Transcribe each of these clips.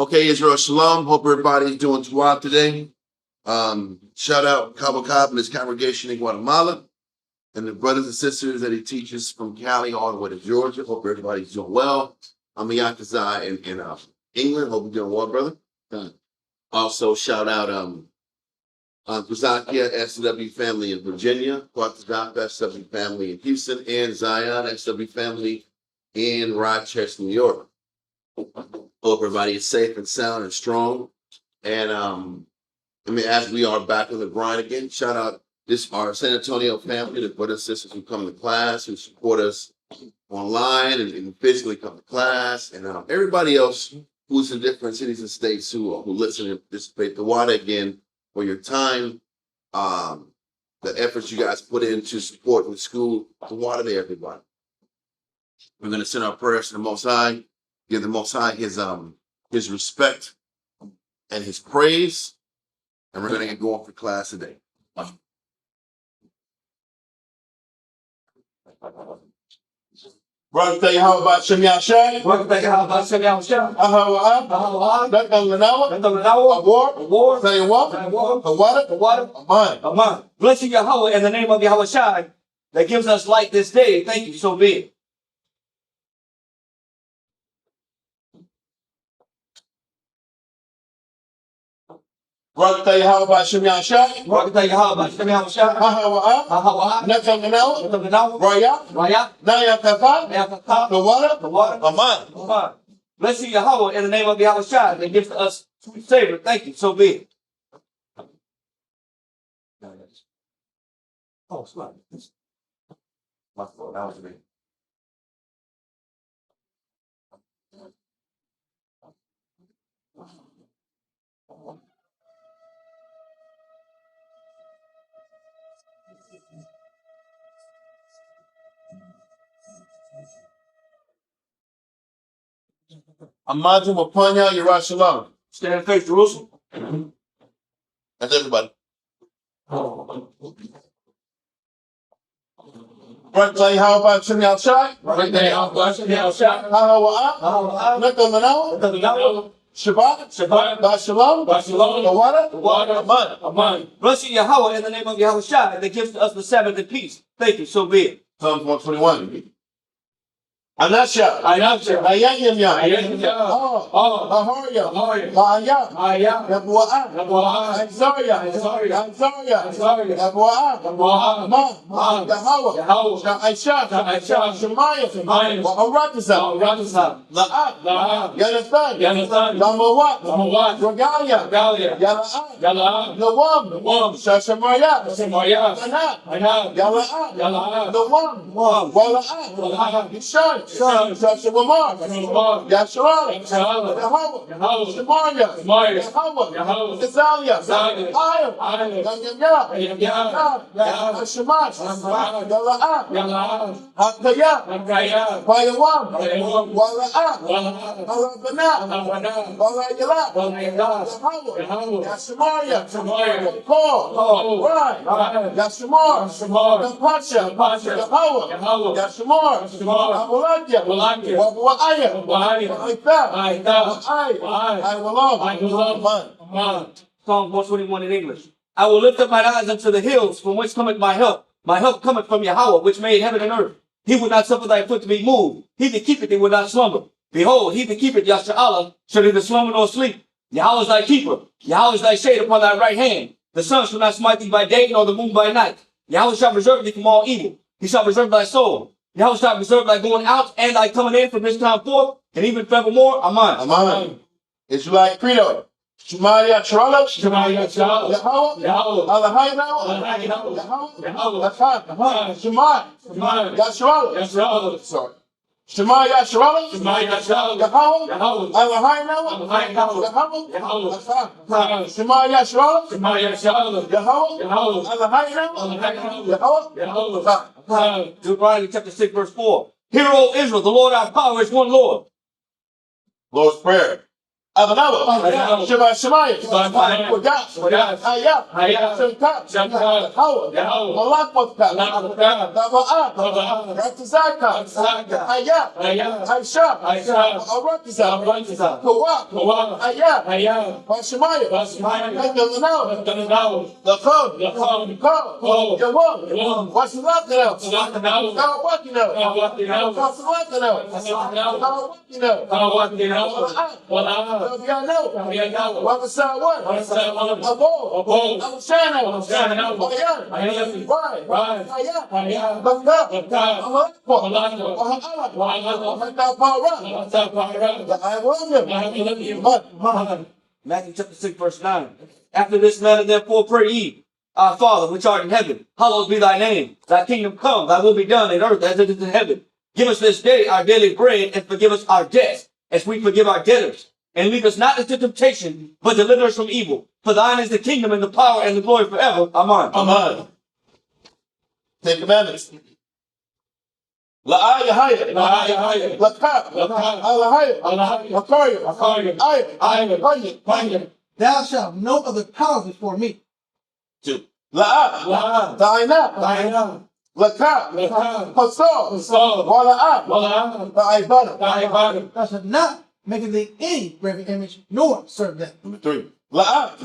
Okay, Israel Shalom. Hope everybody's doing well today. Shout out Cabo Cab and his congregation in Guatemala and the brothers and sisters that he teaches from Cali all the way to Georgia. Hope everybody's doing well. I'm Yakazai in England. Hope you're doing well, brother. Also, shout out Kuzakia SW family in Virginia, Kwatazak SW family in Houston, and Zion SW family in Rochester, New York. Hope everybody is safe and sound and strong. And as we are back on the grind again, shout out our San Antonio family, the brothers and sisters who come to class, who support us online and physically come to class, and everybody else who's in different cities and states who listen and participate. The water again for your time, the efforts you guys put into supporting the school. The water to everybody. We're going to send our prayers to the Most High. Give the Most High his respect and his praise, and we're going to get going for class today. Brother, tell you how about Shem Yashai. Brother, tell you how about Shem Yashai. Award. Tell you what? Aman. Aman. Blessing Yahweh in the name of Yahweh Shai that gives us light this day. Thank you, so be it. Brother, tell you how about Shem Yashai. Brother, tell you how about Shem Yashai. Raya. Naya Kaka. The water. Aman. Blessing Yahweh in the name of Yahweh Shai that gives us sweet savor. Thank you, so be it. Oh, sorry. My fault. That was me. Amadu Mapanya Yerushalayim. Stand and face Jerusalem. That's everybody. Right, tell you how about Shem Yashai. Right there, how about Shem Yashai. Shabbat. Shalom. The water. Aman. Blessing Yahweh in the name of Yahweh Shai that gives to us the Sabbath and peace. Thank you, so be it. Psalms 121. Anasha. Ayayimya. Ahoria. Maya. Yabu'a. Anzaria. Yabu'a. Ma. Yahweh. Aisha. Shemaiah. Wa'aratasa. La'at. Yanathan. Lamawat. Regalia. Yala'at. Nawam. Shashamariyah. Anat. Yala'at. Nawam. Wala'at. Yishai. Joshua Lamar, Yahshua, Yahweh, Shemaiah, Yahweh, Kezalia, Ayah, Yamyah, Shemash, Yala'ah, Hakayah, Payawam, Wala'ah, Alabanah, Walayala, Yahweh, Yashemaiah, Paul, Rai, Yashemar, Yapasha, Yahweh, Yashemar, I will Psalm 121 in English. I will lift up my eyes unto the hills, from whence cometh my help. My help cometh from Yahweh, which made heaven and earth. He will not suffer thy foot to be moved. He that keepeth thee will not slumber. Behold, he that keepeth Yasha'Allah shall neither slumber nor sleep. Yahweh is thy keeper. Yahweh is thy shade upon thy right hand. The sun shall not smite thee by day, nor the moon by night. Yahweh shall preserve thee from all evil. He shall preserve thy soul. Yahweh shall preserve thy going out and thy coming in from this time forth, and even forevermore. Amen. Israelite credo. Shemaiah Shalom. Shemaiah Shalom. Yahweh. Alahayna. Yahweh. Shemaiah. Yahshua. Sorry. Shemaiah Shalom. Yahweh. Alahayna. Yahweh. Shemaiah Shalom. Yahweh. Alahayna. Deuteronomy chapter 6, verse 4. Hear, O Israel, the Lord our power is one Lord. Lord's Prayer. Abanawa, Shema Shemaya, Wadash, Hayah, Shemkat, Howard, Malakwatka, Taba'at, Ratazaka, Hayah, Aisha, Arakazak, Kawak, Hayah, Bashemaya, Naganau, Lakon, Ko, Yawon, Wasilakano, Kawakino, Kawakino, Matthew chapter 6, verse 9. After this manner, therefore, pray ye, Our Father, which art in heaven, hallowed be thy name. Thy kingdom come, thy will be done in earth as it is in heaven. Give us this day our daily bread, and forgive us our debts, as we forgive our debtors. And lead us not into temptation, but deliver us from evil. For thine is the kingdom and the power and the glory forever. Amen. Amen. Ten Commandments. La'ayahaya, Lakah, Alahaya, Lakaya, Ayah, Thou shalt have no other powers before me. 2. La'ah, Ta'ina, Lakah, Pasor, Wala'ah, Ta'ibana. Thou shalt not make thee any graven image, nor serve them. Number 3. La'ah,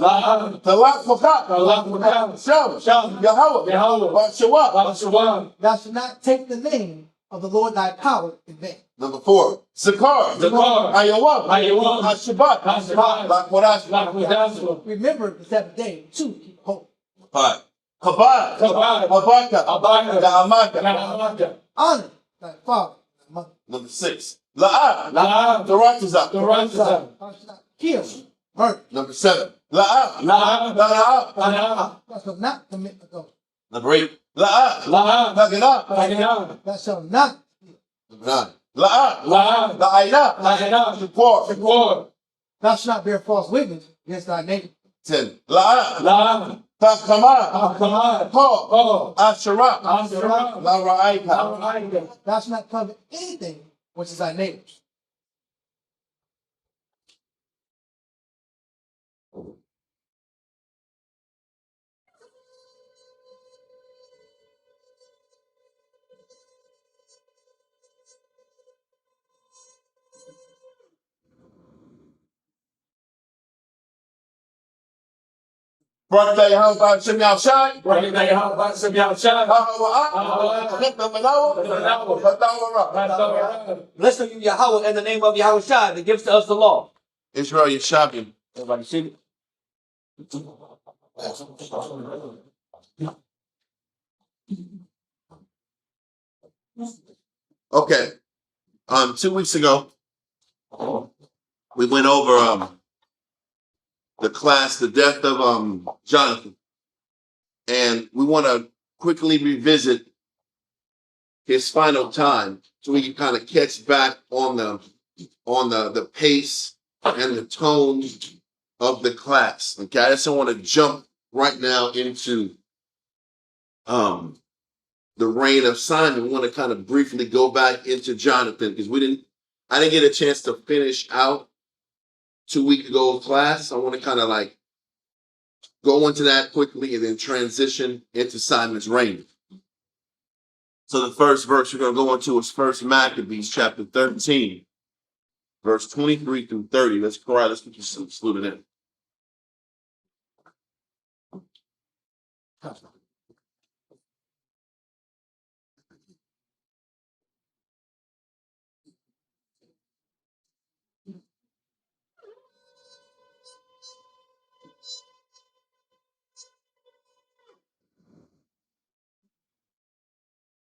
Talak Makat, Sham, Yahweh, Bashawah. Thou shalt not take the name of the Lord thy power in vain. Number 4. Zakar, Ayawah, Hashabat, Lakwadash. Remember the Sabbath day to keep holy. 5. Kabad, Abaka, Da'amaka. Honor thy father and mother. Number 6. La'ah, Taratazak. Thou shalt not kill, murder. Number 7. La'ah, Tana'ah. Thou shalt not commit adultery. Number 8. La'ah, Taganah. Thou shalt not steal. Number 9. La'ah, Ta'ina, Shapor. Thou shalt not bear false witness against thy neighbor. 10. La'ah, Takamah, Ko, Asherah, La'ra'aika. Thou shalt not covet anything which is thy neighbor's. Brought to your house by Shem Yahshai. Blessed are you, Yahweh, in the name of Yahweh Shai, that gives to us the law. Israel Yeshavim. Everybody see it? Okay. 2 weeks ago, we went over the class, the death of Jonathan. And we want to quickly revisit his final time so we can kind of catch back on the pace and the tone of the class. Okay, I just don't want to jump right now into the reign of Simon. We want to kind of briefly go back into Jonathan because I didn't get a chance to finish out 2 weeks ago class. I want to kind of like go into that quickly and then transition into Simon's reign. So the first verse we're going to go into is 1 Maccabees chapter 13, verse 23 through 30. Let's get you some saluted in.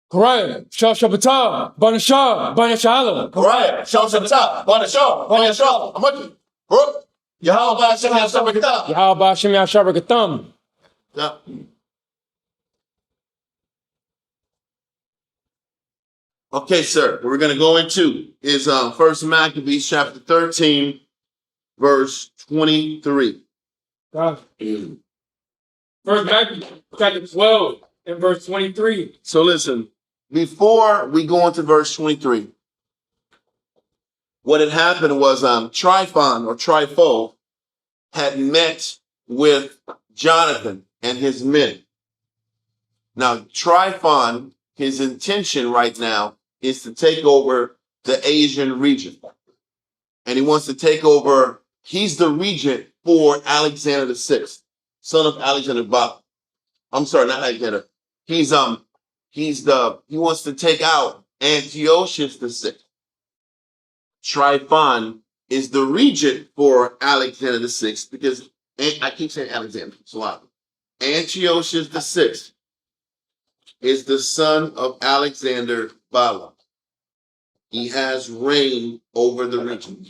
Correct. Shah Shabbatah, Banashah, Banashala. Correct. Shah Shabbatah, Banashah, Amaki, Brooke, Yahweh Hashem Yahshabakatah. Yahweh Hashem Yahshabakatam. Yeah. Okay, sir. What we're going to go into is 1 Maccabees chapter 13, verse 23. First Maccabees chapter 12 and verse 23. So listen, before we go into verse 23, What had happened was Tryphon or Trypho had met with Jonathan and his men. Now, Tryphon, his intention right now is to take over the Asian region. And he wants to take over, he's the regent for Alexander VI, son of Alexander Baba. I'm sorry, not Alexander. He wants to take out Antiochus VI. Tryphon is the regent for Alexander VI because I keep saying Alexander, it's a lot. Antiochus VI is the son of Alexander Bala. He has reign over the region.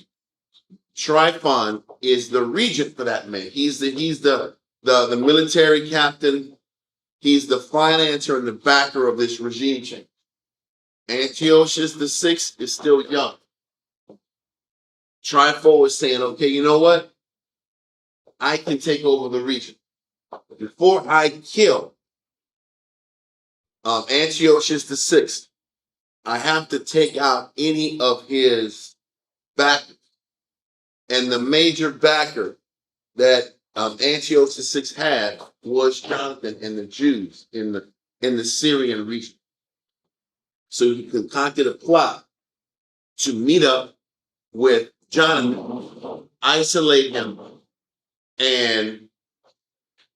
Tryphon is the regent for that man. He's the military captain. He's the financier and the backer of this regime change. Antiochus VI is still young. Trypho is saying, okay, you know what? I can take over the region. Before I kill Antiochus VI, I have to take out any of his backers. And the major backer that Antiochus VI had was Jonathan and the Jews in the Syrian region. So he concocted a plot to meet up with Jonathan, isolate him, and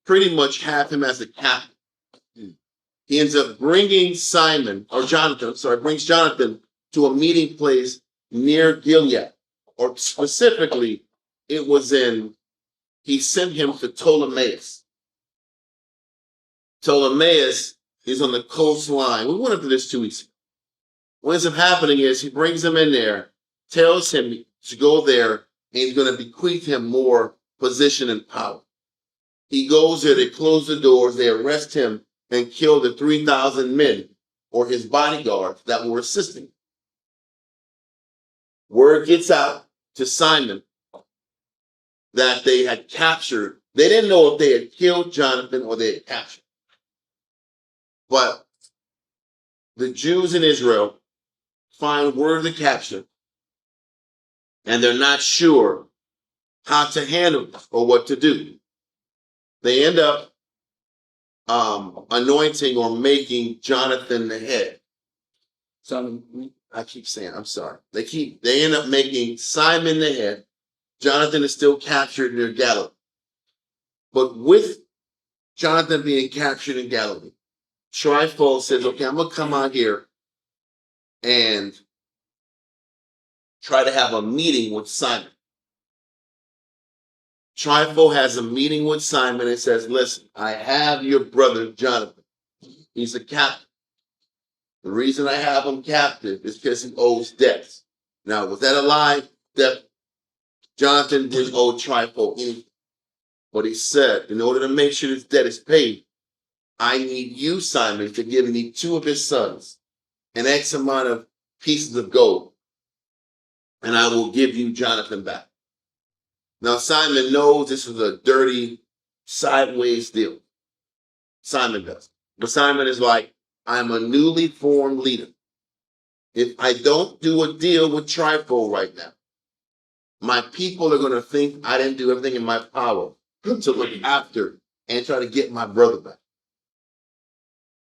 pretty much have him as a captain. He ends up bringing brings Jonathan to a meeting place near Gilead, or specifically, he sent him to Ptolemais. Ptolemais is on the coastline. We went up to this 2 weeks ago. What ends up happening is he brings him in there, tells him to go there, and he's going to bequeath him more position and power. He goes there, they close the doors, they arrest him, and kill the 3,000 men, or his bodyguards, that were assisting. Word gets out to Simon that they had captured. They didn't know if they had killed Jonathan or they had captured. But the Jews in Israel find word of the capture, and they're not sure how to handle it or what to do. They end up anointing or making Jonathan the head. So I keep saying, I'm sorry. They end up making Simon the head. Jonathan is still captured near Galilee. But with Jonathan being captured in Galilee, Trypho says, okay, I'm going to come out here and try to have a meeting with Simon. Trypho has a meeting with Simon and says, listen, I have your brother Jonathan. He's a captive. The reason I have him captive is because he owes debts. Now, was that a lie? That Jonathan didn't owe Trypho anything. But he said, in order to make sure this debt is paid, I need you, Simon, to give me 2 of his sons, an X amount of pieces of gold, and I will give you Jonathan back. Now, Simon knows this was a dirty, sideways deal. Simon does. But Simon is like, I'm a newly formed leader. If I don't do a deal with Trypho right now, my people are going to think I didn't do everything in my power to look after and try to get my brother back.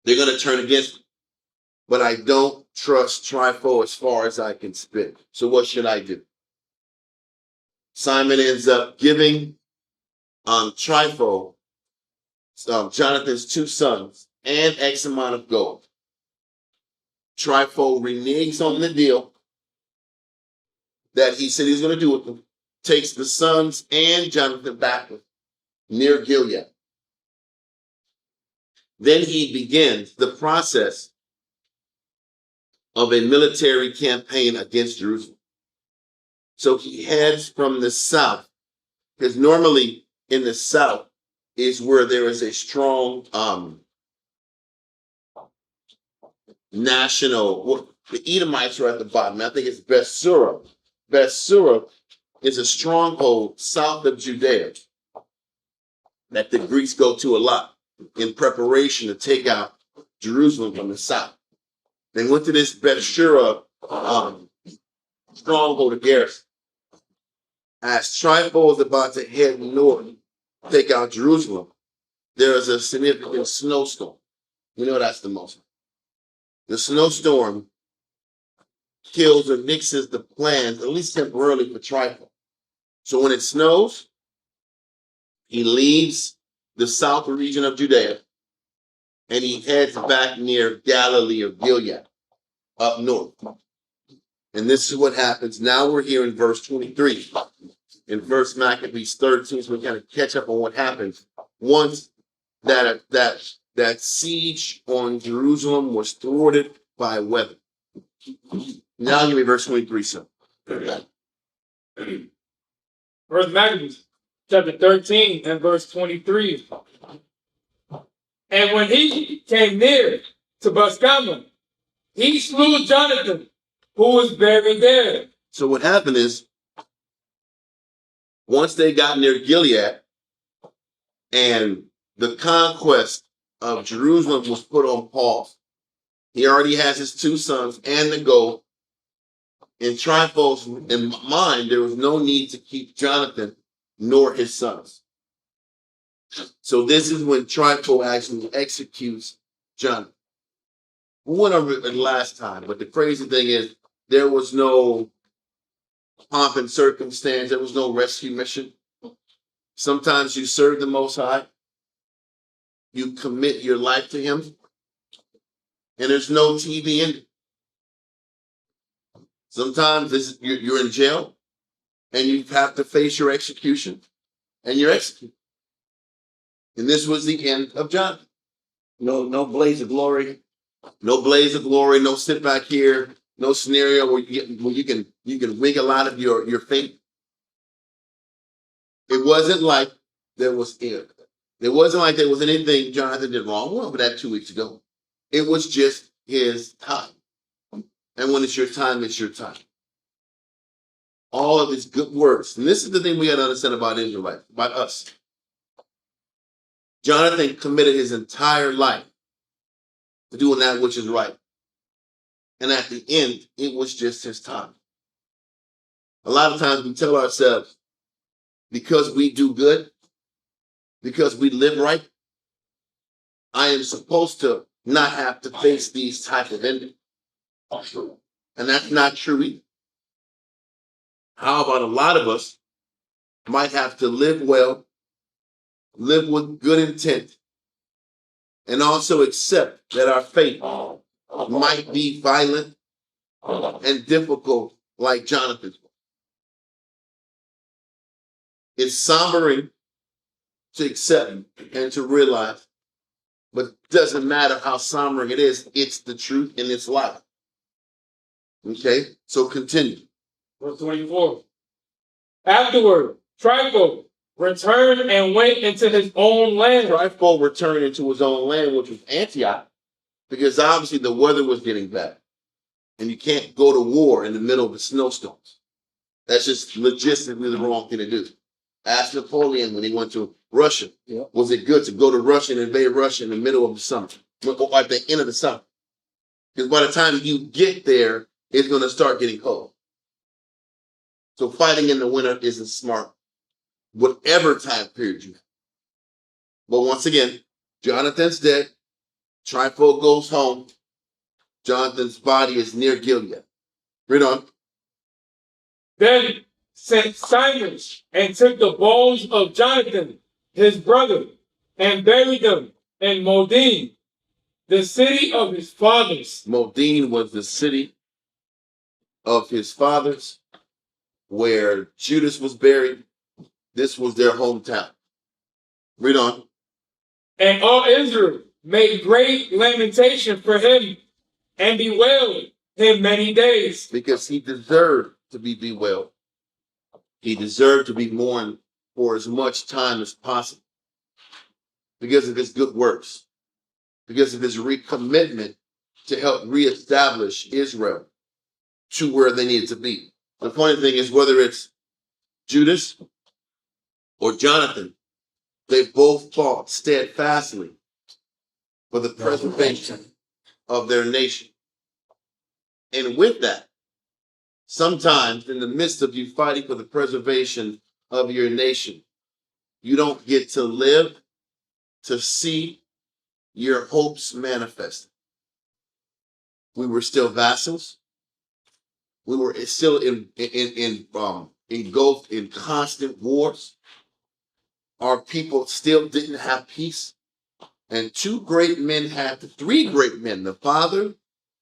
They're going to turn against me. But I don't trust Trypho as far as I can spit. So what should I do? Simon ends up giving Trypho Jonathan's 2 sons and X amount of gold. Trypho reneges on the deal that he said he was going to do with them, takes the sons and Jonathan back with near Gilead. Then he begins the process of a military campaign against Jerusalem. So he heads from the south, because normally in the south is where there is a strong national, the Edomites are at the bottom. I think it's Bethsura. Bethsura is a stronghold south of Judea that the Greeks go to a lot in preparation to take out Jerusalem from the south. They went to this Bethsura stronghold of garrison. As Trifo is about to head north, take out Jerusalem, there is a significant snowstorm. We know that's the most. The snowstorm kills or nixes the plans, at least temporarily, for Trifo. So when it snows, he leaves the south region of Judea and he heads back near Galilee of Gilead, up north. And this is what happens. Now we're here in verse 23. In verse Maccabees 13, so we kind of catch up on what happens once that siege on Jerusalem was thwarted by weather. Now give me verse 23, sir. First Maccabees, chapter 13 and verse 23. And when he came near to Boscama, he slew Jonathan, who was buried there. So what happened is, once they got near Gilead and the conquest of Jerusalem was put on pause, he already has his two sons and the gold. In Trifo's mind, there was no need to keep Jonathan nor his sons. So this is when Trifo actually executes Jonathan. We went over it last time, but the crazy thing is there was no pomp and circumstance. There was no rescue mission. Sometimes you serve the Most High. You commit your life to Him. And there's no TV ending. Sometimes you're in jail and you have to face your execution and you're executed. And this was the end of Jonathan. No blaze of glory. No blaze of glory. No sit back here. No scenario where you can wiggle out of your fate. It wasn't like there was anything Jonathan did wrong. We went over that 2 weeks ago. It was just his time. And when it's your time, it's your time. All of his good works. And this is the thing we got to understand about Israelites, about us. Jonathan committed his entire life to doing that which is right. And at the end, it was just his time. A lot of times we tell ourselves, because we do good, because we live right, I am supposed to not have to face these type of endings. And that's not true either. How about a lot of us might have to live well, live with good intent, and also accept that our faith might be violent and difficult like Jonathan's. It's sombering to accept and to realize, but it doesn't matter how sombering it is, it's the truth in its life. Okay, so continue. Verse 24. Afterward, Trifo returned and went into his own land. Trifo returned into his own land, which was Antioch, because obviously the weather was getting bad. And you can't go to war in the middle of the snowstorms. That's just logistically the wrong thing to do. Ask Napoleon when he went to Russia, was it good to go to Russia and invade Russia in the middle of the summer, or at the end of the summer? Because by the time you get there, it's going to start getting cold. So fighting in the winter isn't smart, whatever time period you have. But once again, Jonathan's dead. Trifo goes home. Jonathan's body is near Gilead. Read on. Then sent Simon and took the bones of Jonathan, his brother, and buried them in Modin, the city of his fathers. Modin was the city of his fathers, where Judas was buried. This was their hometown. Read on. And all Israel made great lamentation for him and bewailed him many days. Because he deserved to be bewailed. He deserved to be mourned for as much time as possible. Because of his good works. Because of his recommitment to help reestablish Israel to where they needed to be. The funny thing is, whether it's Judas or Jonathan, they both fought steadfastly for the preservation of their nation. And with that, Sometimes in the midst of you fighting for the preservation of your nation, you don't get to live to see your hopes manifested. We were still vassals. We were still engulfed in constant wars. Our people still didn't have peace. And three great men, the father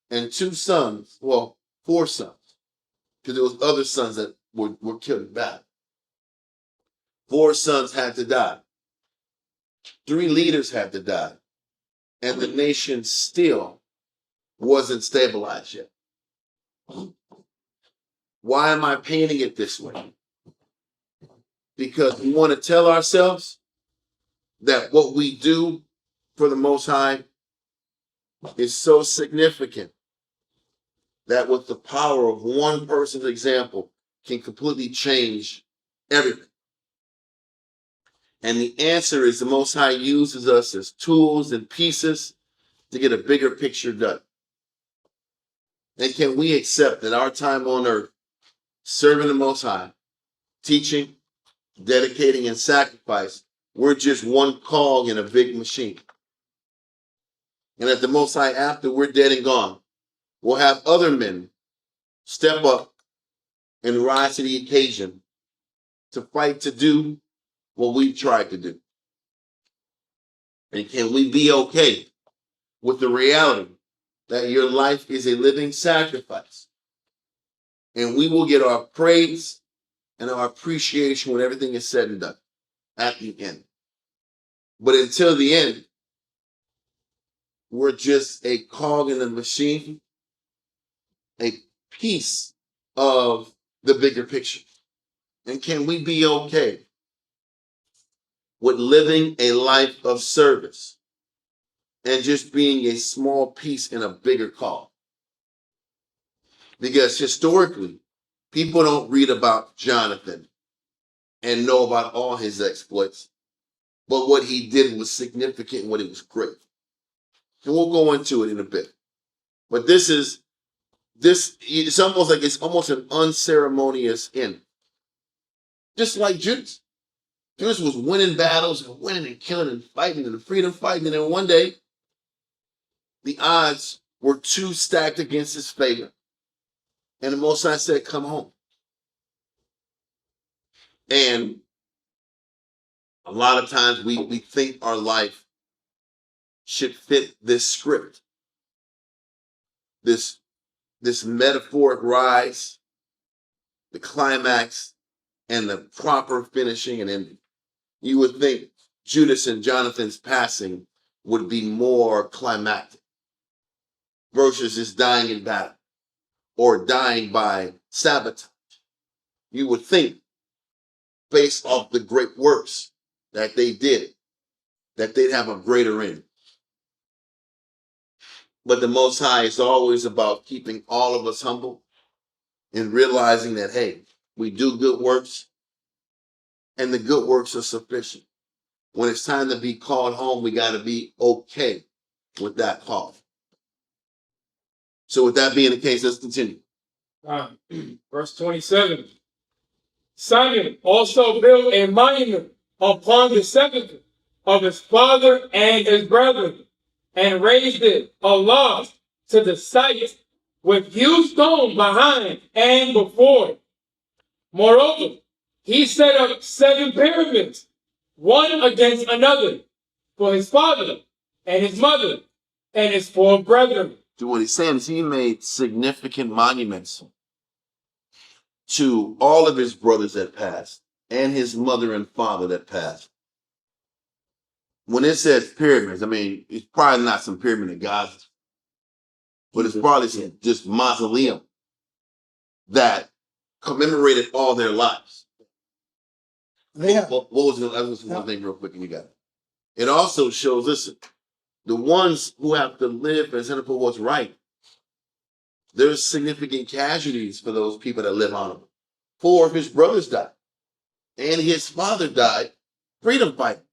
and two sons, well, four sons, because there was other sons that were killed in battle. Four sons had to die. Three leaders had to die. And the nation still wasn't stabilized yet. Why am I painting it this way? Because we want to tell ourselves that what we do for the Most High is so significant that with the power of one person's example can completely change everything. And the answer is the Most High uses us as tools and pieces to get a bigger picture done. And can we accept that our time on earth, serving the Most High, teaching, dedicating, and sacrifice, we're just one cog in a big machine. And at the Most High, after we're dead and gone, we'll have other men step up and rise to the occasion to fight to do what we've tried to do. And can we be okay with the reality that your life is a living sacrifice? And we will get our praise and our appreciation when everything is said and done at the end. But until the end, we're just a cog in the machine, a piece of the bigger picture. And can we be okay with living a life of service and just being a small piece in a bigger cog? Because historically, people don't read about Jonathan and know about all his exploits, but what he did was significant and what it was great. And we'll go into it in a bit. But it's almost an unceremonious end. Just like Judas. Judas was winning battles and winning and killing and fighting and freedom fighting. And then one day, the odds were too stacked against his favor. And the Most High said, come home. And a lot of times we think our life should fit this script, this metaphoric rise, the climax, and the proper finishing and ending. You would think Judas and Jonathan's passing would be more climactic versus just dying in battle or dying by sabotage. You would think, based off the great works that they did, that they'd have a greater end. But the Most High is always about keeping all of us humble and realizing that, hey, we do good works and the good works are sufficient. When it's time to be called home, we got to be okay with that call. So with that being the case, let's continue. Verse 27. Simon also built a monument upon the sepulchre of his father and his brethren, and raised it aloft to the site with huge stones behind and before it. Moreover, he set up 7 pyramids, one against another, for his father and his mother and his 4 brethren. So what he's saying is he made significant monuments to all of his brothers that passed and his mother and father that passed. When it says pyramids, I mean, it's probably not some pyramid in Gaza, but it's probably some just mausoleum that commemorated all their lives. Yeah. What was one thing real quick and you got it. It also shows, listen, the ones who have to live and stand for what's right, there's significant casualties for those people that live honorable. 4 of his brothers died, and his father died freedom fighting.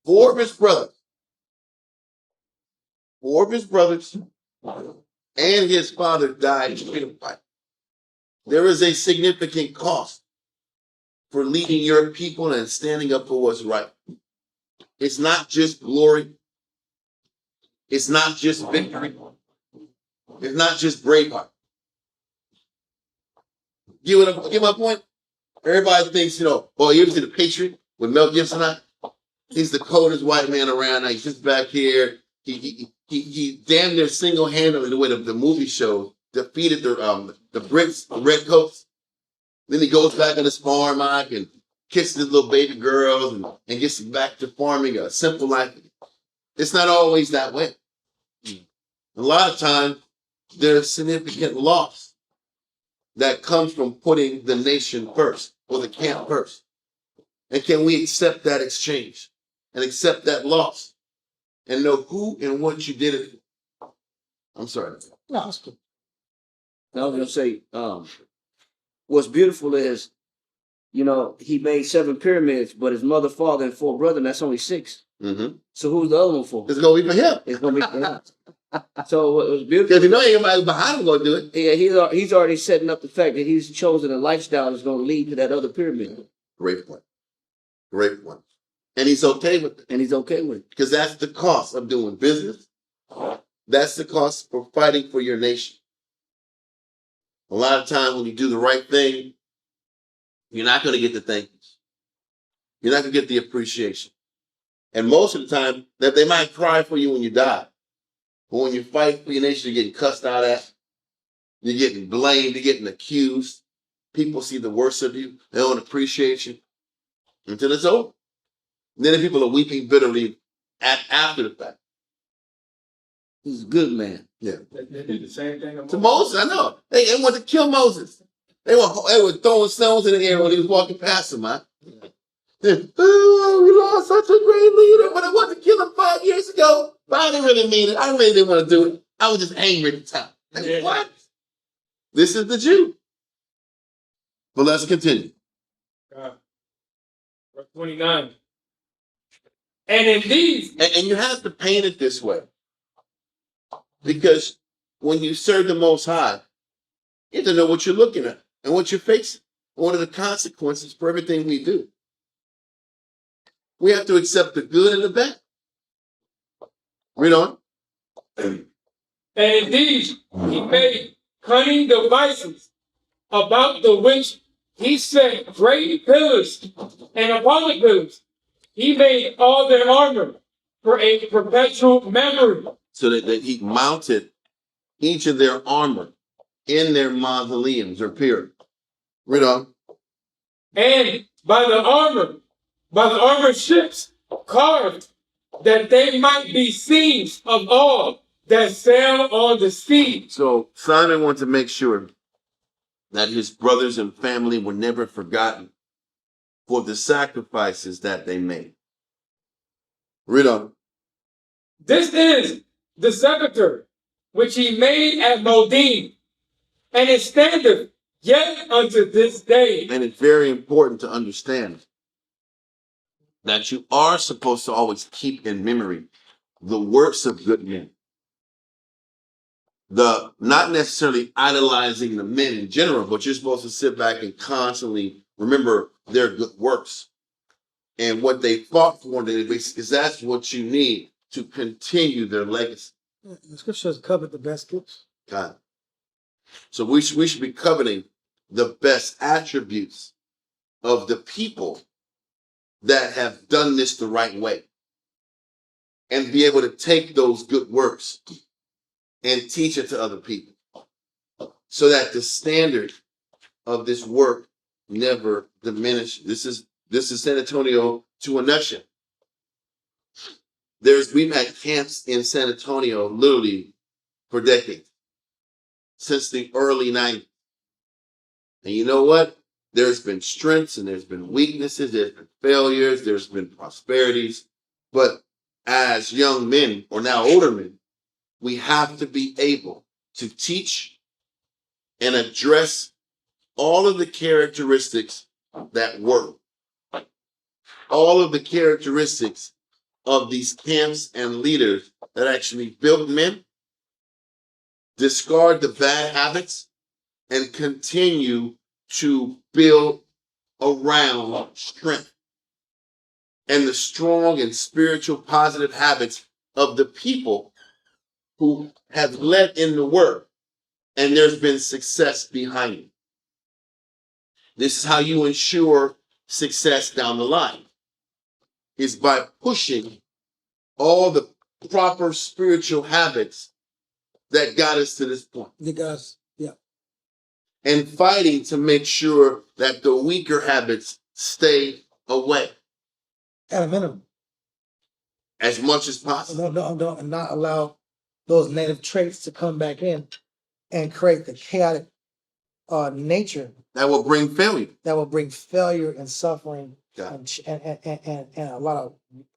4 of his brothers and his father died in freedom fight. There is a significant cost for leading your people and standing up for what's right. It's not just glory. It's not just victory. It's not just braveheart. Get my point? Everybody thinks, oh, you ever see The Patriot with Mel Gibson on? He's the coldest white man around. He's just back here. He damn near single-handedly, the way the movie shows, defeated the Brits, the redcoats. Then he goes back on his farm, Mike, and kisses his little baby girls and gets back to farming a simple life. It's not always that way. A lot of times, there's significant loss that comes from putting the nation first or the camp first. And can we accept that exchange and accept that loss and know who and what you did it for? I'm sorry. No, that's cool. I was gonna say, what's beautiful is, he made 7 pyramids, but his mother, father, and 4 brothers, that's only 6. Mm-hmm. So who's the other one for? It's gonna be for him. It's gonna be for him. So what was beautiful? Because anybody behind him gonna do it. Yeah, he's already setting up the fact that he's chosen a lifestyle that's gonna lead to that other pyramid. Great point. Great point. And he's okay with it. And he's okay with it. Because that's the cost of doing business. That's the cost for fighting for your nation. A lot of times when you do the right thing, you're not going to get the thank yous. You're not going to get the appreciation. And most of the time, that they might cry for you when you die. But when you fight for your nation, you're getting cussed out at. You're getting blamed. You're getting accused. People see the worst of you. They don't appreciate you until it's over. And then the people are weeping bitterly after the fact. He's a good man. Yeah. They did the same thing To Moses, I know. They wanted to kill Moses. They were throwing stones in the air when he was walking past them, man. Oh, we lost such a great leader, but I wanted to kill him 5 years ago. But I didn't really mean it. I really didn't want to do it. I was just angry at the time. Like, what? This is the Jew. But let's continue. Verse 29. And in these, And you have to paint it this way. Because when you serve the Most High, you have to know what you're looking at and what you're facing. What are the consequences for everything we do? We have to accept the good and the bad. Read on. and in these he made cunning devices, about the which he set great pillars, and upon the pillars he made all their armor for a perpetual memory. So that he mounted each of their armor in their mausoleums or pyramids. Read on. And by the armor ships carved, that they might be seen of all that sail on the sea. So Simon wanted to make sure that his brothers and family were never forgotten for the sacrifices that they made. Read on. This is the sepulchre which he made at Modin, and it standeth yet unto this day. And it's very important to understand that you are supposed to always keep in memory the works of good men. Not necessarily idolizing the men in general, but you're supposed to sit back and constantly remember their good works and what they fought for, because that's what you need to continue their legacy. The scriptures covered the best gifts. God. So we should be coveting the best attributes of the people that have done this the right way and be able to take those good works and teach it to other people so that the standard of this work never diminishes. This is San Antonio to a nutshell. We've had camps in San Antonio literally for decades, since the early 90s. And you know what? There's been strengths and there's been weaknesses, there's been failures, there's been prosperities. But as young men, or now older men, we have to be able to teach and address all of the characteristics that work. All of the characteristics of these camps and leaders that actually built men discard the bad habits, and continue to build around strength and the strong and spiritual positive habits of the people who have led in the word, and there's been success behind it. This is how you ensure success down the line, is by pushing all the proper spiritual habits that got us to this point, Because, yeah. and fighting to make sure that the weaker habits stay away At a minimum. as much as possible. Don't and not allow those negative traits to come back in and create the chaotic nature That will bring failure. that will bring failure and suffering Got and a lot of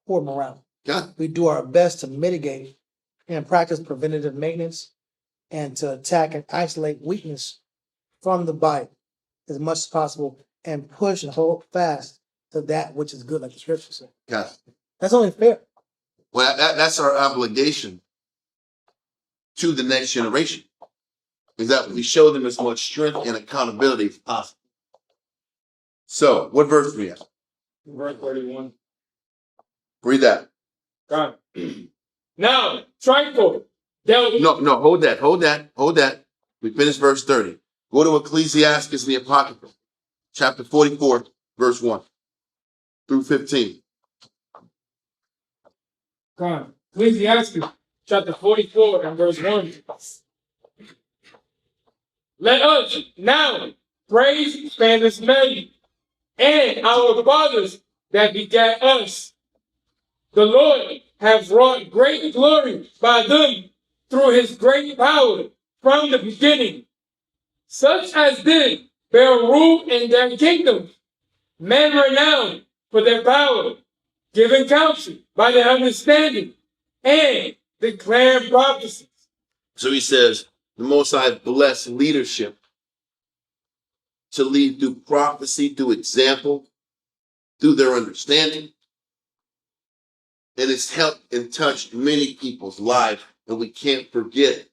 poor morale. Got it. We do our best to mitigate and practice preventative maintenance and to attack and isolate weakness from the body as much as possible and push and hold fast to that which is good, like the scripture says. Got it. That's only fair. Well, that's our obligation to the next generation, is that we show them as much strength and accountability as possible. So, what verse are we at? Verse 31. Read that. God. Now, Trifle dealt with No, hold that. We finished verse 30. Go to Ecclesiastes, the Apocrypha, chapter 44, verse 1 through 15. God. Ecclesiastes chapter 44 and verse 1. Let us now praise Spanish melody and our fathers that begat us. The Lord has wrought great glory by them through his great power from the beginning. Such as did bear rule in their kingdom, men renowned for their power, giving counsel by their understanding, and declaring prophecies. So he says, the Most High bless leadership to lead through prophecy, through example, through their understanding. And it's helped and touched many people's lives, and we can't forget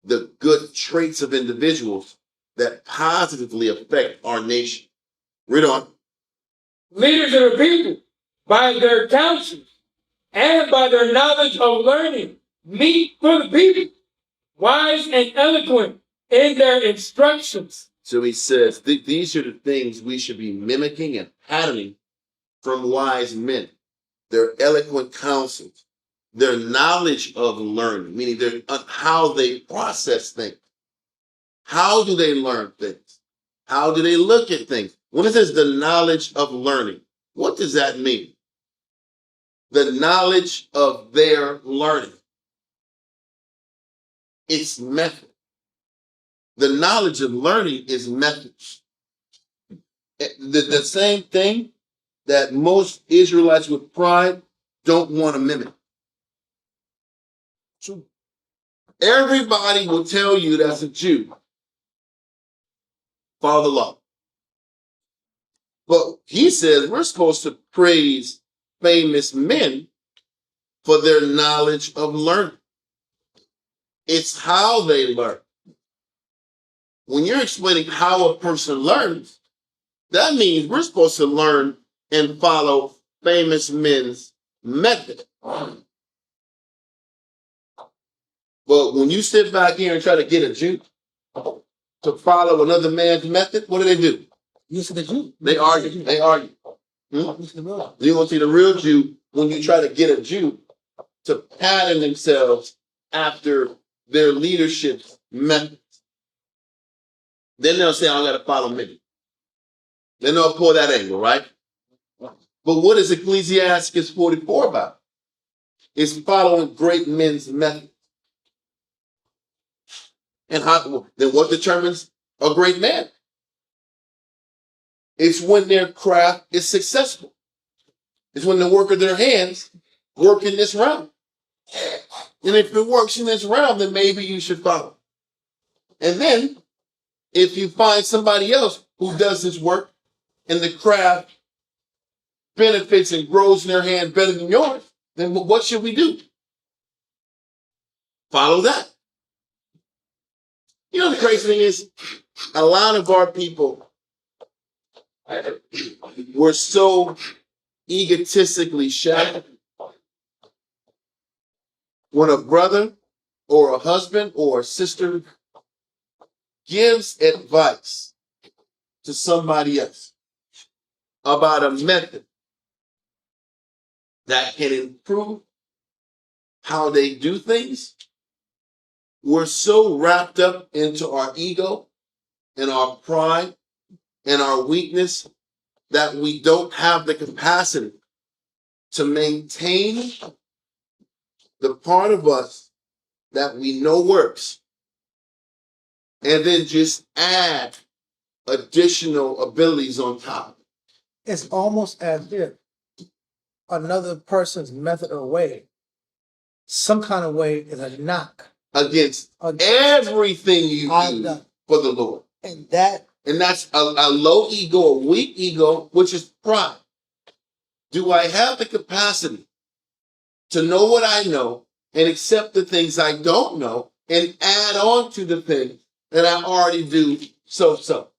the good traits of individuals that positively affect our nation. Read on. Leaders of the people, by their counsel and by their knowledge of learning, meet for the people, wise and eloquent in their instructions. So he says, these are the things we should be mimicking and patterning from wise men. Their eloquent counsels, their knowledge of learning, meaning how they process things. How do they learn things? How do they look at things? When it says the knowledge of learning, what does that mean? The knowledge of their learning. It's method. The knowledge of learning is methods. The same thing that most Israelites with pride don't want to mimic. True. Everybody will tell you that's a Jew. Follow the law. But he says we're supposed to praise famous men for their knowledge of learning. It's how they learn. When you're explaining how a person learns, that means we're supposed to learn and follow famous men's method. But when you sit back here and try to get a Jew to follow another man's method, what do? You see the Jew. They argue. They argue. You see the real. You're going to see the real Jew when you try to get a Jew to pattern themselves after their leadership's methods. Then they'll say, I got to follow me. Then they'll pull that angle, right? But what is Ecclesiastes 44 about? It's following great men's methods. And then what determines a great man? It's when their craft is successful. It's when the work of their hands work in this realm. And if it works in this realm, then maybe you should follow. And then, if you find somebody else who does this work and the craft benefits and grows in their hand better than yours, then what should we do? Follow that. You know the crazy thing is, a lot of our people were so egotistically shattered. When a brother or a husband or a sister gives advice to somebody else about a method that can improve how they do things, we're so wrapped up into our ego and our pride and our weakness that we don't have the capacity to maintain the part of us that we know works and then just add additional abilities on top. It's almost as if another person's method or way, some kind of way, is a knock Against against everything you I've do done. for the Lord. And that And that's a low ego, a weak ego, which is pride. Do I have the capacity to know what I know and accept the things I don't know and add on to the things that I already do so?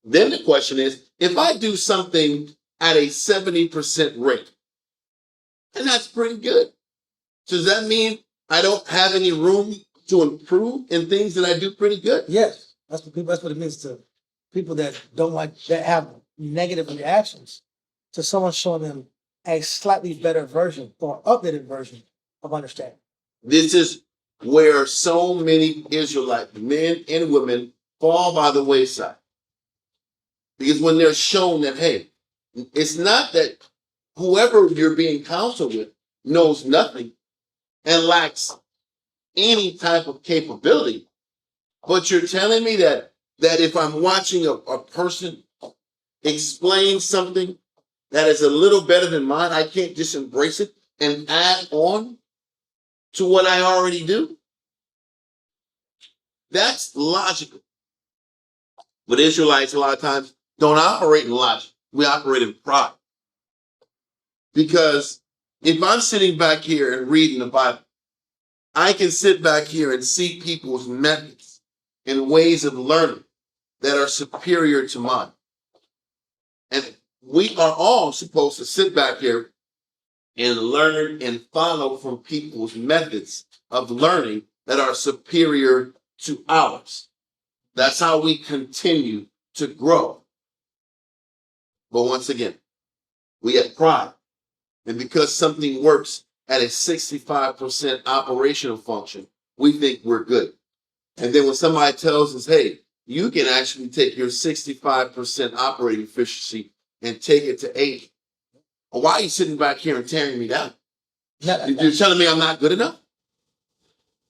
Then the question is, if I do something at a 70% rate, and that's pretty good, does that mean I don't have any room to improve in things that I do pretty good? yes, that's what people. That's what it means to people that don't like, that have negative reactions to someone showing them a slightly better version or updated version of understanding. This is where so many Israelite men and women fall by the wayside. Because when they're shown that, hey, it's not that whoever you're being counseled with knows nothing and lacks any type of capability, but you're telling me that if I'm watching a person explain something that is a little better than mine, I can't just embrace it and add on to what I already do? That's logical. But Israelites a lot of times don't operate in logic. We operate in pride. Because if I'm sitting back here and reading the Bible, I can sit back here and see people's methods and ways of learning that are superior to mine. And we are all supposed to sit back here and learn and follow from people's methods of learning that are superior to ours. That's how we continue to grow. But once again, we have pride. And because something works at a 65% operational function, we think we're good. And then when somebody tells us, hey, you can actually take your 65% operating efficiency and take it to 80. Well, why are you sitting back here and tearing me down? You're telling me I'm not good enough?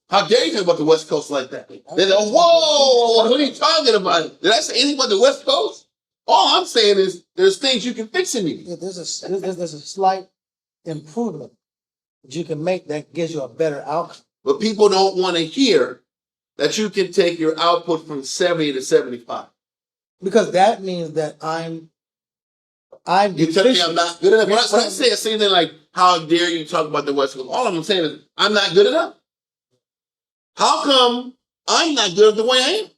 How dare you talk about the West Coast like that? They're like, whoa, what are you talking about? Did I say anything about the West Coast? All I'm saying is there's things you can fix in me. There's a slight improvement that you can make that gives you a better outcome. But people don't want to hear that you can take your output from 70 to 75. Because that means that I'm You tell me deficient. I'm not good enough. When I say something like, how dare you talk about the West Coast? All I'm saying is I'm not good enough. How come I'm not good the way I am?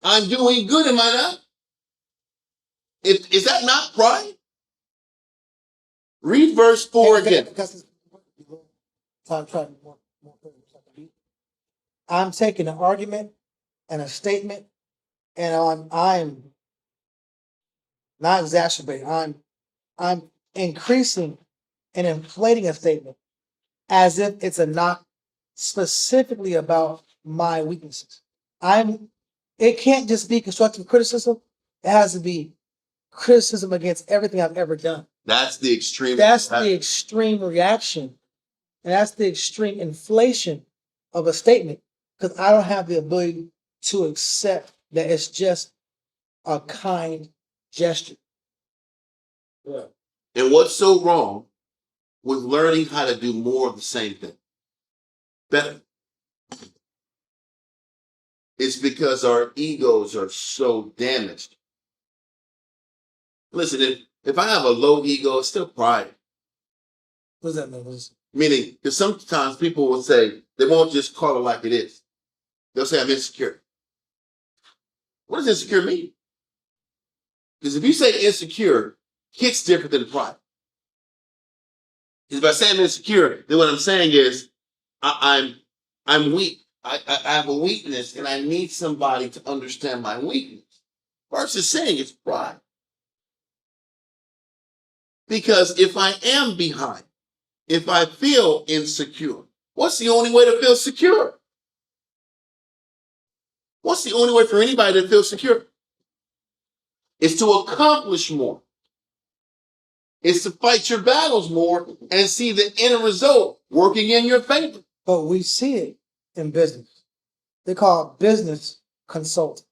I'm doing good, am I not? Is that not pride? Read verse 4 again. I'm taking an argument and a statement, and I'm not exacerbating. I'm increasing and inflating a statement as if it's a knock specifically about my weaknesses. It can't just be constructive criticism. It has to be criticism against everything I've ever done. That's the extreme. That's the extreme reaction. And that's the extreme inflation of a statement. Because I don't have the ability to accept that it's just a kind gesture. Yeah. And what's so wrong with learning how to do more of the same thing? Better. It's because our egos are so damaged. Listen, if I have a low ego, it's still pride. What does that mean? Meaning, because sometimes people will say, they won't just call it like it is. They'll say, I'm insecure. What does insecure mean? Because if you say insecure, it's different than pride. If I say I'm insecure, then what I'm saying is I'm weak. I have a weakness and I need somebody to understand my weakness. Versus saying it's pride. Because if I am behind, if I feel insecure, what's the only way to feel secure? What's the only way for anybody to feel secure? It's to accomplish more. It's to fight your battles more and see the end result working in your favor. But we see it in business. They call it business consulting.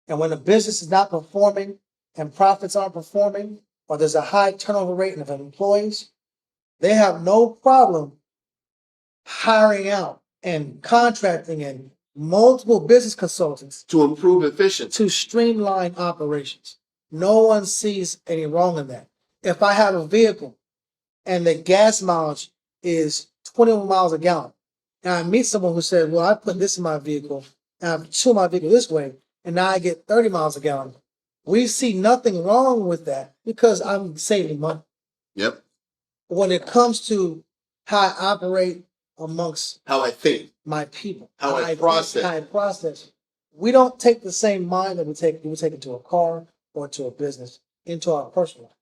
And when the business is not performing and profits aren't performing, or there's a high turnover rate of employees, they have no problem hiring out and contracting in multiple business consultants To improve efficiency. to streamline operations. No one sees any wrong in that. If I have a vehicle and the gas mileage is 21 miles a gallon, and I meet someone who said, well, I put this in my vehicle, and I tool my vehicle this way, and now I get 30 miles a gallon. We see nothing wrong with that because I'm saving money. Yep. When it comes to how I operate amongst How I think. my people, How I process. we don't take the same mind that we take into a car or to a business, into our personal life.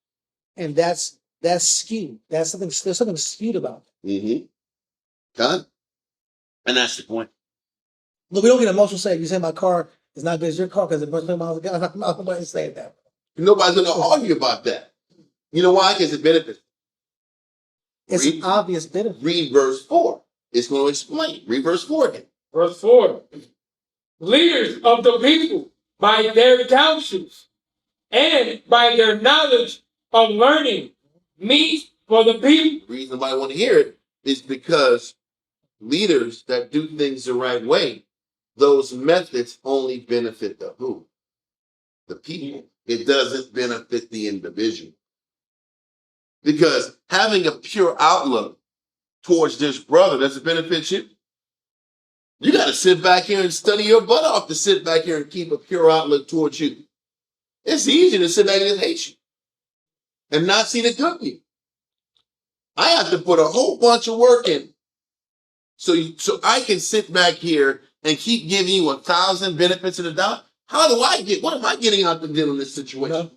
And that's skewed. There's something skewed about it. Mm-hmm. God. And that's the point. Look, we don't get emotional saying you say my car is not good as your car because it burns 20 miles a gallon. Nobody's saying that. Nobody's going to argue about that. You know why? Because it benefits. It's an obvious benefit. Read verse 4. It's going to explain. Read verse 4 again. Verse 4. Leaders of the people by their counsels and by their knowledge of learning meet for the people. The reason why I want to hear it is because leaders that do things the right way, those methods only benefit the who? The people. It doesn't benefit the individual. Because having a pure outlook towards this brother doesn't benefit you. You got to sit back here and study your butt off to sit back here and keep a pure outlook towards you. It's easy to sit back and just hate you and not see the good in you. I have to put a whole bunch of work in so I can sit back here and keep giving you 1,000 benefits of the doubt. What am I getting out to deal in this situation?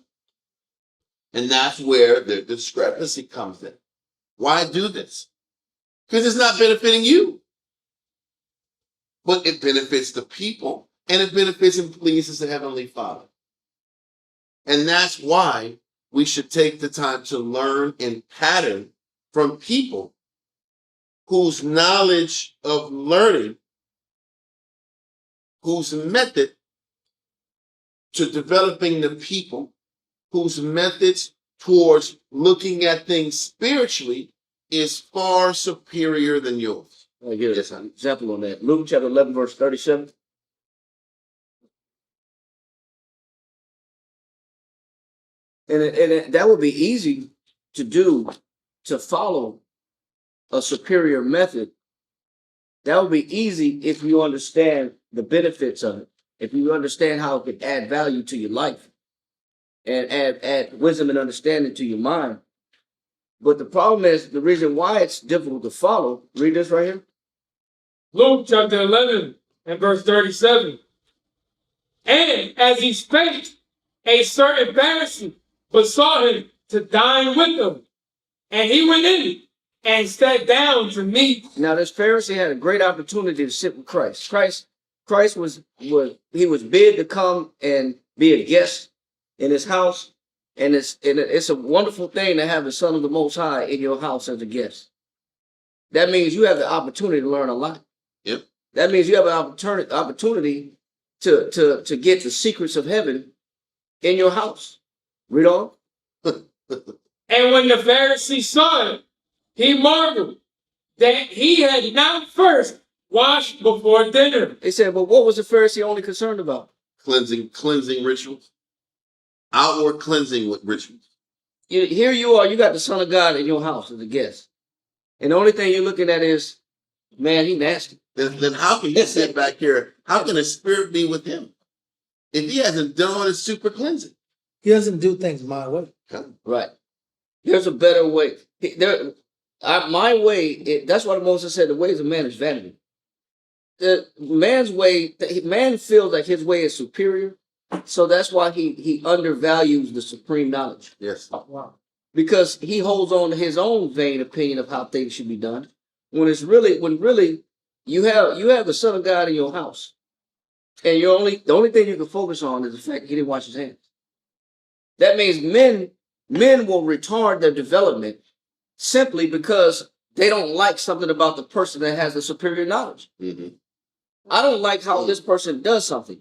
And that's where the discrepancy comes in. Why do this? Because it's not benefiting you. But it benefits the people and it benefits and pleases the Heavenly Father. And that's why we should take the time to learn and pattern from people whose knowledge of learning, whose method to developing the people, whose methods towards looking at things spiritually is far superior than yours. I'll give you an example on that. Luke chapter 11, verse 37. And that would be easy to do, to follow a superior method. That would be easy if you understand the benefits of it. If you understand how it could add value to your life and add wisdom and understanding to your mind. But the problem is, the reason why it's difficult to follow, read this right here. Luke chapter 11 and verse 37. And as he spake, a certain Pharisee besought him to dine with him. And he went in and sat down to meat. Now, this Pharisee had a great opportunity to sit with Christ. Christ was bid to come and be a guest in his house. And it's a wonderful thing to have the Son of the Most High in your house as a guest. That means you have the opportunity to learn a lot. Yep. That means you have an opportunity to get the secrets of heaven in your house. Read on. And when the Pharisee saw it, he marveled that he had not first washed before dinner. They said, but what was the Pharisee only concerned about? Cleansing rituals. Outward cleansing with rituals. Here you are, you got the Son of God in your house as a guest. And the only thing you're looking at is Man, he nasty. Then how can you sit back here? How can a spirit be with him if he hasn't done his super cleansing? He doesn't do things my way. Right. There's a better way. My way, that's why Moses said the ways of man is vanity. The man's way, man feels like his way is superior. So that's why he undervalues the supreme knowledge. Yes. Wow. Because he holds on to his own vain opinion of how things should be done. When really you have the Son of God in your house. And the only thing you can focus on is the fact that he didn't wash his hands. That means men will retard their development simply because they don't like something about the person that has the superior knowledge. Mm-hmm. I don't like how this person does something.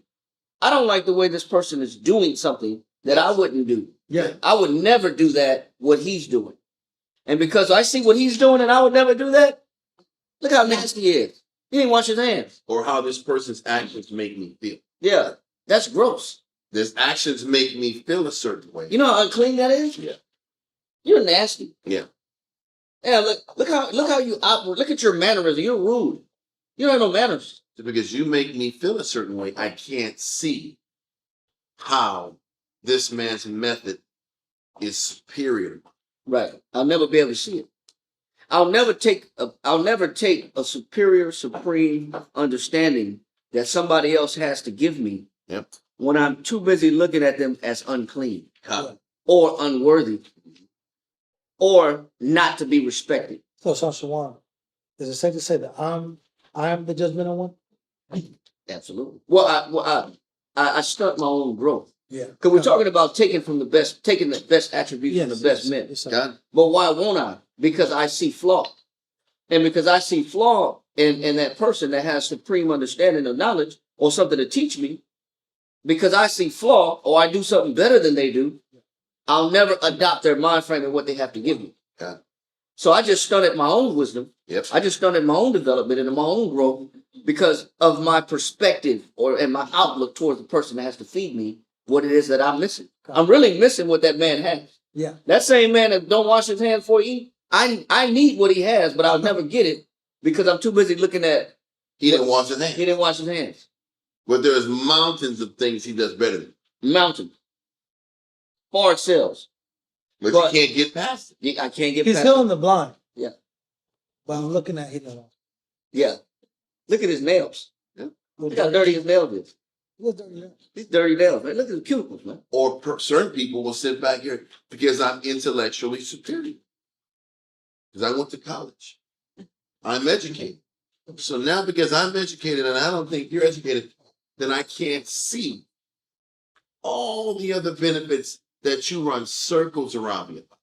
I don't like the way this person is doing something that I wouldn't do. Yeah. I would never do that, what he's doing. And because I see what he's doing and I would never do that, look how nasty he is. He didn't wash his hands. Or how this person's actions make me feel. Yeah, that's gross. His actions make me feel a certain way. You know how unclean that is? Yeah. You're nasty. Yeah. Yeah, look how you operate. Look at your mannerism. You're rude. You don't have no manners. Because you make me feel a certain way, I can't see how this man's method is superior. Right. I'll never be able to see it. I'll never take a superior, supreme understanding that somebody else has to give me. Yep. When I'm too busy looking at them as unclean Or or unworthy or not to be respected. So, Shawan, is it safe to say that I'm the judgmental one? Absolutely. Well, I stunt my own growth. Yeah. Because we're talking about taking the best attributes from the best men. Yes, sir. God. But why won't I? Because I see flaw. And because I see flaw in that person that has supreme understanding of knowledge or something to teach me, because I see flaw or I do something better than they do, I'll never adopt their mind frame and what they have to give me. God. So I just stunted my own wisdom. Yep. I just stunted my own development and my own growth because of my perspective and my outlook towards the person that has to feed me what it is that I'm missing. I'm really missing what that man has. Yeah. That same man that don't wash his hands before he eat, I need what he has, but I'll never get it because I'm too busy looking at He didn't wash his hands. he didn't wash his hands. But there's mountains of things he does better than. Mountain. Far excels. But But- you can't get past it. I can't get He's past healing the blind. Yeah. But I'm looking at Yeah. Look at his nails. Yeah. Look how dirty his nails is. What's dirty now? These dirty nails, man. Look at the cuticles, man. Or certain people will sit back here because I'm intellectually superior. Because I went to college. I'm educated. So now because I'm educated and I don't think you're educated, then I can't see all the other benefits that you run circles around me about.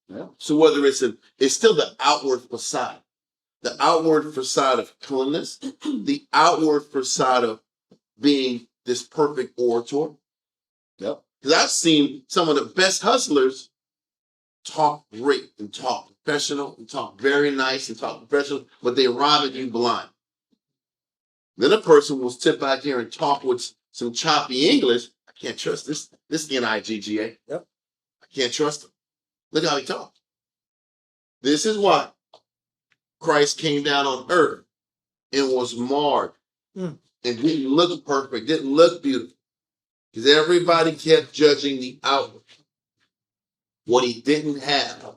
Yeah. So whether it's still the outward facade. The outward facade of cleanness, the outward facade of being this perfect orator. Yep. Because I've seen some of the best hustlers talk great and talk professional and talk very nice and talk professional, but they rob you blind. Then a person will sit back here and talk with some choppy English. I can't trust this NIGGA. Yep. I can't trust him. Look how he talks. This is why Christ came down on earth and was marred and didn't look perfect, didn't look beautiful. Because everybody kept judging the outward. What he didn't have.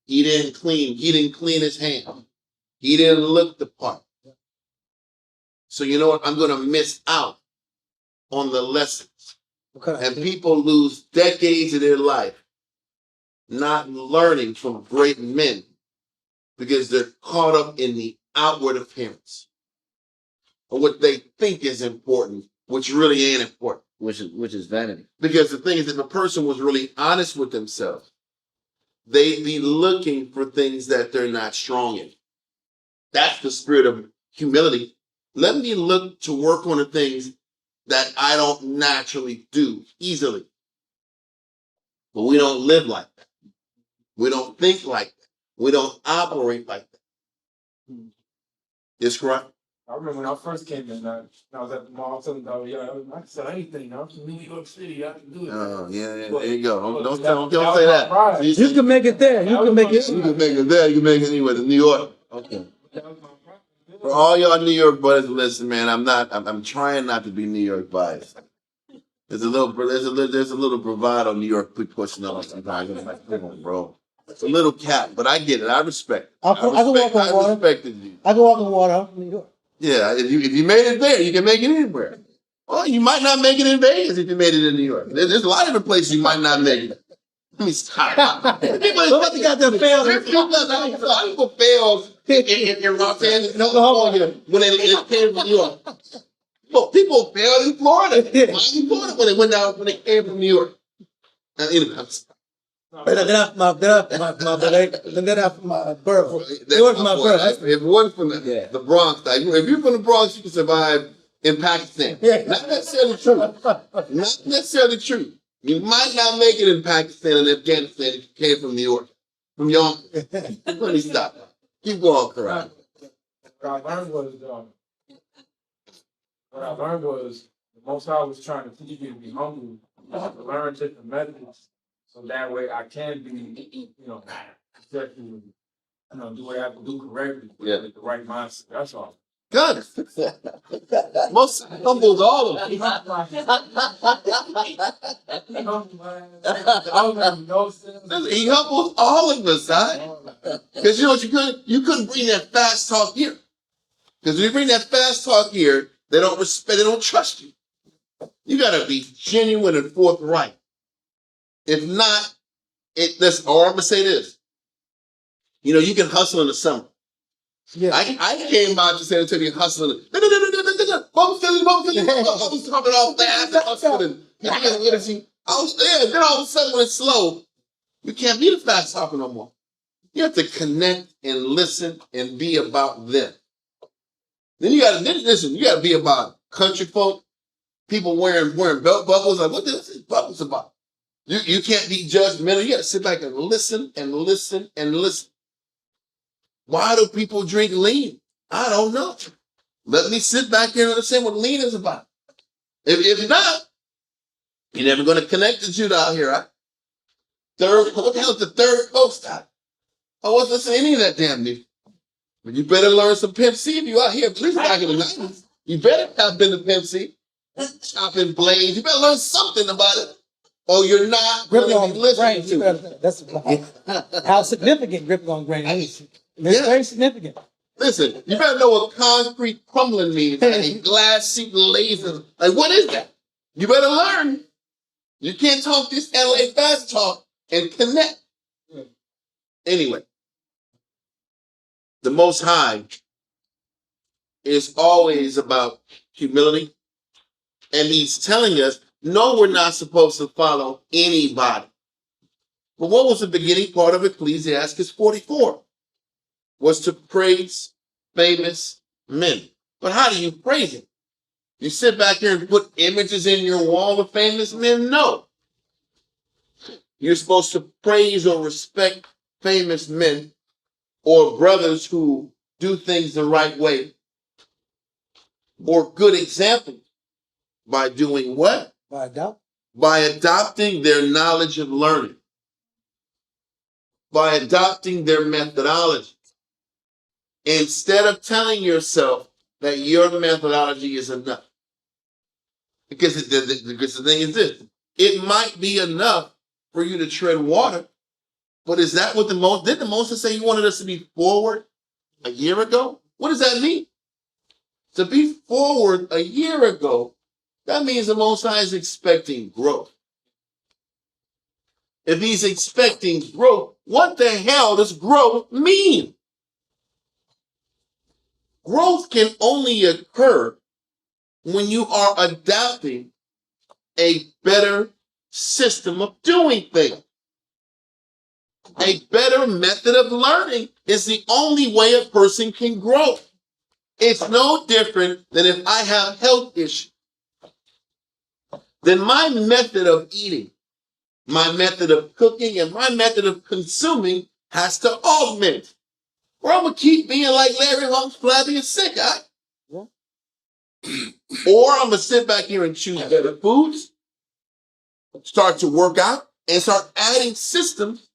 He didn't clean his hand. He didn't look the part. So you know what? I'm going to miss out on the lessons. And people lose decades of their life not learning from great men because they're caught up in the outward appearance or what they think is important, which really ain't important. Which is vanity. Because the thing is, if a person was really honest with themselves, they'd be looking for things that they're not strong in. That's the spirit of humility. Let me look to work on the things that I don't naturally do easily. But we don't live like that. We don't think like that. We don't operate like that. It's correct. I remember when I first came in, I was at the mall, I was telling them, yeah, I can sell anything. I'm from New York City, I can do it. Oh, yeah, But- there you go. Don't that say was my that. pride. You can make it there. You can make it. You can make it there. You can make it anywhere in New York. Okay. For all y'all New York brothers, listen, man. I'm trying not to be New York biased. There's a little bravado New York pushing on sometimes. I'm like, come on, bro. It's a little cap, but I get it. I respect it. I can walk on water. Respected you. I can walk on water in New York. Yeah, if you made it there, you can make it anywhere. Well, you might not make it in Vegas if you made it in New York. There's a lot of different places you might not make it. Let me stop. Somebody got them failed. People failed in Los Angeles, in Oklahoma, when they came from New York. Well, people failed in Florida. Miami, Florida, when they went down, when they came from New York. Anyway, My borough. It was my borough. If it wasn't from the Bronx, like, if you're from the Bronx, you can survive in Pakistan. Yeah. Not necessarily true. Not necessarily true. You might not make it in Pakistan and Afghanistan if you came from New York. From Yonkers. Let me stop. Keep going, correct. What I learned was the Most High was trying to teach me to be humble, to learn different methods, so that way I can be, effective, do what I have to do correctly with the right mindset. That's all. Good. Most humbles all of them. He humbles all of us, huh? Because you know what you couldn't bring that fast talk here. Because when you bring that fast talk here, they don't respect, they don't trust you. You gotta be genuine and forthright. If not, or I'm gonna say this. You can hustle in the summer. Yeah. I came out to San Antonio hustling. Then all of a sudden when it's slow, you can't be the fast talker no more. You have to connect and listen and be about them. Then you gotta be about country folk, people wearing belt buckles. Like, what is this buckles about? You can't be judgmental. You gotta sit back and listen and listen and listen. Why do people drink lean? I don't know. Let me sit back here and understand what lean is about. If not, you're never going to connect the Judah out here, right? What the hell is the third coast out? I wasn't listening to any of that damn music. But you better learn some Pimp C if you out here, at least back in the 90s. You better have been to Pimp C. Chopping blades. You better learn something about it. Or you're not Gripping going on to be listening grain. to it. That's how significant gripping on grain is. It's very significant. Listen, you better know what concrete crumbling means. And glass sheet lasers. Like, what is that? You better learn. You can't talk this LA fast talk and connect. Anyway, the Most High is always about humility. And he's telling us, no, we're not supposed to follow anybody. But what was the beginning part of Ecclesiastes 44? Was to praise famous men. But how do you praise them? You sit back here and put images in your wall of famous men? No. You're supposed to praise or respect famous men or brothers who do things the right way or good examples by doing what? By adopting their knowledge and learning. By adopting their methodology. Instead of telling yourself that your methodology is enough. Because the thing is this, it might be enough for you to tread water, but is that what did the Moses say he wanted us to be forward a year ago? What does that mean? To be forward a year ago, that means the Most High is expecting growth. If he's expecting growth, what the hell does growth mean? Growth can only occur when you are adopting a better system of doing things. A better method of learning is the only way a person can grow. It's no different than if I have health issues. Then my method of eating, my method of cooking, and my method of consuming has to augment. Or I'm going to keep being like Larry Holmes, flabby and sick, right? Yeah. Or I'm going to sit back here and choose better foods, start to work out, and start adding systems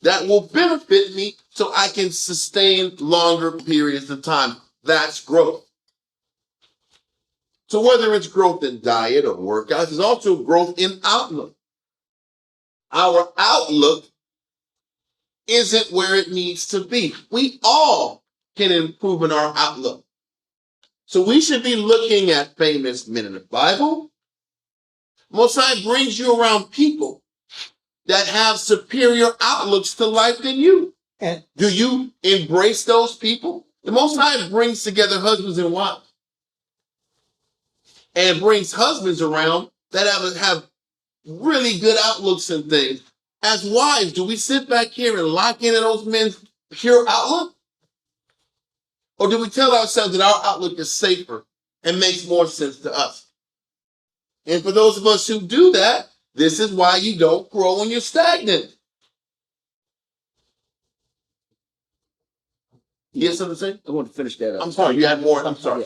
that will benefit me so I can sustain longer periods of time. that's growth. So whether it's growth in diet or workouts, there's also growth in outlook. Our outlook isn't where it needs to be. We all can improve in our outlook. So we should be looking at famous men in the Bible. Most High brings you around people that have superior outlooks to life than you. And Do you embrace those people? The Most High brings together husbands and wives and brings husbands around that have really good outlooks and things. As wives, do we sit back here and lock into those men's pure outlook? Or do we tell ourselves that our outlook is safer and makes more sense to us? And for those of us who do that, this is why you don't grow when you're stagnant. You have something to say? I want to finish that up. I'm sorry, you had more. I'm sorry.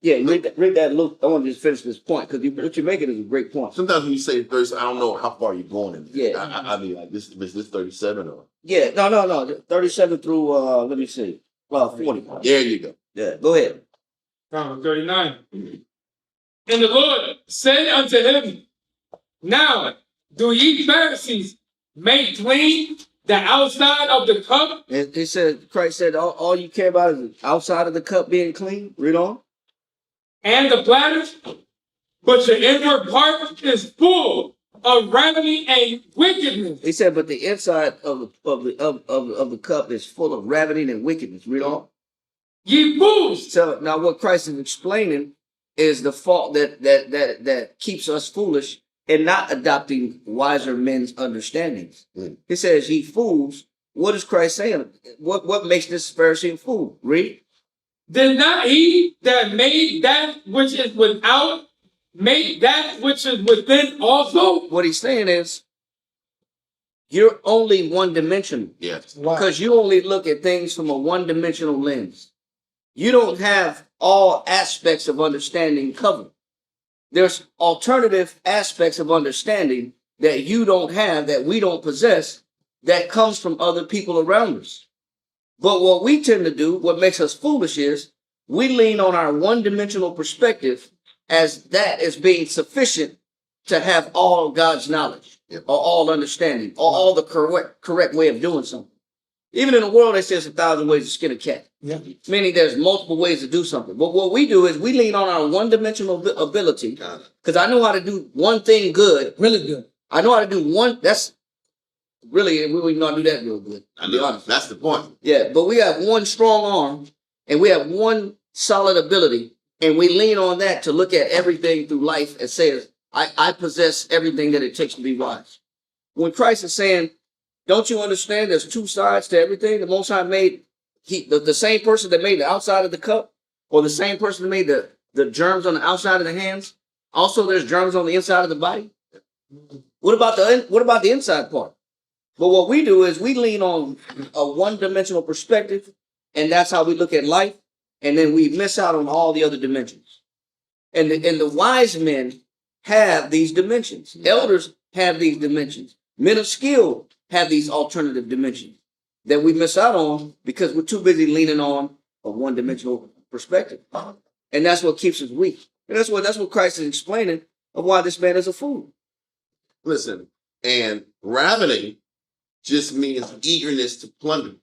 Yeah, read that, Luke. I want to just finish this point because what you're making is a great point. Sometimes when you say 37, I don't know how far you're going in this. Yeah. I mean, like, this is this 37 or? Yeah, no. 37 through, let me see, 40. There you go. Yeah, go ahead. 39. And the Lord said unto him, Now do ye Pharisees make clean the outside of the cup And he said, Christ said, all you care about is the outside of the cup being clean. Read on. and the platter, but the inward part is full of ravening and wickedness. He said, but the inside of the cup is full of ravening and wickedness. Read on. Ye fools, So now what Christ is explaining is the fault that keeps us foolish and not adopting wiser men's understandings. Mm. He says, ye fools. What is Christ saying? What makes this Pharisee a fool? Read. did not he that made that which is without make that which is within also? What he's saying is, you're only one-dimensional. Yes. wow. Because you only look at things from a one-dimensional lens. You don't have all aspects of understanding covered. There's alternative aspects of understanding that you don't have, that we don't possess, that comes from other people around us. But what we tend to do, what makes us foolish, is we lean on our one-dimensional perspective as that is being sufficient to have all God's knowledge, Yep. or all understanding, or all the correct way of doing something. Even in the world, they say there's 1,000 ways to skin a cat, Yeah. meaning there's multiple ways to do something. But what we do is we lean on our one-dimensional ability, Got it. because I know how to do one thing good. Really good. I know how to do one. That's really, we don't know how to do that real good. I To be know. honest. That's the point. Yeah, but we have one strong arm and we have one solid ability, and we lean on that to look at everything through life and say, I possess everything that it takes to be wise. When Christ is saying, don't you understand there's two sides to everything? The Most High made, the same person that made the outside of the cup, or the same person that made the germs on the outside of the hands, also there's germs on the inside of the body. What about the inside part? But what we do is we lean on a one-dimensional perspective, and that's how we look at life, and then we miss out on all the other dimensions. And the wise men have these dimensions. Elders have these dimensions. Men of skill have these alternative dimensions that we miss out on because we're too busy leaning on a one-dimensional perspective. And that's what keeps us weak. And that's what Christ is explaining of why this man is a fool. Listen, and ravening just means eagerness to plunder.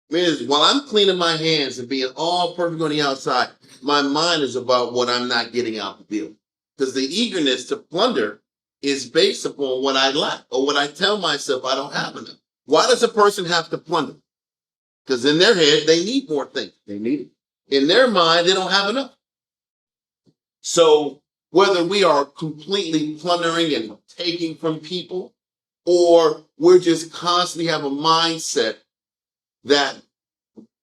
Means while I'm cleaning my hands and being all perfect on the outside, my mind is about what I'm not getting out the deal. Because the eagerness to plunder is based upon what I lack or what I tell myself I don't have enough. Why does a person have to plunder? Because in their head, they need more things. They need it. In their mind, they don't have enough. So whether we are completely plundering and taking from people, or we're just constantly have a mindset that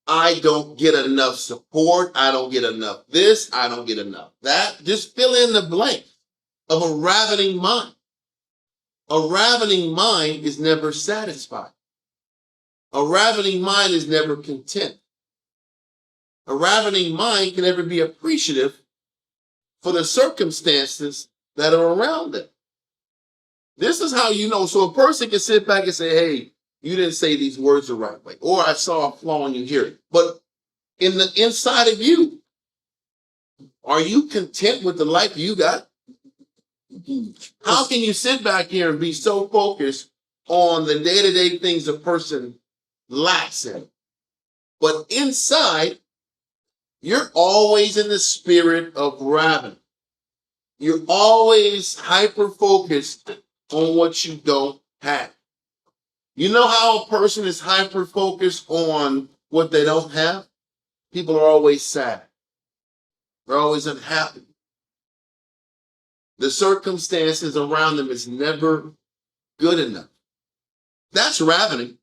I don't get enough support, I don't get enough this, I don't get enough that. Just fill in the blank of a ravening mind. A ravening mind is never satisfied. A ravening mind is never content. A ravening mind can never be appreciative for the circumstances that are around them. This is how you know. So a person can sit back and say, hey, you didn't say these words the right way, or I saw a flaw in you here. But in the inside of you. Are you content with the life you got? How can you sit back here and be so focused on the day-to-day things a person lacks in? But inside, you're always in the spirit of ravening. You're always hyper-focused on what you don't have. You know how a person is hyper-focused on what they don't have? People are always sad. They're always unhappy. The circumstances around them is never good enough. That's ravening.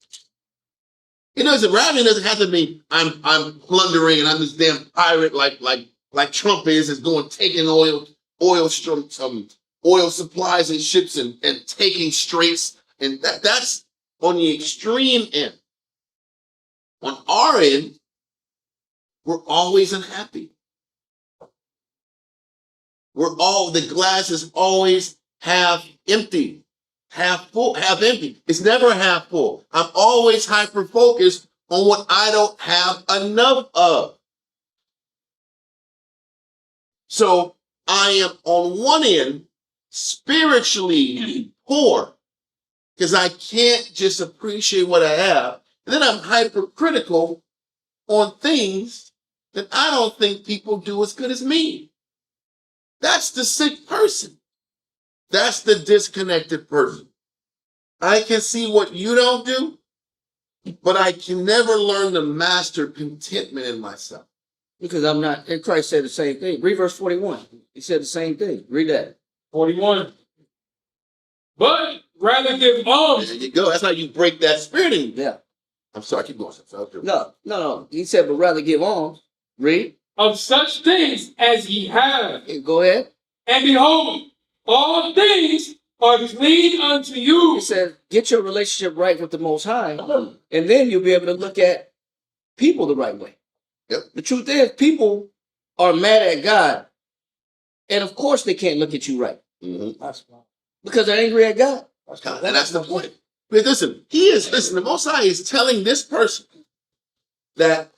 Ravening doesn't have to mean I'm plundering and I'm this damn pirate like Trump is going taking oil supplies and ships and taking straits. And that's on the extreme end. On our end, we're always unhappy. The glass is always half empty, half full, half empty. It's never half full. I'm always hyper focused on what I don't have enough of. So I am on one end spiritually poor because I can't just appreciate what I have. And then I'm hypercritical on things that I don't think people do as good as me. That's the sick person. That's the disconnected person. I can see what you don't do, but I can never learn to master contentment in myself. Because I'm not, and Christ said the same thing. Read verse 41. He said the same thing. Read that. 41. But rather give alms. There you go. That's how you break that spirit in you. Yeah. I'm sorry, keep going. No. He said, but rather give alms. Read. Of such things as ye have. Go ahead. And behold, all things are clean unto you. He said, get your relationship right with the Most High, and then you'll be able to look at people the right way. Yep. The truth is, people are mad at God, and of course they can't look at you right. Mm-hmm. Because they're angry at God. And that's the point. But listen, the Most High is telling this person that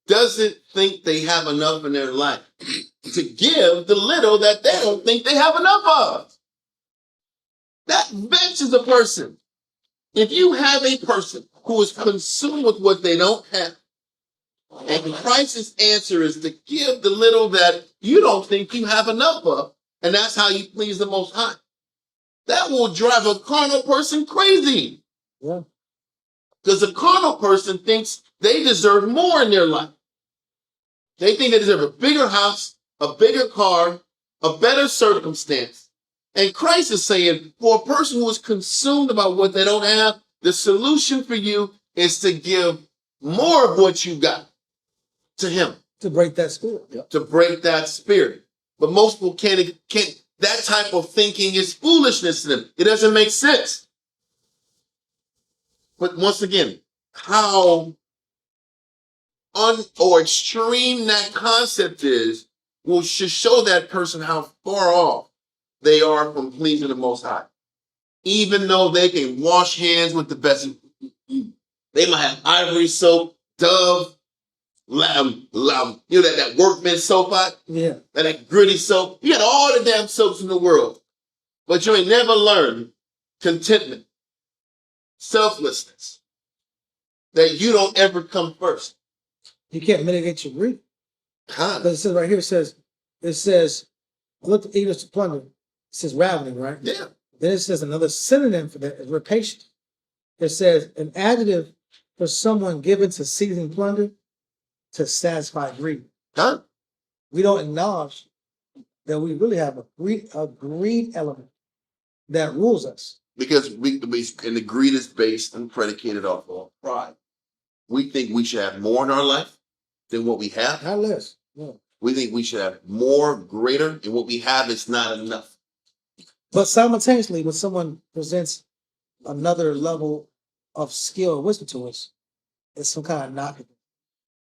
doesn't think they have enough in their life to give the little that they don't think they have enough of. That vexes a person. If you have a person who is consumed with what they don't have, and Christ's answer is to give the little that you don't think you have enough of, and that's how you please the Most High, that will drive a carnal person crazy. Yeah. Because a carnal person thinks they deserve more in their life. They think they deserve a bigger house, a bigger car, a better circumstance. And Christ is saying, for a person who is consumed about what they don't have, the solution for you is to give more of what you got to him. To break that spirit. Yeah. To break that spirit. But most people can't, that type of thinking is foolishness to them. It doesn't make sense. But once again, how extreme that concept is should show that person how far off they are from pleasing the Most High. Even though they can wash hands with the best, they might have ivory soap, Dove, that workman soap out, that gritty soap. You got all the damn soaps in the world, but you ain't never learned contentment, selflessness, that you don't ever come first. You can't mitigate your greed. Huh. Because it says right here, it says, look at eagerness to plunder. It says ravening, right? Yeah. Then it says another synonym for that is rapacious. It says an adjective for someone given to seizing plunder to satisfy greed. Huh? We don't acknowledge that we really have a greed element that rules us. Because and the greed is based and predicated off of pride. We think we should have more in our life than what we have. Not less. Yeah. We think we should have more, greater, and what we have is not enough. But simultaneously, when someone presents another level of skill or wisdom to us, it's some kind of knock.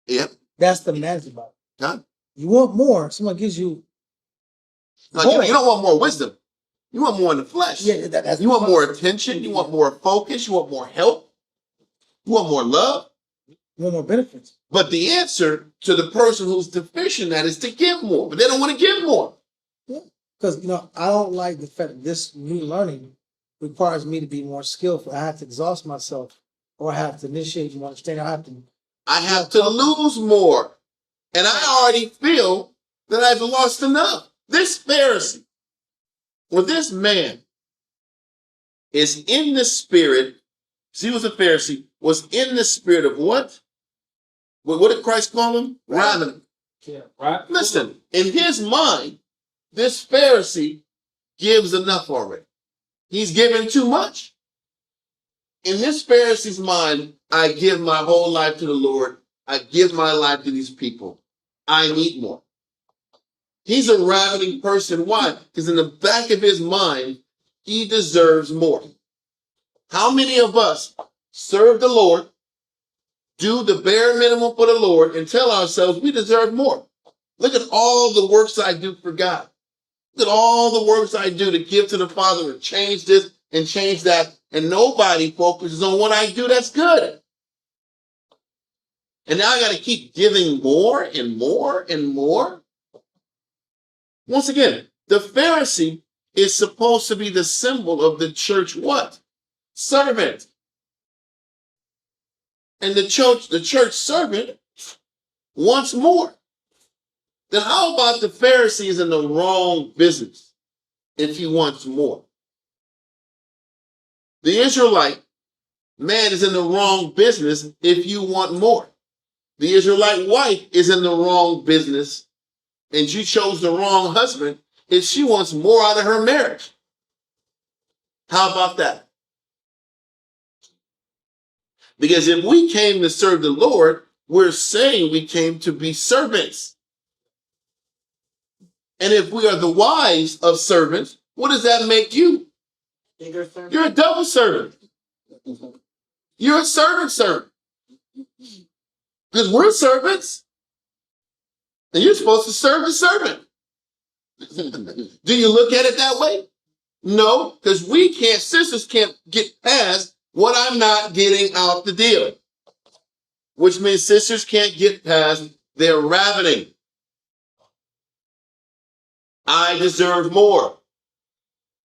Yep. That's the magic about it. Huh? You want more, someone gives you. Like, you don't want more wisdom. You want more in the flesh. Yeah, that's you want more attention. You want more focus. You want more help. You want more love. want more benefits. But the answer to the person who's deficient that is to give more, but they don't want to give more. Because I don't like the fact that this new learning requires me to be more skillful. I have to exhaust myself, or I have to initiate more understanding. I have to lose more. And I already feel that I've lost enough. This Pharisee, or this man, is in the spirit. He was a Pharisee, was in the spirit of what? What did Christ call him? Ravening. Yeah, right. Listen, in his mind, this Pharisee gives enough already. He's given too much. In this Pharisee's mind, I give my whole life to the Lord. I give my life to these people. I need more. He's a ravening person. Why? Because in the back of his mind, he deserves more. How many of us serve the Lord, do the bare minimum for the Lord, and tell ourselves we deserve more? Look at all the works I do for God. Look at all the works I do to give to the Father and change this and change that. And nobody focuses on what I do that's good. And now I got to keep giving more and more and more. Once again, the Pharisee is supposed to be the symbol of the church what? Servant. And the church servant wants more. Then how about the Pharisee is in the wrong business if he wants more? The Israelite man is in the wrong business if you want more. The Israelite wife is in the wrong business and she chose the wrong husband if she wants more out of her marriage. How about that? Because if we came to serve the Lord, we're saying we came to be servants. And if we are the wives of servants, what does that make you? You're a double servant. You're a servant. Because we're servants. And you're supposed to serve the servant. Do you look at it that way? No, because sisters can't get past what I'm not getting out the deal. Which means sisters can't get past their ravening. I deserve more.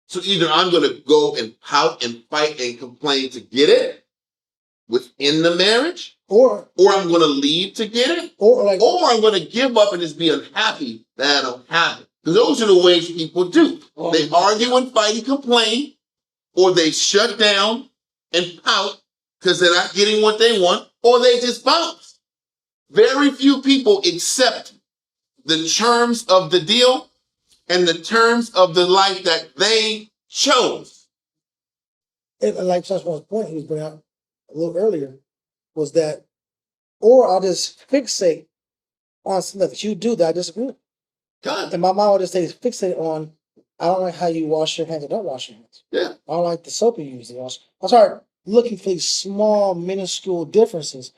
So either I'm going to go and pout and fight and complain to get it within the marriage, or I'm going to leave to get it, or I'm going to give up and just be unhappy that I don't have it. Because those are the ways people do. They argue and fight and complain, or they shut down and pout because they're not getting what they want, or they just bounce. Very few people accept the terms of the deal and the terms of the life that they chose. And like Josh's point he was bringing out a little earlier was that, or I'll just fixate on something that you do that I disagree with. God. And my mom would just say fixate on, I don't like how you wash your hands or don't wash your hands. Yeah. I don't like the soap you use to wash. I start looking for these small, minuscule differences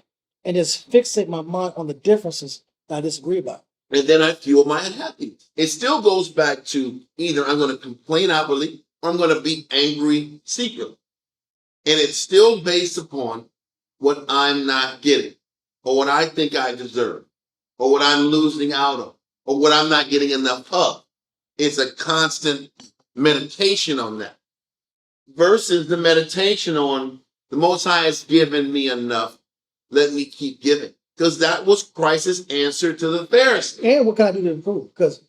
and just fixate my mind on the differences that I disagree about. And then I feel my unhappiness. It still goes back to either I'm going to complain outwardly or I'm going to be angry secretly. And it's still based upon what I'm not getting, or what I think I deserve, or what I'm losing out on, or what I'm not getting enough of. It's a constant meditation on that versus the meditation on the Most High has given me enough. Let me keep giving. Because that was Christ's answer to the Pharisee. And what can I do to improve? Because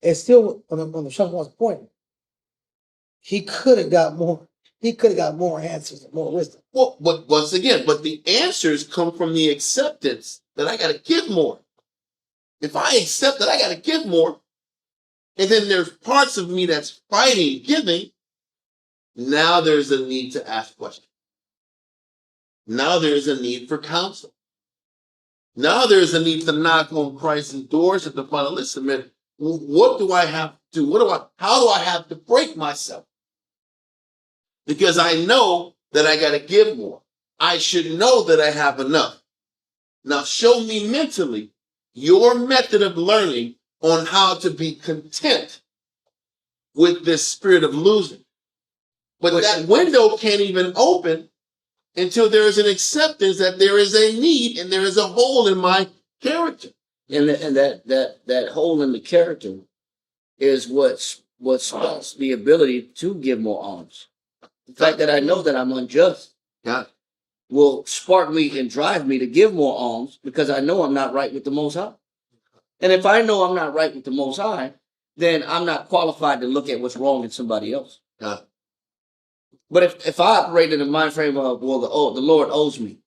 it's still on the Shafwan's point. He could have got more. He could have got more answers and more wisdom. Well, but once again, the answers come from the acceptance that I got to give more. If I accept that I got to give more, and then there's parts of me that's fighting giving, now there's a need to ask questions. Now there's a need for counsel. Now there's a need to knock on Christ's doors at the final. Listen, man, what do I have to do? How do I have to break myself? Because I know that I got to give more. I should know that I have enough. Now show me mentally your method of learning on how to be content with this spirit of losing. But that window can't even open until there is an acceptance that there is a need and there is a hole in my character. And that hole in the character is what sparks the ability to give more alms. The fact that I know that I'm unjust Yeah. will spark me and drive me to give more alms because I know I'm not right with the Most High. And if I know I'm not right with the Most High, then I'm not qualified to look at what's wrong in somebody else. Yeah. But if I operate in the mind frame of, well, the Lord owes me.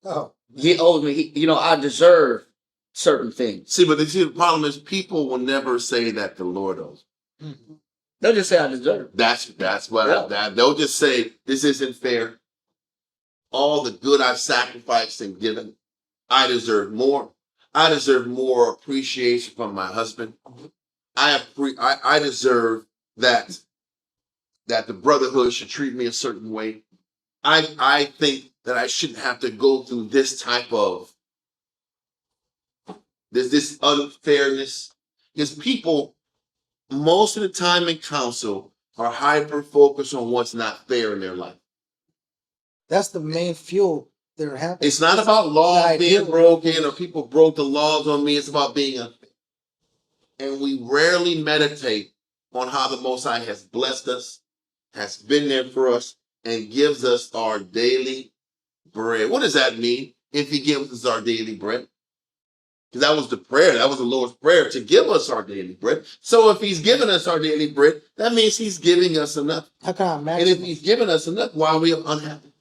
Oh, He owes me. I deserve certain things. See, but the problem is people will never say that the Lord owes. They'll just say I deserve. That's what they'll just say, this isn't fair. All the good I've sacrificed and given, I deserve more. I deserve more appreciation from my husband. I deserve that the brotherhood should treat me a certain way. I think that I shouldn't have to go through this type of this unfairness. Because people, most of the time in council, are hyper focused on what's not fair in their life. that's the main fuel that happens. It's not about laws The idea- being broken or people broke the laws on me. It's about being unfair. And we rarely meditate on how the Most High has blessed us, has been there for us, and gives us our daily bread. What does that mean if he gives us our daily bread? Because that was the prayer. That was the Lord's prayer, to give us our daily bread. So if he's giving us our daily bread, that means he's giving us enough. How can I And imagine? if he's giving us enough, why are we unhappy?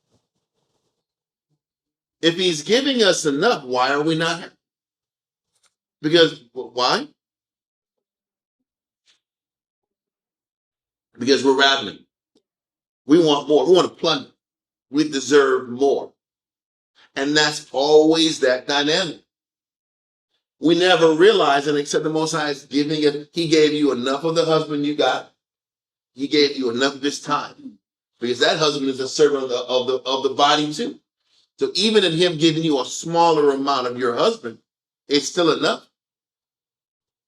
If he's giving us enough, why are we not happy? Because why? Because we're ravening. We want more. We want to plunder. We deserve more. And that's always that dynamic. We never realize and accept the Most High is giving it. He gave you enough of the husband you got. He gave you enough of his time. Because that husband is a servant of the body too. So even in him giving you a smaller amount of your husband, it's still enough.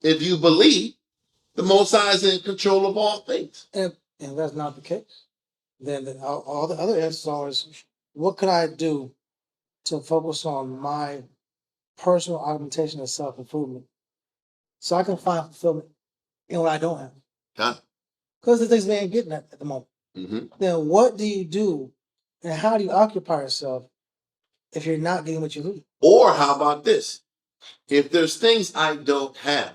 If you believe the Most High is in control of all things. And if that's not the case, then all the other answers are is, what could I do to focus on my personal augmentation of self-improvement so I can find fulfillment in what I don't have? Huh? Because the things we ain't getting at the moment. Mm-hmm. Then what do you do and how do you occupy yourself if you're not getting what you need? Or how about this? If there's things I don't have,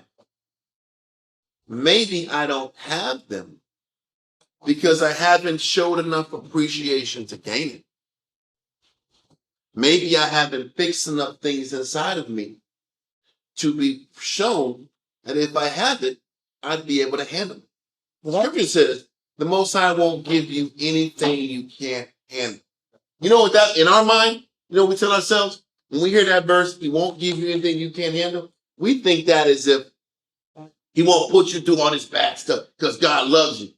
maybe I don't have them because I haven't showed enough appreciation to gain it. Maybe I haven't fixed enough things inside of me to be shown that if I had it, I'd be able to handle it. The scripture says the Most High won't give you anything you can't handle. You know what that, in our mind, you know what we tell ourselves? When we hear that verse, he won't give you anything you can't handle, we think that as if he won't put you through all this bad stuff because God loves you.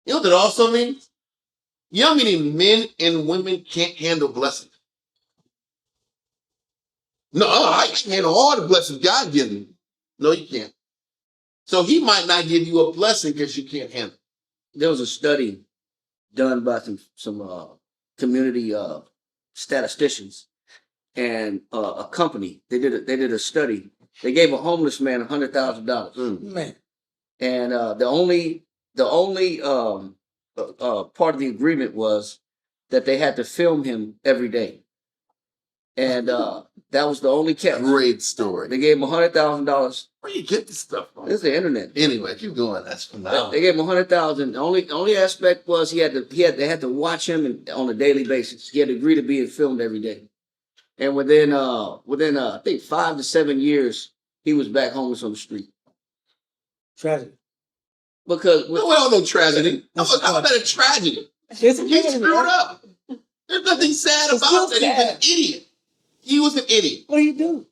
You know what that also means? You know how many men and women can't handle blessings? No, I can handle all the blessings God gives me. No, you can't. So he might not give you a blessing because you can't handle it. There was a study done by some community statisticians and a company. They did a study. They gave a homeless man $100,000, Man, and the only part of the agreement was that they had to film him every day, and that was the only catch. Great story. They gave him $100,000. Where you get this stuff from? This is the internet. Anyway, keep going. That's phenomenal. They gave him $100,000. The only aspect was they had to watch him on a daily basis. He had to agree to being filmed every day. And within I think 5 to 7 years, he was back homeless on the street. tragic. Because Well, no tragedy. How about a tragedy? It's He screwed up. There's nothing sad It's about still that. He's an sad. idiot. He was an idiot. What do you do?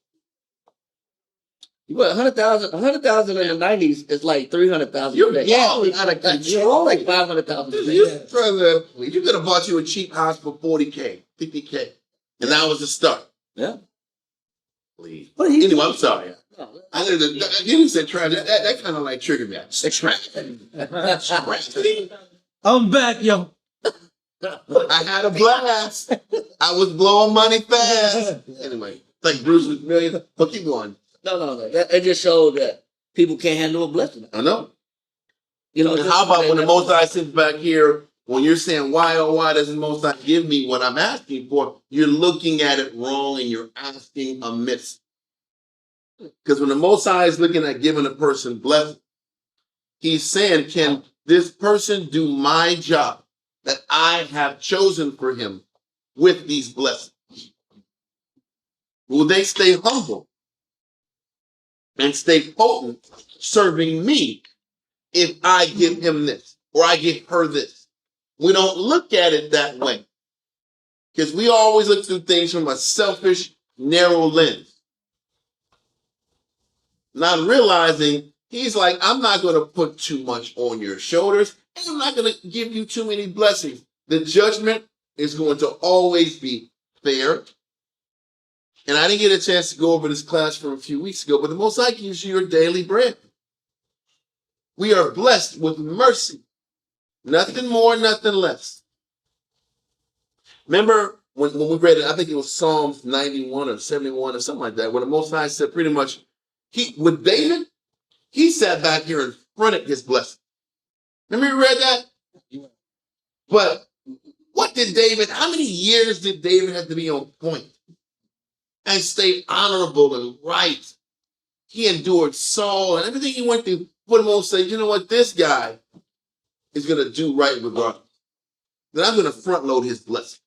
what, 100,000 in the 90s is like 300,000 You're today. balling out of control. Like 500,000 today. You could have bought you a cheap house for $40K, $50K. And that was the start. Yeah. Please. What do you Anyway, do? I'm sorry. You said tragedy. That kind of like triggered me. Tragedy. I'm back, yo. I had a blast. I was blowing money fast. Anyway, like Bruce's million. But keep going. No. It just showed that people can't handle a blessing. I know. You know, And how about when the Most High sits back here, when you're saying, why, oh, why doesn't the Most High give me what I'm asking for? You're looking at it wrong and you're asking amiss. Because when the Most High is looking at giving a person blessing, he's saying, can this person do my job that I have chosen for him with these blessings? Will they stay humble and stay potent serving me if I give him this or I give her this? We don't look at it that way because we always look through things from a selfish, narrow lens, not realizing he's like, I'm not going to put too much on your shoulders and I'm not going to give you too many blessings. The judgment is going to always be fair. And I didn't get a chance to go over this class from a few weeks ago, but the Most High gives you your daily bread. We are blessed with mercy. Nothing more, nothing less. Remember when we read it, I think it was Psalms 91 or 71 or something like that, where the Most High said pretty much, with David, he sat back here and fronted his blessing. Remember you read that? But what did David, how many years did David have to be on point and stay honorable and right? He endured Saul and everything he went through. For the Most say, you know what, this guy is going to do right regardless. Then I'm going to front load his blessing.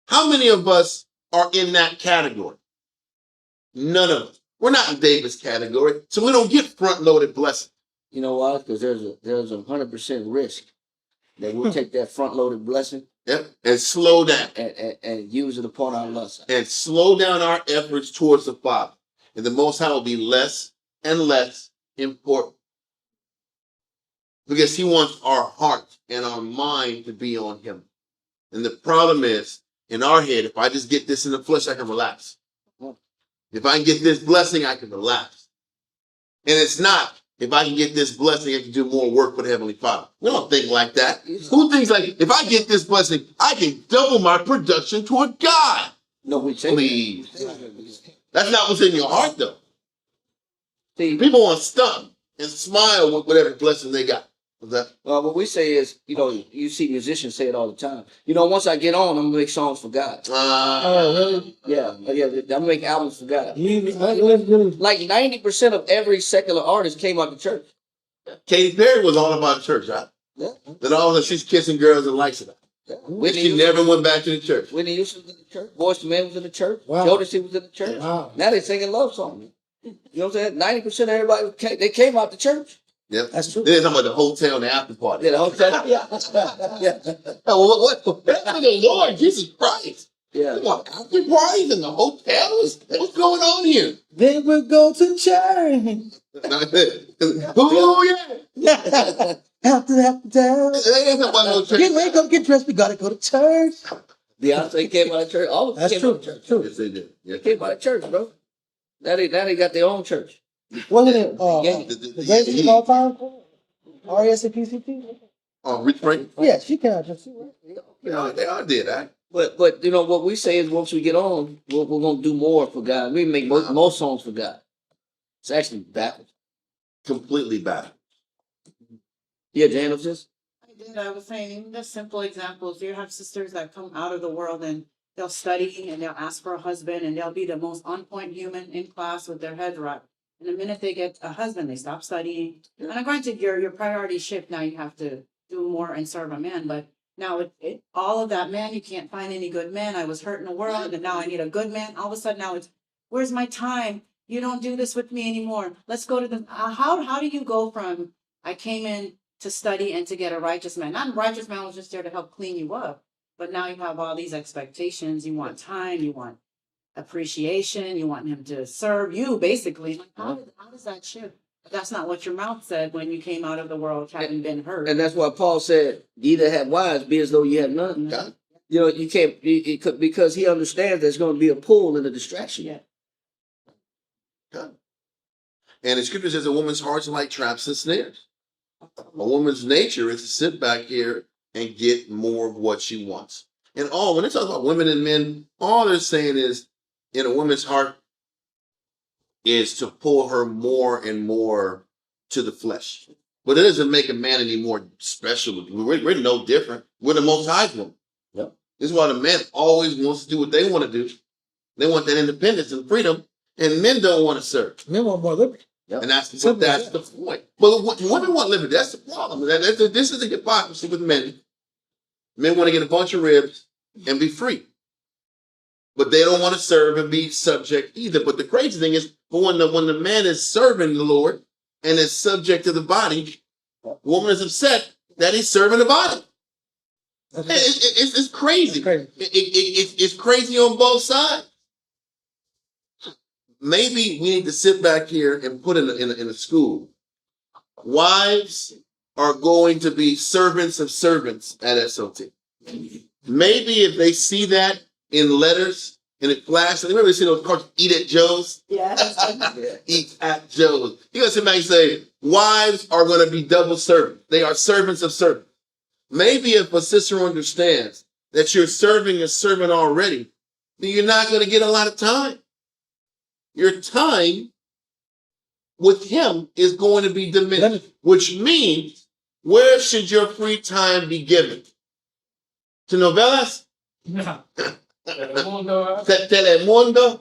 How many of us are in that category? None of us. We're not in David's category, so we don't get front loaded blessing. You know why? Because there's a 100% risk that we'll take that front loaded blessing. Yep. And slow down. And use it upon our lust. And slow down our efforts towards the Father. And the Most High will be less and less important. Because he wants our heart and our mind to be on him. And the problem is, in our head, if I just get this in the flesh, I can relax. If I can get this blessing, I can relax. And it's not, if I can get this blessing, I can do more work for the Heavenly Father. We don't think like that. Who thinks like, if I get this blessing, I can double my production toward God? No, we say Please. That's not what's in your heart, though. See, People want to stump and smile with whatever blessing they got. What's that? well, what we say is, you see musicians say it all the time. Once I get on, I'm gonna make songs for God. Oh, really? Yeah, I'm gonna make albums for God. Really? Like 90% of every secular artist came out of the church. Katy Perry was all about church, right? Yeah. Then all of a sudden she's kissing girls and likes it. Yeah. She never went back to the church. Whitney Houston was in the church. Boyz II Men was in the church. Wow. Jodeci was in the church. Wow. Now they singing love songs. You know what I'm saying? 90% of everybody they came out the church. Yep. That's true. Then they're talking about the hotel and the after party. Yeah, the whole time. Yeah. Yeah. Oh, what? The Lord Jesus Christ. Yeah. Come on, after parties in the hotels? What's going on here? Then we'll go to church. Oh, yeah. After that, They ain't talking about no church. wake up, get dressed. We gotta go to church. Beyonce came out of church. All of them That's came true. out of church. True. Yes, they did. Yeah. They came out of church, bro. Now they got their own church. Wasn't it Yeah. the greatest of all time? R.E.S.P.C.T. Oh, Rich Frank? Yeah, she came out just too. Yeah, they all did that. But what we say is once we get on, we're gonna do more for God. We make most songs for God. It's actually backwards. Completely bad. Yeah, Jan was just. I was saying, even the simple examples, you have sisters that come out of the world and they'll study and they'll ask for a husband and they'll be the most on point human in class with their heads right. And the minute they get a husband, they stop studying. Yeah. And granted, your priorities shift. Now you have to do more and serve a man. But now all of that, man, you can't find any good men. I was hurt in the world and now I need a good man. All of a sudden now it's, where's my time? You don't do this with me anymore. Let's go to the, how do you go from, I came in to study and to get a righteous man. Not a righteous man was just there to help clean you up. But now you have all these expectations. You want time. You want appreciation. You want him to serve you, basically. Like, how does that shift? But that's not what your mouth said when you came out of the world having been hurt. And that's why Paul said, "You either have wives, be as though you have none." Yeah. You can't because he understands there's going to be a pull and a distraction. Yeah. God. And the scripture says a woman's hearts are like traps and snares. A woman's nature is to sit back here and get more of what she wants. And all when they talk about women and men, all they're saying is in a woman's heart is to pull her more and more to the flesh. But it doesn't make a man any more special. We're no different. We're the most high woman. Yep. This is why the man always wants to do what they want to do. They want that independence and freedom, and men don't want to serve. Men want more liberty. Yep. And that's the point. But women want liberty. That's the problem. This is the hypocrisy with men. Men want to get a bunch of ribs and be free. But they don't want to serve and be subject either. But the crazy thing is, when the man is serving the Lord and is subject to the body, the woman is upset that he's serving the body. It's crazy. It's crazy on both sides. Maybe we need to sit back here and put in a school. Wives are going to be servants of servants at SOT. Maybe if they see that in letters and it flashes, remember you see those cards, Eat at Joe's? Yeah. Eat at Joe's. You're going to sit back and say, wives are going to be double servants. They are servants of servants. Maybe if a sister understands that you're serving a servant already, then you're not going to get a lot of time. Your time with him is going to be diminished, which means where should your free time be given? To novelas? Telemundo?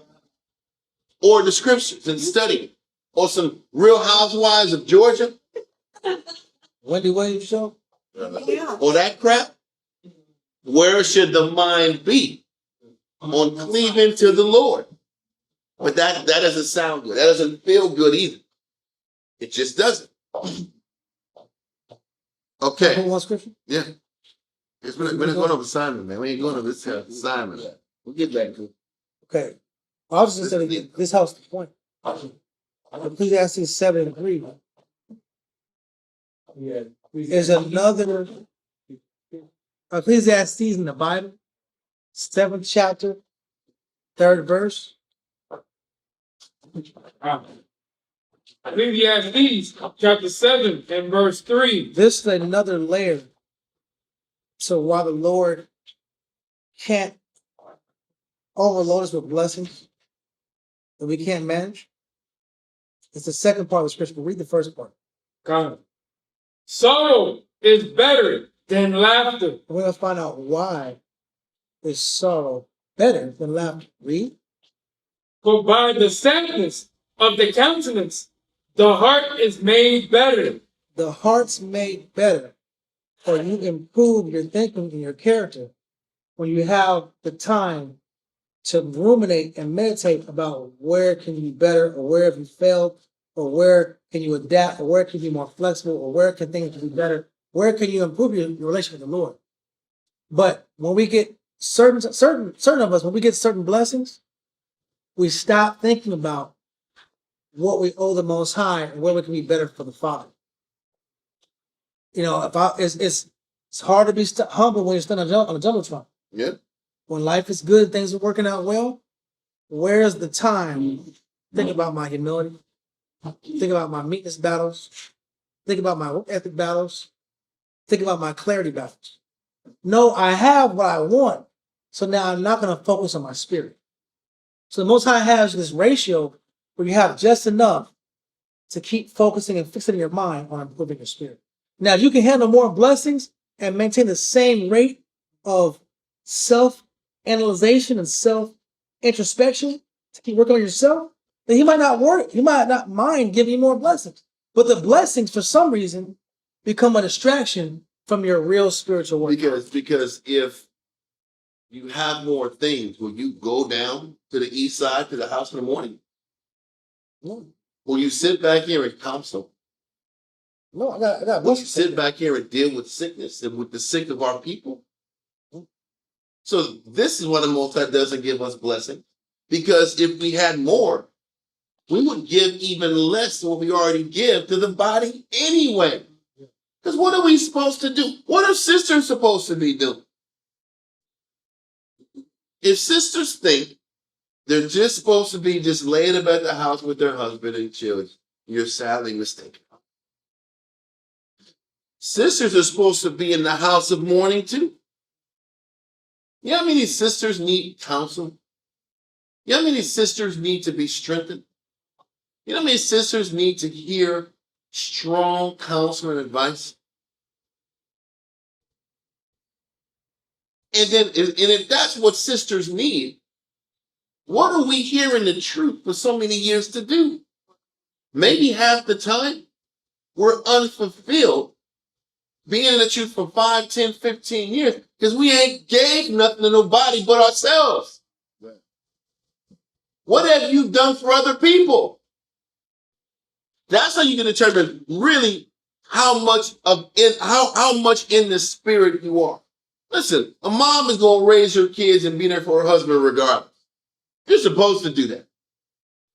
Or the scriptures and studying? Or some Real Housewives of Georgia? Wendy Williams show? Yeah. Or that crap? Where should the mind be? On cleaving to the Lord. But that doesn't sound good. That doesn't feel good either. It just doesn't. Okay. One scripture? Yeah. We're not going over Simon, man. We ain't going over this Simon. We'll get back to it. Okay. I was just going to say this helps the point. Ecclesiastes 7:3 is another Ecclesiastes in the Bible, 7th chapter, 3rd verse. Ecclesiastes chapter 7 and verse 3. This is another layer. So while the Lord can't overload us with blessings that we can't manage, it's the second part of the scripture. Read the first part. God. Sorrow is better than laughter. We're going to find out why is sorrow better than laughter. Read. For by the sadness of the countenance, the heart is made better. The heart's made better, or you improve your thinking and your character when you have the time to ruminate and meditate about where can you be better, or where have you failed, or where can you adapt, or where can you be more flexible, or where can things be better, where can you improve your relationship with the Lord. But when we get certain of us, when we get certain blessings, we stop thinking about what we owe the Most High and where we can be better for the Father. You know, it's hard to be humble when you're standing on a jumbotron. Yeah. When life is good, things are working out well. Where's the time? Think about my humility. Think about my meekness battles. Think about my work ethic battles. Think about my clarity battles. No, I have what I want. So now I'm not going to focus on my spirit. So the Most High has this ratio where you have just enough to keep focusing and fixing your mind on improving your spirit. Now, if you can handle more blessings and maintain the same rate of self-analyzation and self-introspection to keep working on yourself, then he might not mind giving you more blessings. But the blessings, for some reason, become a distraction from your real spiritual work. Because if you have more things, will you go down to the east side to the house in the morning? No, Will you sit back here and counsel? no, I got Will you sit back here and deal with sickness and with the sick of our people? So this is why the Most High doesn't give us blessing. Because if we had more, we would give even less than what we already give to the body anyway. Because what are we supposed to do? What are sisters supposed to be doing? If sisters think they're just supposed to be just laying up at the house with their husband and children, you're sadly mistaken. Sisters are supposed to be in the house of mourning too. You know how many sisters need counsel? You know how many sisters need to be strengthened? You know how many sisters need to hear strong counsel and advice? And if that's what sisters need, what are we hearing the truth for so many years to do? Maybe half the time we're unfulfilled being in the truth for 5, 10, 15 years because we ain't gave nothing to nobody but ourselves. Right. What have you done for other people? That's how you can determine really how much in the spirit you are. Listen, a mom is going to raise her kids and be there for her husband regardless. You're supposed to do that.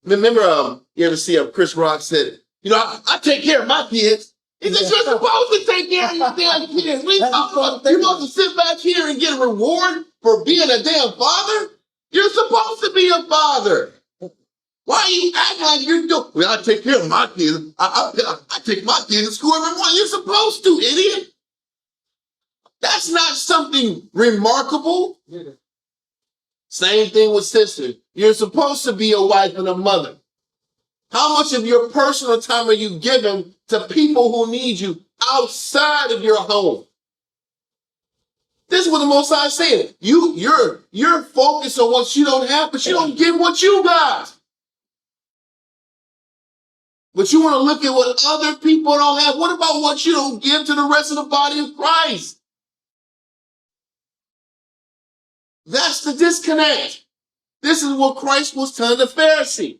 Remember, you ever see Chris Rock said, I take care of my kids. He said, you're supposed to take care of your damn kids. What are you talking about? You're supposed to sit back here and get a reward for being a damn father? You're supposed to be a father. Why are you acting like you're doing? Well, I take care of my kids. I take my kids to school every morning. You're supposed to, idiot. That's not something remarkable. Yeah. Same thing with sisters. You're supposed to be a wife and a mother. How much of your personal time are you giving to people who need you outside of your home? This is what the Most High is saying. You're focused on what you don't have, but you don't give what you got. But you want to look at what other people don't have. What about what you don't give to the rest of the body of Christ? That's the disconnect. This is what Christ was telling the Pharisee.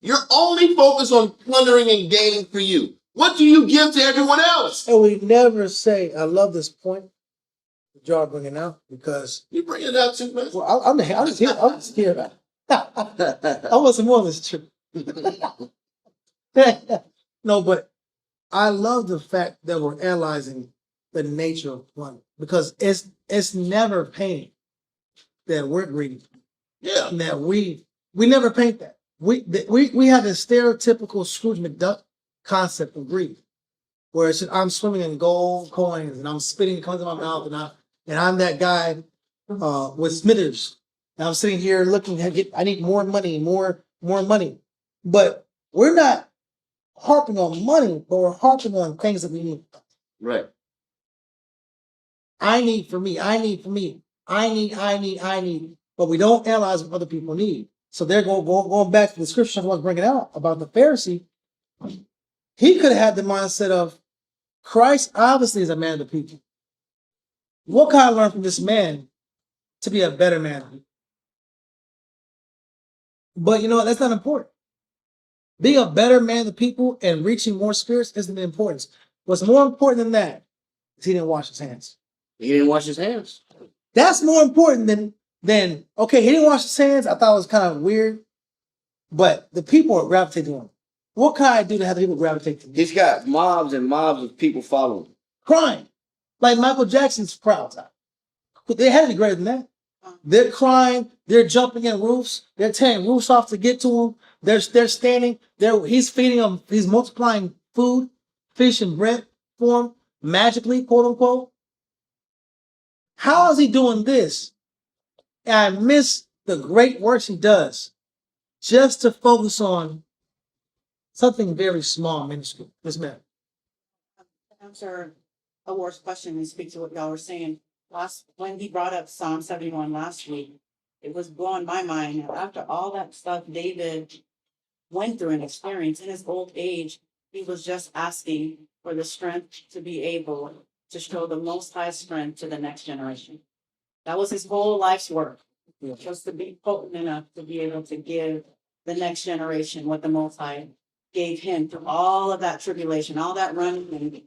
You're only focused on plundering and gaining for you. What do you give to everyone else? And we never say, I love this point that y'all are bringing out because... You bring it out too, man. Well, I'm just here about it. I wasn't more of this trip. No, but I love the fact that we're analyzing the nature of plundering because it's never painted that we're greedy. Yeah. And that we never paint that. We have this stereotypical Scrooge McDuck concept of greed, where it's I'm swimming in gold coins and I'm spitting coins in my mouth and I'm that guy with Smithers. And I'm sitting here looking I need more money, more money. But we're not harping on money, but we're harping on things that we need. Right. I need for me. I need. But we don't analyze what other people need. So they're going back to the scripture I was bringing out about the Pharisee. He could have had the mindset of Christ obviously is a man of the people. What can I learn from this man to be a better man? But you know what? That's not important. Being a better man of the people and reaching more spirits isn't the importance. What's more important than that is he didn't wash his hands. He didn't wash his hands. That's more important than okay, he didn't wash his hands. I thought it was kind of weird. But the people are gravitating to him. What can I do to have the people gravitate to him? He's got mobs and mobs of people following him. Crying. Like Michael Jackson's crowds. They had to be greater than that. They're crying. They're jumping in roofs. They're tearing roofs off to get to him. They're standing. He's feeding them. He's multiplying food, fish and bread for them magically, quote unquote. How is he doing this? And I miss the great works he does just to focus on something very small, minuscule. Yes, ma'am. Answer a worse question and speak to what y'all were saying. When he brought up Psalm 71 last week, it was blowing my mind. After all that stuff David went through and experienced in his old age, he was just asking for the strength to be able to show the Most High strength to the next generation. That was his whole life's work, just to be potent enough to be able to give the next generation what the Most High gave him through all of that tribulation, all that running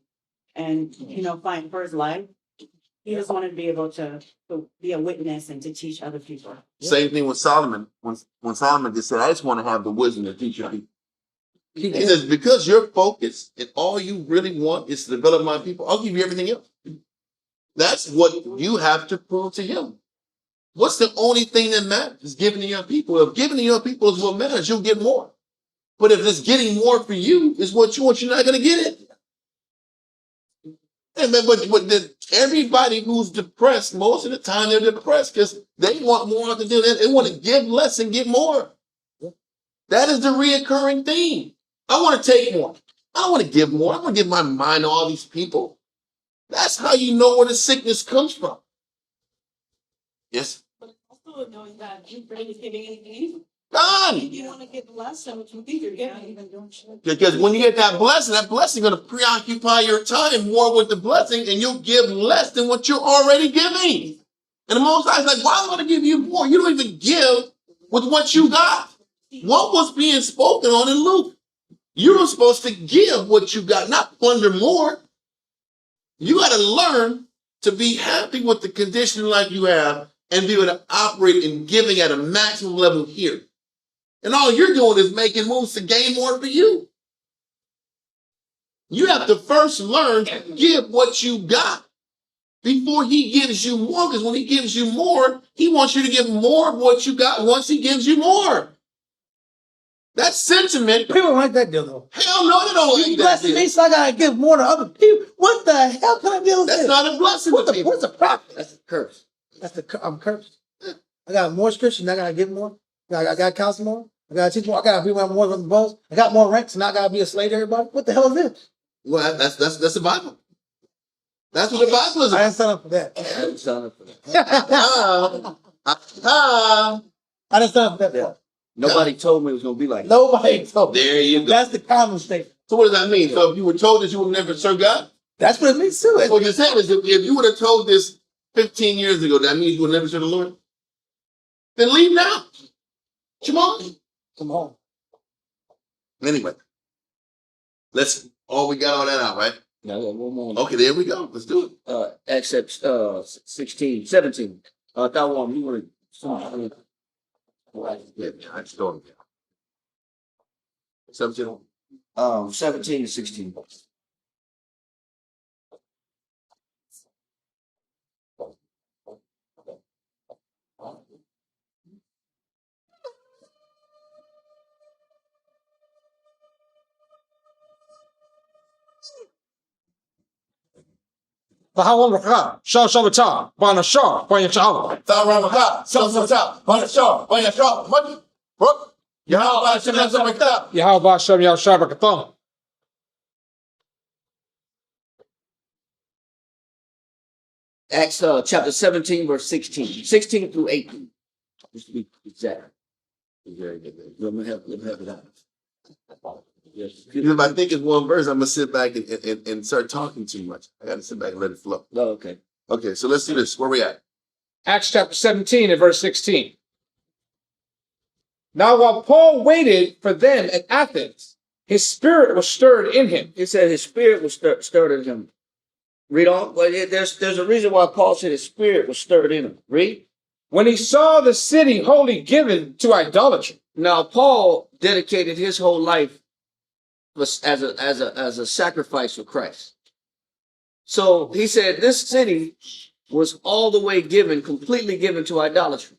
and fighting for his life. He just wanted to be able to be a witness and to teach other people. Same thing with Solomon. When Solomon just said, I just want to have the wisdom to teach your people. He says, because you're focused and all you really want is to develop my people, I'll give you everything else. That's what you have to prove to him. What's the only thing that matters? Is giving to your people. If giving to your people is what matters, you'll get more. But if it's getting more for you is what you want, you're not going to get it. And but then everybody who's depressed, most of the time they're depressed because they want more to do. They want to give less and get more. That is the reoccurring theme. I want to take more. I don't want to give more. I want to give my mind to all these people. That's how you know where the sickness comes from. Yes. But also knowing that you barely giving anything either. Done. If you want to give less than what you think you're giving, even doing shit. Because when you get that blessing going to preoccupy your time more with the blessing, and you'll give less than what you're already giving. And the Most High is like, why am I going to give you more? You don't even give with what you got. What was being spoken on in Luke? You were supposed to give what you got, not plunder more. You got to learn to be happy with the condition in life you have and be able to operate in giving at a maximum level here. And all you're doing is making moves to gain more for you. You have to first learn to give what you got before he gives you more. Because when he gives you more, he wants you to give more of what you got once he gives you more. That sentiment. People like that deal though. Hell no, they don't You like that. blessing me, so I gotta give more to other people. What the hell kind of deal is That's this? not a blessing to people. What's the profit? That's a curse. I'm cursed. I got more scripture, and I gotta give more. I got counsel more. I gotta teach more. I gotta be around more of the boss. I got more ranks, and I gotta be a slave to everybody. What the hell is this? Well, that's the Bible. That's what the Bible is I about. didn't sign up for that. I didn't sign up for that. I didn't sign up for that. Yeah. Nobody told me it was gonna be like that. Nobody told me. There you go. That's the common statement. So what does that mean? So if you were told that you would never serve God, That's what it means too. that's what you're saying is if you would have told this 15 years ago, that means you would never serve the Lord? Then leave now. Come on. Come on. Anyway, we got all that out, right? No, one more. Okay, there we go. Let's do it. Except 17. That one you were. Yeah, I just don't. 17. 17 to 16. فحاول شو بتاع بانا شو بانا شو يا باشا يا شابك طم Acts chapter 17, verse 16. 16 through 18. Just to be exact. Very good. Let me help it out. Yes. Because if I think it's one verse, I'm gonna sit back and start talking too much. I gotta sit back and let it flow. Oh, okay. Okay, so let's do this. Where we at? Acts chapter 17 and verse 16. Now while Paul waited for them at Athens, his spirit was stirred in him. It said his spirit was stirred in him. Read on. Well, there's a reason why Paul said his spirit was stirred in him. Read. When he saw the city wholly given to idolatry. Now Paul dedicated his whole life as a sacrifice for Christ. So he said this city was all the way given, completely given to idolatry.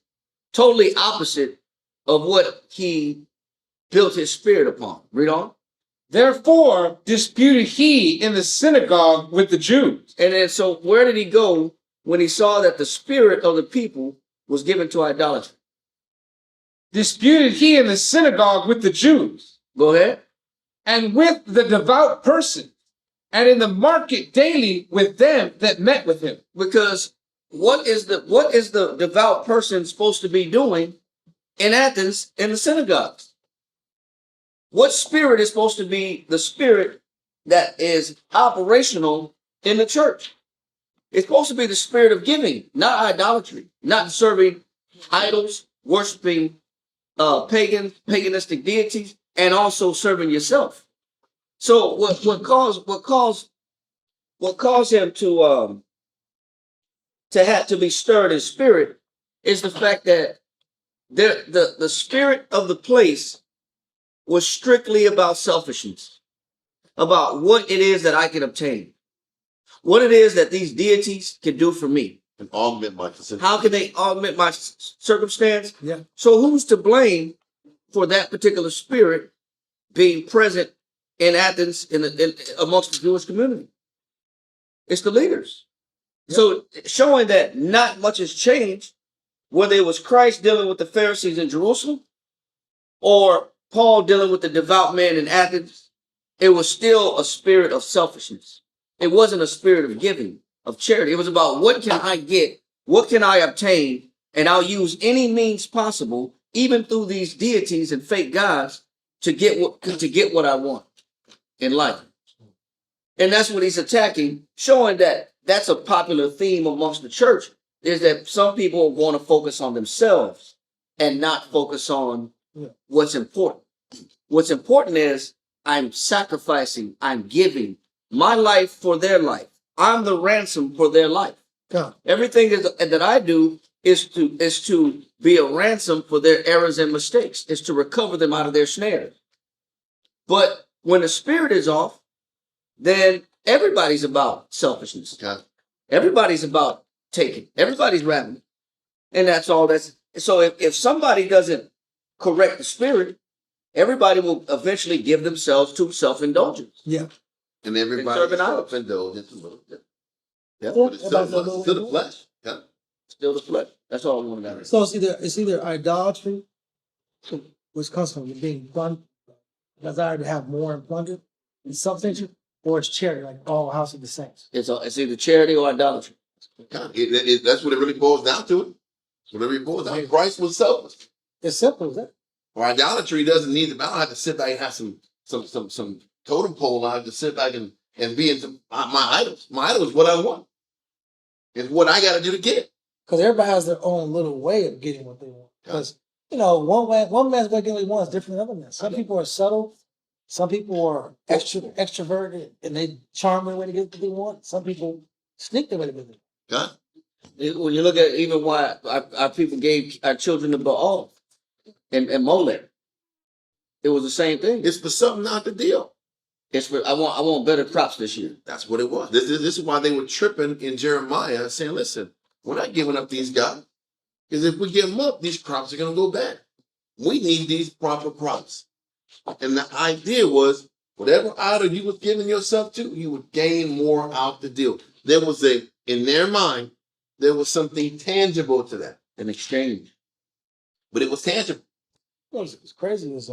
Totally opposite of what he built his spirit upon. Read on. Therefore disputed he in the synagogue with the Jews. And then so where did he go when he saw that the spirit of the people was given to idolatry? Disputed he in the synagogue with the Jews. Go ahead. And with the devout person, and in the market daily with them that met with him. Because what is the devout person supposed to be doing in Athens in the synagogues? What spirit is supposed to be the spirit that is operational in the church? It's supposed to be the spirit of giving, not idolatry, not serving idols, worshiping paganistic deities, and also serving yourself. So what caused him to have to be stirred in spirit is the fact that the spirit of the place was strictly about selfishness, about what it is that I can obtain, what it is that these deities can do for me. And augment my position. How can they augment my circumstance? Yeah. So who's to blame for that particular spirit being present in Athens amongst the Jewish community? It's the leaders. So showing that not much has changed, whether it was Christ dealing with the Pharisees in Jerusalem or Paul dealing with the devout men in Athens, it was still a spirit of selfishness. It wasn't a spirit of giving, of charity. It was about what can I get? What can I obtain? And I'll use any means possible, even through these deities and fake gods, to get what I want in life. And that's what he's attacking, showing that that's a popular theme amongst the church, is that some people want to focus on themselves and not focus on what's important. What's important is I'm sacrificing, I'm giving my life for their life. I'm the ransom for their life. God. Everything that I do is to be a ransom for their errors and mistakes, is to recover them out of their snares. But when the spirit is off, then everybody's about selfishness. God. Everybody's about taking. Everybody's ravening. And that's all that's. So if somebody doesn't correct the spirit, everybody will eventually give themselves to self-indulgence. Yeah. And everybody serving idols. self-indulgence a little bit. Yeah, Yeah, but it's everybody's a still little- the flesh. Yeah. Still the flesh. That's all I want to know. So it's either idolatry, which comes from being desire to have more and plunder and self-interest, or it's charity, like all House of the Saints. It's either charity or idolatry. God, that's what it really boils down to. That's what it really boils down to. Christ was selfless. It's simple as that. Or idolatry doesn't need I don't have to sit back and have some totem pole. I have to sit back and be into my idols. My idol is what I want. It's what I got to do to get it. Because everybody has their own little way of getting what they want. Because, one man's way of getting what he wants is different than another man. Some people are subtle. Some people are extroverted and they charm their way to get what they want. Some people sneak their way to get it. God. When you look at even why our people gave our children to Baal and Molech, it was the same thing. It's for something not the deal. It's for I want better crops this year. That's what it was. This is why they were tripping in Jeremiah, saying, listen, we're not giving up these guys. Because if we give them up, these crops are going to go bad. We need these proper crops. And the idea was, whatever idol you was giving yourself to, you would gain more out the deal. There was in their mind, there was something tangible to that. An exchange. But it was tangible. What's crazy is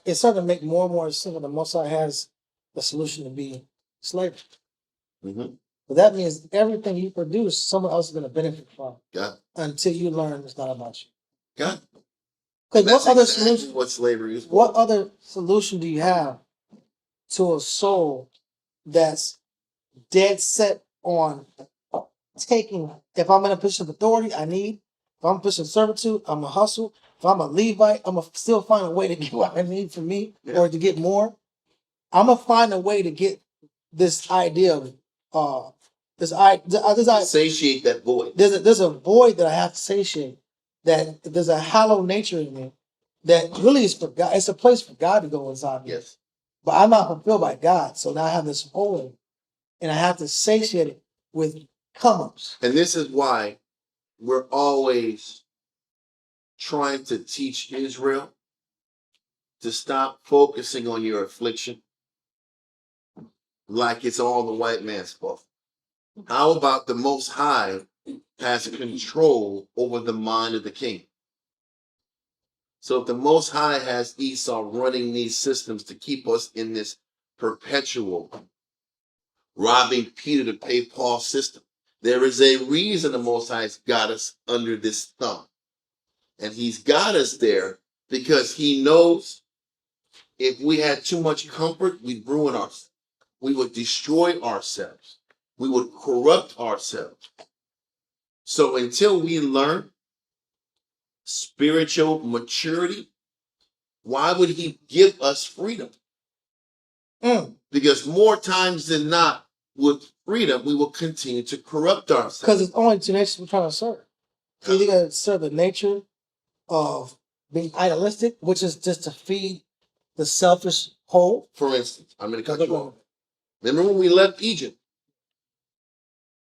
it's starting to make more and more simple. The Most High has the solution to be slavery. Mm-hmm. But that means everything you produce, someone else is going to benefit from. God. Until you learn it's not about you. God. Because That's what other exactly solution? what slavery is. What other solution do you have to a soul that's dead set on taking? If I'm in a position of authority, I need. If I'm in a position of servitude, I'm a hustle. If I'm a Levite, I'm gonna still find a way to get what I need for me or to get more. I'm gonna find a way to get this idea of this Satiate that void. there's a void that I have to satiate. That there's a hollow nature in me that really is for God. It's a place for God to go inside me. Yes. But I'm not fulfilled by God. So now I have this void and I have to satiate it with come-ups. And this is why we're always trying to teach Israel to stop focusing on your affliction like it's all the white man's fault. How about the Most High has control over the mind of the king? So if the Most High has Esau running these systems to keep us in this perpetual robbing Peter to pay Paul system, there is a reason the Most High has got us under this thumb. And he's got us there because he knows if we had too much comfort, we'd ruin ourselves. We would destroy ourselves. We would corrupt ourselves. So until we learn spiritual maturity, why would he give us freedom? Because more times than not, with freedom, we will continue to corrupt ourselves. Because it's only two natures we're trying to serve. So you got to serve the nature of being idealistic, which is just to feed the selfish whole. For instance, I'm going to cut you off. Remember when we left Egypt?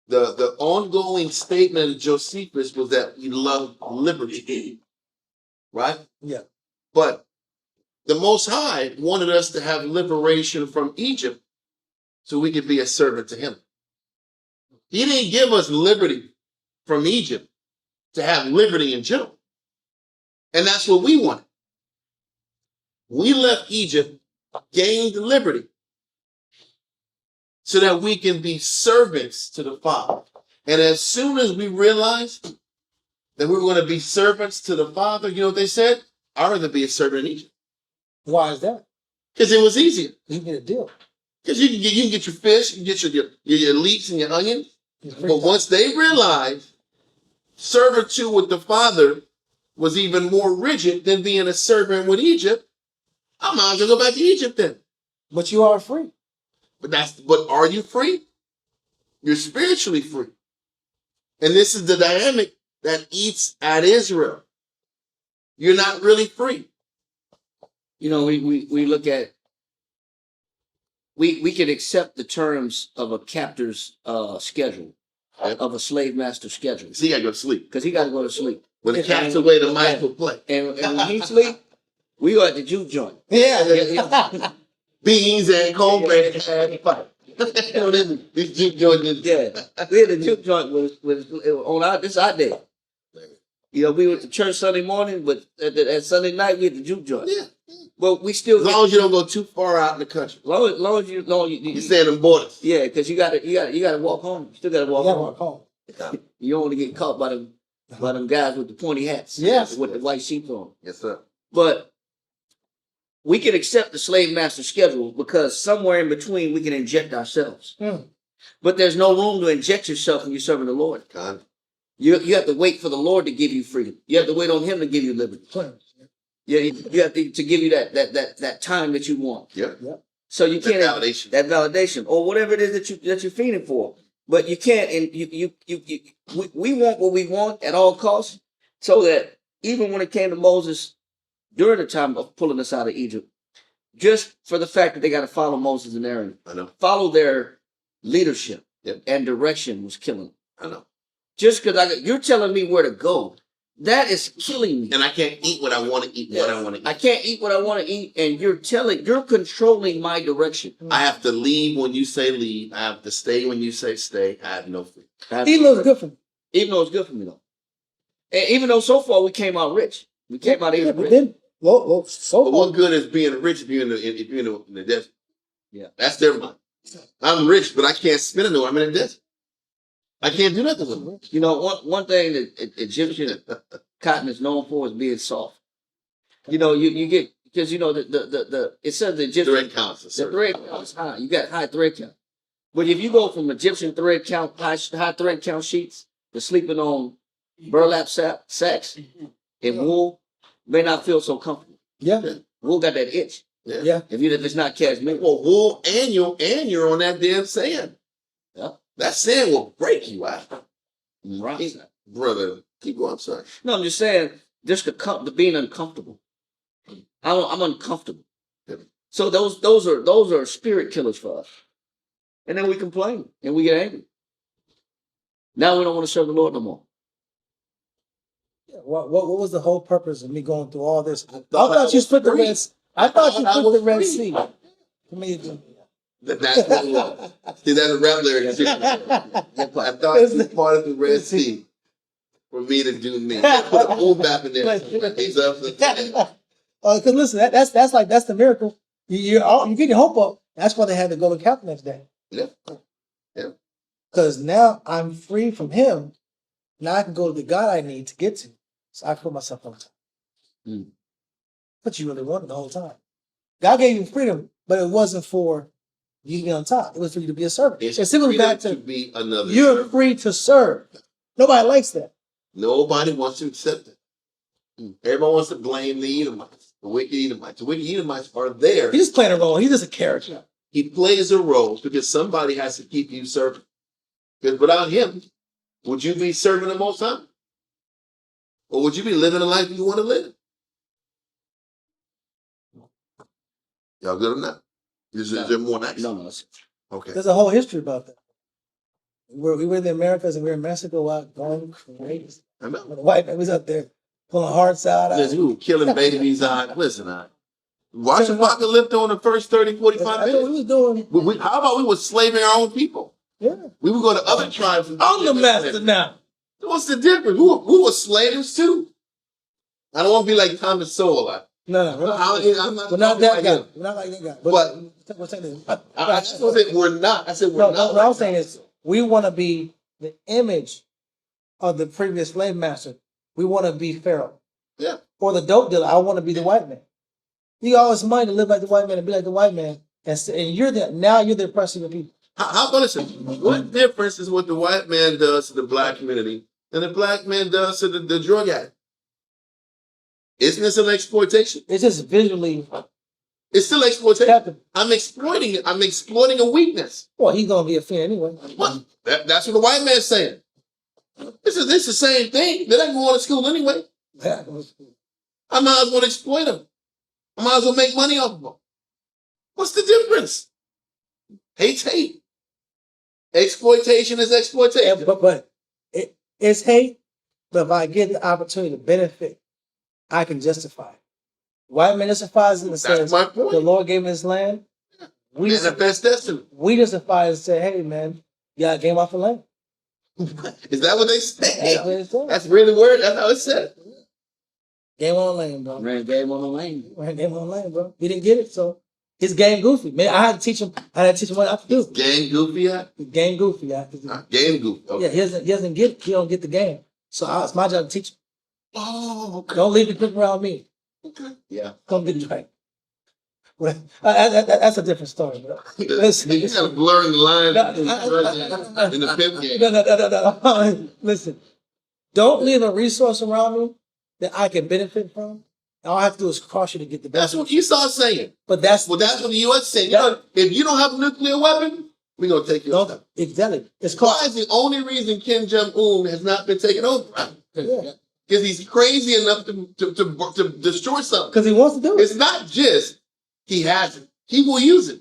The ongoing statement of Josephus was that we love liberty. Right? Yeah. But the Most High wanted us to have liberation from Egypt so we could be a servant to him. He didn't give us liberty from Egypt to have liberty in general. And that's what we wanted. We left Egypt, gained liberty, so that we can be servants to the Father. And as soon as we realized that we were going to be servants to the Father, you know what they said? I'd rather be a servant in Egypt. Why is that? Because it was easier. You get a deal. Because you can get your fish, you can get your leeks and your onions. It's free But time. once they realized servitude with the Father was even more rigid than being a servant with Egypt, I might as well go back to Egypt then. But you are free. But are you free? You're spiritually free. And this is the dynamic that eats at Israel. You're not really free. You know, we look at, we can accept the terms of a captor's schedule, Yep. of a slave master's schedule, See, I go to sleep. because he got to go to sleep. When the cat's away, the mice will play. And when he sleep, we go at the juke joint. Yeah. Beans and cornbread and fight. These juke joints. Yeah, we had the juke joint was on our, this our day. You know, we went to church Sunday morning, but at Sunday night we had the juke joint. Yeah. But we still, As long as you don't go too far out in the country. long as you You stay in them borders. yeah, because you gotta walk home. You still gotta walk Yeah, home. walk home. You don't want to get caught by them guys with the pointy hats. Yes. With the white sheets on. Yes, sir. But we can accept the slave master schedule because somewhere in between we can inject ourselves. Mm. But there's no room to inject yourself when you're serving the Lord. Con. You have to wait for the Lord to give you freedom. You have to wait on him to give you liberty. Yeah, you have to give you that time that you want. Yeah. So you That can't validation. that validation or whatever it is that you're feeding for. But you can't, and we want what we want at all costs, so that even when it came to Moses during the time of pulling us out of Egypt, just for the fact that they got to follow Moses and Aaron, I know. follow their leadership Yep. and direction was killing them. I know. Just because you're telling me where to go, that is killing me. And I can't eat what I want to eat. What I want to eat. I can't eat what I want to eat, and you're controlling my direction. I have to leave when you say leave. I have to stay when you say stay. I have no freedom. He looks good for me. Even though it's good for me though. And even though so far we came out rich. We came out Yeah, even but rich. then, well, so But what good is being rich if you're in the desert? Yeah. That's their money. I'm rich, but I can't spend it. I'm in the desert. I can't do nothing with it. You know, one thing that Egyptian cotton is known for is being soft. You know, you get, because you know the it says the Egyptian Thread counts. the Sir. thread count is high. You got high thread count. But if you go from Egyptian thread count, high thread count sheets to sleeping on burlap sacks and wool, may not feel so comfortable. yeah, Wool got that itch. yeah. If it's not cashmere. Well, wool and you're on that damn sand. Yeah. That sand will break you out. Right. Brother, keep going. I'm sorry. No, I'm just saying, just the being uncomfortable. I'm uncomfortable. Yeah. So those are spirit killers for us. And then we complain and we get angry. Now we don't want to serve the Lord no more. What was the whole purpose of me going through all this? I I thought you was split the free. Red. I thought you I split was the Red free. Sea. For me to- That's what it was. See, that's a rap lyric. I thought you was part of the Red Sea for me to do me. Put a bull bap in there. He's up to Because listen, that's the miracle. You get your hope up. That's why they had to go to camp the next day. Yeah. Yeah. Because now I'm free from him. Now I can go to the God I need to get to. So I put myself on top. Hmm. But you really wanted the whole time. God gave you freedom, but it wasn't for you to be on top. It was for you to be a servant. It's It's simply freedom back to to be another. you're servant. free to serve. Nobody likes that. Nobody wants to accept it. Everyone wants to blame the Edomites, the wicked Edomites. The wicked Edomites are there. He's just playing a role. He's just a character. He plays a role because somebody has to keep you serving. Because without him, would you be serving the Most High? Or would you be living the life you want to live? Y'all good or not? Is there more nice? No, that's Okay. There's a whole history about that. We were in the Americas and we were in Mexico out going crazy. I know. The white man was up there pulling hearts out. Listen, we were killing babies. Listen, Washington lived on the first 30, 45 That's what we minutes. was doing. How about we were slaving our own people? Yeah. We would go to other tribes. I'm the master now. What's the difference? We were slaves too. I don't want to be like Thomas Sowell. No, we're I'm not that like guy. him. We're not like that guy. But we're saying this. I said we're not. I said we're No, not. what I'm saying is we want to be the image of the previous slave master. We want to be Pharaoh. Yeah. Or the dope dealer. I want to be the white man. You got all this money to live like the white man and be like the white man. And you're the oppressor of the people. How about listen? What difference is what the white man does to the black community and the black man does to the drug addict? Isn't this an exploitation? It's just visually. It's still exploitation. Captain. I'm exploiting it. I'm exploiting a weakness. Well, he's gonna be a fiend anyway. What? That's what the white man's saying. This is the same thing. They're not going to school anyway. I might as well exploit them. I might as well make money off of them. What's the difference? Hate's hate. Exploitation is exploitation. Yeah, but it's hate. But if I get the opportunity to benefit, I can justify it. White man justifies it and says, my point. the Lord gave me this land. We Manifest destiny. justify it and say, hey, man, you got game off the land. Is that what they say? That's what it says. That's really word. That's how it's said. Game on the lane, bro. Ran game on the lane. Ran game on the lane, bro. He didn't get it, so his game goofy. Man, I had to teach him what I have to do. Gang goofy at? His game goofy, yeah. Game goofy. Okay. Yeah, he doesn't get it. He don't get the game. So it's my job to teach him. Oh, okay. Don't leave the grip around me. Okay. Yeah. Come get it right. Well, that's a different story, bro. Listen, You gotta blur the line No, in the pimp game. no. Listen, don't leave a resource around me that I can benefit from. All I have to do is cross you to get the That's best. what Esau saying. But that's Well, that's what the U.S. saying. You know, if you don't have a nuclear weapon, we're gonna take your stuff. exactly. It's Why called. is the only reason Kim Jong-un has not been taken over? Yeah. Because he's crazy enough to destroy something. Because he wants to do it. It's not just he has it. He will use it.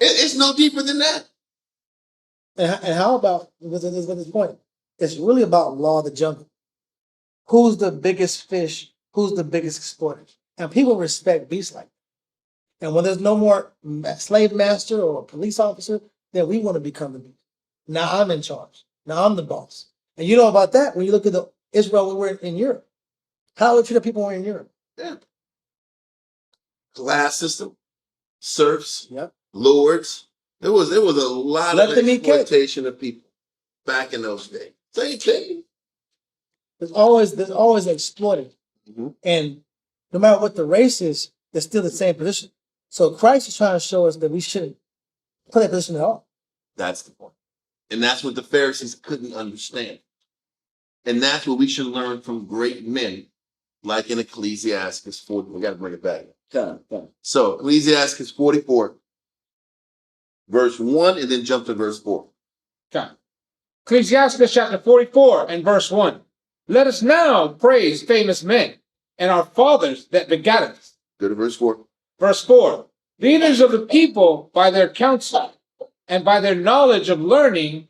It's no deeper than that. And how about with this point? It's really about law of the jungle. Who's the biggest fish? Who's the biggest exploiter? And people respect beasts like that. And when there's no more slave master or police officer, then we want to become the beast. Now I'm in charge. Now I'm the boss. And you know about that when you look at the Israel when we're in Europe. How we treat the people when we're in Europe. Yeah. Class system, serfs, Yep. lords. There was a lot Let of them eat cake. exploitation of people back in those days. Same thing. There's always exploited. Mhm. And no matter what the race is, they're still the same position. So Christ is trying to show us that we shouldn't play that position at all. That's the point. And that's what the Pharisees couldn't understand. And that's what we should learn from great men, like in Ecclesiastes 40. We got to bring it back. Come on. So Ecclesiastes 44, verse 1, and then jump to verse 4. Okay. Ecclesiastes chapter 44 and verse 1. Let us now praise famous men and our fathers that begat us. Go to verse 4. Verse 4. Leaders of the people by their counsel and by their knowledge of learning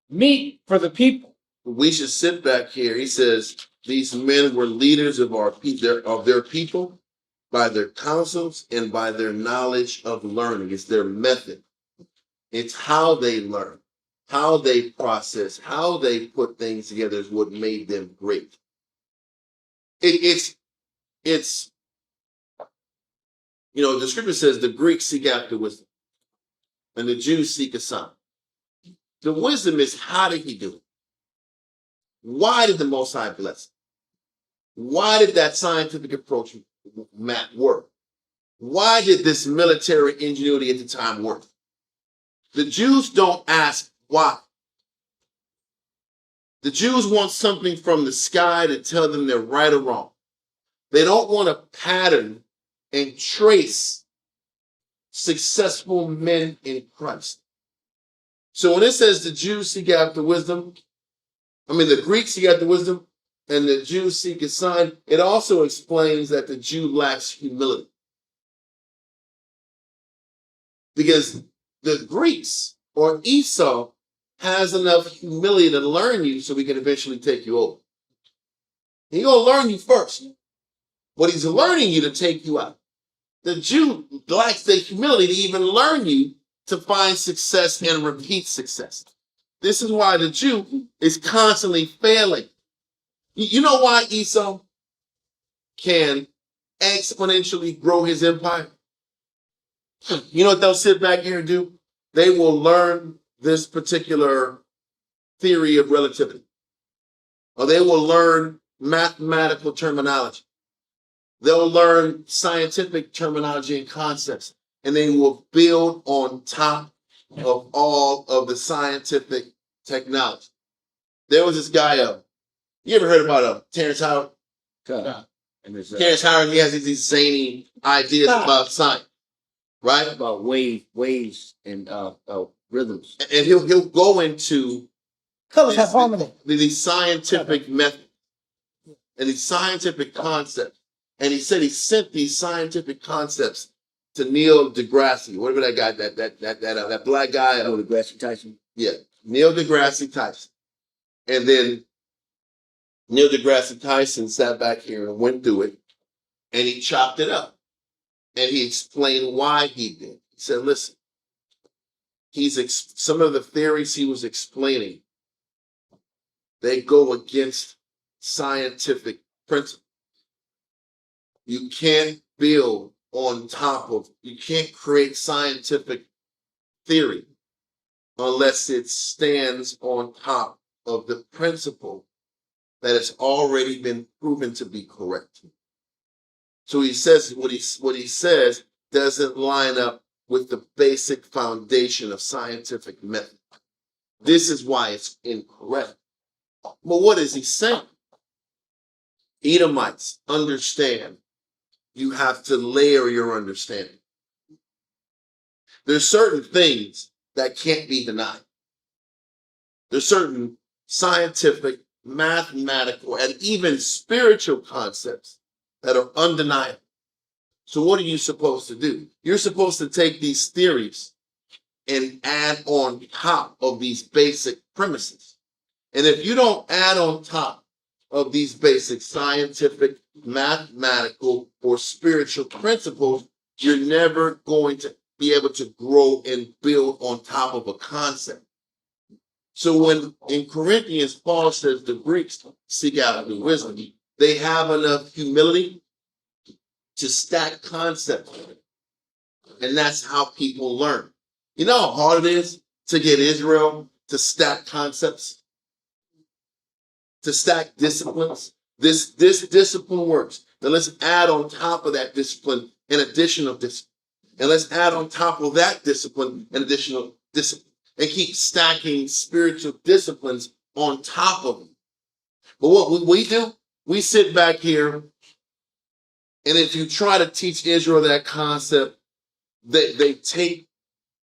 meet for the people. We should sit back here. He says these men were leaders of their people by their counsels and by their knowledge of learning. It's their method. It's how they learn, how they process, how they put things together is what made them great. It's the scripture says the Greeks seek after wisdom and the Jews seek a sign. The wisdom is, how did he do it? Why did the Most High bless him? Why did that scientific approach work? Why did this military ingenuity at the time work? The Jews don't ask why. The Jews want something from the sky to tell them they're right or wrong. They don't want a pattern and trace successful men in Christ. So when it says the Jews seek after wisdom, the Greeks seek after wisdom and the Jews seek a sign, it also explains that the Jew lacks humility. Because the Greeks or Esau has enough humility to learn you so we can eventually take you over. He's going to learn you first, but he's learning you to take you out. The Jew lacks the humility to even learn you to find success and repeat success. This is why the Jew is constantly failing. You know why Esau can exponentially grow his empire? You know what they'll sit back here and do? They will learn this particular theory of relativity, or they will learn mathematical terminology. They'll learn scientific terminology and concepts, and they will build on top of all of the scientific technology. There was this guy, you ever heard about Terrence Howard? Yeah. And it's Terrence Howard, he has these zany ideas about science, right? about waves and rhythms. And he'll go into Colors have harmony. these scientific methods and these scientific concepts. And he said he sent these scientific concepts to Neil deGrasse, whatever that guy, that black guy. Oh, deGrasse Tyson. Yeah, Neil deGrasse Tyson. And then Neil deGrasse Tyson sat back here and went through it, and he chopped it up. And he explained why he did. He said, listen, some of the theories he was explaining, they go against scientific principles. You can't build on top of, you can't create scientific theory unless it stands on top of the principle that has already been proven to be correct. So he says what he says doesn't line up with the basic foundation of scientific method. This is why it's incorrect. But what is he saying? Edomites understand you have to layer your understanding. There's certain things that can't be denied. There's certain scientific, mathematical, and even spiritual concepts that are undeniable. So what are you supposed to do? You're supposed to take these theories and add on top of these basic premises. And if you don't add on top of these basic scientific, mathematical, or spiritual principles, you're never going to be able to grow and build on top of a concept. So when in Corinthians, Paul says the Greeks seek out the wisdom, they have enough humility to stack concepts. And that's how people learn. You know how hard it is to get Israel to stack concepts, to stack disciplines? This discipline works. Then let's add on top of that discipline an additional discipline. And let's add on top of that discipline an additional discipline. And keep stacking spiritual disciplines on top of them. But what we do, we sit back here, and if you try to teach Israel that concept, they take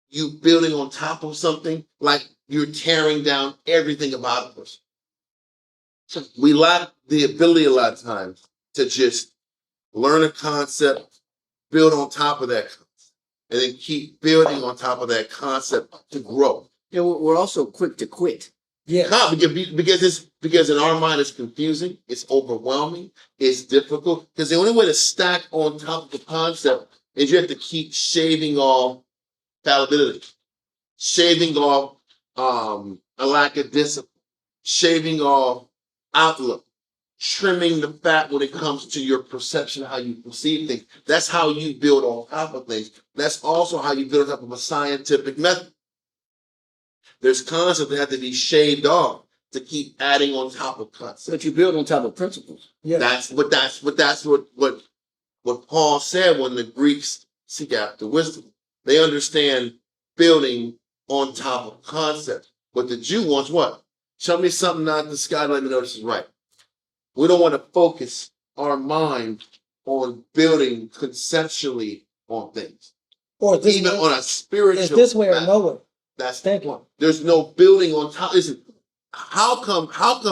you building on top of something like you're tearing down everything about a person. So we lack the ability a lot of times to just learn a concept, build on top of that concept, and then keep building on top of that concept to grow. Yeah, we're also quick to quit. Yeah. Because in our mind it's confusing, it's overwhelming, it's difficult. Because the only way to stack on top of the concept is you have to keep shaving off fallibility, shaving off a lack of discipline, shaving off outlook, trimming the fat when it comes to your perception of how you perceive things. That's how you build on top of things. That's also how you build on top of a scientific method. There's concepts that have to be shaved off to keep adding on top of concepts. But you build on top of principles. Yeah. That's what Paul said when the Greeks seek after wisdom. They understand building on top of concepts. But the Jew wants what? Show me something out of the sky, let me know this is right. We don't want to focus our mind on building conceptually on things. Or this Even way, on a spiritual it's this way or matter. no way. That's Thank the you. point. There's no building on top. Listen, how come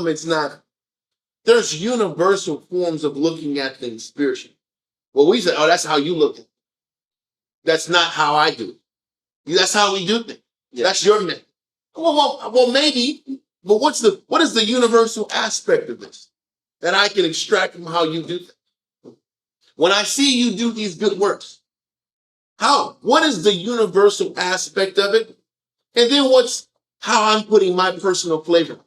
it's not? There's universal forms of looking at things spiritually. Well, we say, oh, that's how you look at it. That's not how I do it. That's how we do things. Yeah. That's your method. Well, maybe, but what is the universal aspect of this that I can extract from how you do things? When I see you do these good works, What is the universal aspect of it? And then how I'm putting my personal flavor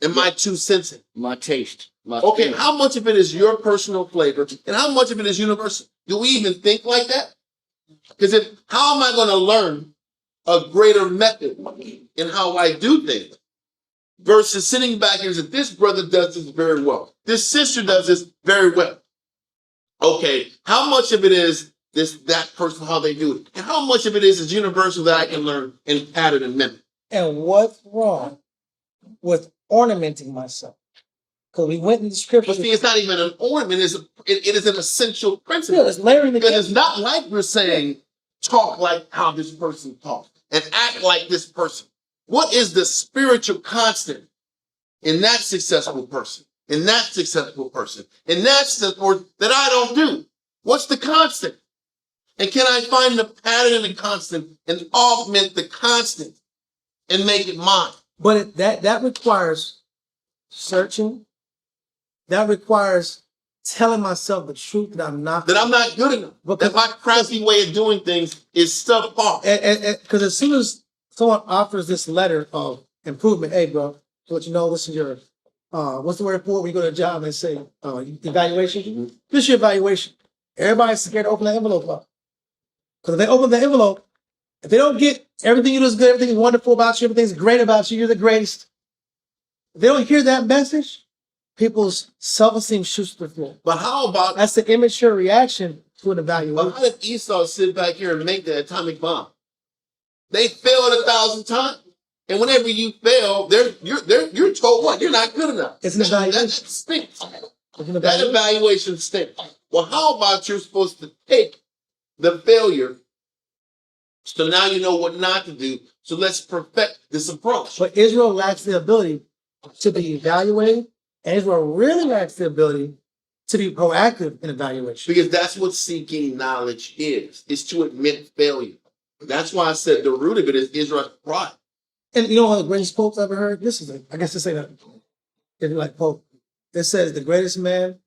and my 2 cents in. My taste. My Okay, feeling. how much of it is your personal flavor and how much of it is universal? Do we even think like that? Because how am I going to learn a greater method in how I do things versus sitting back here and saying, this brother does this very well. This sister does this very well. Okay, how much of it is that person, how they do it? And how much of it is universal that I can learn and pattern and mimic? And what's wrong with ornamenting myself? Because we went in the scripture. But see, it's not even an ornament, it is an essential principle. Yeah, it's layering Because together. it's not like we're saying, talk like how this person talks and act like this person. What is the spiritual constant in that successful person? In that successful person? And that's that I don't do. What's the constant? And can I find the pattern in the constant and augment the constant and make it mine? But that requires searching. That requires telling myself the truth that I'm not. That I'm not good enough. Because- That my crappy way of doing things is subpar. Because as soon as someone offers this letter of improvement, hey, bro, to let you know, this is your, what's the word for it when you go to a job and say, evaluation? Mm-hmm. This is your evaluation. Everybody's scared to open that envelope up. Because if they open the envelope, if they don't get everything you do is good, everything is wonderful about you, everything's great about you, you're the greatest. If they don't hear that message, people's self-esteem shoots to the floor. But how about That's the immature reaction to an But evaluation. how did Esau sit back here and make the atomic bomb? They failed 1,000 times. And whenever you fail, you're told what? You're not good enough. It's an evaluation. That stinks. It's an That evaluation. evaluation stinks. Well, how about you're supposed to take the failure so now you know what not to do. So let's perfect this approach. But Israel lacks the ability to be evaluated, and Israel really lacks the ability to be proactive in evaluation. Because that's what seeking knowledge is to admit failure. That's why I said the root of it is Israel's pride. And you know what the greatest quote I've ever heard? I guess to say that, if you like quote, it says the greatest man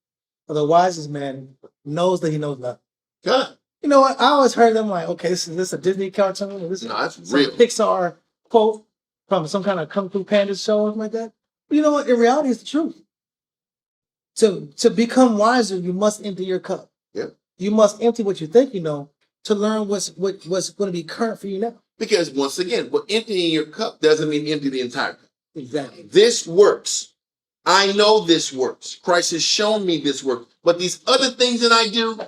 or the wisest man knows that he knows nothing. God. You know what? I always heard them like, okay, is this a Disney cartoon? Or this is No, that's some real. Pixar quote from some kind of Kung Fu Panda show or something like that. But you know what? In reality, it's the truth. To become wiser, you must empty your cup. Yep. You must empty what you think you know to learn what's going to be current for you now. Because once again, what emptying your cup doesn't mean empty the entire cup. Exactly. This works. I know this works. Christ has shown me this works. But these other things that I do,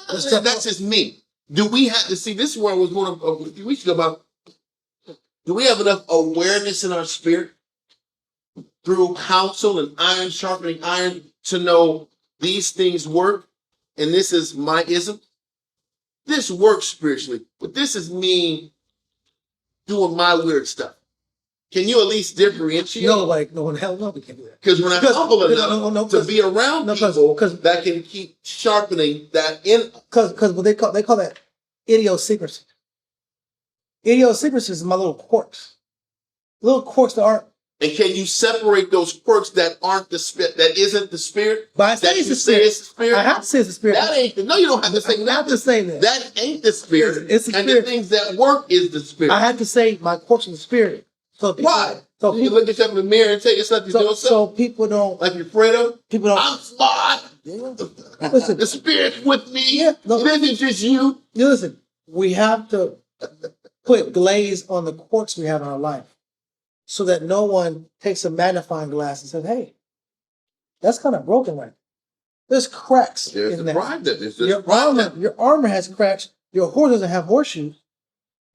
that's just me. Do we have to see? This is where I was going a few weeks ago about. Do we have enough awareness in our spirit through counsel and iron sharpening iron to know these things work? And this is my ism. This works spiritually, but this is me doing my weird stuff. Can you at least differentiate? No, like no one hell no, we can't do that. Because when I'm humble enough to be around people that can keep sharpening that in. Because what they call that idiosyncrasy. Idiosyncrasy is my little quirks. Little quirks that aren't. And can you separate those quirks that aren't the spirit, that isn't the spirit? But I say that it's you the say spirit. it's the spirit. I have to say it's the spirit. That ain't the, no, you don't have to say I have that. to say that. That ain't the spirit. It's the and spirit. the things that work is the spirit. I have to say my quirks are the spirit. So people, Why? So you people, look at yourself in the mirror and tell yourself you're doing so something people don't. like you're afraid of. People don't. I'm smart. Listen. The spirit's with me. Yeah, no. It isn't just you. You listen. We have to put glaze on the quirks we have in our life, so that no one takes a magnifying glass and says, "Hey, that's kind of broken right. There's cracks There's in the that. pride that is. Your armor has cracks. Your horse doesn't have horseshoes.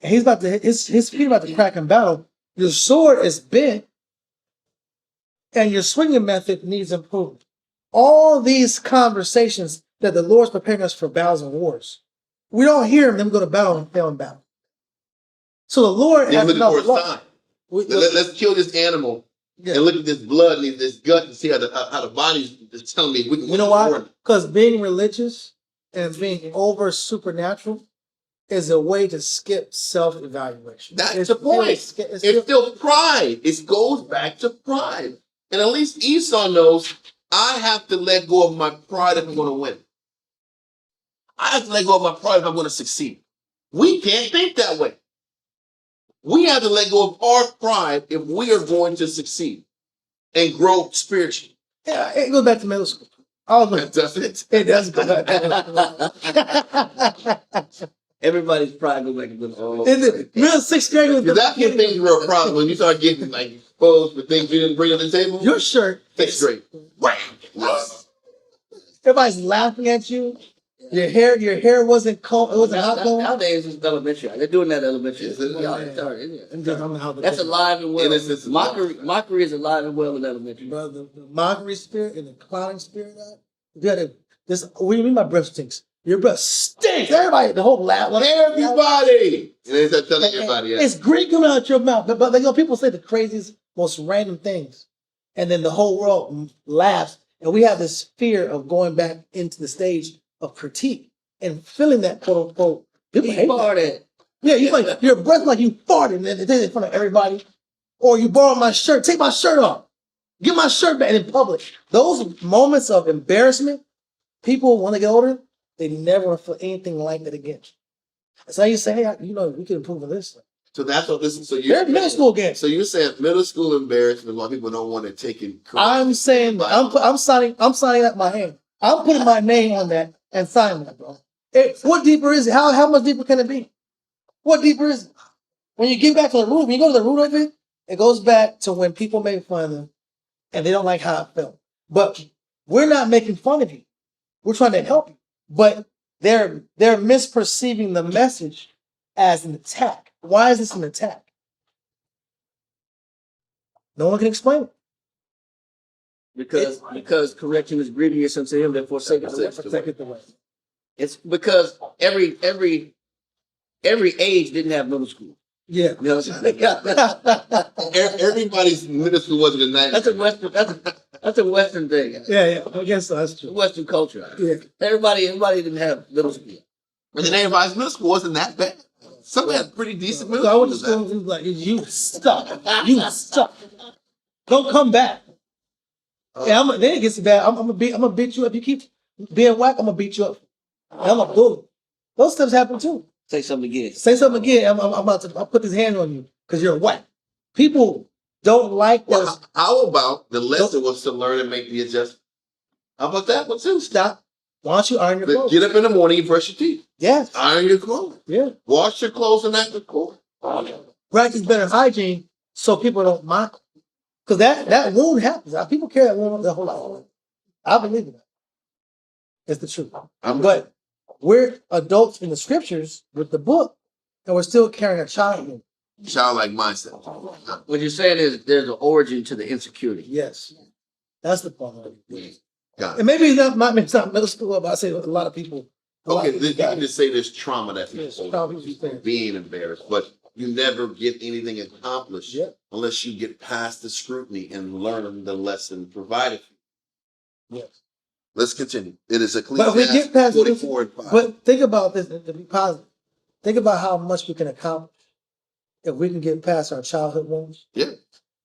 And he's about to his feet about to crack in battle. Your sword is bent, and your swinging method needs improvement. All these conversations that the Lord's preparing us for battles and wars, we don't hear them go to battle and fail in battle. So the Lord Then has look enough for a love. sign. We- Let's kill this animal Yeah. and look at this blood and this gut and see how the body's is telling me. You know why? Because being religious and being over supernatural is a way to skip self-evaluation. That's the point. It's still pride. It goes back to pride. And at least Esau knows I have to let go of my pride if I'm going to win. I have to let go of my pride if I'm going to succeed. We can't think that way. We have to let go of our pride if we are going to succeed and grow spiritually. Yeah, it goes back to middle school. All the That's it. it does go back to middle school. Everybody's pride go back to the In the middle sixth grade was That's when things were a problem. When you start getting like exposed for things you didn't bring to the table. your shirt. Sixth grade. Wham! Everybody's laughing at you. Your hair wasn't combed. It wasn't hot combed. Nowadays it's elementary. They're doing that elementary. Is it? Yeah, it's already, yeah. I'm just- I'm out the That's picture. alive and well. Innocence is Mockery is alive and well in elementary. Brother, the mockery spirit and the clowning spirit. You gotta, this. What do you mean my breath stinks? Your breath stinks. Everybody, the whole laugh. Everybody! And they start telling everybody. Yeah. It's great coming out your mouth, but you know, people say the craziest, most random things, and then the whole world laughs, and we have this fear of going back into the stage of critique and feeling that quote unquote. People hate that. Yeah, you like your breath like you farted and then in front of everybody, or you borrow my shirt. Take my shirt off. Get my shirt back in public. Those moments of embarrassment, people when they get older, they never want to feel anything like that again. So you say, hey, you know, we can improve on this. So that's what this is. So They're middle school again. So you're saying middle school embarrassment, a lot of people don't want to take it. I'm saying I'm signing that my hand. I'm putting my name on that and signing that, bro. What deeper is it? How much deeper can it be? What deeper is it? When you get back to the root, when you go to the root of it, it goes back to when people made fun of them and they don't like how it felt. But we're not making fun of you. We're trying to help you. But they're misperceiving the message as an attack. Why is this an attack? No one can explain it. Because correction is grievous unto him that forsaketh the way. The way. It's because every age didn't have middle school. Yeah. You know what I'm saying? Everybody's middle school wasn't in 90s. That's a Western thing. Yeah. I guess so. That's true. Western culture. Yeah. Everybody didn't have middle school. And then everybody's middle school wasn't that bad. Some had pretty decent middle So I school. went to school and he was like, you suck. You suck. Don't come back. Yeah, then it gets bad. I'm gonna beat you up. You keep being whack, I'm gonna beat you up. And I'm a bully. Those stuff happen too. Say something again. Say something again. I'll put this hand on you because you're whack. People don't like Well, those. how about the lesson was to learn and make the adjustment? How about that one too? Stop. Why don't you iron your clothes? Get up in the morning, you brush your teeth. Yes. Iron your clothes. Yeah. Wash your clothes and act the court. Practice better hygiene so people don't mock. Because that wound happens. People carry that wound their whole life. I believe in that. It's the truth. But we're adults in the scriptures with the book, and we're still carrying a child wound. Childlike mindset. What you're saying is there's an origin to the insecurity. Yes. That's the part. Got it. And maybe it's not middle school, but I say a lot of people. Okay, you can just say there's trauma that Yes, people trauma. being embarrassed, but you never get anything accomplished Yep. unless you get past the scrutiny and learn the lesson provided for you. Yes. Let's continue. It is But if we get Ecclesiastes past 44 and 5. But think about this to be positive. Think about how much we can accomplish if we can get past our childhood wounds. Yeah.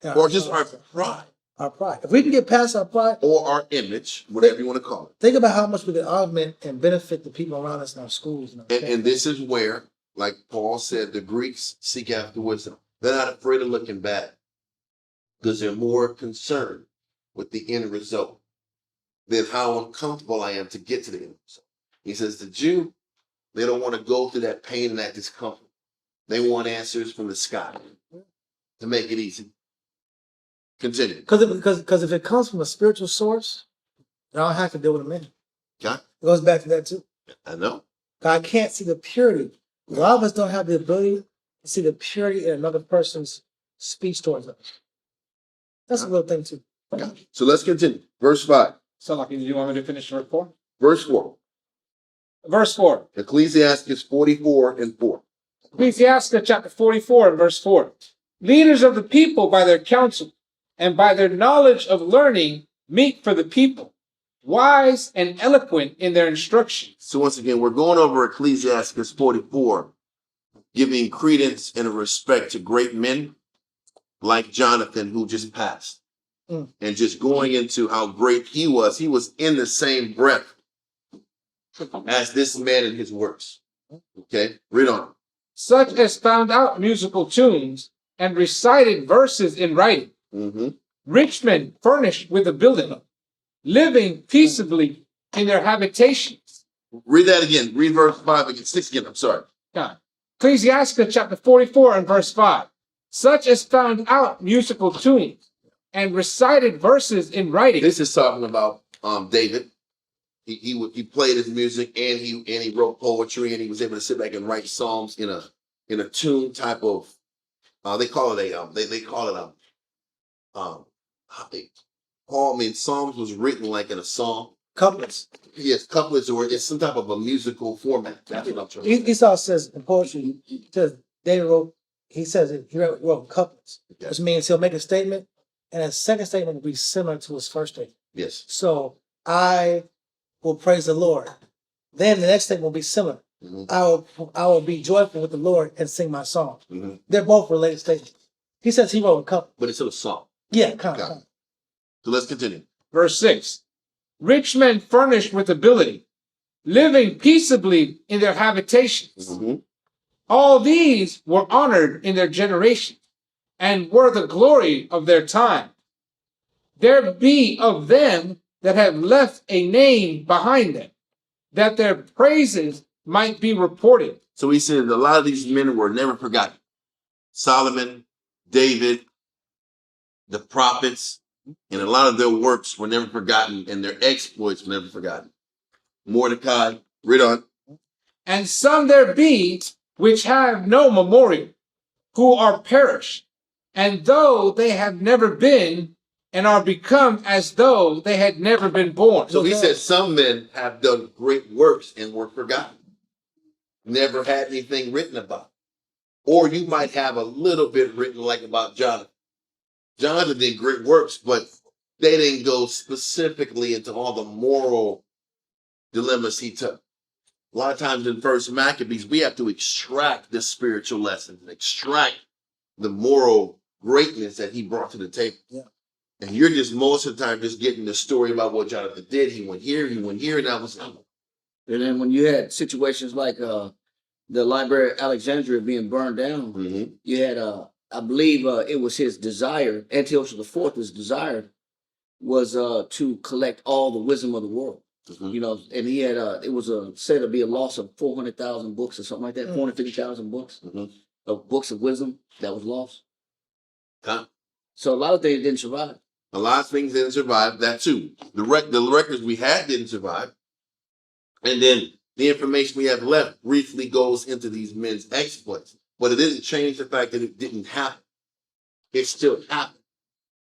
and Or just our pride. Our pride. If we can get past our pride, Or our image, whatever you want to call it. think about how much we can augment and benefit the people around us in our schools. And, And this is where, like Paul said, the Greeks seek after wisdom. They're not afraid of looking bad because they're more concerned with the end result than how uncomfortable I am to get to the end result. He says the Jew, they don't want to go through that pain and that discomfort. They want answers from the sky to make it easy. Continue. Because if it comes from a spiritual source, I don't have to deal with a man. Okay? It goes back to that too. I know. I can't see the purity. A lot of us don't have the ability to see the purity in another person's speech towards us. That's a real thing too. Okay. So let's continue. Verse 5. So, like, do you want me to finish verse 4? Verse 4. Verse 4. Ecclesiastes 44 and 4. Ecclesiastes chapter 44 and verse 4. Leaders of the people by their counsel and by their knowledge of learning meet for the people, wise and eloquent in their instruction. So once again, we're going over Ecclesiastes 44, giving credence and respect to great men like Jonathan, who just passed, and just going into how great he was. He was in the same breath as this man in his works. Okay, read on. such as found out musical tunes and recited verses in writing. Mm-hmm. Rich men furnished with ability, living peaceably in their habitations. Read that again. Read verse 5 again. 6 again. I'm sorry. Ecclesiastes chapter 44 and verse 5. Such as found out musical tunes and recited verses in writing. This is talking about David. He played his music and he wrote poetry, and he was able to sit back and write psalms in a tune type of they call it Psalms was written like in a song. Couplets. Yes, couplets, or it's some type of a musical format. That's what I'm trying to say. Esau says in poetry, he says David wrote, he says it, he wrote couplets, which means he'll make a statement, and his second statement will be similar to his first statement. Yes. So I will praise the Lord. Then the next statement will be similar. Mm-hmm. I will be joyful with the Lord and sing my song. Mm-hmm. They're both related statements. He says he wrote a couple. But it's still a song. Yeah, kind Got of. it. So let's continue. Verse 6. Rich men furnished with ability, living peaceably in their habitations. Mm-hmm. All these were honored in their generation, and were the glory of their time. There be of them that have left a name behind them, that their praises might be reported. So he said a lot of these men were never forgotten. Solomon, David, the prophets, and a lot of their works were never forgotten, and their exploits were never forgotten. Mordecai, read on. And some there be which have no memorial, who are perished, and though they have never been, and are become as though they had never been born. So he said some men have done great works and were forgotten. Never had anything written about. Or you might have a little bit written like about Jonathan. Jonathan did great works, but they didn't go specifically into all the moral dilemmas he took. A lot of times in First Maccabees, we have to extract the spiritual lessons, extract the moral greatness that he brought to the table. Yeah. And you're just most of the time just getting the story about what Jonathan did. He went here, and that was it. And then when you had situations like the Library of Alexandria being burned down, Mm-hmm. you had I believe it was his desire, Antiochus IV's desire was to collect all the wisdom of the world. Mm-hmm. You know, and he had it was said to be a loss of 400,000 books or something like that, 450,000 books of books of wisdom that was lost. Huh? So a lot of things didn't survive. A lot of things didn't survive. That too. The records we had didn't survive. And then the information we have left briefly goes into these men's exploits. But it didn't change the fact that it didn't happen. It still happened.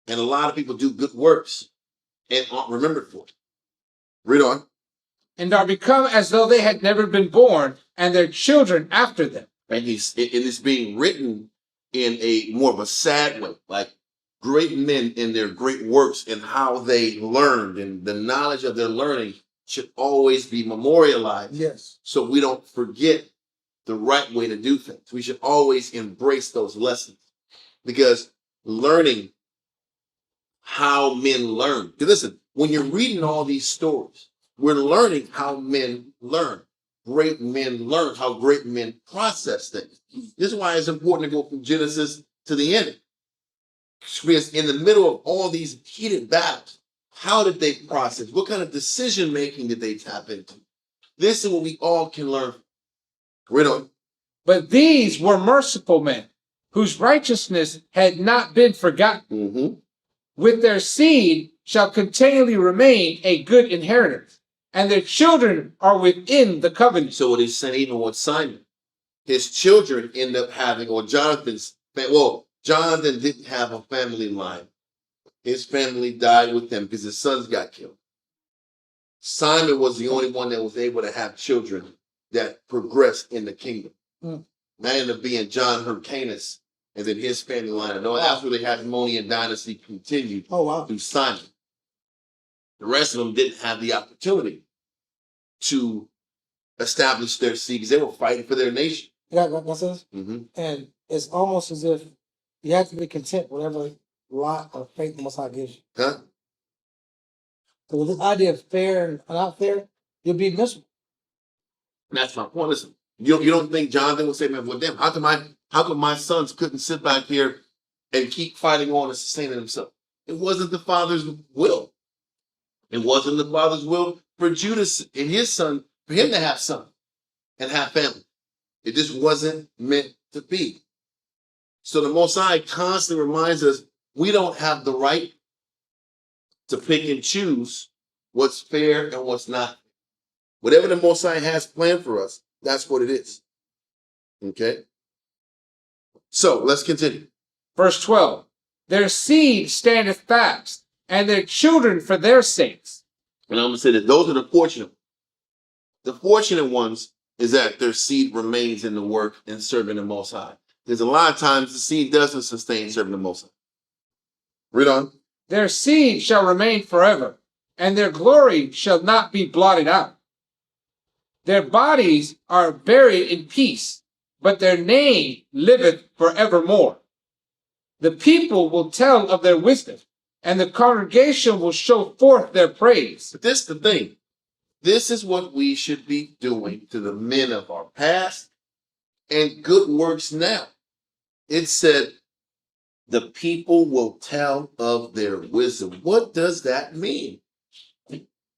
And a lot of people do good works and aren't remembered for it. Read on. And are become as though they had never been born, and their children after them. And it's being written in a more of a sad way, like great men in their great works and how they learned, and the knowledge of their learning should always be memorialized. Yes. So we don't forget the right way to do things. We should always embrace those lessons, because learning how men learn. Because listen, when you're reading all these stories, we're learning how men learn. Great men learn how great men process things. This is why it's important to go from Genesis to the end. Because in the middle of all these heated battles, how did they process? What kind of decision making did they tap into? This is what we all can learn. Read on. But these were merciful men, whose righteousness had not been forgotten. Mm-hmm. With their seed shall continually remain a good inheritance, and their children are within the covenant. So what he's saying, even with Simon, his children end up having, or Jonathan didn't have a family line. His family died with him because his sons got killed. Simon was the only one that was able to have children that progressed in the kingdom. That ended up being John Hyrcanus, and then his family line. And after the Hasmonean dynasty continued through Simon. The rest of them didn't have the opportunity to establish their seed because they were fighting for their nation. That's it. Mm-hmm. And it's almost as if you have to be content with whatever lot of faith the Most High gives you. Huh? So with this idea of fair and not fair, you'll be miserable. And that's my point. Listen, You don't think Jonathan would say, man, well, damn, how come my sons couldn't sit back here and keep fighting on and sustaining themselves? It wasn't the father's will. It wasn't the father's will for Judas and his son, for him to have son and have family. It just wasn't meant to be. So the Most High constantly reminds us we don't have the right to pick and choose what's fair and what's not. Whatever the Most High has planned for us, that's what it is. Okay? So let's continue. Verse 12. Their seed standeth fast, and their children for their sakes. And I'm going to say that those are the fortunate ones. The fortunate ones is that their seed remains in the work and serving the Most High. There's a lot of times the seed doesn't sustain serving the Most High. Read on. Their seed shall remain forever, and their glory shall not be blotted out. Their bodies are buried in peace, but their name liveth forevermore. The people will tell of their wisdom, and the congregation will show forth their praise. But this is the thing. This is what we should be doing to the men of our past and good works now. It said, the people will tell of their wisdom. What does that mean?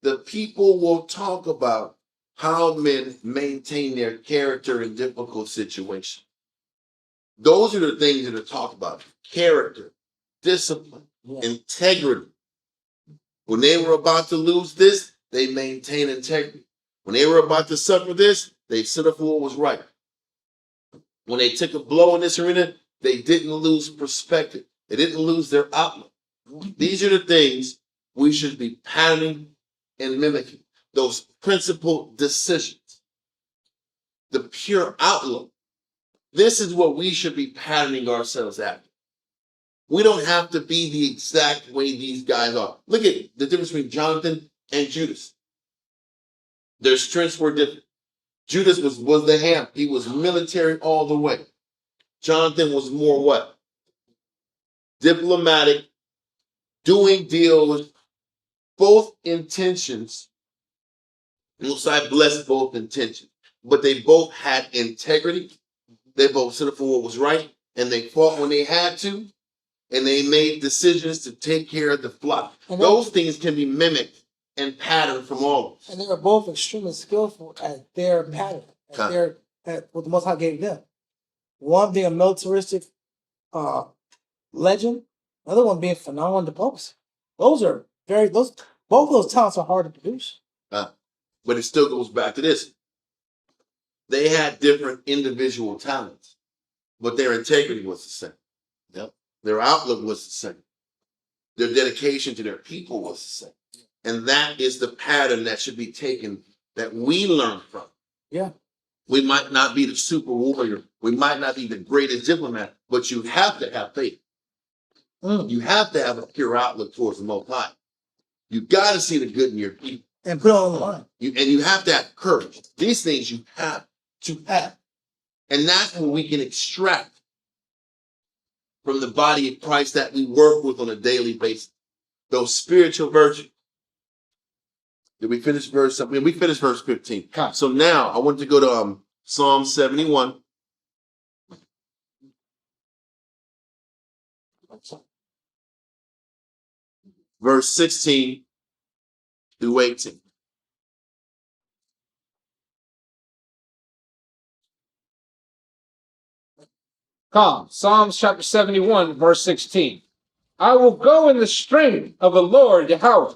The people will talk about how men maintain their character in difficult situations. Those are the things that are talked about. Character, discipline, integrity. When they were about to lose this, they maintained integrity. When they were about to suffer this, they stood up for what was right. When they took a blow in this arena, they didn't lose perspective. They didn't lose their outlook. These are the things we should be patterning and mimicking. Those principled decisions. The pure outlook. This is what we should be patterning ourselves after. We don't have to be the exact way these guys are. Look at the difference between Jonathan and Judas. Their strengths were different. Judas was the ham. He was military all the way. Jonathan was more what? Diplomatic, doing deals, both intentions. Mosai blessed both intentions, but they both had integrity. They both stood up for what was right, and they fought when they had to, and they made decisions to take care of the flock. And those things can be mimicked and patterned from all of us. And they were both extremely skillful at their pattern, at what the Most High gave them. One being a militaristic legend, another one being phenomenal in diplomacy. Both of those talents are hard to produce. But it still goes back to this. They had different individual talents, but their integrity was the same. Yep. Their outlook was the same. Their dedication to their people was the same. And that is the pattern that should be taken, that we learn from. Yeah. We might not be the super warrior. We might not be the greatest diplomat, but you have to have faith. You have to have a pure outlook towards the Most High. You got to see the good in your people. And put it on the line. You have to have courage. These things you have to have. And that's what we can extract from the body of Christ that we work with on a daily basis. Those spiritual virtues. Did we finish verse? We finished verse 15. Okay. So now I want to go to Psalm 71. Verse 16 through 18. Come, Psalms chapter 71, verse 16. I will go in the strength of the Lord Yahweh.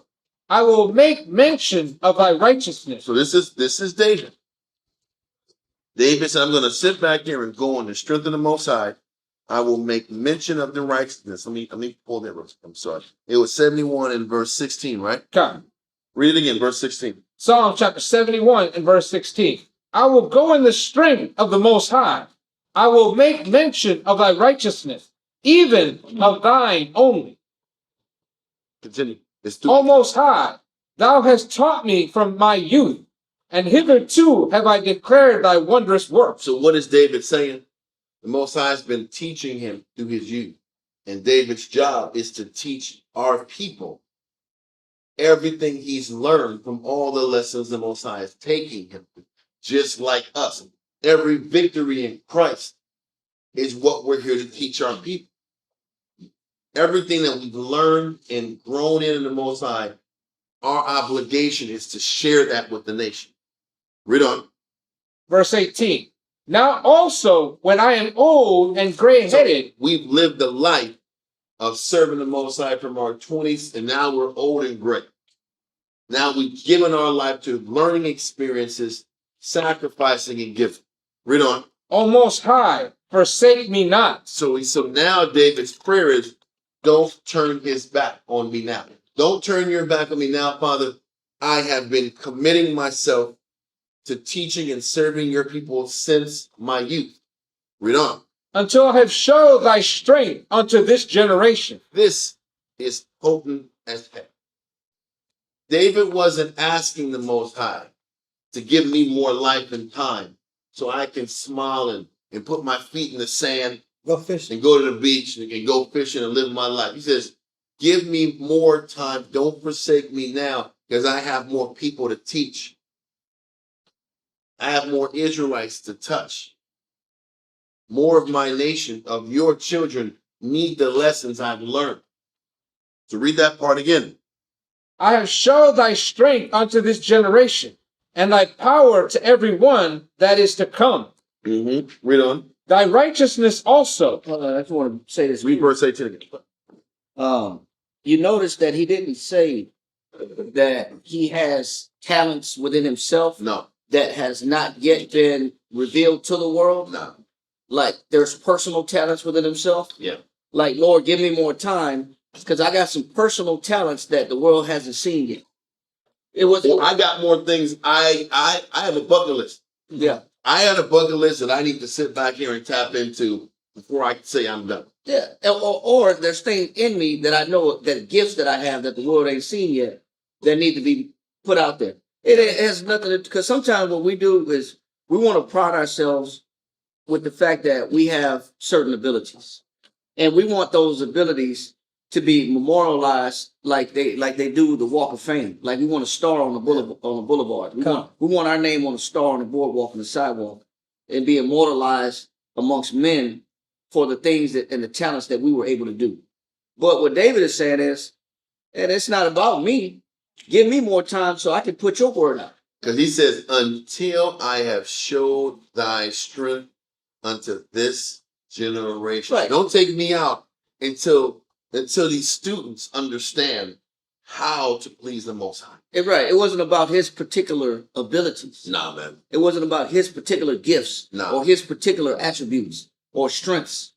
I will make mention of thy righteousness. So this is David. David said, I'm going to sit back here and go in the strength of the Most High. I will make mention of the righteousness. Let me pull that verse. I'm sorry. It was 71 and verse 16, right? Come. Read it again, verse 16. Psalm chapter 71 and verse 16. I will go in the strength of the Most High. I will make mention of thy righteousness, even of thine only. Continue. O Most High, thou hast taught me from my youth, and hitherto have I declared thy wondrous works. So what is David saying? The Most High has been teaching him through his youth. And David's job is to teach our people everything he's learned from all the lessons the Most High is taking him through, just like us. Every victory in Christ is what we're here to teach our people. Everything that we've learned and grown in the Most High, our obligation is to share that with the nation. Read on. Verse 18. Now also, when I am old and gray-headed, We've lived a life of serving the Most High from our 20s, and now we're old and gray. Now we've given our life to learning experiences, sacrificing and giving. Read on. O Most High, forsake me not. So now David's prayer is, don't turn his back on me now. Don't turn your back on me now, Father. I have been committing myself to teaching and serving your people since my youth. Read on. Until I have showed thy strength unto this generation. This is potent as heck. David wasn't asking the Most High to give me more life and time so I can smile and put my feet in the sand Go fishing. and go to the beach and go fishing and live my life. He says, give me more time. Don't forsake me now because I have more people to teach. I have more Israelites to touch. More of my nation, of your children, need the lessons I've learned. So read that part again. I have showed thy strength unto this generation, and thy power to every one that is to come. Read on. Thy righteousness also. I just want to say this. Read verse 18 again. You notice that he didn't say that he has talents within himself No. that has not yet been revealed to the world. No. Like there's personal talents within himself. Yeah. Like, Lord, give me more time because I got some personal talents that the world hasn't seen yet. It was. Well, I got more things. I have a bucket list. Yeah. I had a bucket list that I need to sit back here and tap into before I can say I'm done. Yeah. Or there's things in me that I know, that gifts that I have that the world ain't seen yet that need to be put out there. It has nothing to, because sometimes what we do is we want to pride ourselves with the fact that we have certain abilities, and we want those abilities to be memorialized like they do the Walk of Fame. Like we want a star on the boulevard. We want our name on a star on the boardwalk, on the sidewalk, and be immortalized amongst men for the things that and the talents that we were able to do. But what David is saying is, and it's not about me. Give me more time so I can put your word out. Because he says, until I have showed thy strength unto this generation. Right. Don't take me out until these students understand how to please the Most High. Right. It wasn't about his particular abilities. Nah, man. It wasn't about his particular gifts or his particular attributes or strengths.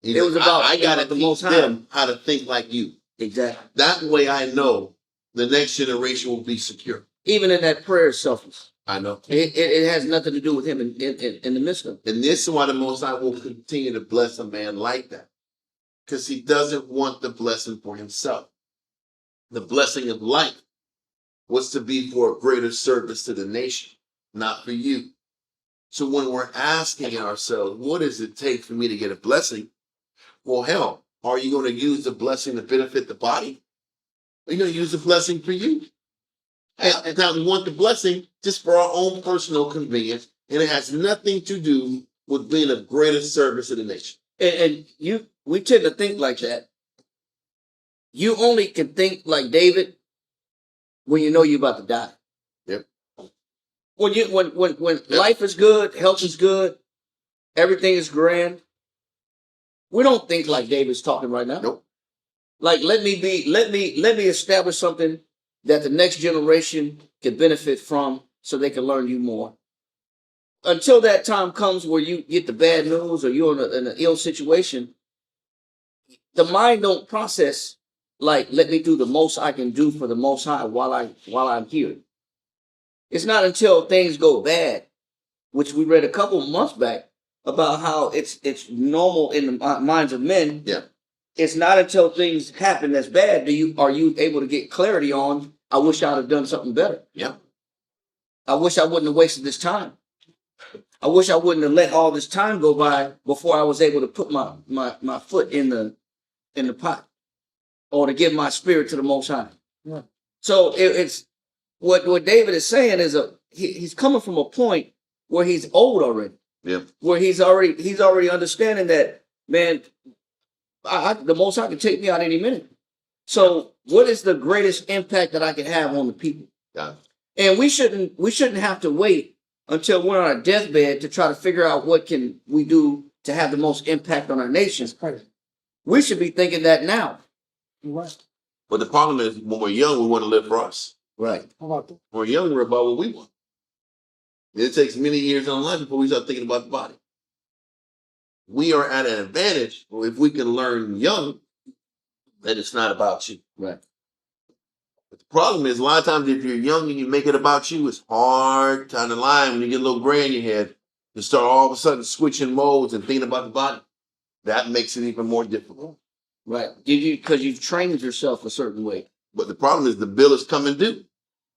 It was about I gotta the teach Most High. them how to think like you. Exactly. That way I know the next generation will be secure. Even in that prayer is selfless. I know. It has nothing to do with him in the midst of it. And this is why the Most High will continue to bless a man like that. Because he doesn't want the blessing for himself. The blessing of life was to be for a greater service to the nation, not for you. So when we're asking ourselves, what does it take for me to get a blessing? Well, hell, are you going to use the blessing to benefit the body? Are you going to use the blessing for you? And now we want the blessing just for our own personal convenience, and it has nothing to do with being of greater service to the nation. And we tend to think like that. You only can think like David when you know you're about to die. Yep. When life is good, health is good, everything is grand. We don't think like David's talking right now. Nope. Like let me establish something that the next generation can benefit from so they can learn you more. Until that time comes where you get the bad news or you're in an ill situation, the mind don't process like, let me do the most I can do for the Most High while I'm here. It's not until things go bad, which we read a couple months back about how it's normal in the minds of men. Yeah. It's not until things happen that's bad are you able to get clarity on, I wish I'd have done something better. Yeah. I wish I wouldn't have wasted this time. I wish I wouldn't have let all this time go by before I was able to put my foot in the pot or to give my spirit to the Most High. Yeah. So it's what David is saying is he's coming from a point where he's old already. Yep. Where he's already understanding that, man, the Most High can take me out any minute. So what is the greatest impact that I can have on the people? Yeah. And we shouldn't have to wait until we're on our deathbed to try to figure out what can we do to have the most impact on our nation. We should be thinking that now. Right. But the problem is, when we're young, we want to live for us. Right. How about that? When we're young, we're about what we want. It takes many years in life before we start thinking about the body. We are at an advantage if we can learn young that it's not about you. Right. But the problem is, a lot of times, if you're young and you make it about you, it's hard down the line when you get a little gray in your head to start all of a sudden switching modes and thinking about the body. That makes it even more difficult. Right. Because you've trained yourself a certain way. But the problem is the bill is coming due.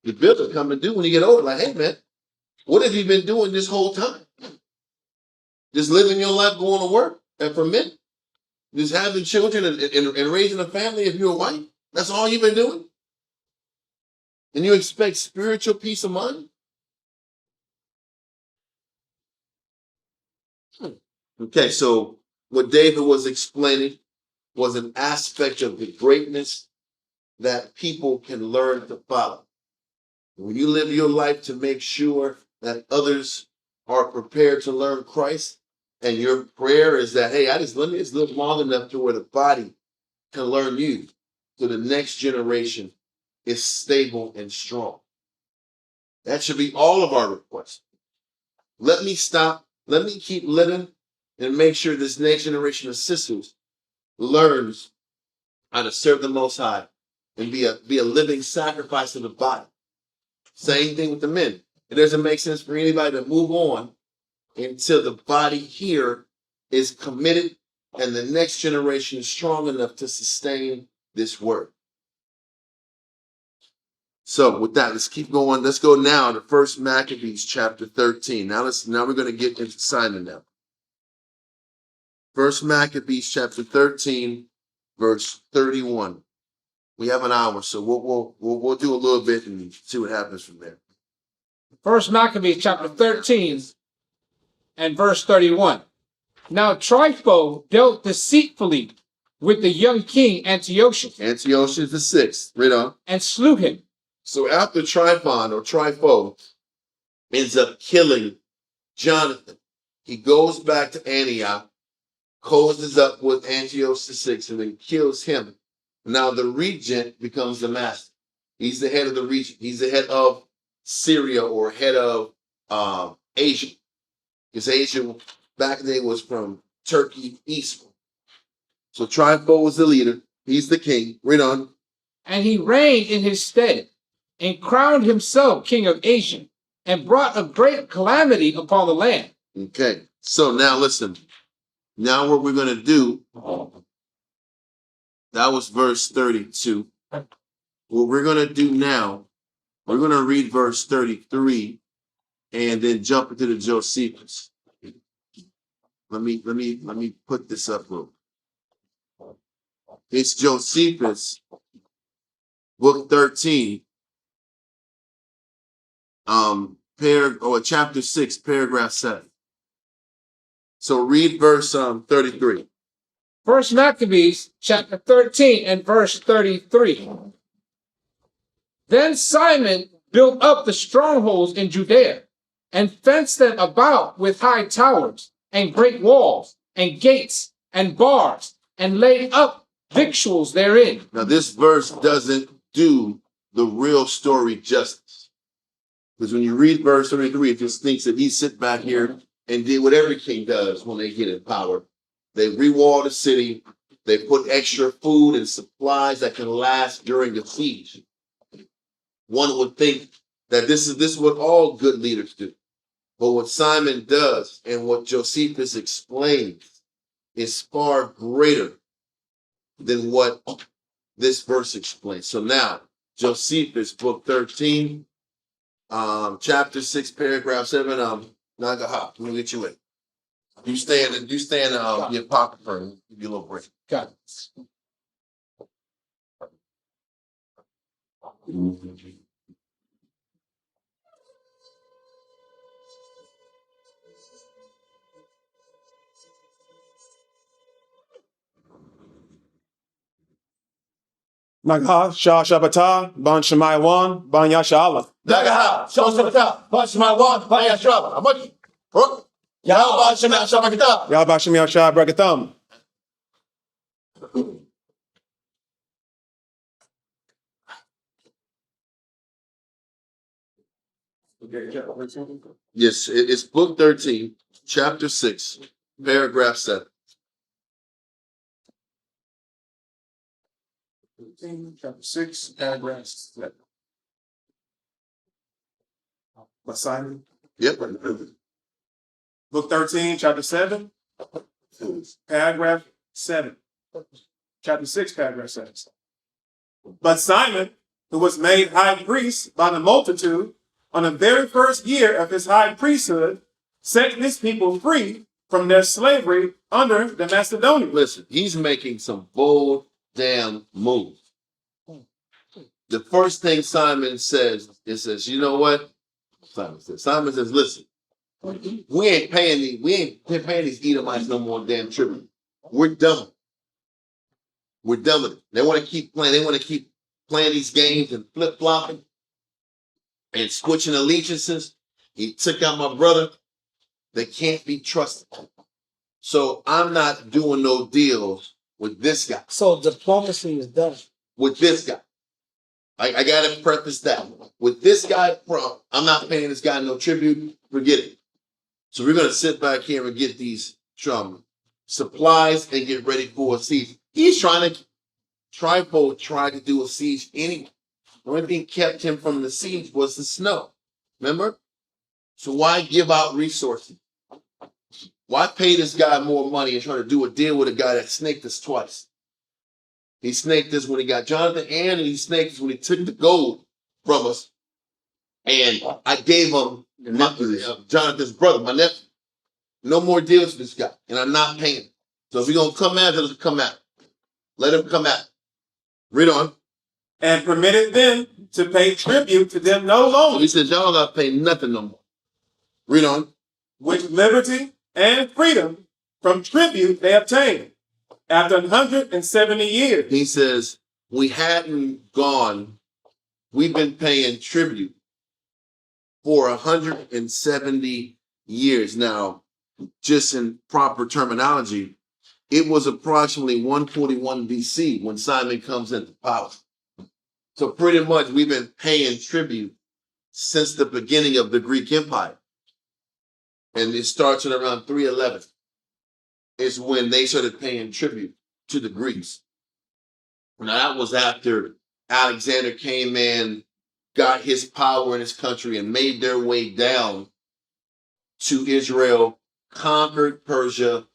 The bill is coming due when you get older. Like, hey, man, what have you been doing this whole time? Just living your life, going to work, and for men, just having children and raising a family if you're a wife. That's all you've been doing? And you expect spiritual peace of mind? Okay, so what David was explaining was an aspect of the greatness that people can learn to follow. When you live your life to make sure that others are prepared to learn Christ, and your prayer is that, hey, let me just live long enough to where the body can learn you, so the next generation is stable and strong. That should be all of our requests. Let me keep living and make sure this next generation of sisters learns how to serve the Most High and be a living sacrifice to the body. Same thing with the men. It doesn't make sense for anybody to move on until the body here is committed and the next generation is strong enough to sustain this word. So with that, let's keep going. Let's go now to 1 Maccabees chapter 13. Now we're going to get into Simon now. 1 Maccabees chapter 13, verse 31. We have an hour, so we'll do a little bit and see what happens from there. 1 Maccabees chapter 13 and verse 31. Now Trypho dealt deceitfully with the young king Antiochus. Antiochus the sixth, read on. And slew him. So after Trypho ends up killing Jonathan, he goes back to Antioch, closes up with Antiochus the sixth, and then kills him. Now the regent becomes the master. He's the head of the region. He's the head of Syria, or head of Asia. Because Asia back then was from Turkey eastward. So Trypho was the leader. He's the king. Read on. And he reigned in his stead, and crowned himself king of Asia, and brought a great calamity upon the land. Okay. So now listen. Now what we're going to do, that was verse 32. What we're going to do now, we're going to read verse 33 and then jump into the Josephus. Let me put this up real. It's Josephus, book 13, chapter 6, paragraph 7. So read verse 33. 1 Maccabees chapter 13 and verse 33. Then Simon built up the strongholds in Judea, and fenced them about with high towers, and great walls, and gates, and bars, and laid up victuals therein. Now this verse doesn't do the real story justice. Because when you read verse 33, it just thinks that he sit back here and did what every king does when they get in power. They rewall the city. They put extra food and supplies that can last during the siege. One would think that this is what all good leaders do. But what Simon does and what Josephus explains is far greater than what this verse explains. So now, Josephus, book 13, chapter 6, paragraph 7, Nagaha, let me get you in. You stay in the apocrypha and give you a little break. Got it. Nagha, Shah Shabbatah, Ban Shemai Wan, Ban Yasha Allah. Nagaha, Shah Shabbatah, Bashma Wan, Bayashaba. How much? Yahweh Shema Shabbatah. Yahweh Shem Yahshua Brakatham. Yes, it's book 13, chapter 6, paragraph 7. Chapter 6, paragraph 7. Simon. Yep. Book 13, chapter 7, paragraph 7. Chapter 6, paragraph 7. But Simon, who was made high priest by the multitude on the very first year of his high priesthood, set his people free from their slavery under the Macedonians. Listen, he's making some bold damn moves. The first thing Simon says, you know what? Simon says, listen, we ain't paying these Edomites no more damn tribute. We're done. We're done with it. They want to keep playing these games and flip-flopping and switching allegiances. He took out my brother. They can't be trusted. So I'm not doing no deals with this guy. So diplomacy is done. With this guy. I got to preface that. With this guy, I'm not paying this guy no tribute. Forget it. So we're going to sit back here and get these supplies and get ready for a siege. He's trying to do a siege anyway. The only thing kept him from the siege was the snow. Remember? So why give out resources? Why pay this guy more money and try to do a deal with a guy that snaked us twice? He snaked us when he got Jonathan, and he snaked us when he took the gold from us. And I gave him Jonathan's brother, my nephew. No more deals with this guy, and I'm not paying him. So if we're going to come at it, let's come at it. Let him come at it. Read on. And permitted them to pay tribute to them no So longer. he says, y'all got to pay nothing no more. Read on. With liberty and freedom from tribute they obtained after 170 years. He says, we hadn't gone, we've been paying tribute for 170 years. Now, just in proper terminology, it was approximately 141 BC when Simon comes into power. So pretty much we've been paying tribute since the beginning of the Greek Empire. And it starts at around 311. Is when they started paying tribute to the Greeks. Now that was after Alexander came in, got his power in his country, and made their way down to Israel, conquered Persia,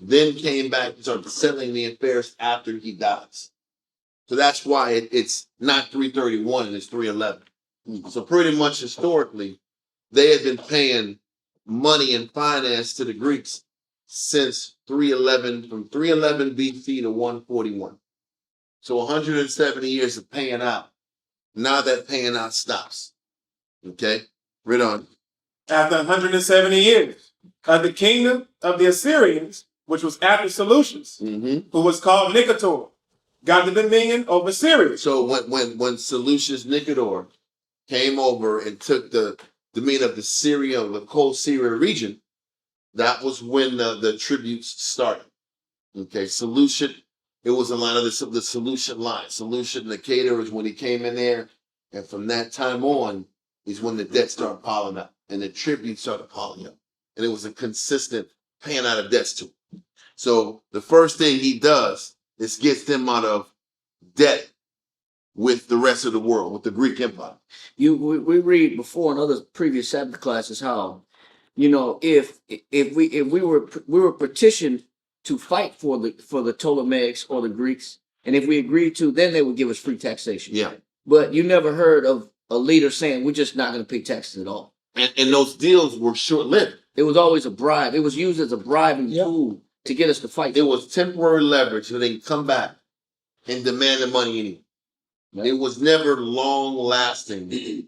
then came back and started settling the affairs after he dies. So that's why it's not 331 and it's 311. So pretty much historically, they had been paying money and finance to the Greeks since 311, from 311 BC to 141. So 170 years of paying out. Now that paying out stops. Okay, read on. After 170 years of the kingdom of the Assyrians, which was after Seleucus, who was called Nicator, got the dominion over Syria. So when Seleucus Nicator came over and took the dominion of the Syria, the cold Syria region, that was when the tributes started. Okay, Seleucus, it was a line of the Seleucid line. Seleucid Nicator is when he came in there, and from that time on is when the debt started piling up and the tribute started piling up. And it was a consistent paying out of debts to him. So the first thing he does is gets them out of debt with the rest of the world, with the Greek Empire. We read before in other previous Sabbath classes how, you know, if we were petitioned to fight for the Ptolemaics or the Greeks, and if we agreed to, then they would give us free taxation. Yeah. But you never heard of a leader saying we're just not going to pay taxes at all. And those deals were short-lived. It was always a bribe. It was used as a bribing tool to get us to fight. It was temporary leverage so they could come back and demand the money anyway. Right. It was never long-lasting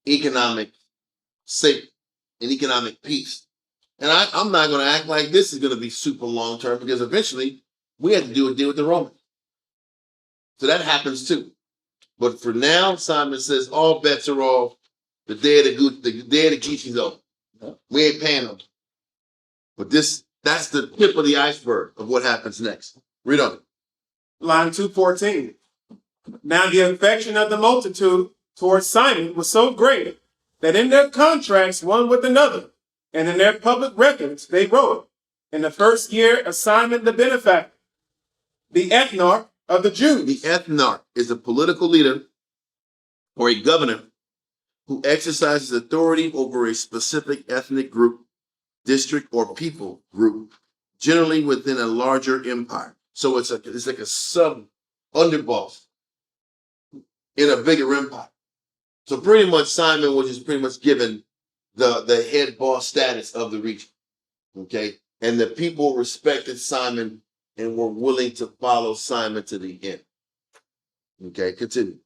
economic safety and economic peace. And I'm not going to act like this is going to be super long-term, because eventually we had to do a deal with the Romans. So that happens too. But for now, Simon says all bets are off. The day of the day of the geese is over. We ain't paying them. But that's the tip of the iceberg of what happens next. Read on. Line 214. Now the affection of the multitude towards Simon was so great that in their contracts one with another and in their public records they wrote, in the first year of Simon the benefactor, the ethnarch of the Jews. The ethnarch is a political leader or a governor who exercises authority over a specific ethnic group, district, or people group, generally within a larger empire. So it's like a sub underboss in a bigger empire. So pretty much Simon was just pretty much given the head boss status of the region. Okay. And the people respected Simon and were willing to follow Simon to the end. Okay, continue.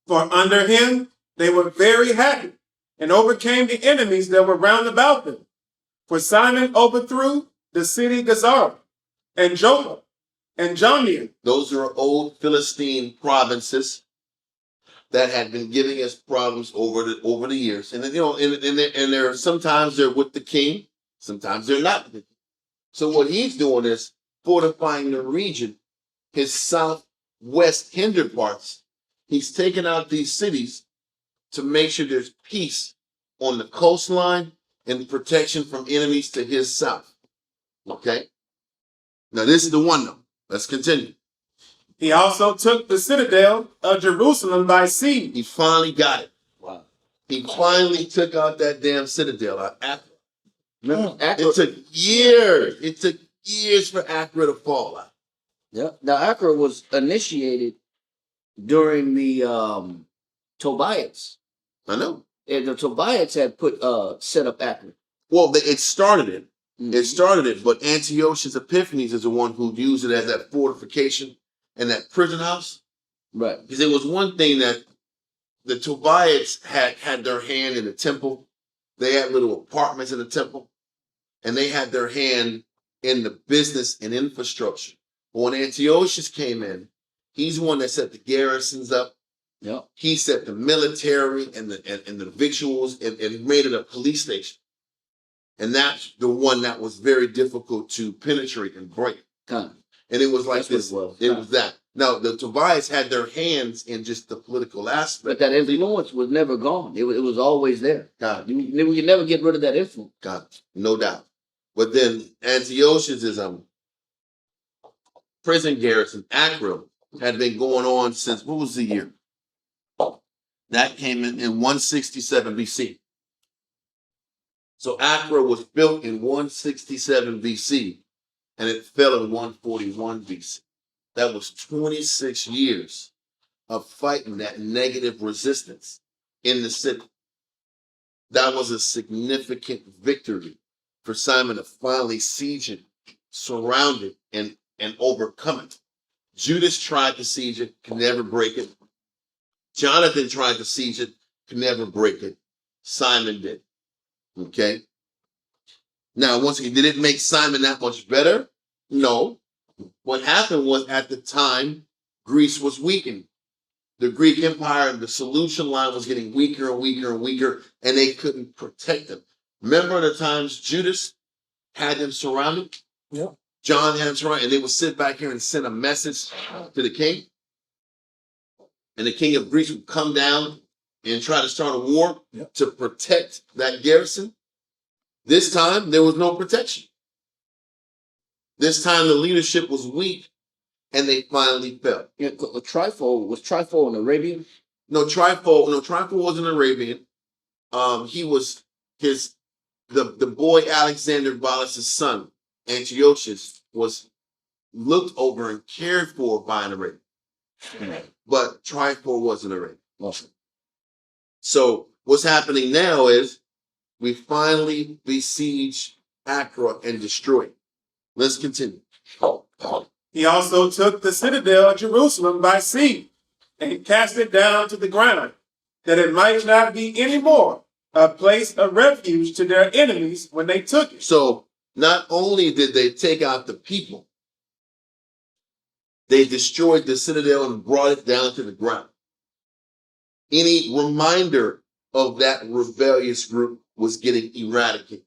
For under him they were very happy and overcame the enemies that were round about them. For Simon overthrew the city Gazara and Joppa and Jamnia. Those are old Philistine provinces that had been giving us problems over the years. And and they're sometimes they're with the king, sometimes they're not with the king. So what he's doing is fortifying the region, his southwest hinder parts. He's taking out these cities to make sure there's peace on the coastline and protection from enemies to his south. Okay? Now this is the one though. Let's continue. He also took the citadel of Jerusalem by siege. He finally got it. Wow. He finally took out that damn citadel of Accra. Remember, Accra, It took years. It took years for Accra to fall out. yeah. Now Accra was initiated during the Tobias. I know. And the Tobias had set up Accra. Well, it started it. Mhm. It started it, but Antiochus Epiphanes is the one who used it as that fortification and that prison house. Right. Because it was one thing that the Tobias had their hand in the temple. They had little apartments in the temple, and they had their hand in the business and infrastructure. But when Antiochus came in, he's the one that set the garrisons up. Yeah. He set the military and the victuals and made it a police station. And that's the one that was very difficult to penetrate and break. Kind of. And it was like That's what this. it was. It was that. Now, the Tobias had their hands in just the political But aspect. that influence was never gone. It was always there. God, You could never get rid of that influence. God, no doubt. But then Antiochus' prison garrison, Accra, had been going on since, what was the year? That came in 167 BC. So Accra was built in 167 BC and it fell in 141 BC. That was 26 years of fighting that negative resistance in the city. That was a significant victory for Simon to finally siege it, surround it, and overcome it. Judas tried to siege it, could never break it. Jonathan tried to siege it, could never break it. Simon did. Okay? Now, once again, did it make Simon that much better? No. What happened was at the time, Greece was weakened. The Greek Empire, the Seleucian line was getting weaker and weaker and weaker, and they couldn't protect them. Remember the times Judas had them surrounded? Yeah. John had them surrounded, and they would sit back here and send a message to the king. And the king of Greece would come down and try to start a war to protect that garrison. This time, there was no protection. This time, the leadership was weak, and they finally fell. Yeah, was Trypho an Arabian? No, Trypho wasn't Arabian. He was the boy Alexander Bolus' son, Antiochus, was looked over and cared for by an Arabian. But Trypho wasn't Arabian. Awesome. So what's happening now is we finally besiege Accra and destroy it. Let's continue. He also took the citadel of Jerusalem by siege and cast it down to the ground, that it might not be any more a place of refuge to their enemies when they took it. So not only did they take out the people, They destroyed the citadel and brought it down to the ground. Any reminder of that rebellious group was getting eradicated.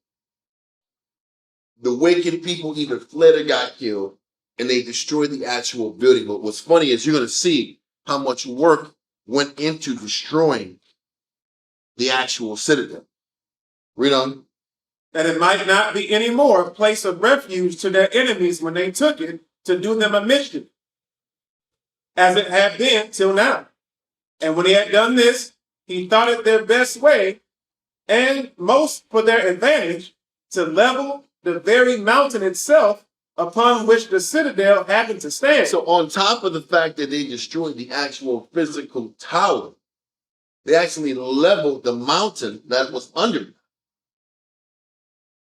The wicked people either fled or got killed, and they destroyed the actual building. But what's funny is you're going to see how much work went into destroying the actual citadel. Read on. That it might not be any more a place of refuge to their enemies when they took it to do them a mischief, as it had been till now. And when he had done this, he thought it their best way and most for their advantage to level the very mountain itself upon which the citadel happened to stand. So on top of the fact that they destroyed the actual physical tower, they actually leveled the mountain that was under it.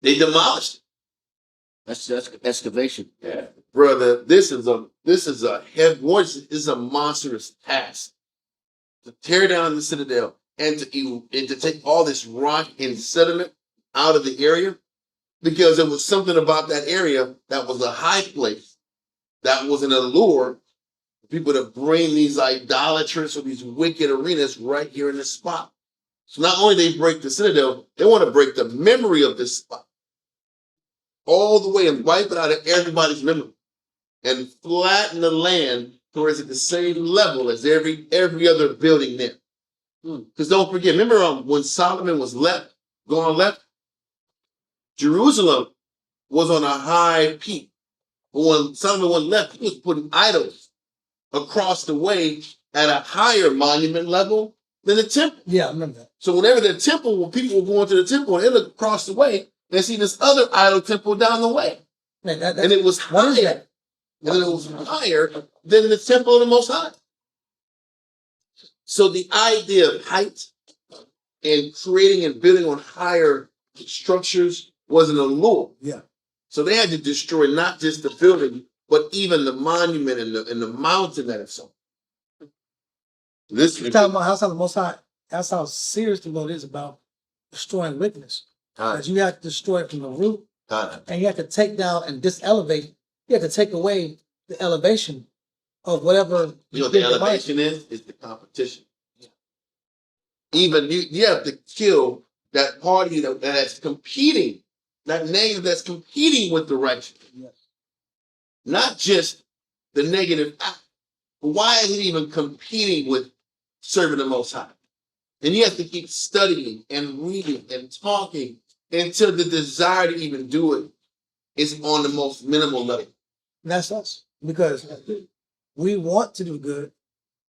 They demolished it. That's excavation. Yeah, brother, this is a heavy, this is a monstrous task to tear down the citadel and to take all this rock and sediment out of the area, because there was something about that area that was a high place, that was an allure for people to bring these idolatrous or these wicked arenas right here in this spot. So not only they break the citadel, they want to break the memory of this spot all the way and wipe it out of everybody's memory and flatten the land to where it's at the same level as every other building there. Because don't forget, remember when Solomon was going left, Jerusalem was on a high peak. But when Solomon went left, he was putting idols across the way at a higher monument level than the temple. Yeah, I remember that. So whenever the temple, when people were going to the temple, they looked across the way, they see this other idol temple down the way. Man, And it was what is higher. that? And then it was higher than the temple of the Most High. So the idea of height and creating and building on higher structures was an allure. Yeah. So they had to destroy not just the building, but even the monument and the mountain that it's on. This You're talking about how the Most High, that's how serious the Lord is about destroying wickedness. Because you have to destroy it from the root, and you have to take down and diselevate. You have to take away the elevation of whatever. You know what the elevation is? It's the competition. Even you have to kill that party that's competing, that negative that's competing with the righteous. Yes. Not just the negative act. But why is it even competing with serving the Most High? And you have to keep studying and reading and talking until the desire to even do it is on the most minimal level. And that's us. Because we want to do good,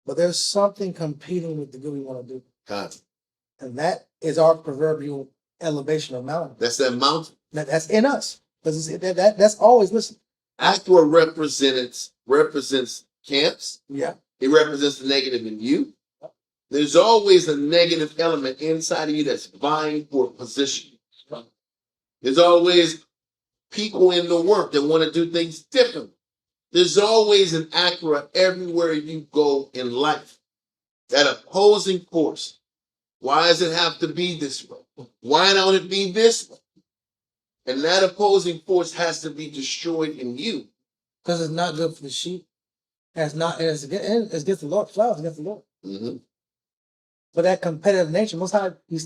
but there's something competing with the good we want to do. God, And that is our proverbial elevation of mountain. that's that mountain. That's in us. Because that's always, listen. Accra represents camps. Yeah. It represents the negative in you. There's always a negative element inside of you that's vying for position. There's always people in the work that want to do things different. There's always an Accra everywhere you go in life. That opposing force. Why does it have to be this way? Why don't it be this way? And that opposing force has to be destroyed in you. Because it's not good for the sheep. And it's against the Lord. Flowers against the Lord. Mm-hmm. But that competitive nature, Most High, he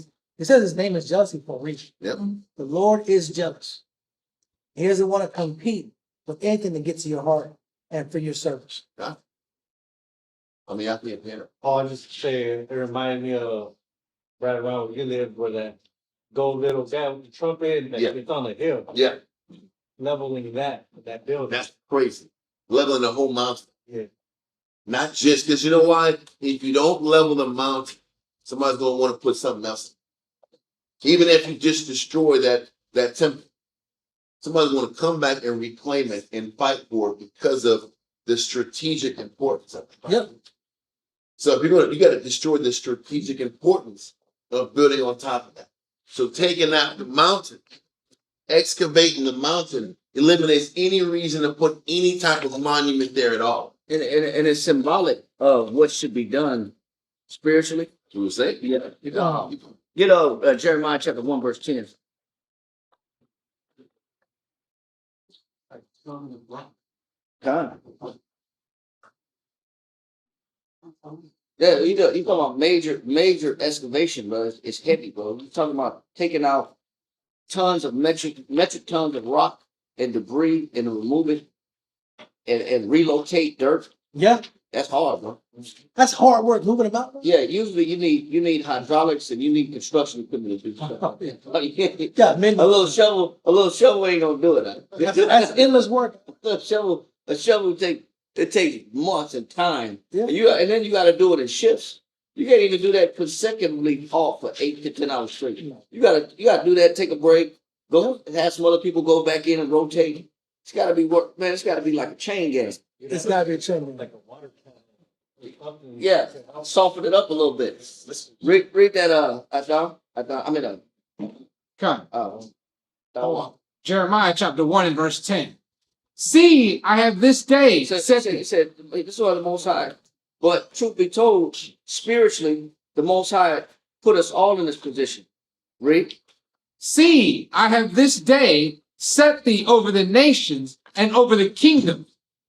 says his name is jealousy for a reason. Yep. The Lord is jealous. He doesn't want to compete with anything that gets to your heart and for your service. I mean, I can't hear. Oh, I just say it reminded me of right around where you live, where that gold little guy with the trumpet, Yeah. it's on the hill, Yeah, leveling that building. that's crazy. Leveling the whole mountain. Yeah. Not just because you know why? If you don't level the mountain, somebody's gonna want to put something else. Even if you just destroy that temple, somebody's gonna come back and reclaim it and fight for it because of the strategic importance of it. Yep. So if you got to destroy the strategic importance of building on top of that. So taking out the mountain, excavating the mountain, eliminates any reason to put any type of monument there at all. And it's symbolic of what should be done spiritually. You would say? Yeah. Get Jeremiah chapter 1, verse 10. God. Yeah, you talking about major excavation, bro. It's heavy, bro. You're talking about taking out tons of metric tons of rock and debris and remove it and relocate dirt. Yeah, That's hard, bro. that's hard work moving about. Yeah, usually you need hydraulics and you need construction equipment to do stuff. Yeah, man, A little shovel ain't gonna do it. that's endless work. A shovel takes months and time. Yeah. And then you got to do it in shifts. You can't even do that consecutively off for 8 to 10 hours straight. You gotta do that. Take a break. Go have some other people go back in and rotate. It's got to be work, man. It's got to be like a chain gang. It's gotta be a chain. Yeah, soften it up a little bit. Read that. Come. Jeremiah chapter 1 and verse 10. See, I have this day He set said, this is what the Most High. But truth be told, spiritually, the Most High put us all in this position. Read. See, I have this day set thee over the nations and over the kingdoms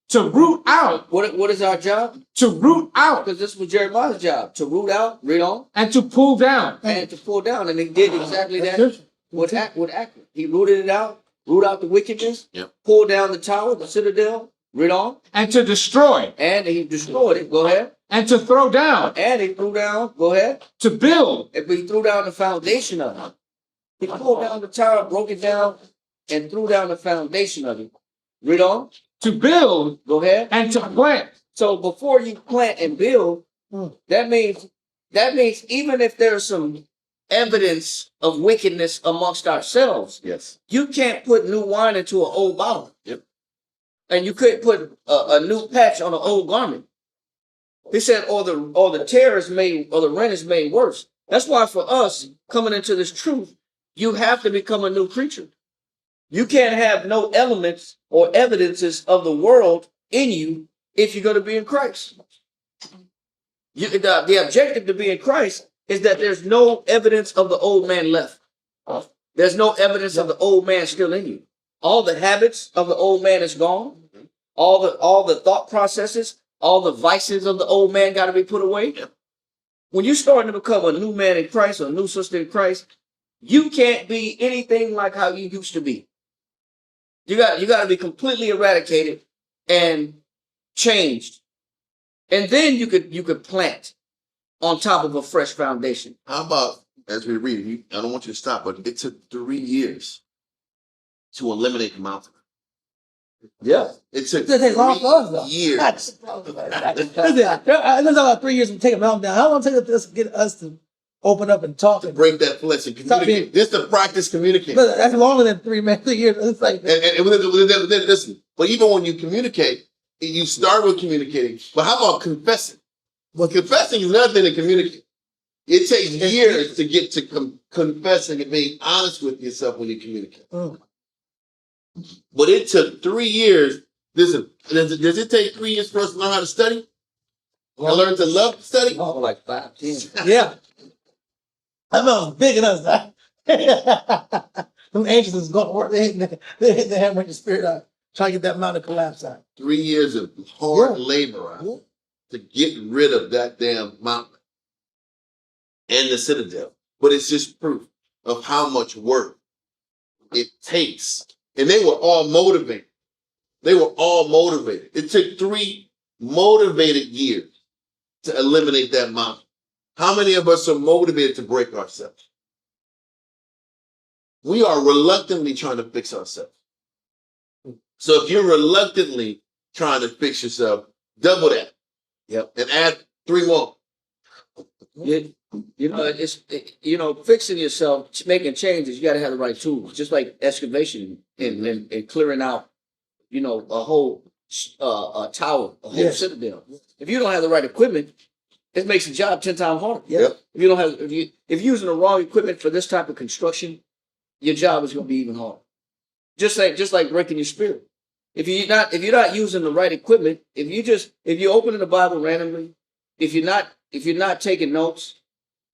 to root out, What is our job? to root out, Because this was Jeremiah's job, to root out, read on, and to pull down. and to pull down. And he did exactly that with Accra. He rooted it out, root out the wickedness, Yep. pull down the tower, the citadel, read on, And to destroy, and he destroyed it. Go ahead. and to throw down, And he threw down, go ahead. to build, If he threw down the foundation of it. He pulled down the tower, broke it down, and threw down the foundation of it. Read on. to build, Go ahead. and to plant. So before you plant and build, that means even if there's some evidence of wickedness amongst ourselves, Yes. you can't put new wine into an old bottle. Yep. And you couldn't put a new patch on an old garment. He said, or the tear is made, or the rent is made worse. That's why for us coming into this truth, you have to become a new creature. You can't have no elements or evidences of the world in you if you're going to be in Christ. The objective to be in Christ is that there's no evidence of the old man left. There's no evidence of the old man still in you. All the habits of the old man is gone. All the thought processes, all the vices of the old man got to be put away. When you're starting to become a new man in Christ or a new sister in Christ, you can't be anything like how you used to be. You got to be completely eradicated and changed. And then you could plant on top of a fresh foundation. How about, as we read, I don't want you to stop, but it took 3 years to eliminate the mountain. Yeah. It took It takes long for us, though. 3 years. That's about 3 years to take a mountain down. How long take it to get us to open up and talk? To break that flesh and Stop communicate. This is the practice communicate. Look, that's longer than 3 years. It's like And listen, but even when you communicate, you start with communicating. But how about confessing? Well, confessing is another thing to communicate. It takes years to get to confessing and being honest with yourself when you communicate. But it took 3 years. Listen, does it take 3 years for us to learn how to study? And learn to love to study? Oh, like 5, 10. yeah. That mountain's big in us. Them angels is going to work. They hit the hammer in the spirit out. Try to get that mountain to collapse out. 3 years of hard labor out to get rid of that damn mountain and the citadel. But it's just proof of how much work it takes. And they were all motivated. It took 3 motivated years to eliminate that mountain. How many of us are motivated to break ourselves? We are reluctantly trying to fix ourselves. So if you're reluctantly trying to fix yourself, double that. Yep. And add 3 more. Fixing yourself, making changes, you got to have the right tools. Just like excavation and clearing out, a whole tower, a whole citadel. If you don't have the right equipment, it makes the job 10 times harder. Yep. If you're using the wrong equipment for this type of construction, your job is going to be even harder. Just like breaking your spirit. If you're not using the right equipment, if you're opening the Bible randomly, if you're not taking notes,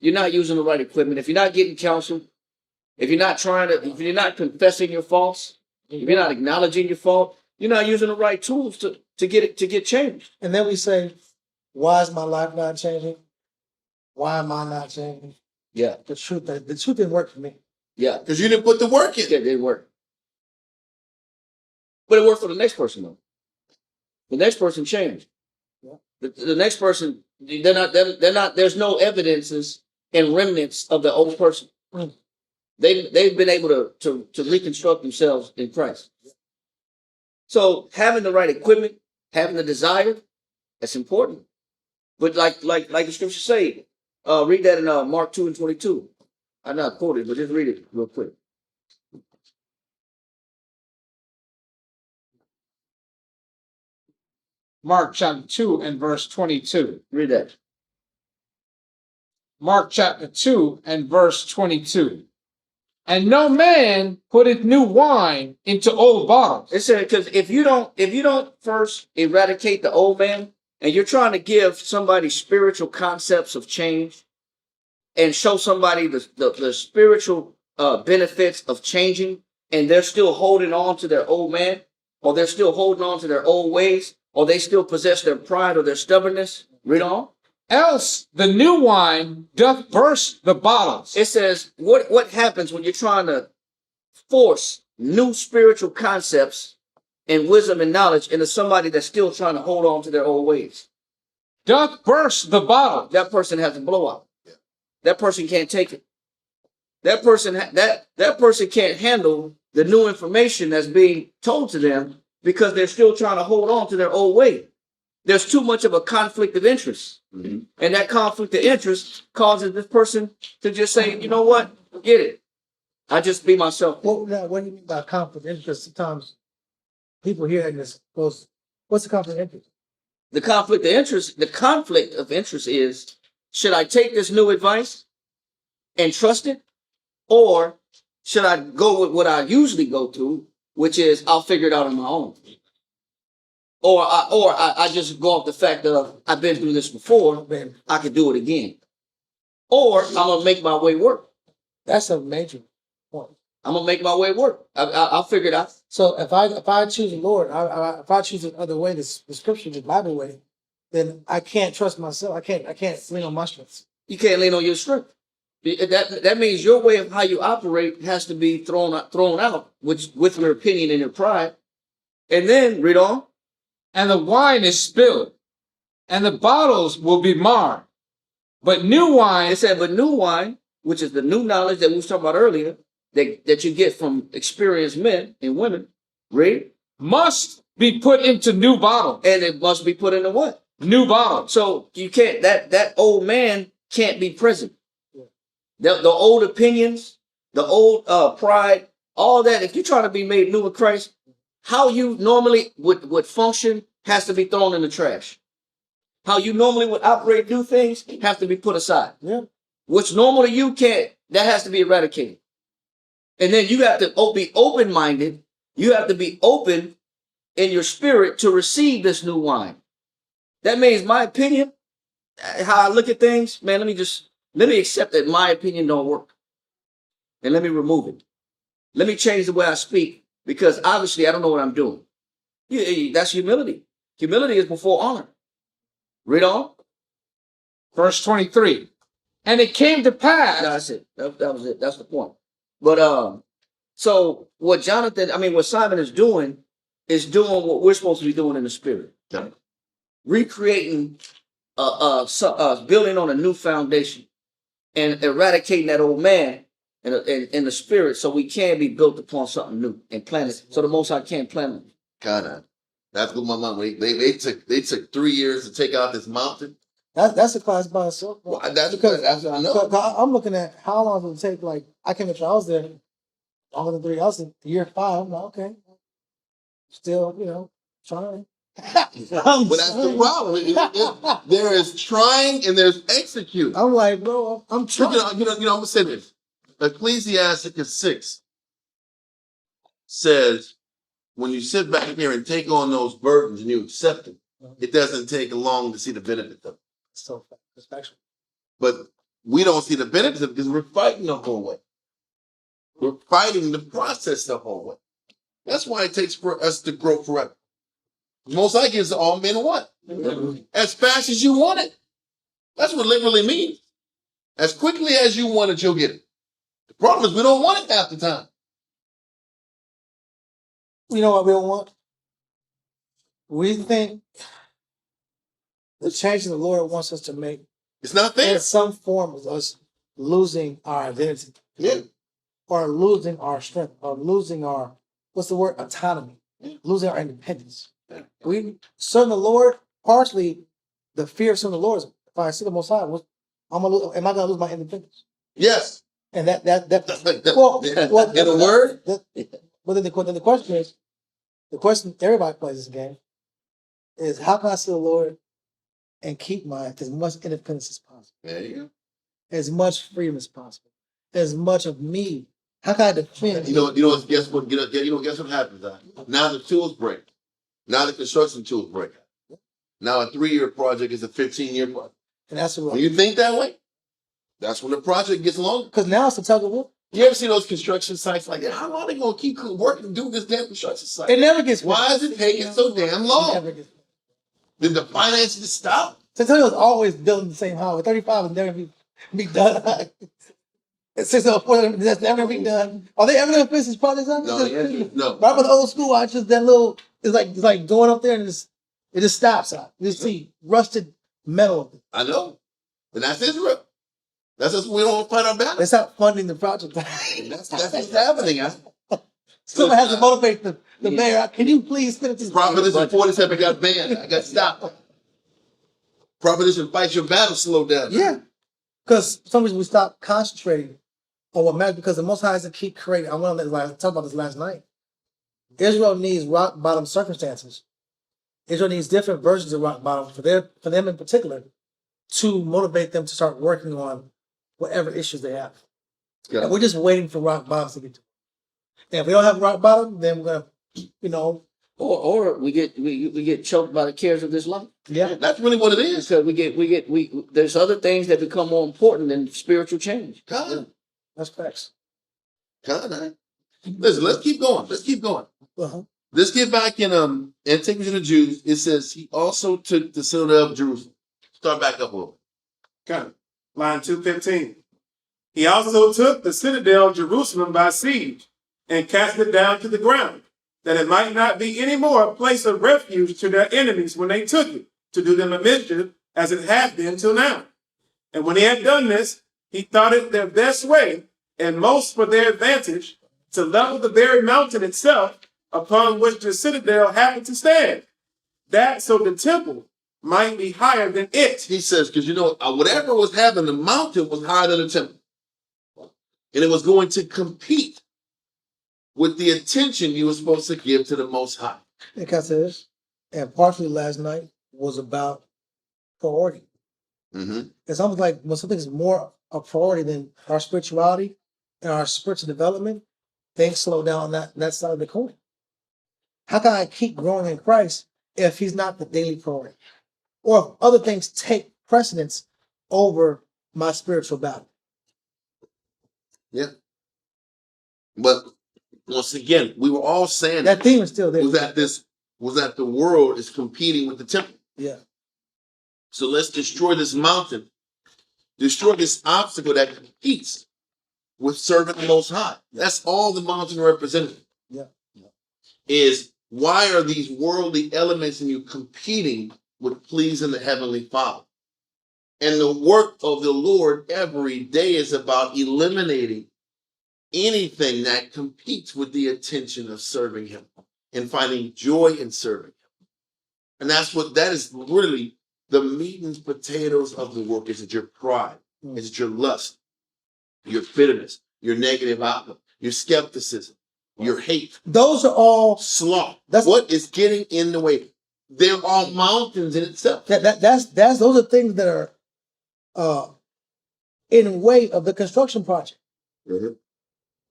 you're not using the right equipment. If you're not getting counsel, if you're not confessing your faults, if you're not acknowledging your fault, you're not using the right tools to get changed. And then we say, Why is my life not changing? Why am I not changing? Yeah, The truth didn't work for me. yeah. Because you didn't put the work in. It didn't work. But it worked for the next person though. The next person changed. Yeah. The next person, they're not, there's no evidences and remnants of the old person. Mm. They've been able to reconstruct themselves in Christ. So having the right equipment, having the desire, that's important. But like the scriptures say, read that in Mark 2:22. I'm not quoting, but just read it real quick. Mark chapter 2 and verse 22. Read that. Mark chapter 2 and verse 22. And no man putteth new wine into old bottles. It said, because if you don't first eradicate the old man, and you're trying to give somebody spiritual concepts of change, and show somebody the spiritual benefits of changing, and they're still holding on to their old man, or they're still holding on to their old ways, or they still possess their pride or their stubbornness. Read on. Else the new wine doth burst the bottles. It says, what happens when you're trying to force new spiritual concepts and wisdom and knowledge into somebody that's still trying to hold on to their old ways? Doth burst the bottle. That person has a blowout. That person can't take it. That person can't handle the new information that's being told to them because they're still trying to hold on to their old way. There's too much of a conflict of interest. Mm-hmm. And that conflict of interest causes this person to just say, you know what, forget it. I just be myself. Well, now, what do you mean by conflict of interest? Sometimes people hear this goes, what's the conflict of interest? The conflict of interest is, should I take this new advice and trust it? Or should I go with what I usually go to, which is I'll figure it out on my own? Or I just go off the fact that I've been through this before, I can do it again. Or I'm going to make my way work. That's a major point. I'm going to make my way work. I'll figure it out. So if I choose the Lord, if I choose the other way, the scripture, the Bible way, then I can't trust myself. I can't lean on my strengths. You can't lean on your strength. That means your way of how you operate has to be thrown out, which with your opinion and your pride. And then read on. And the wine is spilled, and the bottles will be marred. But new wine. It said, but new wine, which is the new knowledge that we was talking about earlier, that you get from experienced men and women, read, must be put into new bottles. And it must be put into what? New bottles. So you can't, that old man can't be present. The old opinions, the old pride, all that, if you're trying to be made new in Christ, how you normally would function has to be thrown in the trash. How you normally would operate, do things, have to be put aside. Yeah. Which normally you can't, that has to be eradicated. And then you have to be open-minded. You have to be open in your spirit to receive this new wine. That means my opinion, how I look at things, man, let me accept that my opinion don't work. And let me remove it. Let me change the way I speak because obviously I don't know what I'm doing. That's humility. Humility is before honor. Read on. Verse 23. And it came to pass. No, that's it. That was it. That's the point. But so what Simon is doing what we're supposed to be doing in the spirit. Yeah. Recreating, building on a new foundation and eradicating that old man in the spirit so we can be built upon something new and planted. So the Most High can plant it. Kinda. That's what my mom. They took 3 years to take out this mountain. That's a class by itself. Well, that's what I know. I'm looking at how long it would take. Like I came to I was there longer than 3 hours. Year 5. I'm like, okay, still, trying. But that's the problem. There is trying and there's execute. I'm like, bro, I'm trying. I'm gonna say this. Ecclesiasticus 6 says, when you sit back here and take on those burdens and you accept them, it doesn't take long to see the benefit of it. So it's factual. But we don't see the benefits of it because we're fighting the whole way. We're fighting the process the whole way. That's why it takes for us to grow forever. Most High gives to all men what? As fast as you want it. That's what literally means. As quickly as you want it, you'll get it. The problem is we don't want it half the time. You know what we don't want? We think the changes the Lord wants us to make It's not fair. in some form is us losing our identity, Yeah. or losing our strength, or losing our, what's the word, autonomy, losing our independence. We serve the Lord, partially the fear of serving the Lord is, if I see the Most High, am I gonna lose my independence? Yes. And that Well, in a word, but then the question is, the question everybody plays this game is, how can I see the Lord and keep my as much independence as possible, there you go. as much freedom as possible, as much of me? How can I defend? Guess what? Guess what happens? Now the tools break. Now the construction tools break. Now a 3-year project is a 15-year project. And that's When what, you think that way, that's when the project gets longer. because now it's a tug of war. You ever see those construction sites like that? How long are they gonna keep working, doing this damn construction site? It never gets. Why is it taking so damn It long? never gets. Did the finances stop? San Antonio's always building the same highway. 35 will never be done. 604, that's never gonna be done. Are they ever gonna finish this project? No, the answer is no. Right by the old school, I just that little. It's like going up there and it just stops out. You just see rusted metal. I know. And that's Israel. That's just we don't fight our battle. They stop funding the project. That's what's happening. Someone has to motivate the mayor. Can you please finish this? Proposition 47 got banned. I got stopped. Proposition fight your battle slow down. Yeah, because for some reason we stop concentrating on what matters, because the Most High has to keep creating. I want to talk about this last night. Israel needs rock bottom circumstances. Israel needs different versions of rock bottom for them in particular to motivate them to start working on whatever issues they have. Yeah. And we're just waiting for rock bottoms to get to. And if we don't have rock bottom, then we're gonna, Or we get choked by the cares of this life. yeah. That's really what it is. Because there's other things that become more important than spiritual change. God. That's facts. God. Listen, let's keep going. Let's keep going. Uh-huh. Let's get back in Antiquity of the Jews. It says he also took the citadel of Jerusalem. Start back up a little. Okay. Line 215. He also took the citadel of Jerusalem by siege and cast it down to the ground, that it might not be any more a place of refuge to their enemies when they took it, to do them a mischief, as it had been till now. And when he had done this, he thought it their best way, and most for their advantage, to level the very mountain itself upon which the citadel happened to stand, that so the temple might be higher than it. He says, because whatever was happening, the mountain was higher than the temple. And it was going to compete with the attention you were supposed to give to the Most High. Like I said, and partially last night was about priority. Mm-hmm. It's almost like when something is more a priority than our spirituality and our spiritual development, things slow down on that side of the coin. How can I keep growing in Christ if he's not the daily priority? Or if other things take precedence over my spiritual battle? Yeah. But once again, we were all saying That theme is still there. was that the world is competing with the temple. Yeah. So let's destroy this mountain, destroy this obstacle that competes with serving the Most High. That's all the mountain represented. Yeah. Is why are these worldly elements in you competing with pleasing the Heavenly Father? And the work of the Lord every day is about eliminating anything that competes with the attention of serving him and finding joy in serving him. And that is really the meat and potatoes of the work. Is it your pride? Is it your lust? Your bitterness? Your negative outlook? Your skepticism? Your hate? Those are all Sloth. What is getting in the way? They're all mountains in itself. those are things that are in way of the construction project. Mm-hmm.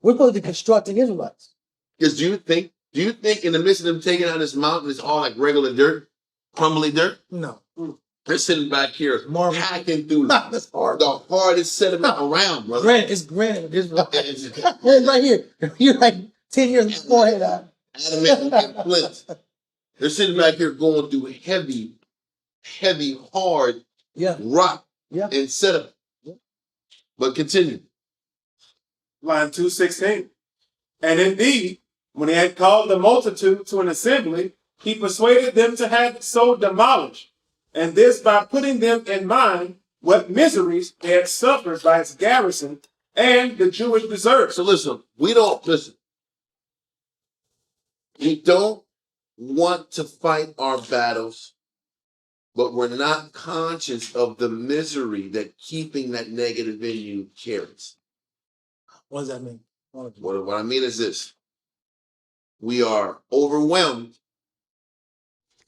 We're supposed to be constructing Israelites. Because do you think in the midst of them taking out this mountain, it's all like regular dirt, crumbly dirt? No. They're sitting back here Marble. hacking through That's hard. the hardest sediment around, brother. It's granite. It's right here. You're like 10 years beforehand. Adamant and flint. They're sitting back here going through heavy, hard Yeah. rock Yeah. and setup. But continue. Line 216. And indeed, when he had called the multitude to an assembly, he persuaded them to have it so demolished, and this by putting them in mind what miseries they had suffered by its garrison and the Jewish reserve. So listen, we don't want to fight our battles, but we're not conscious of the misery that keeping that negative in you carries. What does that mean? What I mean is this. We are overwhelmed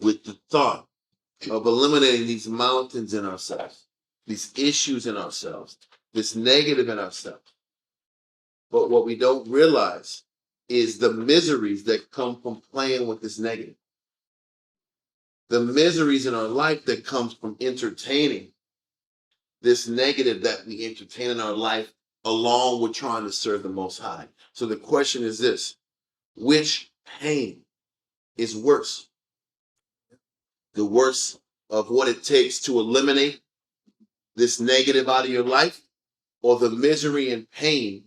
with the thought of eliminating these mountains in ourselves, these issues in ourselves, this negative in ourselves. But what we don't realize is the miseries that come from playing with this negative. The miseries in our life that comes from entertaining this negative that we entertain in our life along with trying to serve the Most High. So the question is this: which pain is worse? The worst of what it takes to eliminate this negative out of your life, or the misery and pain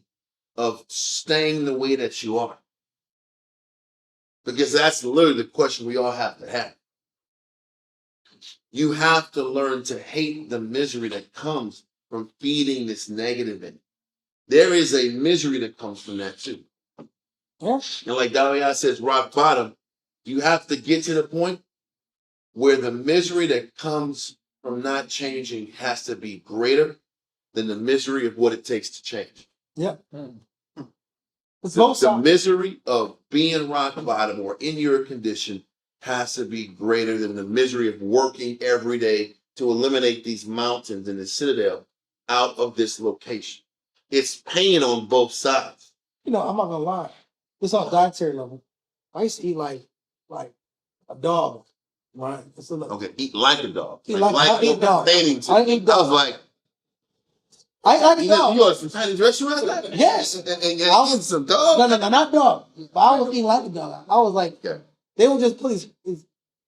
of staying the way that you are? Because that's literally the question we all have to have. You have to learn to hate the misery that comes from feeding this negative in. There is a misery that comes from that too. Yeah. And like Dalia says, rock bottom, you have to get to the point where the misery that comes from not changing has to be greater than the misery of what it takes to change. Yeah. It's both The sides. misery of being rock bottom or in your condition has to be greater than the misery of working every day to eliminate these mountains and the citadel out of this location. It's pain on both sides. You know, I'm not gonna lie. It's on dietary level. I used to eat like a dog, right? It's a little, Okay, eat like a dog. Eat like- I eat dog. Pertaining to. I eat I was dog. like, I like a you dog. go to some Chinese restaurant? Yes. And I was- eat some dog? No, not dog. But I was eating like a dog. I was like, Yeah. they would just put this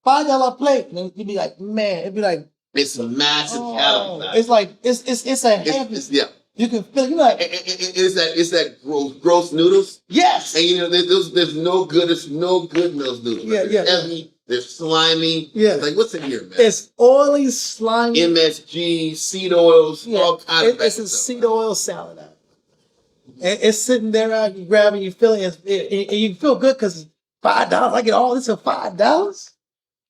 $5 plate, and then you'd be like, man, it'd be like, It's a massive oh, calorie. it's like it's a heavy. Yeah. You can feel it. You're like, It's that gross noodles. yes. And you know, there's no good in those noodles. Yeah, They're yeah. heavy, they're slimy. Yeah. Like, what's in here, man? It's oily, slimy. MSG, seed oils, Yeah, all kinds of it's bad a stuff. seed oil salad. And it's sitting there out, you grab it, you feel it, and you feel good because $5. I get all this for $5,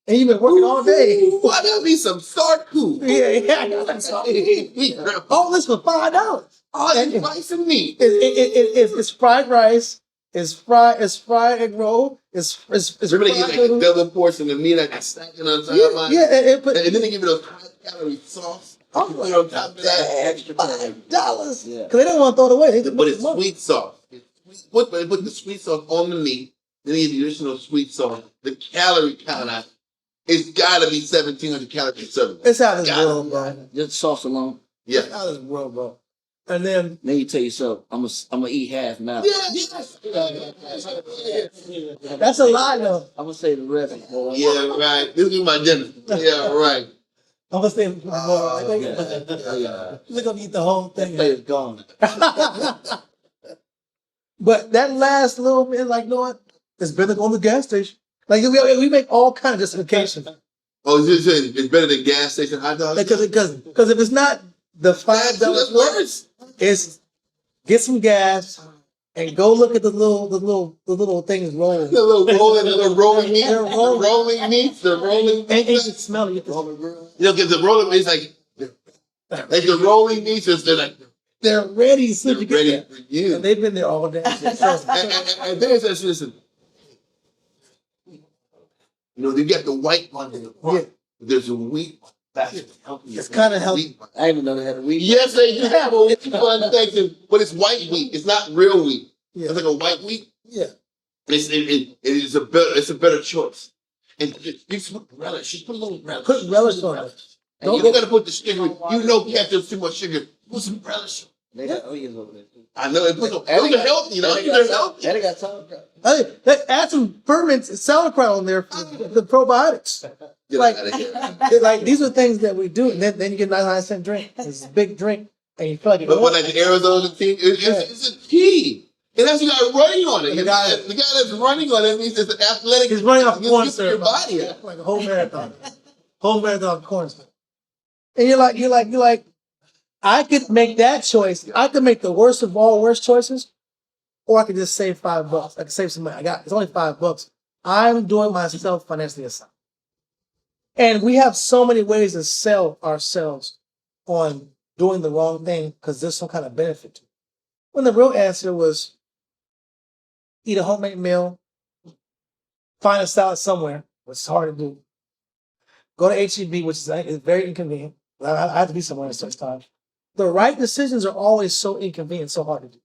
and you've been working all day. Why not be some salt food? Yeah, I got that. All this for $5. All this rice and meat. It's fried rice. It's fried egg roll. It's Remember they give fried like a noodles. double portion of meat, like stacking on top of it. Yeah, And then they give it a high-calorie sauce. Oh, Put it on top of that. Extra calorie. $5 Yeah. because they don't want to throw it away. They just But make it's money. sweet sauce. They put the sweet sauce on the meat. Then they give the additional sweet sauce. The calorie count out, it's got to be 1,700 calories per serving. It's out of this Got world, bro. Just sauce alone. Yeah. It's out of this world, bro. And then Then you tell yourself, I'm gonna eat half now. Yes. that's a lie, though. I'm gonna say the rest. Yeah, right. This is my dinner. Yeah, right. I'm gonna stay for more. Yeah. We're gonna eat the whole That thing. plate is gone. But that last little bit, like, you know what? It's better than going to the gas station. Like, we make all kinds of justifications. Oh, it's better than gas station hot dogs? Because if it's not the $5 That's worth, worse. it's get some gas and go look at the little things rolling. The little rolling meat. They're rolling. The rolling meats. The rolling And you can smell it. You know, because the rolling meats, like the rolling meats, they're like, They're ready as soon they're as you ready get there. for you. And they've been there all day. And then it says, listen, you know, you got the white one in the front. Yeah. But there's a wheat one. That's healthy. It's kinda healthy. Wheat one. I didn't even know they had a week. Yes, they do have a wheat one section, but it's white wheat. It's not real wheat. Yeah. It's like a white wheat. Yeah. It is a better choice. And you just put relish. Just put a little relish. Put relish on it. And you don't gotta put the sugar. You know ketchup's too much sugar. Put some relish. They got onions over there. I know it. Those are healthy. They're healthy. And they got sauerkraut. Hey, let's add some fermented sauerkraut on there for the probiotics. Get Like, out of here. like these are things that we do, and then you get a 99-cent drink. It's a big drink, and you feel like But like the Arizona team, it's a key. It has a guy running on it. The guy that's running on it means it's an athletic. He's running off corn your syrup. body. Like a whole marathon. Whole marathon of corn syrup. And you're like, I could make that choice. I could make the worst of all worst choices, or I could just save $5. I could save some money. It's only $5. I'm doing myself financially aside. And we have so many ways to sell ourselves on doing the wrong thing because there's some kind of benefit to it. When the real answer was eat a homemade meal, find a salad somewhere, which is hard to do. Go to HEB, which is very inconvenient. I have to be somewhere at such time. The right decisions are always so inconvenient, so hard to do.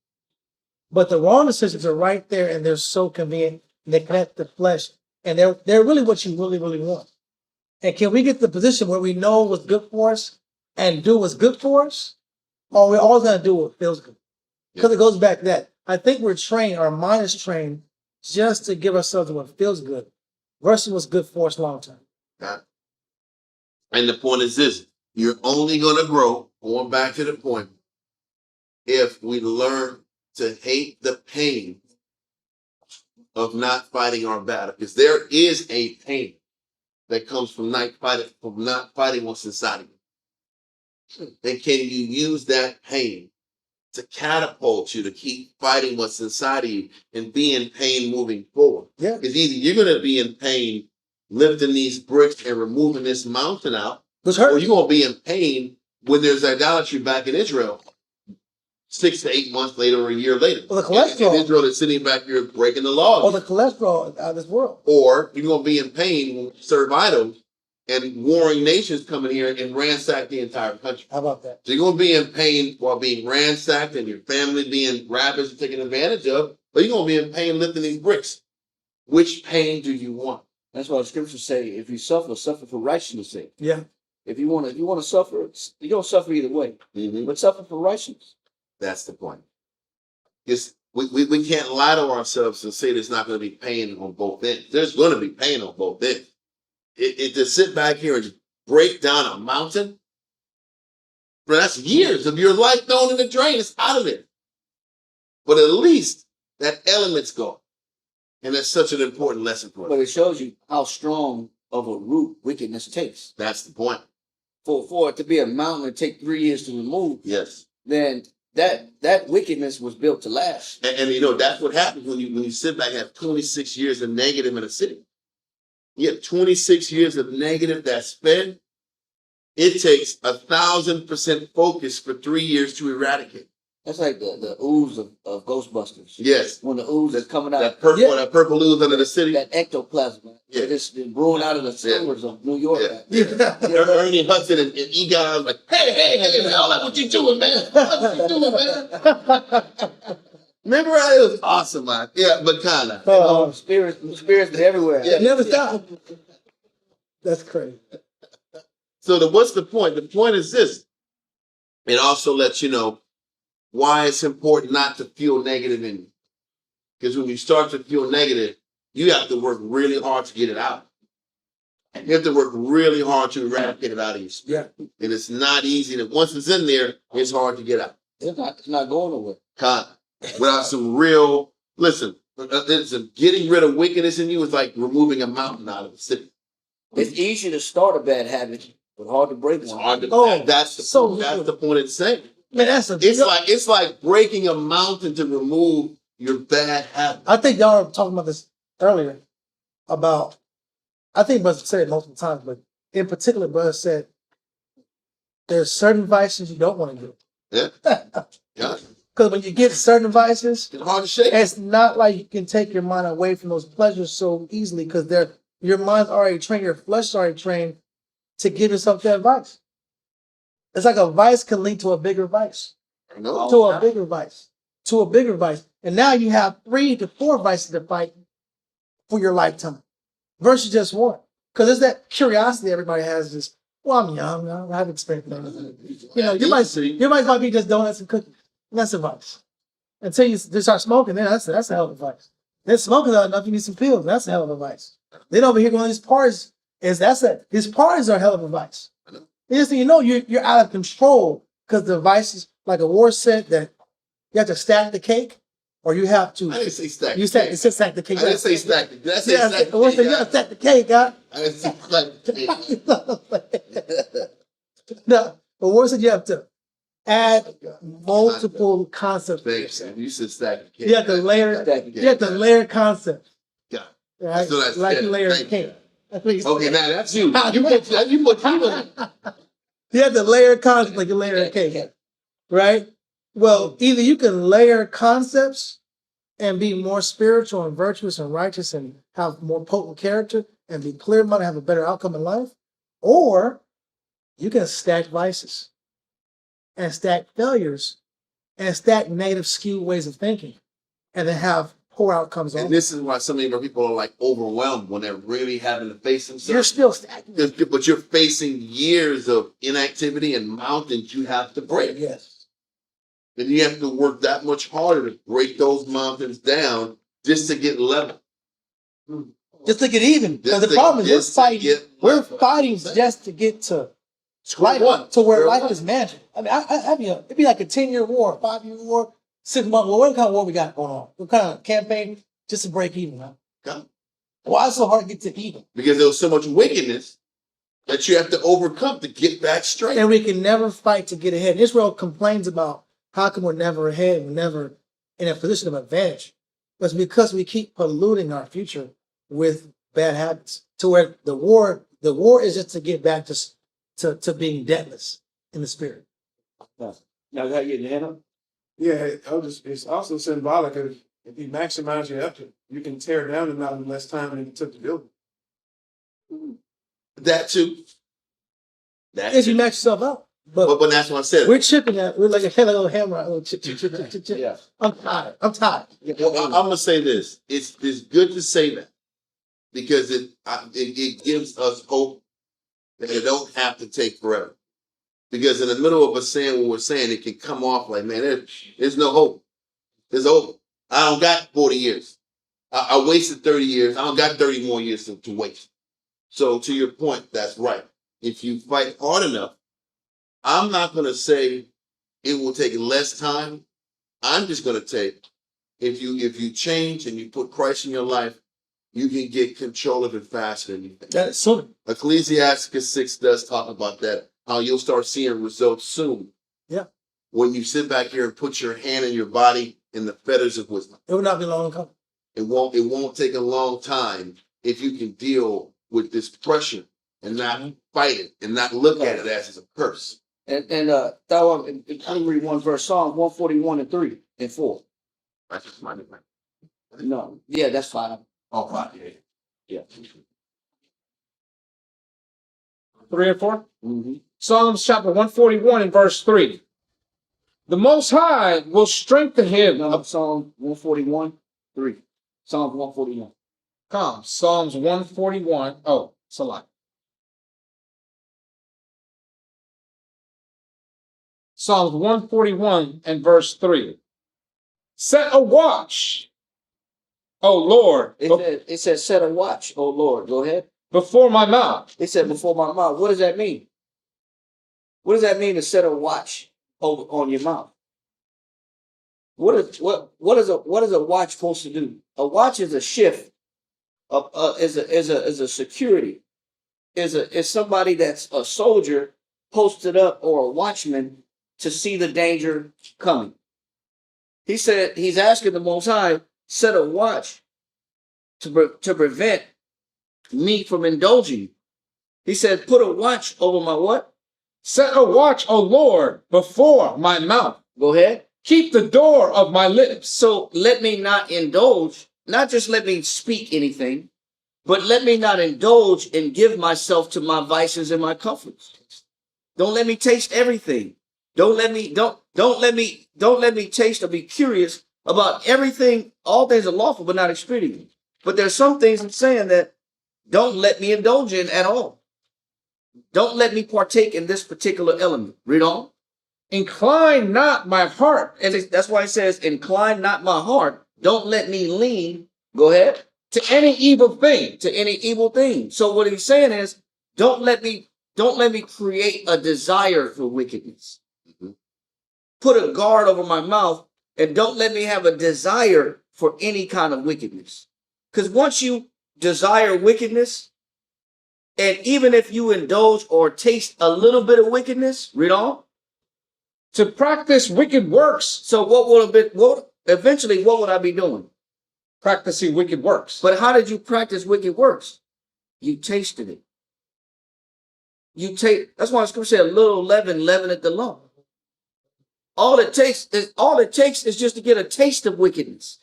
But the wrong decisions are right there, and they're so convenient, and they connect the flesh, and they're really what you really, really want. And can we get to the position where we know what's good for us and do what's good for us? Or we're always going to do what feels good? Because it goes back to that. I think we're trained, our mind is trained just to give ourselves what feels good versus what's good for us long term. And the point is this: you're only going to grow, going back to the point, if we learn to hate the pain of not fighting our battle. Because there is a pain that comes from not fighting what's inside of you. And can you use that pain to catapult you to keep fighting what's inside of you and be in pain moving forward? Yeah. Because either you're going to be in pain lifting these bricks and removing this mountain out, Which or hurts. you're going to be in pain when there's idolatry back in Israel 6 to 8 months later or a year later. Well, the cholesterol. And Israel is sitting back here breaking the law. Or the cholesterol out of this world. Or you're going to be in pain when you serve idols and warring nations come in here and ransack the entire country. How about that? So you're going to be in pain while being ransacked and your family being ravaged and taken advantage of, but you're going to be in pain lifting these bricks. Which pain do you want? That's why the scriptures say, if you suffer, suffer for righteousness' sake. Yeah. If you want to suffer, you're going to suffer either way. Mm-hmm. But suffer for righteousness. That's the point. Because we can't lie to ourselves and say there's not going to be pain on both ends. There's going to be pain on both ends. To sit back here and break down a mountain, bro, that's years of your life thrown in the drain. It's out of there. But at least that element's gone. And that's such an important lesson for us. But it shows you how strong of a root wickedness takes. That's the point. For it to be a mountain and take 3 years to remove, Yes. then that wickedness was built to last. And you know, that's what happens when you sit back and have 26 years of negative in a city. You have 26 years of negative that's spent. It takes 1,000% focus for 3 years to eradicate. That's like the ooze of Ghostbusters. Yes. When the ooze is coming out, That purple ooze under the city. that ectoplasm, Yeah. it's brewing out of the sewers of New York. Yeah. Ernie Hudson and Egon was like, hey, man, all that what you doing, man? What you doing, man? Remember how it was awesome, man? Yeah, but kinda. Spirits are everywhere. Yeah. It never stopped. That's crazy. So what's the point? The point is this. It also lets you know why it's important not to feel negative in you. Because when you start to feel negative, you have to work really hard to get it out. You have to work really hard to eradicate it out of your spirit. Yeah. And it's not easy. And once it's in there, it's hard to get out. It's not going nowhere. Without some real, listen, getting rid of wickedness in you is like removing a mountain out of the city. It's easy to start a bad habit, but hard to break It's one. hard to, Oh, that's the point it's saying. Man, It's like breaking a mountain to remove your bad habit. I think y'all were talking about this earlier about, I think Brother said it multiple times, but in particular, Brother said there's certain vices you don't want to do. Yeah. Yeah. Because when you get certain vices, It's hard to shake. it's not like you can take your mind away from those pleasures so easily because your mind's already trained, your flesh is already trained to give yourself that vice. It's like a vice can lead to a bigger vice, I know. to a bigger vice, to a bigger vice. And now you have 3 to 4 vices to fight for your lifetime versus just one. Because there's that curiosity everybody has is, well, I'm young, I haven't experienced anything. You know, your vice might be just donuts and cookies. That's a vice. Until you start smoking, then that's a hell of a vice. Then smoking not enough, you need some pills. That's a hell of a vice. Then over here going to these parties, these parties are a hell of a vice. Just so you know, you're out of control because the vices, like a war said, that you have to stack the cake, or you have to. I didn't say stack. You said it said stack the cake. I didn't say stack. Did I say Yeah, stack? you gotta stack the cake, huh? I didn't say stack the cake. No, but war said you have to add multiple concepts. Thanks. You said stack the cake. You have to layer. You have to layer concepts. Got it. Right? So that's Like it. you layer a Thank cake. you. That's what you Okay, said. now that's you. You put You have to layer concepts like you layer a cake. Right? Well, either you can layer concepts and be more spiritual and virtuous and righteous and have more potent character and be clear minded, have a better outcome in life, or you can stack vices and stack failures and stack negative skewed ways of thinking and then have poor outcomes on And this is why so many more people are like overwhelmed when they're really having to face You're themselves. still stacking. But you're facing years of inactivity and mountains you have to break. Yes. And you have to work that much harder to break those mountains down just to get level. Just to get even. Because the Just to- problem is just to get we're level. fighting just to get to Square life, one. to where Square life one. is manageable. I mean, it'd be like a 10-year war, 5-year war, 6-month war. What kind of war we got going on? What kind of campaign? Just to break even, huh? Come. Why is it so hard to get to even? Because there was so much wickedness that you have to overcome to get back straight. And we can never fight to get ahead. Israel complains about how come we're never ahead, we're never in a position of advantage. But it's because we keep polluting our future with bad habits. To where the war is just to get back to being debtless in the spirit. Now, got your hand up? Yeah, it's also symbolic of if you maximize your effort, you can tear down the mountain in less time than it took to build it. That too. That If you too. max yourself out. But But that's what I said. we're chipping at, we're like a little hammer, a little chip, chip, chip, chip, chip, chip. Yeah. I'm tired. Well, I'm gonna say this. It's good to say that because it gives us hope that it don't have to take forever. Because in the middle of us saying what we're saying, it can come off like, man, there's no hope. It's over. I don't got 40 years. I wasted 30 years. I don't got 30 more years to waste. So to your point, that's right. If you fight hard enough, I'm not gonna say it will take less time. I'm just gonna take if you change and you put Christ in your life, you can get control of it faster than you think. That's so Ecclesiastes 6 does talk about that, how you'll start seeing results soon. Yeah. When you sit back here and put your hand in your body in the fetters of wisdom. it will not be long coming. It won't take a long time if you can deal with this pressure and not fight it and not look at it as a curse. And I'm gonna read one verse, Psalm 141:3-4. That's just my name. No, yeah, that's fine. Oh, fine. Yeah. 3 and 4. Mm-hmm. Psalms chapter 141 and verse 3. The Most High will strengthen him. No, Psalm 141:3. Psalm 141. Come, Psalms 141. Oh, it's a lot. Psalms 141 and verse 3. Set a watch, O Lord, It says, set a watch, O Lord. Go ahead. before my mouth. It said before my mouth. What does that mean? What does that mean to set a watch over on your mouth? What is a watch supposed to do? A watch is a shift is a security. Is somebody that's a soldier posted up or a watchman to see the danger coming. He said he's asking the Most High set a watch to prevent me from indulging. He said, put a watch over my what? Set a watch, O Lord, before my mouth. Go ahead. Keep the door of my lips. So let me not indulge, not just let me speak anything, but let me not indulge and give myself to my vices and my comforts. Don't let me taste everything. Don't let me taste or be curious about everything. All things are lawful, but not expedient. But there's some things I'm saying that don't let me indulge in at all. Don't let me partake in this particular element. Read on. Incline not my heart And that's why it says, incline not my heart. Don't let me lean. Go ahead. to any evil thing. To any evil thing. So what he's saying is, don't let me create a desire for wickedness. Mhm. Put a guard over my mouth and don't let me have a desire for any kind of wickedness. Because once you desire wickedness, and even if you indulge or taste a little bit of wickedness, read on. To practice wicked works. So what would have been, eventually what would I be doing? Practicing wicked works. But how did you practice wicked works? You tasted it. That's why the scripture said, a little leaven leaveneth the lump. All it takes is just to get a taste of wickedness.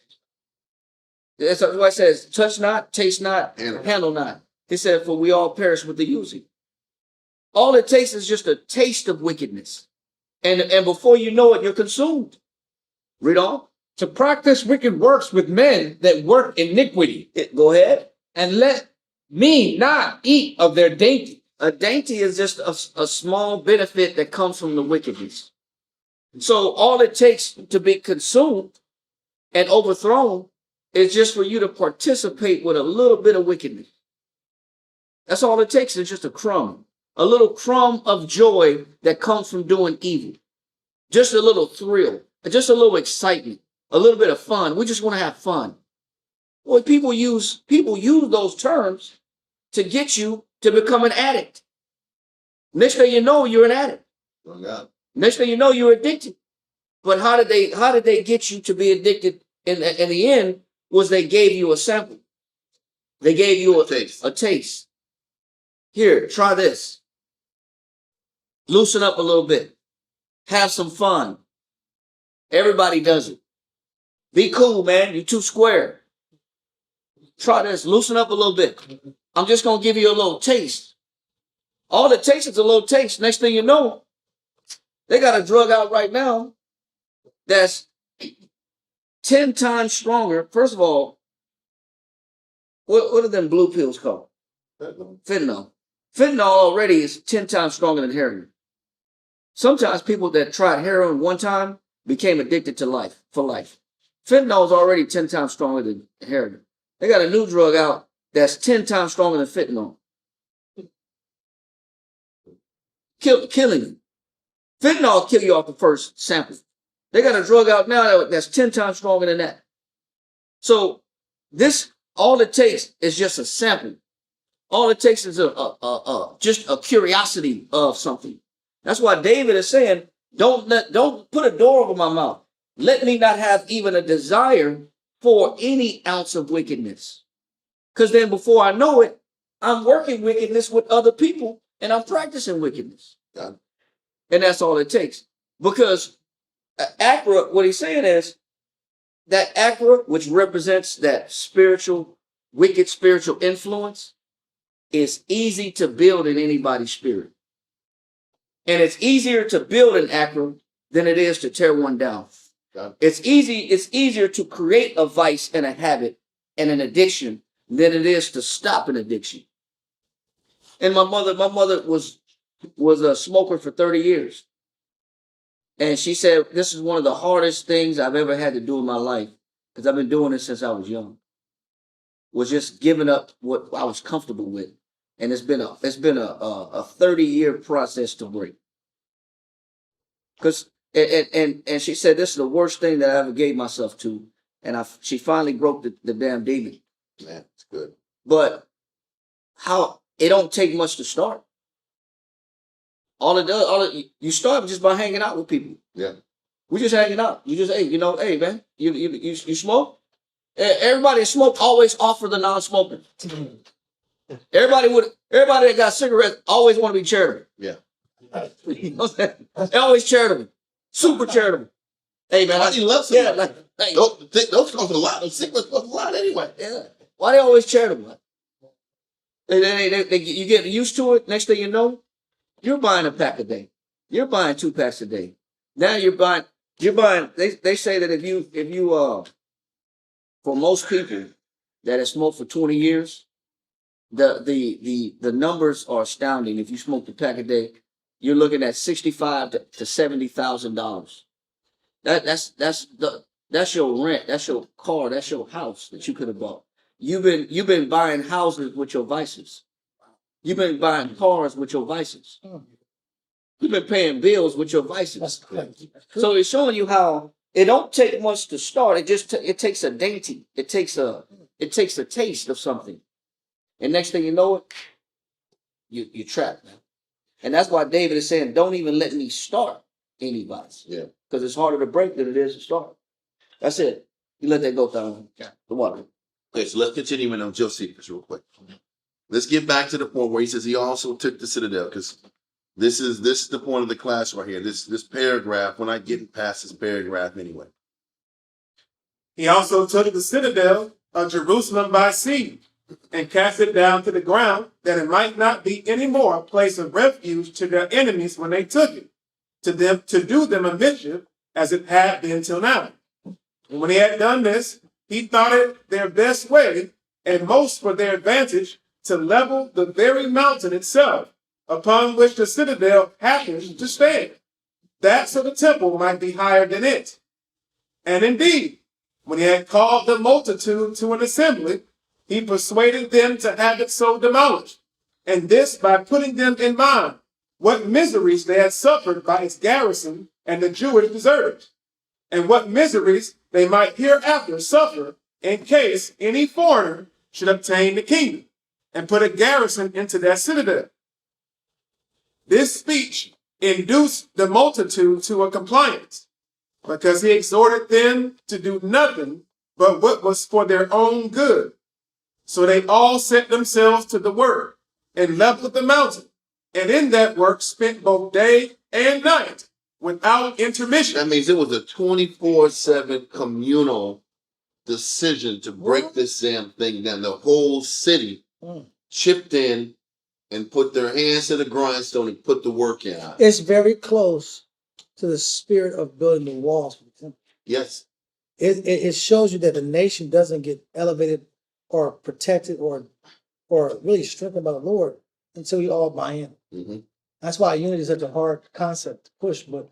That's why it says, touch not, taste not, handle not. He said, for we all perish with the using. All it takes is just a taste of wickedness. And before you know it, you're consumed. Read on. To practice wicked works with men that work iniquity. Go ahead. And let me not eat of their dainty. A dainty is just a small benefit that comes from the wickedness. So all it takes to be consumed and overthrown is just for you to participate with a little bit of wickedness. That's all it takes is just a crumb. A little crumb of joy that comes from doing evil. Just a little thrill. Just a little excitement. A little bit of fun. We just want to have fun. Boy, people use those terms to get you to become an addict. Next thing you know, you're an addict. Oh, God. Next thing you know, you're addicted. But how did they get you to be addicted? In the end, was they gave you a sample. They gave you a taste. Here, try this. Loosen up a little bit. Have some fun. Everybody does it. Be cool, man. You're too square. Try this. Loosen up a little bit. I'm just going to give you a little taste. All it takes is a little taste. Next thing you know, they got a drug out right now that's 10 times stronger. First of all, what are them blue pills called? Fentanyl. Fentanyl already is 10 times stronger than heroin. Sometimes people that tried heroin one time became addicted to life, for life. Fentanyl is already 10 times stronger than heroin. They got a new drug out that's 10 times stronger than fentanyl. Killing you. Fentanyl will kill you off the first sample. They got a drug out now that's 10 times stronger than that. So this, all it takes is just a sample. All it takes is just a curiosity of something. That's why David is saying, don't put a door over my mouth. Let me not have even a desire for any ounce of wickedness. Because then before I know it, I'm working wickedness with other people and I'm practicing wickedness. God. And that's all it takes. Because Accra, what he's saying is that Accra, which represents that wicked spiritual influence, is easy to build in anybody's spirit. And it's easier to build an Accra than it is to tear one down. God. It's easier to create a vice and a habit and an addiction than it is to stop an addiction. And my mother was a smoker for 30 years. And she said, this is one of the hardest things I've ever had to do in my life, because I've been doing this since I was young, was just giving up what I was comfortable with. And it's been a 30-year process to break. Because and she said, this is the worst thing that I ever gave myself to. And she finally broke the damn demon. Man, it's good. But it don't take much to start. You start just by hanging out with people. Yeah. We just hanging out. You just, hey man, you smoke? Everybody that smoke always offer the non-smoker. Everybody that got cigarettes always want to be charitable. Yeah. You know what I'm saying? They're always charitable. Super charitable. Hey man, Why do you love yeah, somebody? hey, Those cost a lot. Those cigarettes cost a lot anyway. yeah. Why they always charitable? You get used to it. Next thing you know, you're buying a pack a day. You're buying 2 packs a day. Now you're buying. They say that if you for most people that have smoked for 20 years, the numbers are astounding. If you smoke a pack a day, you're looking at $65,000 to $70,000. That's your rent. That's your car. That's your house that you could have bought. You've been buying houses with your vices. You've been buying cars with your vices. You've been paying bills with your vices. That's crazy. So it's showing you how it don't take much to start. It takes a dainty. It takes a taste of something, and next thing you know it, you're trapped, man. And that's why David is saying, "Don't even let me start any vice." Yeah. Because it's harder to break than it is to start. That's it. You let that go down the water. Okay, so let's continue in on Josephus real quick. Let's get back to the point where he says he also took the citadel, because this is the point of the class right here. This paragraph, we're not getting past this paragraph anyway. He also took the citadel of Jerusalem by sea and cast it down to the ground, that it might not be any more a place of refuge to their enemies when they took it, to do them a mischief, as it had been till now. And when he had done this, he thought it their best way and most for their advantage to level the very mountain itself, upon which the citadel happened to stand, that so the temple might be higher than it. And indeed, when he had called the multitude to an assembly, he persuaded them to have it so demolished, and this by putting them in mind what miseries they had suffered by its garrison and the Jewish deserters, and what miseries they might hereafter suffer in case any foreigner should obtain the kingdom and put a garrison into their citadel. This speech induced the multitude to a compliance, because he exhorted them to do nothing but what was for their own good. So they all set themselves to the work and leveled the mountain, and in that work spent both day and night without intermission. That means it was a 24/7 communal decision to break this damn thing down. The whole city chipped in and put their hands to the grindstone and put the work in. It's very close to the spirit of building the walls for the temple. Yes. It shows you that the nation doesn't get elevated or protected or really strengthened by the Lord until we all buy in. Mm-hmm. That's why unity is such a hard concept to push. But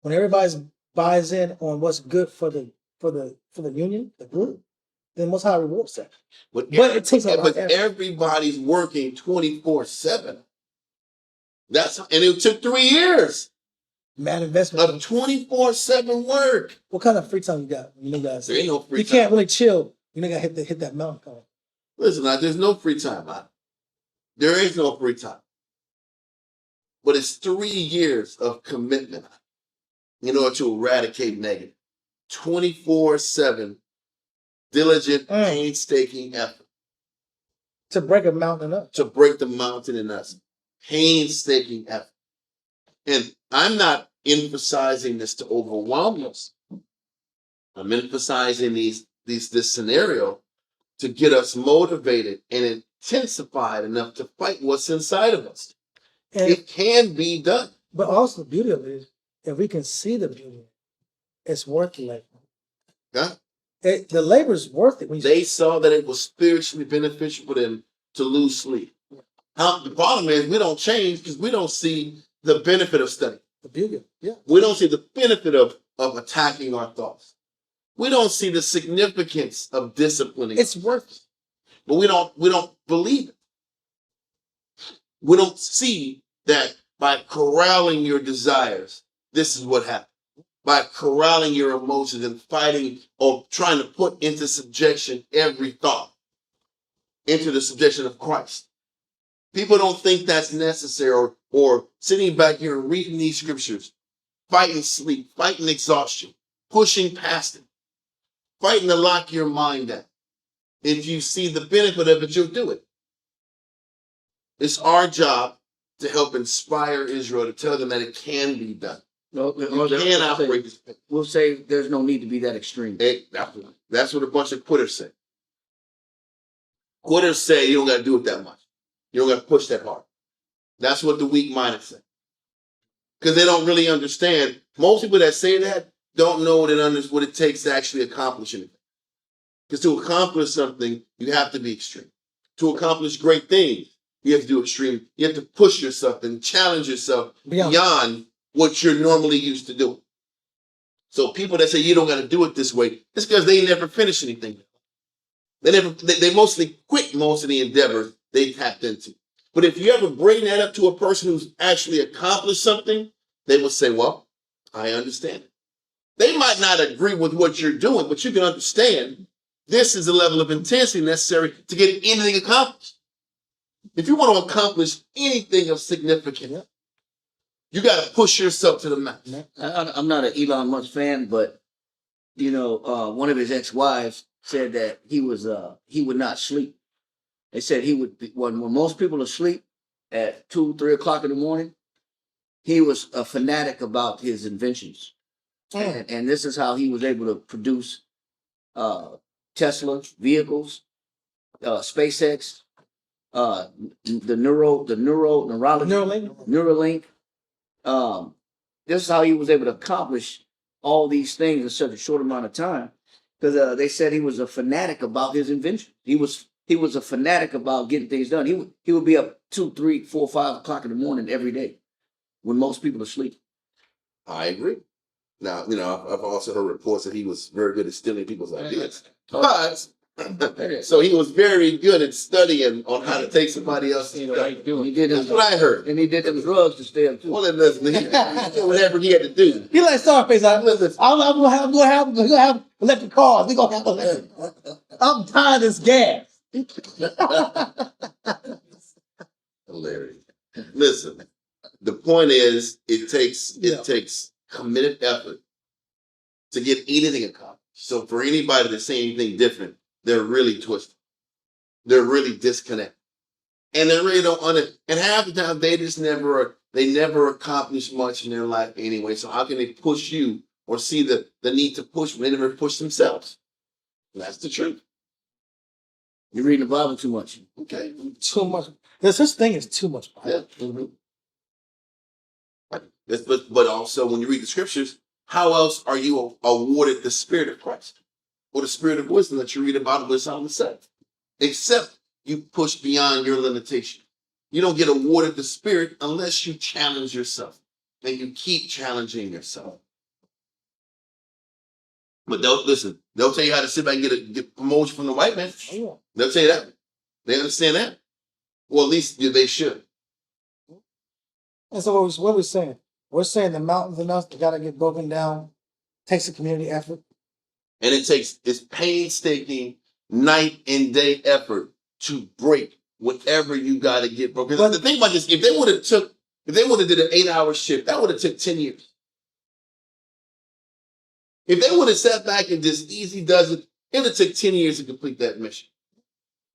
when everybody buys in on what's good for the union, the group, then Most High rewards that. But it takes a lot but of effort. everybody's working 24/7. And it took 3 years Mad investment. of 24/7 work. What kind of free time you got? You know, guys, There ain't no free you time. can't really chill. You know, got to hit that mountain. Come on. Listen, there's no free time, man. There is no free time. But it's 3 years of commitment in order to eradicate negative. 24/7 diligent, painstaking effort To break a mountain up. to break the mountain in us. Painstaking effort. And I'm not emphasizing this to overwhelm us. I'm emphasizing this scenario to get us motivated and intensified enough to fight what's inside of us. And, It can be done. but also the beauty of it is, if we can see the beauty, it's worth the labor. Huh? The labor is worth it. When you They saw that it was spiritually beneficial for them to lose sleep. The problem is we don't change because we don't see the benefit of study. the beauty, yeah. We don't see the benefit of attacking our thoughts. We don't see the significance of disciplining. It's worth it. But we don't believe it. We don't see that by corralling your desires, this is what happens. By corralling your emotions and fighting or trying to put into subjection every thought, into the subjection of Christ. People don't think that's necessary, or sitting back here and reading these scriptures, fighting sleep, fighting exhaustion, pushing past it, fighting to lock your mind down. If you see the benefit of it, you'll do it. It's our job to help inspire Israel, to tell them that it can be done. You can operate this. We'll say there's no need to be that extreme. That's what a bunch of quitters say. Quitters say you don't got to do it that much. You don't got to push that hard. That's what the weak minded say. Because they don't really understand. Most people that say that don't know what it takes to actually accomplish anything. Because to accomplish something, you have to be extreme. To accomplish great things, You have to do extreme. You have to push yourself and challenge yourself beyond what you're normally used to doing. So people that say you don't got to do it this way, it's because they never finish anything. They mostly quit most of the endeavors they tapped into. But if you ever bring that up to a person who's actually accomplished something, they will say, well, I understand it. They might not agree with what you're doing, but you can understand this is the level of intensity necessary to get anything accomplished. If you want to accomplish anything of significance, you got to push yourself to the max. I'm not an Elon Musk fan, but you know, one of his ex-wives said that he would not sleep. They said he would be, when most people are asleep at 2, 3 o'clock in the morning, he was a fanatic about his inventions. And this is how he was able to produce Tesla vehicles, SpaceX, Neuralink. This is how he was able to accomplish all these things in such a short amount of time. Because they said he was a fanatic about his invention. He was a fanatic about getting things done. He would be up 2, 3, 4, 5 o'clock in the morning every day when most people are asleep. I agree. Now, you know, I've also heard reports that he was very good at stealing people's ideas. But so he was very good at studying on how to take somebody else's stuff. That's what I heard. And he did them drugs to stay up too. Well, listen, he did whatever he had to do. He like Starface. I'm gonna have electric cars. We gonna have electric. I'm tired of this gas. Hilarious. Listen, the point is, it takes committed effort to get anything accomplished. So for anybody to say anything different, they're really twisted. They're really disconnected. And they really don't and half the time they just never accomplish much in their life anyway. So how can they push you or see the need to push when they never push themselves? And that's the truth. You're reading the Bible too much. Okay. Too much. There's such thing as too much Bible. Yeah. Mm-hmm. But also when you read the scriptures, how else are you awarded the Spirit of Christ or the Spirit of wisdom that you read about what Solomon said? Except you push beyond your limitation. You don't get awarded the Spirit unless you challenge yourself and you keep challenging yourself. But they'll tell you how to sit back and get promotion from the white man. They'll tell you that. They understand that. Well, at least they should. And so what we're saying? We're saying the mountains and us got to get broken down. Takes a community effort. And it's painstaking night and day effort to break whatever you got to get broken. But the thing about this, if they would have did an 8-hour shift, that would have took 10 years. If they would have sat back and just easy does it, it would have took 10 years to complete that mission.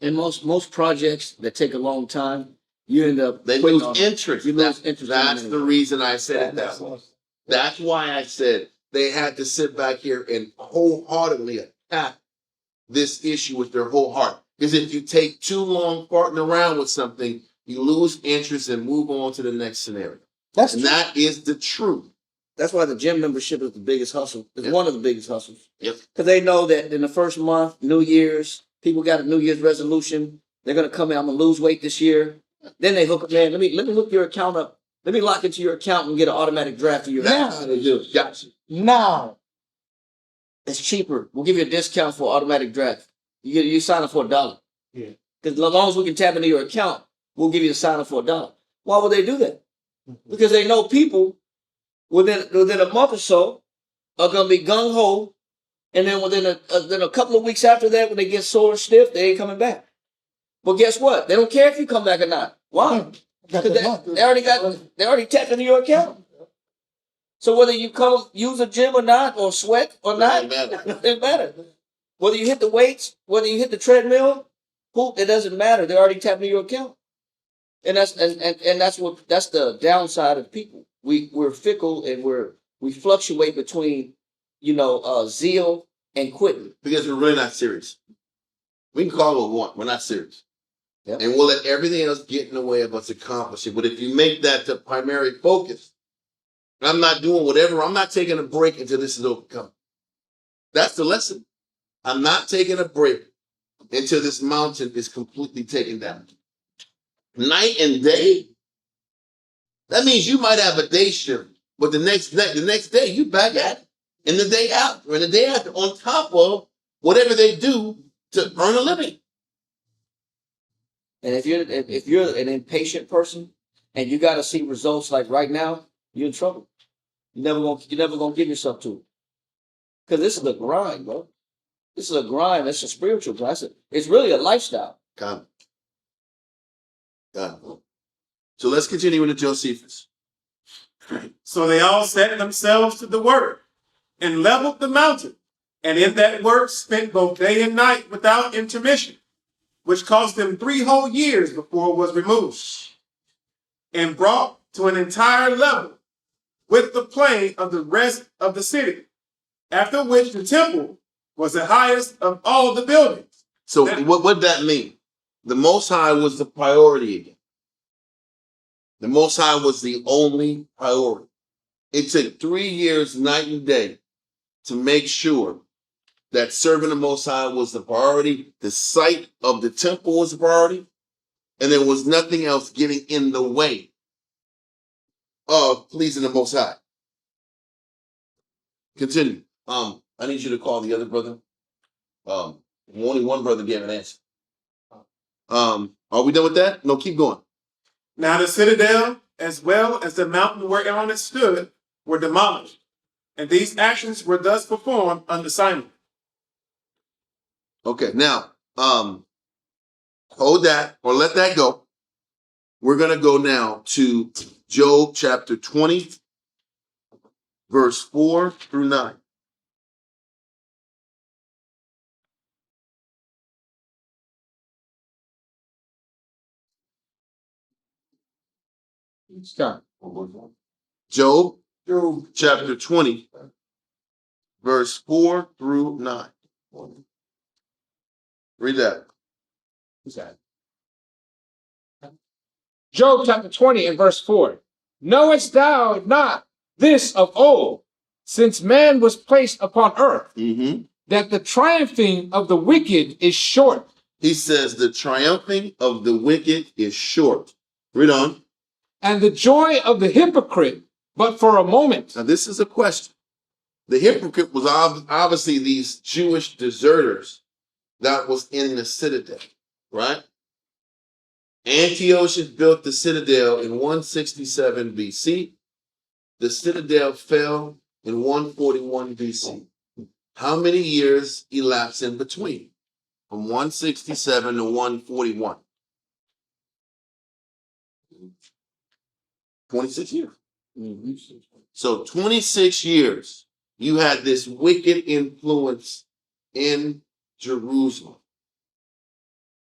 And most projects that take a long time, you end up they lose interest. You lose interest. That's the reason I said it that way. That's why I said they had to sit back here and wholeheartedly attack this issue with their whole heart. Because if you take too long farting around with something, you lose interest and move on to the next scenario. That is the truth. That's why the gym membership is the biggest hustle. It's one of the biggest hustles. Yep. Because they know that in the first month, New Year's, people got a New Year's resolution. They're gonna come in. I'm gonna lose weight this year. Then they hook up, man. Let me hook your account up. Let me lock into your account and get an automatic draft of your account. That's how they do it. Gotcha. Now it's cheaper. We'll give you a discount for automatic draft. You sign up for $1. Yeah. Because as long as we can tap into your account, we'll give you a sign up for $1. Why would they do that? Because they know people within a month or so are gonna be gung ho, and then within a couple of weeks after that, when they get sore and stiff, they ain't coming back. But guess what? They don't care if you come back or not. Why? Because they already tapped into your account. So whether you come use a gym or not, or sweat or not, it doesn't matter. Whether you hit the weights, whether you hit the treadmill, it doesn't matter. They already tapped into your account. And that's the downside of people. We're fickle and we fluctuate between, zeal and quitting. Because we're really not serious. We can call it what we want. We're not serious. Yep. And we'll let everything else get in the way of us accomplishing. But if you make that the primary focus, I'm not doing whatever, I'm not taking a break until this is overcome. That's the lesson. I'm not taking a break until this mountain is completely taken down. Night and day? That means you might have a day shift, but the next day you back at it. And the day after, and the day after, on top of whatever they do to earn a living. And if you're an impatient person and you got to see results like right now, you're in trouble. You're never gonna give yourself to it. Because this is a grind, bro. This is a grind. It's a spiritual grind. It's really a lifestyle. God. So let's continue into Josephus. So they all set themselves to the work and leveled the mountain, and in that work spent both day and night without intermission, which cost them 3 whole years before it was removed, and brought to an entire level with the plain of the rest of the city, after which the temple was the highest of all the buildings. So what that mean? The Most High was the priority again. The Most High was the only priority. It took 3 years, night and day, to make sure that serving the Most High was the priority. The site of the temple was the priority. And there was nothing else getting in the way of pleasing the Most High. Continue. I need you to call the other brother. Only one brother gave an answer. Are we done with that? No, keep going. Now the citadel, as well as the mountain whereon it stood, were demolished, and these actions were thus performed under Simon. Okay, now, hold that or let that go. We're going to go now to Job chapter 20, verse 4 through 9. Start. Job chapter 20, verse 4 through 9. Read that. Who's that? Job chapter 20 and verse 4. Knowest thou not this of old, since man was placed upon earth, that the triumphing of the wicked is short? He says the triumphing of the wicked is short. Read on. And the joy of the hypocrite, but for a moment. Now, this is a question. The hypocrite was obviously these Jewish deserters that was in the citadel, right? Antiochus built the citadel in 167 BC. The citadel fell in 141 BC. How many years elapsed in between? From 167 to 141. 26 years. So 26 years, you had this wicked influence in Jerusalem.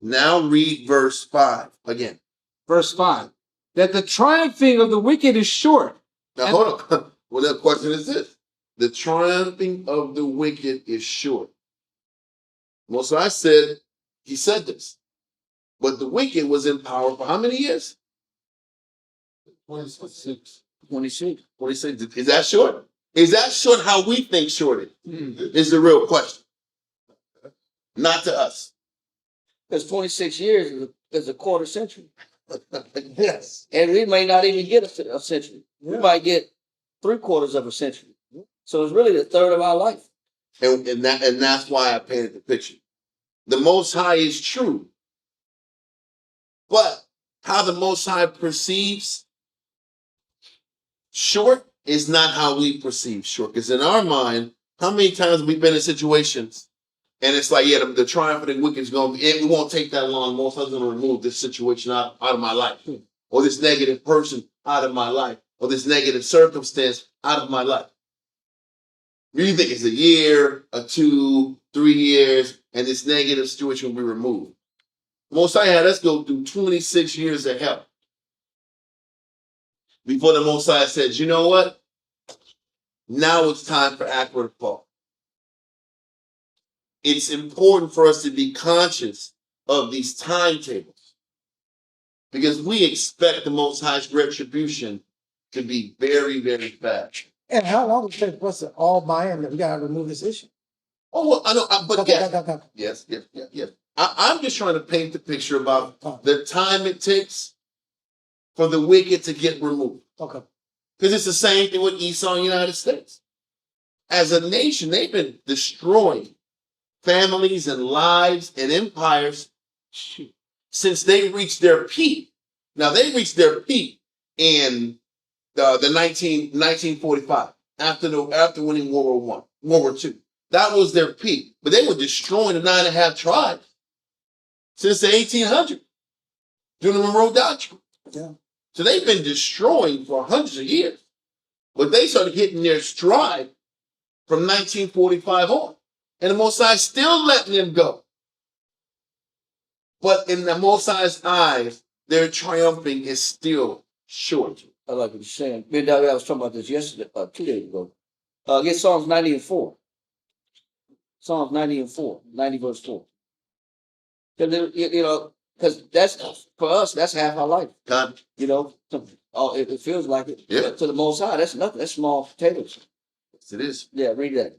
Now read verse 5 again. Verse 5. That the triumphing of the wicked is short. Now hold on. Well, the question is this. The triumphing of the wicked is short. Most I said, he said this. But the wicked was in power for how many years? 26. 26. Is that short? Is that short how we think short is the real question. Not to us. Because 26 years is a quarter century. Yes. And we may not even get a century. We might get 3/4 of a century. So it's really the third of our life. And that's why I painted the picture. The Most High is true. But how the Most High perceives short is not how we perceive short. Because in our mind, how many times have we been in situations and it's like, yeah, the triumph of the wicked is going to be, it won't take that long. Most High's going to remove this situation out of my life, or this negative person out of my life, or this negative circumstance out of my life. You think it's a year, 2, 3 years, and this negative situation will be removed. Most High had us go through 26 years of hell before the Most High said, you know what? Now it's time for Accra to fall. It's important for us to be conscious of these timetables because we expect the Most High's retribution to be very, very fast. And how long does it take for us to all buy in that we gotta remove this issue? Oh, well, I know, but Okay. yes. I'm just trying to paint the picture about the time it takes for the wicked to get removed. Okay. Because it's the same thing with Esau and the United States. As a nation, they've been destroying families and lives and empires since they reached their peak. Now, they reached their peak in the 1945, after winning World War II. That was their peak. But they were destroying the 9.5 tribes since the 1800s during the Monroe Doctrine. Yeah. So they've been destroying for hundreds of years. But they started hitting their stride from 1945 on. And the Most High still letting them go. But in the Most High's eyes, their triumphing is still short. I like what you're saying. Me and David, I was talking about this yesterday, 2 days ago. Get Psalms 90 and 4. Psalms 90 and 4, 90 verse 4. Because that's, for us, that's half our life. God. It feels like it. Yeah. But to the Most High, that's nothing. That's small potatoes. Yes, it is. Yeah, read that.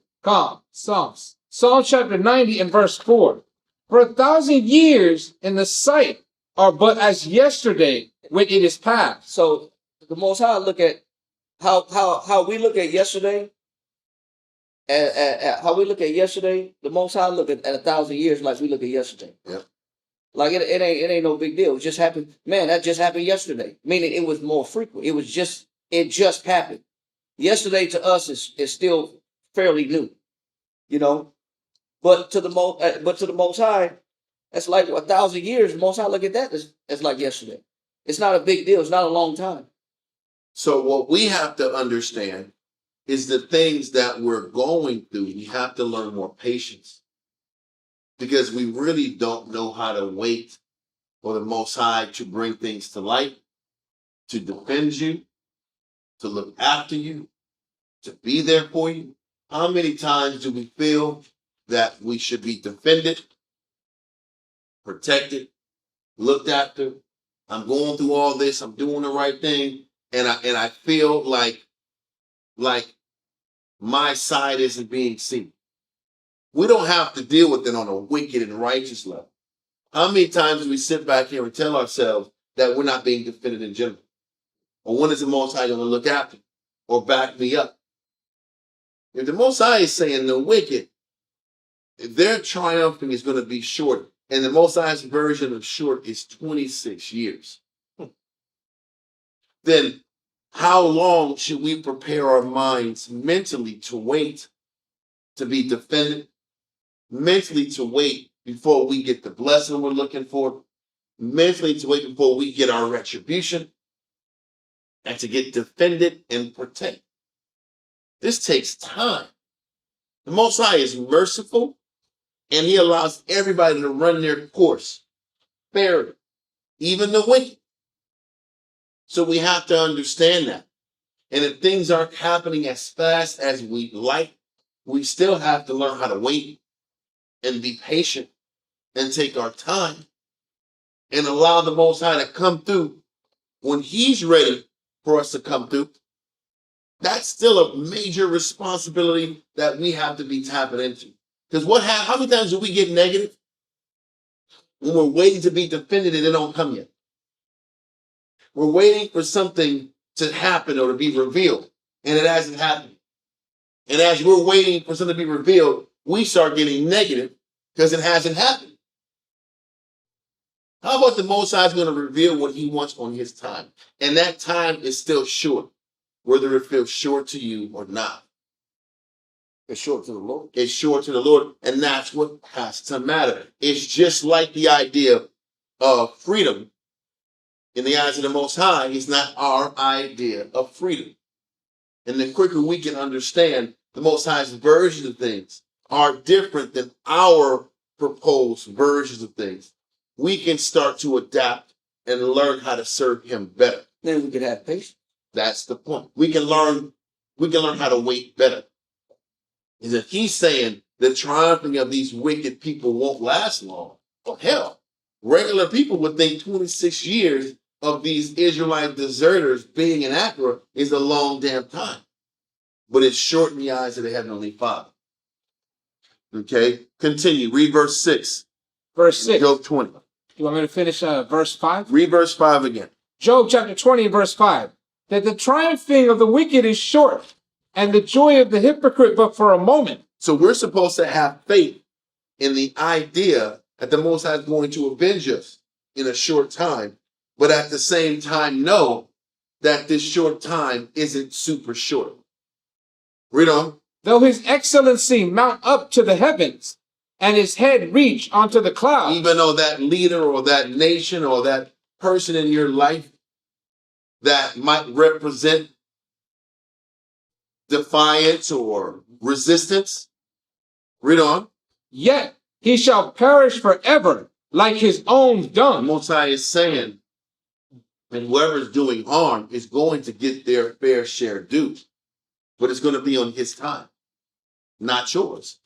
Psalms. Psalm chapter 90 and verse 4. For 1,000 years in the sight are but as yesterday when it is past. So the Most High look at how we look at yesterday. How we look at yesterday, the Most High look at 1,000 years like we look at yesterday. Yeah. Like it ain't no big deal. It just happened. Man, that just happened yesterday. Meaning it was more frequent. It just happened. Yesterday to us is still fairly new, But to the Most High, that's like 1,000 years. The Most High look at that as like yesterday. It's not a big deal. It's not a long time. So what we have to understand is the things that we're going through. We have to learn more patience because we really don't know how to wait for the Most High to bring things to light, to defend you, to look after you, to be there for you. How many times do we feel that we should be defended, protected, looked after? I'm going through all this. I'm doing the right thing. And I feel like my side isn't being seen. We don't have to deal with it on a wicked and righteous level. How many times do we sit back here and tell ourselves that we're not being defended in general? Or when is the Most High going to look after me or back me up? If the Most High is saying the wicked, their triumphing is going to be short. And the Most High's version of short is 26 years. Then how long should we prepare our minds mentally to wait to be defended, mentally to wait before we get the blessing we're looking for, mentally to wait before we get our retribution, and to get defended and protected? This takes time. The Most High is merciful, and he allows everybody to run their course fairly, even the wicked. So we have to understand that. And if things aren't happening as fast as we'd like, we still have to learn how to wait and be patient and take our time and allow the Most High to come through when he's ready for us to come through. That's still a major responsibility that we have to be tapping into. Because how many times do we get negative when we're waiting to be defended and it don't come yet? We're waiting for something to happen or to be revealed, and it hasn't happened. And as we're waiting for something to be revealed, we start getting negative because it hasn't happened. How about the Most High is going to reveal what he wants on his time? And that time is still short, whether it feels short to you or not. It's short to the Lord. It's short to the Lord, and that's what has to matter. It's just like the idea of freedom. In the eyes of the Most High, it's not our idea of freedom. And the quicker we can understand the Most High's versions of things are different than our proposed versions of things, we can start to adapt and learn how to serve him better. Then we can have patience. That's the point. We can learn how to wait better. And if he's saying the triumphing of these wicked people won't last long, well, hell, regular people would think 26 years of these Israelite deserters being in Accra is a long damn time. But it's short in the eyes of the Heavenly Father. Okay, continue. Read verse 6. verse 6. Job 20. You want me to finish verse 5? Read verse 5 again. Job chapter 20 and verse 5. That the triumphing of the wicked is short, and the joy of the hypocrite but for a moment. So we're supposed to have faith in the idea that the Most High is going to avenge us in a short time, but at the same time know that this short time isn't super short. Read on. Though his excellency mount up to the heavens, and his head reach onto the clouds. Even though that leader or that nation or that person in your life that might represent defiance or resistance. Read on. Yet he shall perish forever like his own The dung. Most High is saying, and whoever's doing harm is going to get their fair share due, but it's going to be on his time, not yours.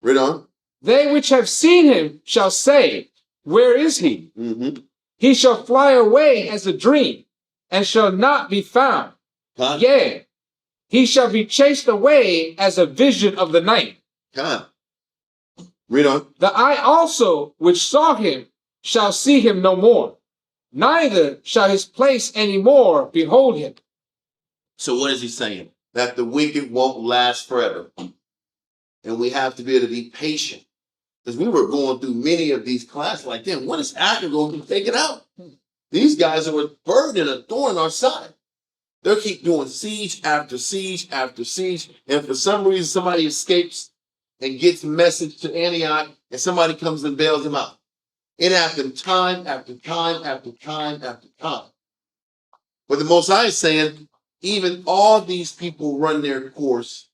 Read on. They which have seen him shall say, where is he? Mm-hmm. He shall fly away as a dream, and shall not be found. Yea, he shall be chased away as a vision of the night. Read on. The eye also which saw him shall see him no more, neither shall his place any more behold him. So what is he saying? That the wicked won't last forever. And we have to be able to be patient. Because we were going through many of these classes like, damn, when is Accra going to take it out? These guys are a burden and a thorn in our side. They'll keep doing siege after siege after siege. And for some reason, somebody escapes and gets a message to Antioch, and somebody comes and bails them out. It happened time after time after time after time. But the Most High is saying, even all these people run their course,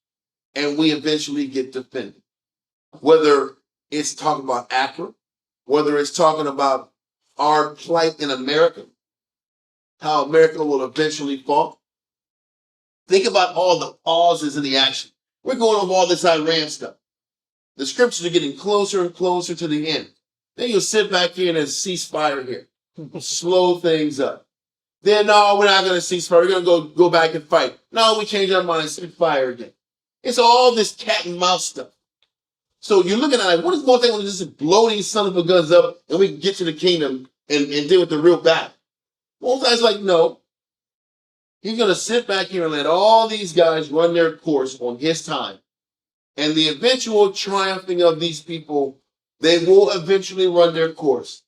and we eventually get defended. Whether it's talking about Accra, whether it's talking about our plight in America, how America will eventually fall. Think about all the pauses in the action. We're going over all this Iran stuff. The scriptures are getting closer and closer to the end. Then you'll sit back here and there's ceasefire here. Slow things up. Then, no, we're not going to ceasefire. We're going to go back and fight. No, we change our minds, ceasefire again. It's all this cat and mouse stuff. So you're looking at it, what is more thing when just blow these son of a guns up and we can get to the kingdom and deal with the real battle? Most guys like, no. He's going to sit back here and let all these guys run their course on his time. And the eventual triumphing of these people, they will eventually run their course.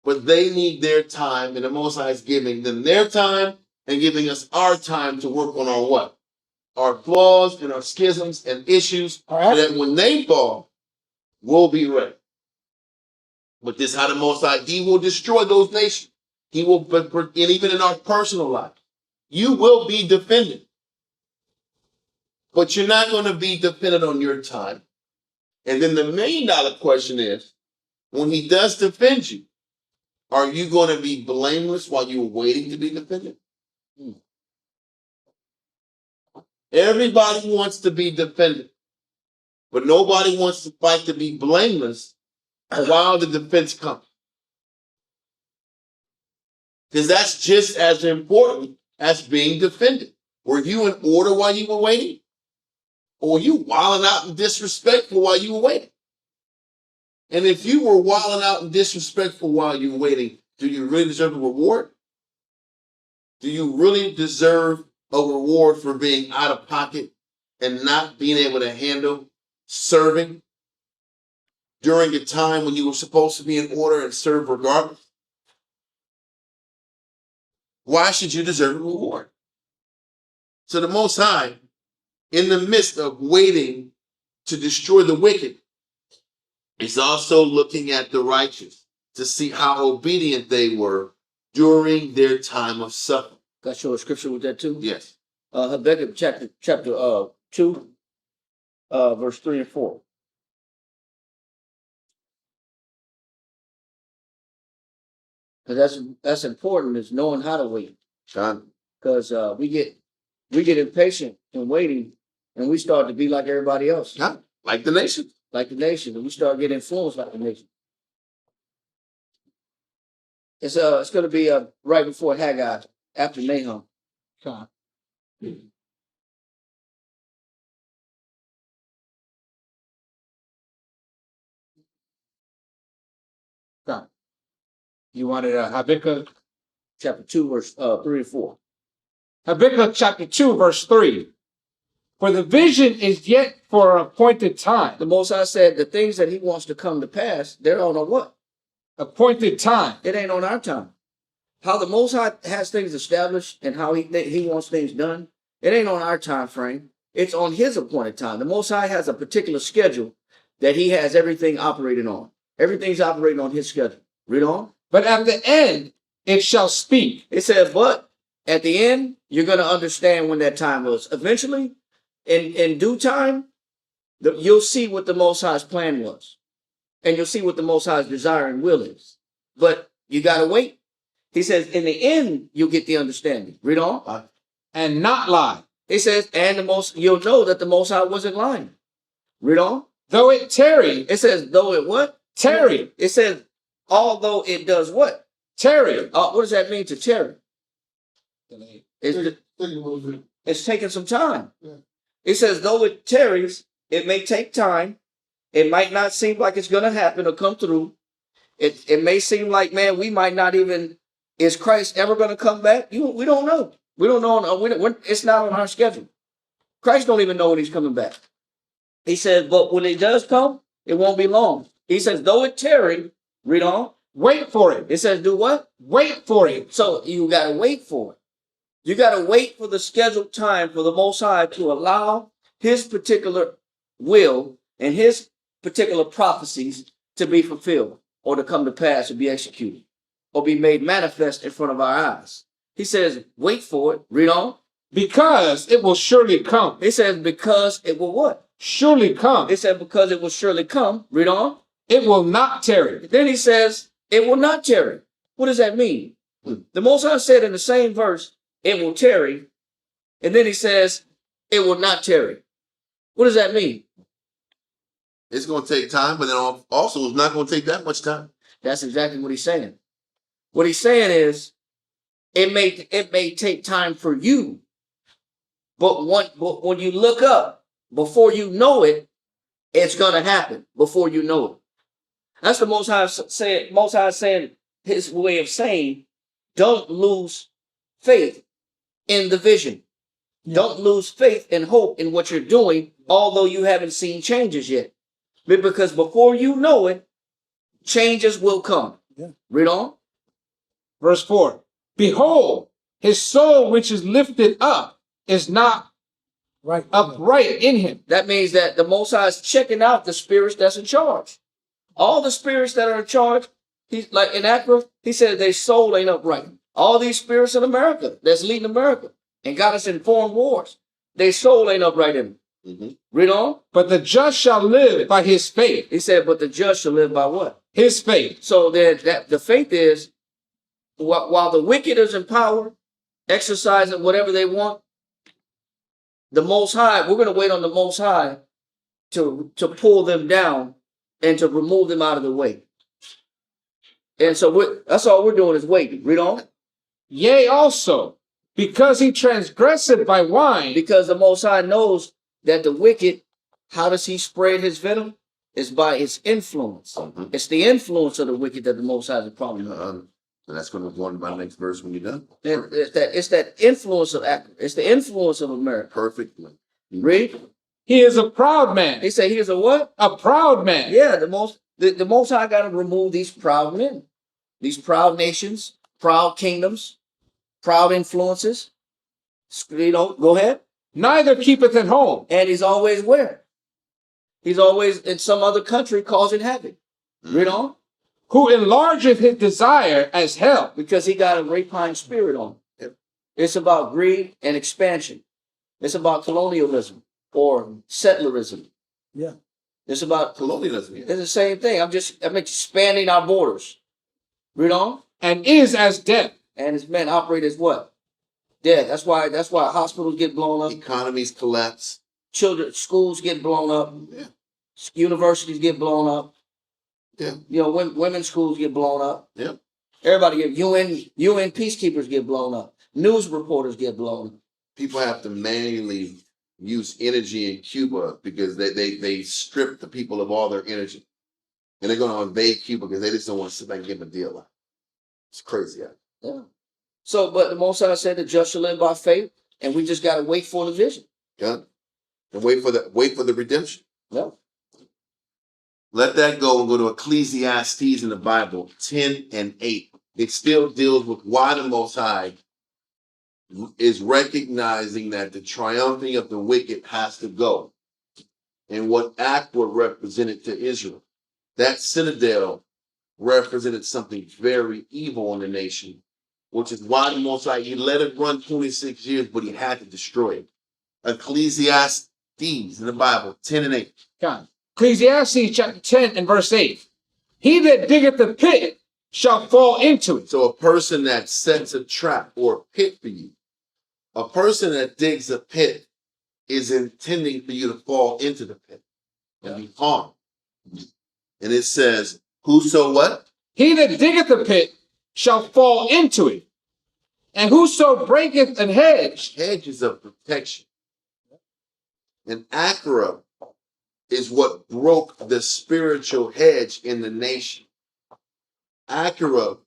But they need their time, and the Most High is giving them their time and giving us our time to work on our what? Our flaws and our schisms and issues, so that when they fall, we'll be ready. But this is how the Most High, he will destroy those nations. He will, and even in our personal life, you will be defended. But you're not going to be dependent on your time. And then the $1 million question is, when he does defend you, are you going to be blameless while you're waiting to be defended? Everybody wants to be defended, but nobody wants to fight to be blameless while the defense comes. Because that's just as important as being defended. Were you in order while you were waiting? Or were you wilding out and disrespectful while you were waiting? And if you were wilding out and disrespectful while you were waiting, do you really deserve a reward? Do you really deserve a reward for being out of pocket and not being able to handle serving during a time when you were supposed to be in order and serve regardless? Why should you deserve a reward? So the Most High, in the midst of waiting to destroy the wicked, is also looking at the righteous to see how obedient they were during their time of suffering. Got to show a scripture with that too? Yes. Habakkuk chapter 2, verse 3 and 4. Because that's important, is knowing how to wait. John. Because we get impatient in waiting, and we start to be like everybody else. Yeah, like the nation. Like the nation, and we start getting influenced like the nation. It's going to be right before Haggai, after Nahum. God. You wanted Habakkuk, chapter 2, verse 3 and 4. Habakkuk chapter 2, verse 3. For the vision is yet for an appointed time. The Most High said the things that he wants to come to pass, they're on a what? Appointed time. It ain't on our time. How the Most High has things established and how he wants things done, it ain't on our time frame. It's on his appointed time. The Most High has a particular schedule that he has everything operating on. Everything's operating on his schedule. Read on. But at the end, it shall speak. It said, but at the end, you're going to understand when that time was. Eventually, in due time, you'll see what the Most High's plan was. And you'll see what the Most High's desire and will is. But you got to wait. He says, in the end, you'll get the understanding. Read on. And not lie. It says, you'll know that the Most High wasn't lying. Read on. Though it tarry. It says, though it what? Tarry. It says, although it does what? Tarry. What does that mean to tarry? It's taking some time. Yeah. It says, though it tarries, it may take time. It might not seem like it's going to happen or come through. It may seem like, man, we might not even, is Christ ever going to come back? We don't know. We don't know. It's not on our schedule. Christ don't even know when he's coming back. He says, but when it does come, it won't be long. He says, though it tarry, read on. Wait for it. It says, do what? Wait for it. So you got to wait for it. You got to wait for the scheduled time for the Most High to allow his particular will and his particular prophecies to be fulfilled or to come to pass or be executed or be made manifest in front of our eyes. He says, wait for it. Read on. Because it will surely come. He says, because it will what? Surely come. It said, because it will surely come. Read on. It will not tarry. Then he says, it will not tarry. What does that mean? The Most High said in the same verse, it will tarry. And then he says, it will not tarry. What does that mean? It's going to take time, but then also it's not going to take that much time. That's exactly what he's saying. What he's saying is, it may take time for you, but when you look up, before you know it, it's going to happen before you know it. That's the Most High saying. Most High saying his way of saying, don't lose faith in the vision. Yeah. Don't lose faith and hope in what you're doing, although you haven't seen changes yet. Because before you know it, changes will come. Yeah. Read on. Verse 4. Behold, his soul which is lifted up is not Right. upright in him. That means that the Most High is checking out the spirits that's in charge. All the spirits that are in charge, he's like in Accra, he said their soul ain't upright. All these spirits in America that's leading America and got us in foreign wars, their soul ain't upright in them. Mm-hmm. Read on. But the just shall live by his faith. He said, but the just shall live by what? His faith. So that the faith is, while the wicked is in power, exercising whatever they want, the Most High, we're going to wait on the Most High to pull them down and to remove them out of the way. And so that's all we're doing is waiting. Read on. Yea, also, because he transgressed by wine. Because the Most High knows that the wicked, how does he spread his venom? It's by his influence. Mm-hmm. It's the influence of the wicked that the Most High has a problem with. And that's going to go on to my next verse when you're done. It's that influence of Accra. It's the influence of America. Perfectly. Read. He is a proud man. He said, here's a what? A proud man. Yeah, the Most High got to remove these proud men, these proud nations, proud kingdoms, proud influences. Go ahead. Neither keepeth at home. And he's always where? He's always in some other country causing havoc. Read on. Who enlargeth his desire as hell. Because he got a rapine spirit on him. It's about greed and expansion. It's about colonialism or settlerism. Yeah. It's about Colonialism. It's the same thing. I'm expanding our borders. Read on. And is as death. And his men operate as what? Dead. That's why hospitals get blown up. Economies collapse. Schools get blown up. Yeah. Universities get blown up. Yeah. Women's schools get blown up. Yeah. Everybody UN peacekeepers get blown up. News reporters get blown up. People have to manually use energy in Cuba because they strip the people of all their energy. And they're going to invade Cuba because they just don't want to sit back and give them a deal. It's crazy. Yeah. So, but the Most High said the just shall live by faith, and we just gotta wait for the vision. Yeah. And wait for the redemption. Yeah. Let that go and go to Ecclesiastes in the Bible, 10 and 8. It still deals with why the Most High is recognizing that the triumphing of the wicked has to go, and what Accra represented to Israel. That citadel represented something very evil in the nation, which is why the Most High, he let it run 26 years, but he had to destroy it. Ecclesiastes in the Bible, 10 and 8. God. Ecclesiastes chapter 10 and verse 8. He that diggeth the pit shall fall into it. So a person that sets a trap or a pit for you, a person that digs a pit is intending for you to fall into the pit and be harmed. And it says, whoso what? He that diggeth the pit shall fall into it. And whoso breaketh an hedge. Hedges of protection. And Accra is what broke the spiritual hedge in the nation. Accra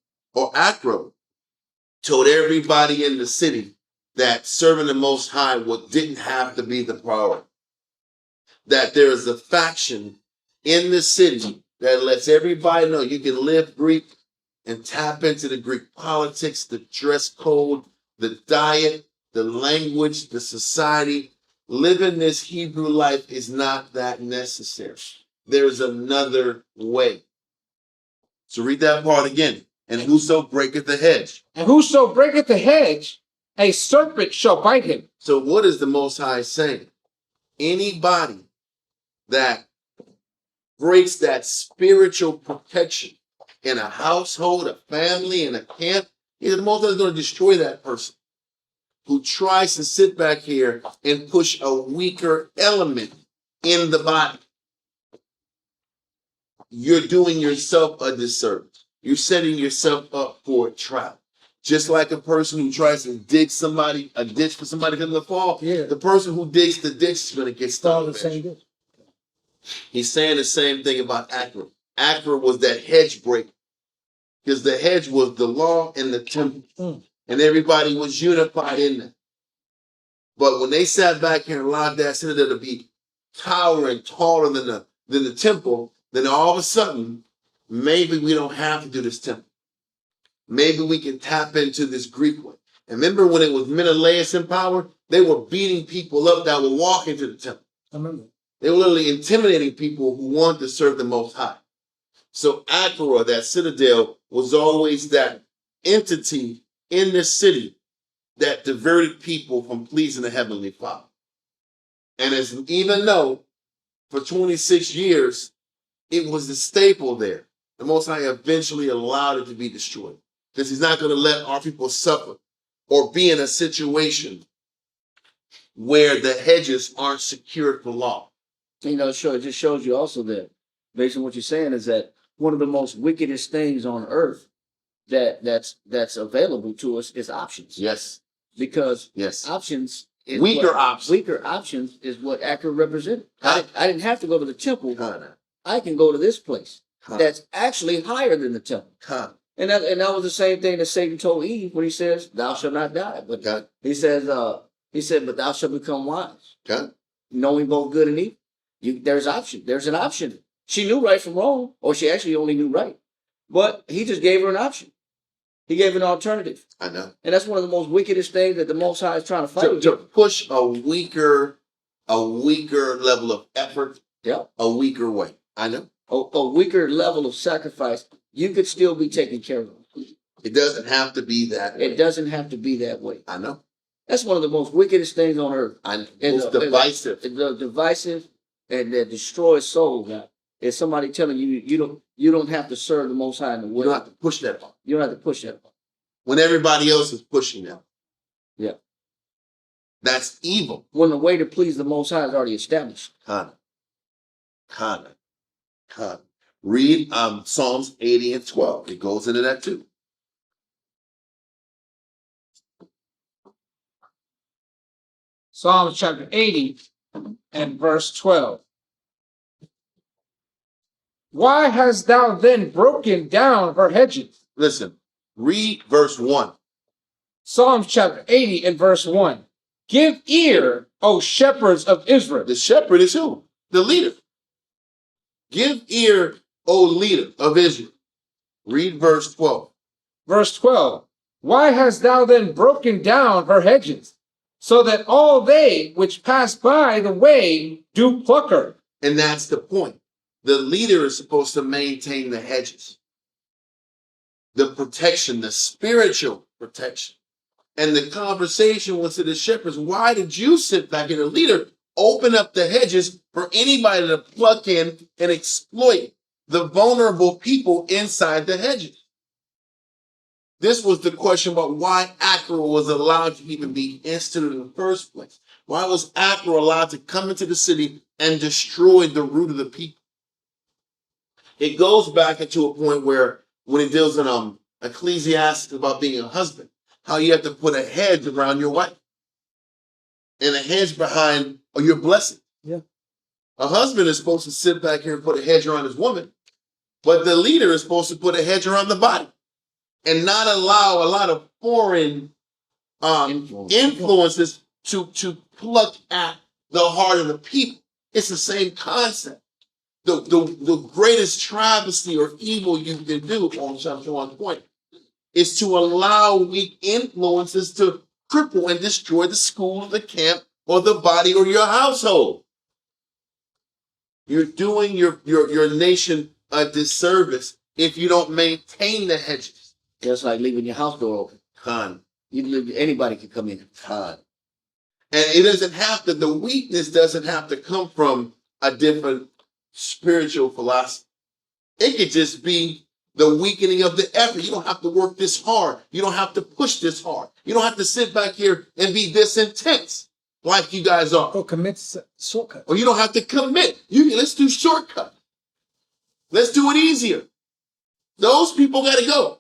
told everybody in the city that serving the Most High didn't have to be the priority. That there is a faction in the city that lets everybody know you can live Greek and tap into the Greek politics, the dress code, the diet, the language, the society. Living this Hebrew life is not that necessary. There's another way. So read that part again. And whoso breaketh the hedge. And whoso breaketh the hedge, a serpent shall bite him. So what is the Most High saying? Anybody that breaks that spiritual protection in a household, a family, in a camp, the Most High is going to destroy that person who tries to sit back here and push a weaker element in the body. You're doing yourself a disservice. You're setting yourself up for a trap. Just like a person who tries to dig a ditch for somebody to come to fall, the person who digs the ditch is going to get stuck. the same ditch. He's saying the same thing about Accra. Accra was that hedge breaker, because the hedge was the law and the temple, and everybody was unified in that. But when they sat back here and allowed that citadel to be towering taller than the temple, then all of a sudden, maybe we don't have to do this temple. Maybe we can tap into this Greek one. And remember when it was Menelaus in power, they were beating people up that would walk into the temple. I remember. They were literally intimidating people who wanted to serve the Most High. So Accra, that citadel, was always that entity in the city that diverted people from pleasing the Heavenly Father. And even though for 26 years, it was the staple there, the Most High eventually allowed it to be destroyed, because he's not going to let our people suffer or be in a situation where the hedges aren't secured for long. You know, it just shows you also that, based on what you're saying, is that one of the most wickedest things on earth that's available to us is options. Yes. Because yes, options is weaker options is what Accra represented. I didn't have to go to the temple. I can go to this place that's actually higher than the temple. And that was the same thing that Satan told Eve when he says, "Thou shalt not die." But he said, "But thou shalt become wise, knowing both good and evil." There's an option. She knew right from wrong, or she actually only knew right. But he just gave her an option. He gave an alternative. I know. And that's one of the most wickedest things that the Most High is trying to fight. To push a weaker level of effort, a weaker way. I know. A weaker level of sacrifice, you could still be taken care of. It doesn't have to be that way. It doesn't have to be that way. I know. That's one of the most wickedest things on earth. It's divisive. The divisive and that destroys souls. Now, is somebody telling you you don't have to serve the Most High in the way. You don't have to push that button. You don't have to push that button. When everybody else is pushing them. Yeah. That's evil. When the way to please the Most High is already established. Read Psalms 80 and 12. It goes into that too. Psalms chapter 80 and verse 12. Why hast thou then broken down her hedges? Listen, Read verse 1. Psalms chapter 80 and verse 1. Give ear, O shepherds of Israel. The shepherd is who? The leader. Give ear, O leader of Israel. Read verse 12. Verse 12. Why hast thou then broken down her hedges, so that all they which pass by the way do pluck her? And that's the point. The leader is supposed to maintain the hedges, the protection, the spiritual protection. And the conversation was to the shepherds, why did you sit back and the leader open up the hedges for anybody to pluck in and exploit the vulnerable people inside the hedges? This was the question about why Accra was allowed to even be instituted in the first place. Why was Accra allowed to come into the city and destroy the root of the people? It goes back into a point where when it deals in Ecclesiastes about being a husband, how you have to put a hedge around your wife and a hedge behind your blessing. Yeah. A husband is supposed to sit back here and put a hedge around his woman, but the leader is supposed to put a hedge around the body and not allow a lot of foreign influences to pluck at the heart of the people. It's the same concept. The greatest travesty or evil you can do, on chapter 1 point, is to allow weak influences to cripple and destroy the school, the camp, or the body, or your household. You're doing your nation a disservice if you don't maintain the hedges. Just like leaving your house door open. Con. Anybody can come in. Con. And it doesn't have to, the weakness doesn't have to come from a different spiritual philosophy. It could just be the weakening of the effort. You don't have to work this hard. You don't have to push this hard. You don't have to sit back here and be this intense like you guys are. Or commit shortcut. Or you don't have to commit. Let's do shortcut. Let's do it easier. Those people got to go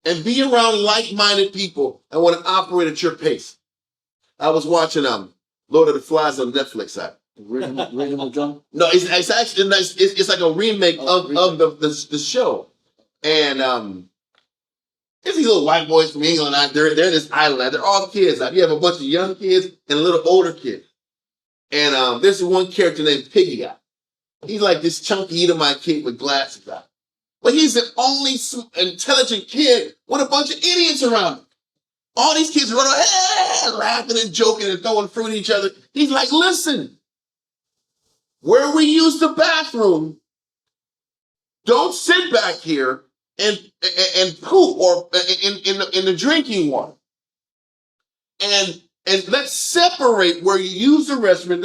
and be around like-minded people and want to operate at your pace. I was watching Lord of the Flies on Netflix. Original John? No, it's actually nice. It's like a remake of the show. And there's these little white boys from England out there. They're in this island. They're all kids. You have a bunch of young kids and a little older kid. And there's one character named Piggy guy. He's like this chunky Edomite kid with glasses on. But he's the only intelligent kid with a bunch of idiots around him. All these kids run around laughing and joking and throwing fruit at each other. He's like, listen, where we use the bathroom, don't sit back here and poop or in the drinking water. And let's separate where you use the restroom.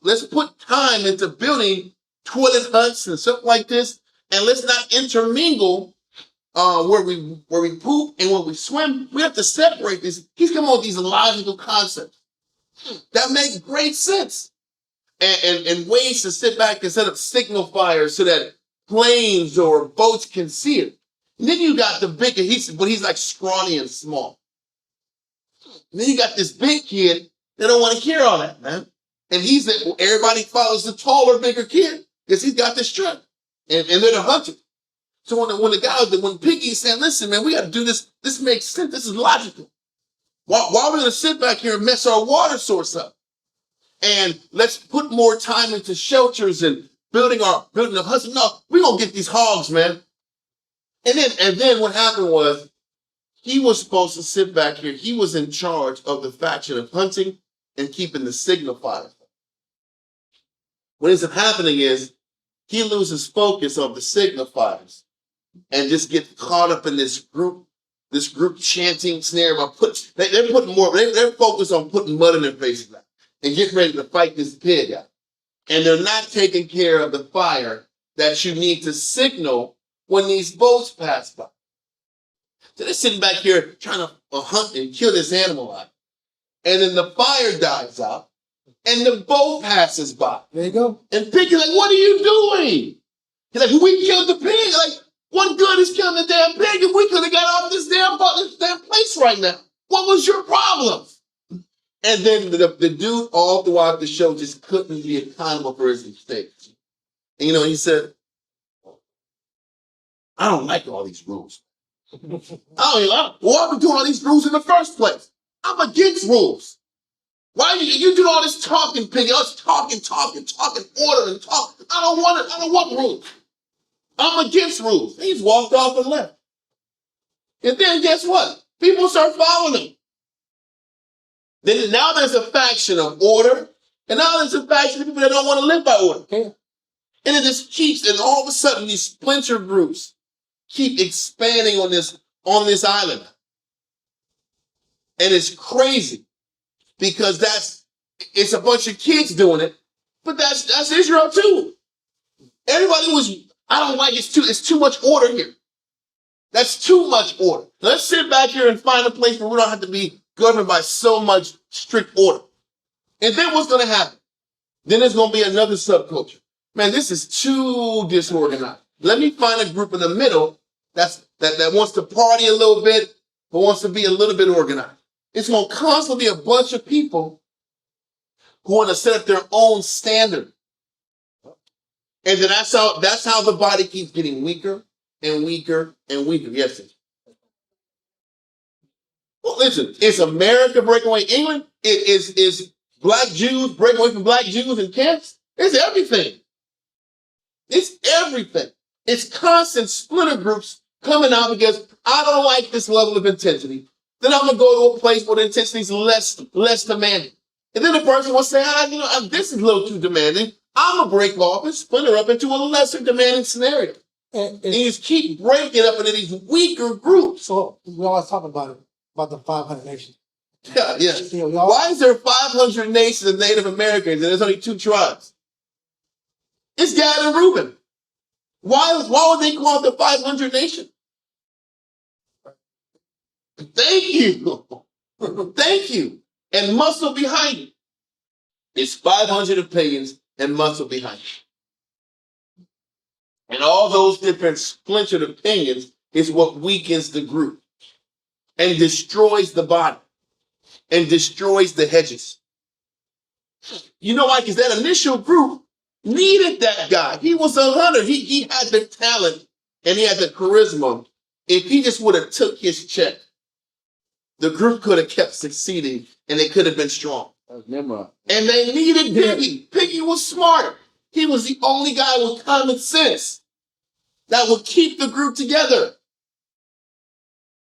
Let's put time into building toilet huts and stuff like this. And let's not intermingle where we poop and where we swim. We have to separate this. He's come up with these logical concepts that make great sense. And ways to sit back and set up signal fires so that planes or boats can see it. And then you got the bigger, but he's like scrawny and small. And then you got this big kid that don't want to hear all that, man. And everybody follows the taller, bigger kid because he's got this strength. And they're the hunter. So when Piggy's saying, listen, man, we got to do this. This makes sense. This is logical. Why are we going to sit back here and mess our water source up? And let's put more time into shelters and building a hustle. No, we're going to get these hogs, man. And then what happened was he was supposed to sit back here. He was in charge of the faction of hunting and keeping the signal fires. What ends up happening is he loses focus on the signal fires and just gets caught up in this group chanting snare about they're focused on putting mud in their faces now and getting ready to fight this pig out. And they're not taking care of the fire that you need to signal when these boats pass by. So they're sitting back here trying to hunt and kill this animal out. And then the fire dies out and the boat passes by. There you go. And Piggy's like, what are you doing? He's like, we killed the pig. Like, what good is killing the damn pig if we could have got off this damn place right now? What was your problem? And then the dude all throughout the show just couldn't be accountable for his mistakes. And he said, I don't like all these rules. Why are we doing all these rules in the first place? I'm against rules. Why you do all this talking, Piggy? Us talking, order and talk. I don't want it. I don't want rules. I'm against rules. He's walked off and left. And then guess what? People start following him. Then now there's a faction of order, and now there's a faction of people that don't want to live by order. Okay? And it just keeps, and all of a sudden these splinter groups keep expanding on this island. And it's crazy because it's a bunch of kids doing it, but that's Israel too. Everybody I don't like it's too much order here. That's too much order. Let's sit back here and find a place where we don't have to be governed by so much strict order. And then what's going to happen? Then there's going to be another subculture. Man, this is too disorganized. Let me find a group in the middle that wants to party a little bit, but wants to be a little bit organized. It's going to constantly be a bunch of people who want to set up their own standard. And then that's how the body keeps getting weaker and weaker and weaker. Yes, sir. Well, listen, is America breaking away England? Is black Jews breaking away from black Jews in camps? It's everything. It's everything. It's constant splinter groups coming out because I don't like this level of intensity. Then I'm going to go to a place where the intensity is less demanding. And then the person will say, this is a little too demanding. I'm going to break off and splinter up into a lesser demanding scenario. And you just keep breaking up into these weaker groups. So we always talk about the 500 nations. Yeah. Why is there 500 nations of Native Americans and there's only 2 tribes? It's Gad and Reuben. Why would they call it the 500 nation? Thank you. Thank you. And muscle behind it. It's 500 opinions and muscle behind it. And all those different splintered opinions is what weakens the group and destroys the body and destroys the hedges. You know why? Because that initial group needed that guy. He was a hunter. He had the talent and he had the charisma. If he just would have took his check, the group could have kept succeeding and they could have been strong. And they needed Piggy. Piggy was smart. He was the only guy with common sense that would keep the group together.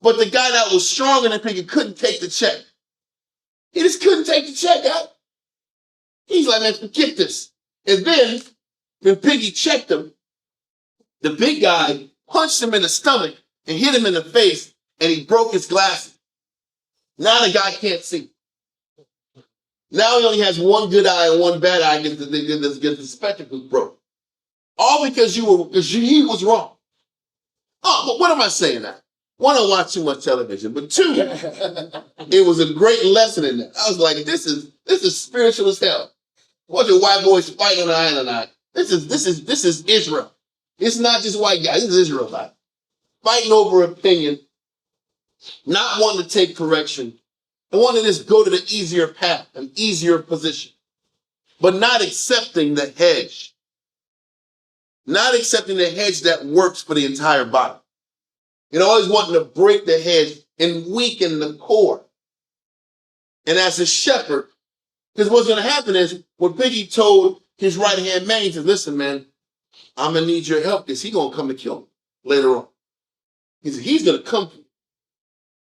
But the guy that was stronger than Piggy couldn't take the check. He just couldn't take the check out. He's like, man, forget this. And then, when Piggy checked him, the big guy punched him in the stomach and hit him in the face, and he broke his glasses. Now the guy can't see. Now he only has one good eye and one bad eye because the spectacles broke. All because he was wrong. Oh, but what am I saying now? 1, I watch too much television, but 2, it was a great lesson in that. I was like, this is spiritual as hell. Watch your white boys fight on the island. This is Israel. It's not just white guys. This is Israel. Fighting over opinion, not wanting to take correction, and wanting to just go to the easier path, an easier position, but not accepting the hedge. Not accepting the hedge that works for the entire body. And always wanting to break the hedge and weaken the core. And as a shepherd, because what's going to happen is what Piggy told his right-hand man, he said, listen, man, I'm going to need your help because he's going to come to kill me later on. He said, he's going to come for me.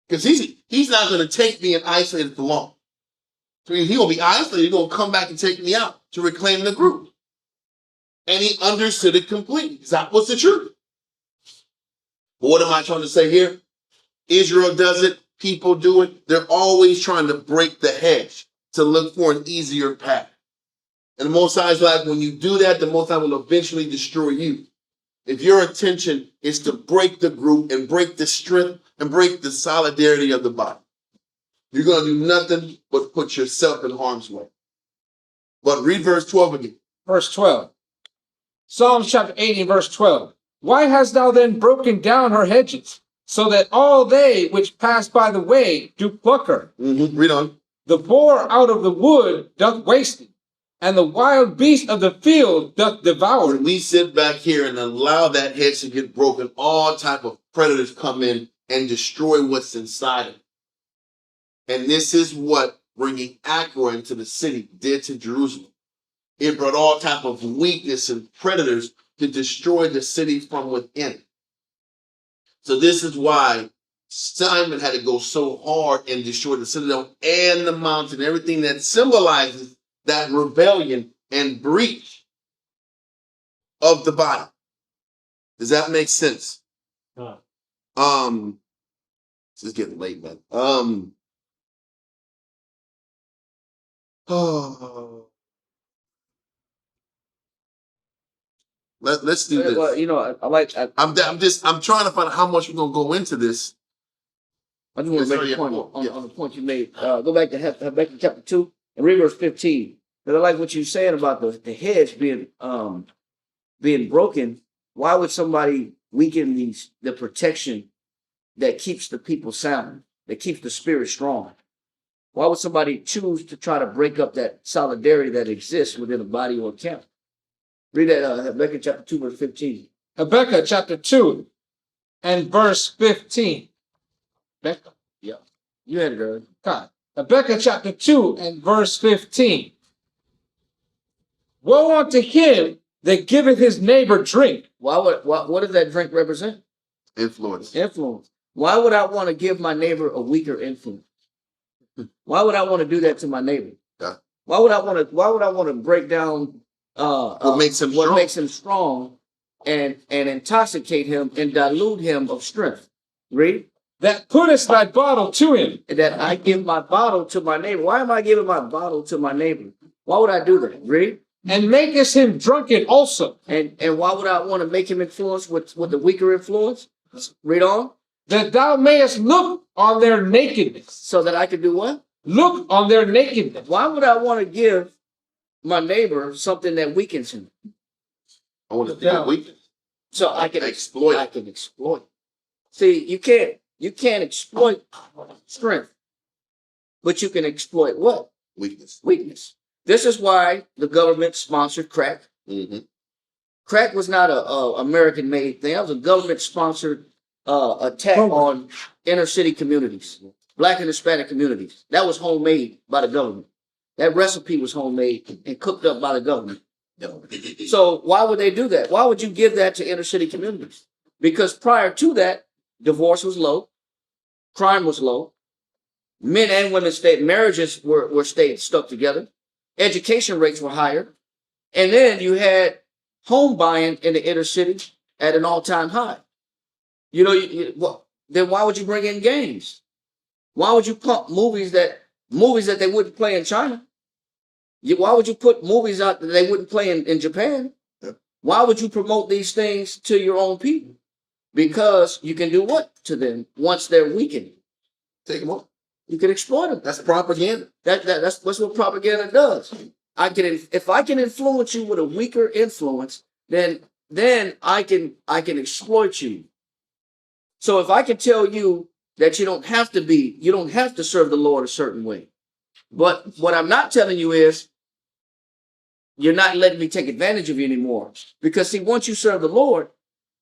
Because he's not going to take me and isolate it for long. So he's going to be isolated. He's going to come back and take me out to reclaim the group. And he understood it completely. That was the truth. But what am I trying to say here? Israel does it. People do it. They're always trying to break the hedge to look for an easier path. And the Most High is like, when you do that, the Most High will eventually destroy you. If your intention is to break the group and break the strength and break the solidarity of the body, you're going to do nothing but put yourself in harm's way. But read verse 12 again. Verse 12. Psalms chapter 80, verse 12. Why hast thou then broken down her hedges, so that all they which pass by the way do pluck her? Read on. The boar out of the wood doth waste it, and the wild beast of the field doth devour it. When we sit back here and allow that hedge to get broken, all type of predators come in and destroy what's inside of it. And this is what bringing Accra into the city did to Jerusalem. It brought all type of weakness and predators to destroy the city from within. So this is why Simon had to go so hard and destroy the citadel and the mountain, everything that symbolizes that rebellion and breach of the body. Does that make sense? This is getting late, man. Let's do this. Well, you know, I'm trying to find out how much we're gonna go into this. I just want to make a point on the point you made. Go back to Habakkuk chapter 2 and read verse 15. Because I like what you're saying about the hedge being broken. Why would somebody weaken the protection that keeps the people sound, that keeps the spirit strong? Why would somebody choose to try to break up that solidarity that exists within a body or a camp? Read that Habakkuk chapter 2, verse 15. Habakkuk chapter 2 and verse 15. Habakkuk. Yeah. You had it earlier. God. Habakkuk chapter 2 and verse 15. Woe unto him that giveth his neighbor drink. What does that drink represent? Influence. Influence. Why would I want to give my neighbor a weaker influence? Why would I want to do that to my neighbor? Yeah. Why would I want to break down what makes him strong and intoxicate him and dilute him of strength? Read. That puttest thy bottle to him. That I give my bottle to my neighbor. Why am I giving my bottle to my neighbor? Why would I do that? Read. And makest him drunken also. And why would I want to make him influence with the weaker influence? Read on. That thou mayest look on their nakedness. So that I could do what? Look on their nakedness. Why would I want to give my neighbor something that weakens him? I want to think weakness. So I can exploit. I can exploit. See, you can't exploit strength, but you can exploit what? Weakness. Weakness. This is why the government sponsored crack. Mm-hmm. Crack was not a American-made thing. That was a government-sponsored attack on inner city communities, Black and Hispanic communities. That was homemade by the government. That recipe was homemade and cooked up by the government. So why would they do that? Why would you give that to inner city communities? Because prior to that, divorce was low, crime was low, men and women marriages were stuck together, education rates were higher, and then you had home buying in the inner city at an all-time high. You know, then why would you bring in gangs? Why would you pump movies that they wouldn't play in China? Why would you put movies out that they wouldn't play in Japan? Yeah. Why would you promote these things to your own people? Because you can do what to them once they're weakened? Take them on. You can exploit them. That's propaganda. That's what propaganda does. If I can influence you with a weaker influence, then I can exploit you. So if I can tell you that you don't have to serve the Lord a certain way. But what I'm not telling you is you're not letting me take advantage of you anymore. Because see, once you serve the Lord,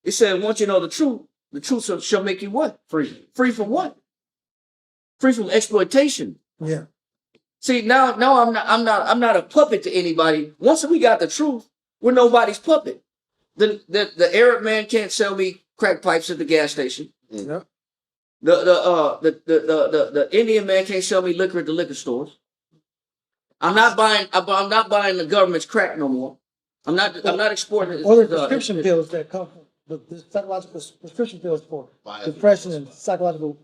it said, once you know the truth shall make you what? Free. Free from what? Free from exploitation. Yeah. See, now I'm not a puppet to anybody. Once we got the truth, we're nobody's puppet. The Arab man can't sell me crack pipes at the gas station. Yeah. The Indian man can't sell me liquor at the liquor stores. I'm not buying the government's crack no more. I'm not exporting. Or the prescription pills that come from the psychological prescription pills for depression and psychological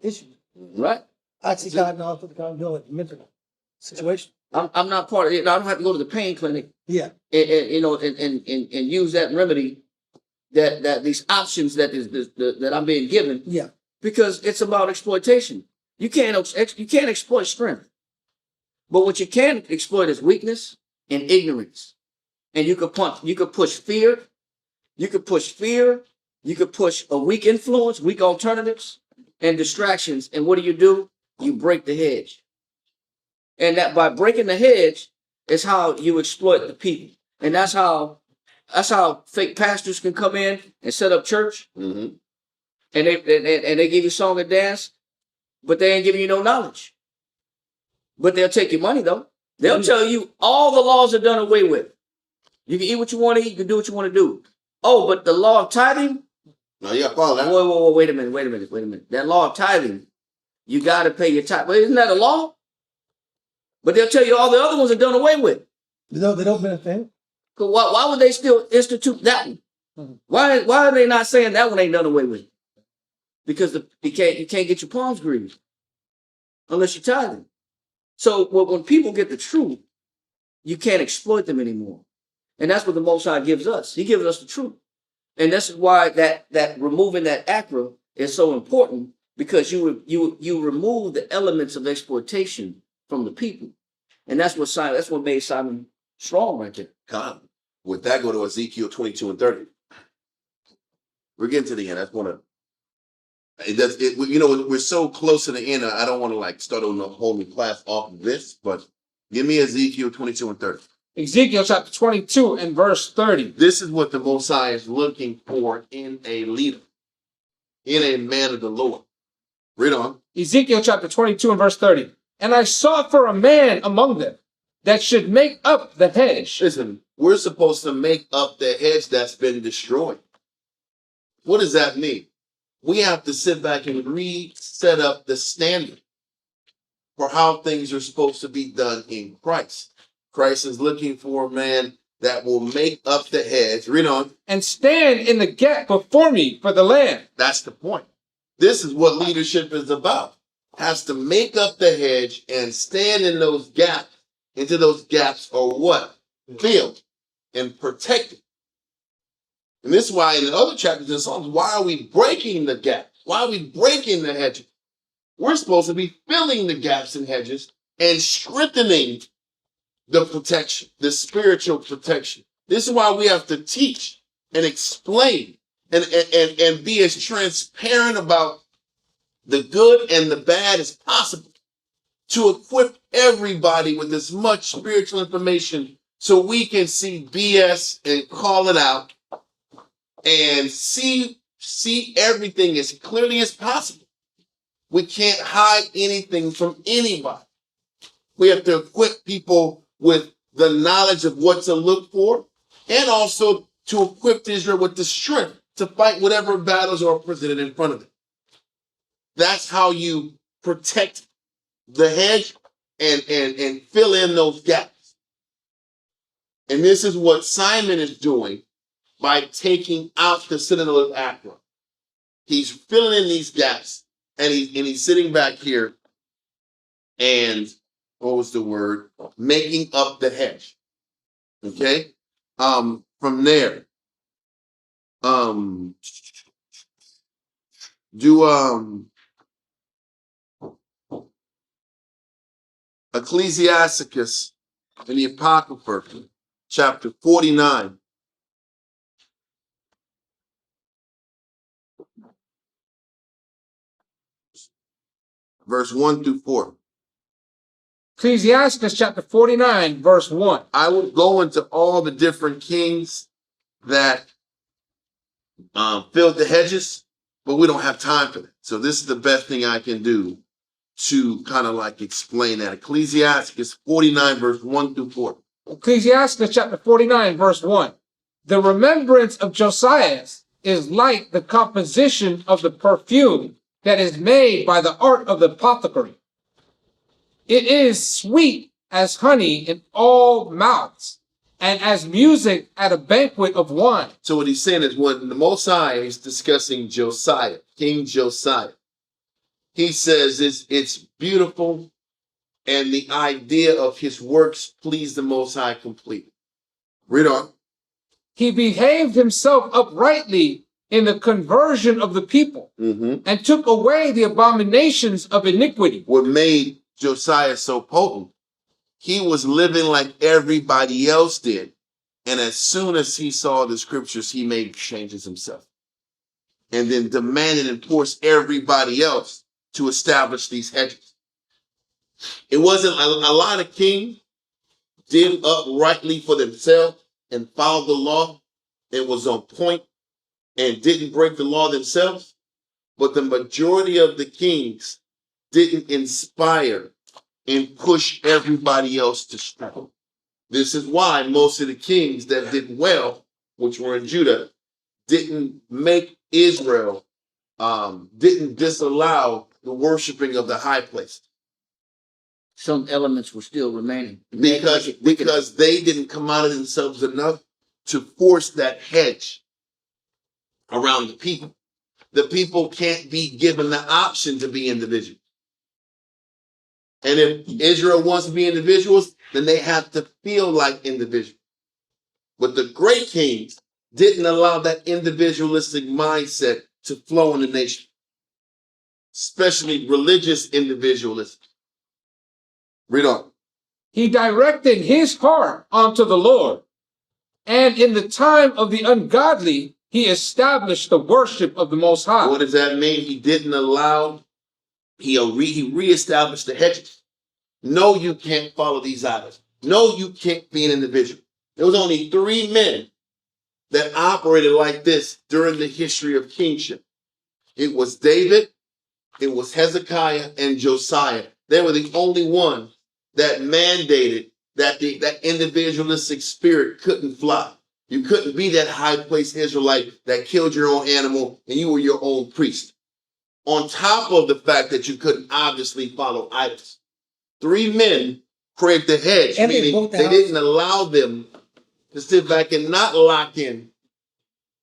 issues. Right. Oxycontin and all sorts of kind of dealing with mental situation. I'm not part of it. I don't have to go to the pain clinic. Yeah. And use that remedy that these options that I'm being given. Yeah. Because it's about exploitation. You can't exploit strength. But what you can exploit is weakness and ignorance. And you could push fear. You could push a weak influence, weak alternatives, and distractions. And what do? You break the hedge. And that by breaking the hedge is how you exploit the people. And that's how fake pastors can come in and set up church. Mm-hmm. and they give you song and dance, but they ain't giving you no knowledge. But they'll take your money though. They'll tell you all the laws are done away with. You can eat what you want to eat. You can do what you want to do. Oh, but the law of tithing. No, yeah, follow that. Whoa, wait a minute. That law of tithing, you got to pay your tithe. But isn't that a law? But they'll tell you all the other ones are done away with. They don't benefit. Why would they still institute that one? Mm-hmm. Why are they not saying that one ain't done away with? Because you can't get your palms greased unless you're tithing. So when people get the truth, you can't exploit them anymore. And that's what the Most High gives us. He gives us the truth. And this is why that removing that Accra is so important, because you remove the elements of exploitation from the people. And that's what made Simon strong right there. Con. With that, go to Ezekiel 22 and 30. We're getting to the end. That's one of we're so close to the end. I don't want to like start on a whole new class off of this, but give me Ezekiel 22 and 30. Ezekiel chapter 22 and verse 30. This is what the Most High is looking for in a leader, in a man of the Lord. Read on. Ezekiel chapter 22 and verse 30. And I sought for a man among them that should make up the hedge. Listen, we're supposed to make up the hedge that's been destroyed. What does that mean? We have to sit back and reset up the standard for how things are supposed to be done in Christ. Christ is looking for a man that will make up the hedge. Read on. And stand in the gap before me for the land. That's the point. This is what leadership is about. Has to make up the hedge and stand in those gaps, into those gaps, or what? Fill and protect it. And this is why in the other chapters in Psalms, why are we breaking the gap? Why are we breaking the hedges? We're supposed to be filling the gaps and hedges and strengthening the protection, the spiritual protection. This is why we have to teach and explain and be as transparent about the good and the bad as possible to equip everybody with as much spiritual information so we can see BS and call it out and see everything as clearly as possible. We can't hide anything from anybody. We have to equip people with the knowledge of what to look for, and also to equip Israel with the strength to fight whatever battles are presented in front of them. That's how you protect the hedge and fill in those gaps. And this is what Simon is doing by taking out the citadel of Accra. He's filling in these gaps, and he's sitting back here and, what was the word? Making up the hedge. Okay? From there, Ecclesiasticus in the Apocrypha, chapter 49. Verse 1 through 4. Ecclesiasticus chapter 49, verse 1. I would go into all the different kings that filled the hedges, but we don't have time for that. So this is the best thing I can do to kind of like explain that. Ecclesiasticus 49, verse 1 through 4. Ecclesiasticus chapter 49, verse 1. The remembrance of Josiah is like the composition of the perfume that is made by the art of the apothecary. It is sweet as honey in all mouths, and as music at a banquet of wine. So what he's saying is when the Most High is discussing Josiah, King Josiah, he says it's beautiful, and the idea of his works pleased the Most High completely. Read on. He behaved himself uprightly in the conversion of the people, and took away the abominations of iniquity. What made Josiah so potent, he was living like everybody else did. And as soon as he saw the scriptures, he made changes himself. And then demanded and forced everybody else to establish these hedges. It wasn't a lot of kings did uprightly for themselves and followed the law and was on point and didn't break the law themselves. but the majority of the kings didn't inspire and push everybody else to struggle. This is why most of the kings that did well, which were in Judah, didn't make Israel, didn't disallow the worshiping of the high place. Some elements were still remaining. Because they didn't come out of themselves enough to force that hedge around the people. The people can't be given the option to be individuals. And if Israel wants to be individuals, then they have to feel like individuals. But the great kings didn't allow that individualistic mindset to flow in the nation, especially religious individualism. Read on. He directed his heart unto the Lord, and in the time of the ungodly, he established the worship of the Most High. What does that mean? He didn't allow, he reestablished the hedges. No, you can't follow these idols. No, you can't be an individual. There was only 3 men that operated like this during the history of kingship. It was David, it was Hezekiah, and Josiah. They were the only ones that mandated that that individualistic spirit couldn't fly. You couldn't be that high place Israelite that killed your own animal and you were your own priest. On top of the fact that you couldn't obviously follow idols. 3 men created the hedge, And meaning they didn't allow them to sit back and not lock in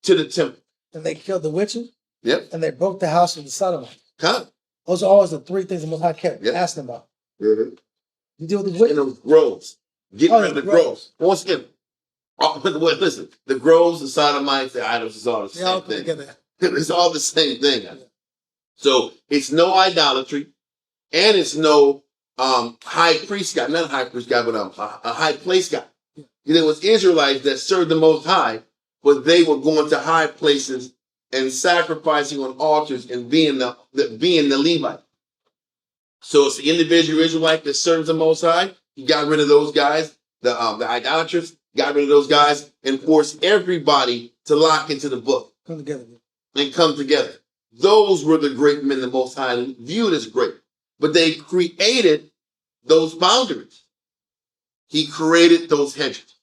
to the temple. And they killed the witches. Yep. And they broke the house of the Sodomites. Come. Those are always the 3 things the Most High kept Yep. asking about. Mm-hmm. You deal with the In witches. those groves. Get Oh, rid of the the groves. Once again, listen, the groves, the sodomites, the idols is all the They all same put thing. together. It's all the same thing. So it's no idolatry, and it's no high priest guy, not a high priest guy, but a high place guy. There was Israelites that served the Most High, but they were going to high places and sacrificing on altars and being the Levite. So it's the individual Israelite that serves the Most High. He got rid of those guys, the idolaters, got rid of those guys, and forced everybody to lock into the book Come together. and come together. Those were the great men the Most High viewed as great. But they created those boundaries. He created those hedges.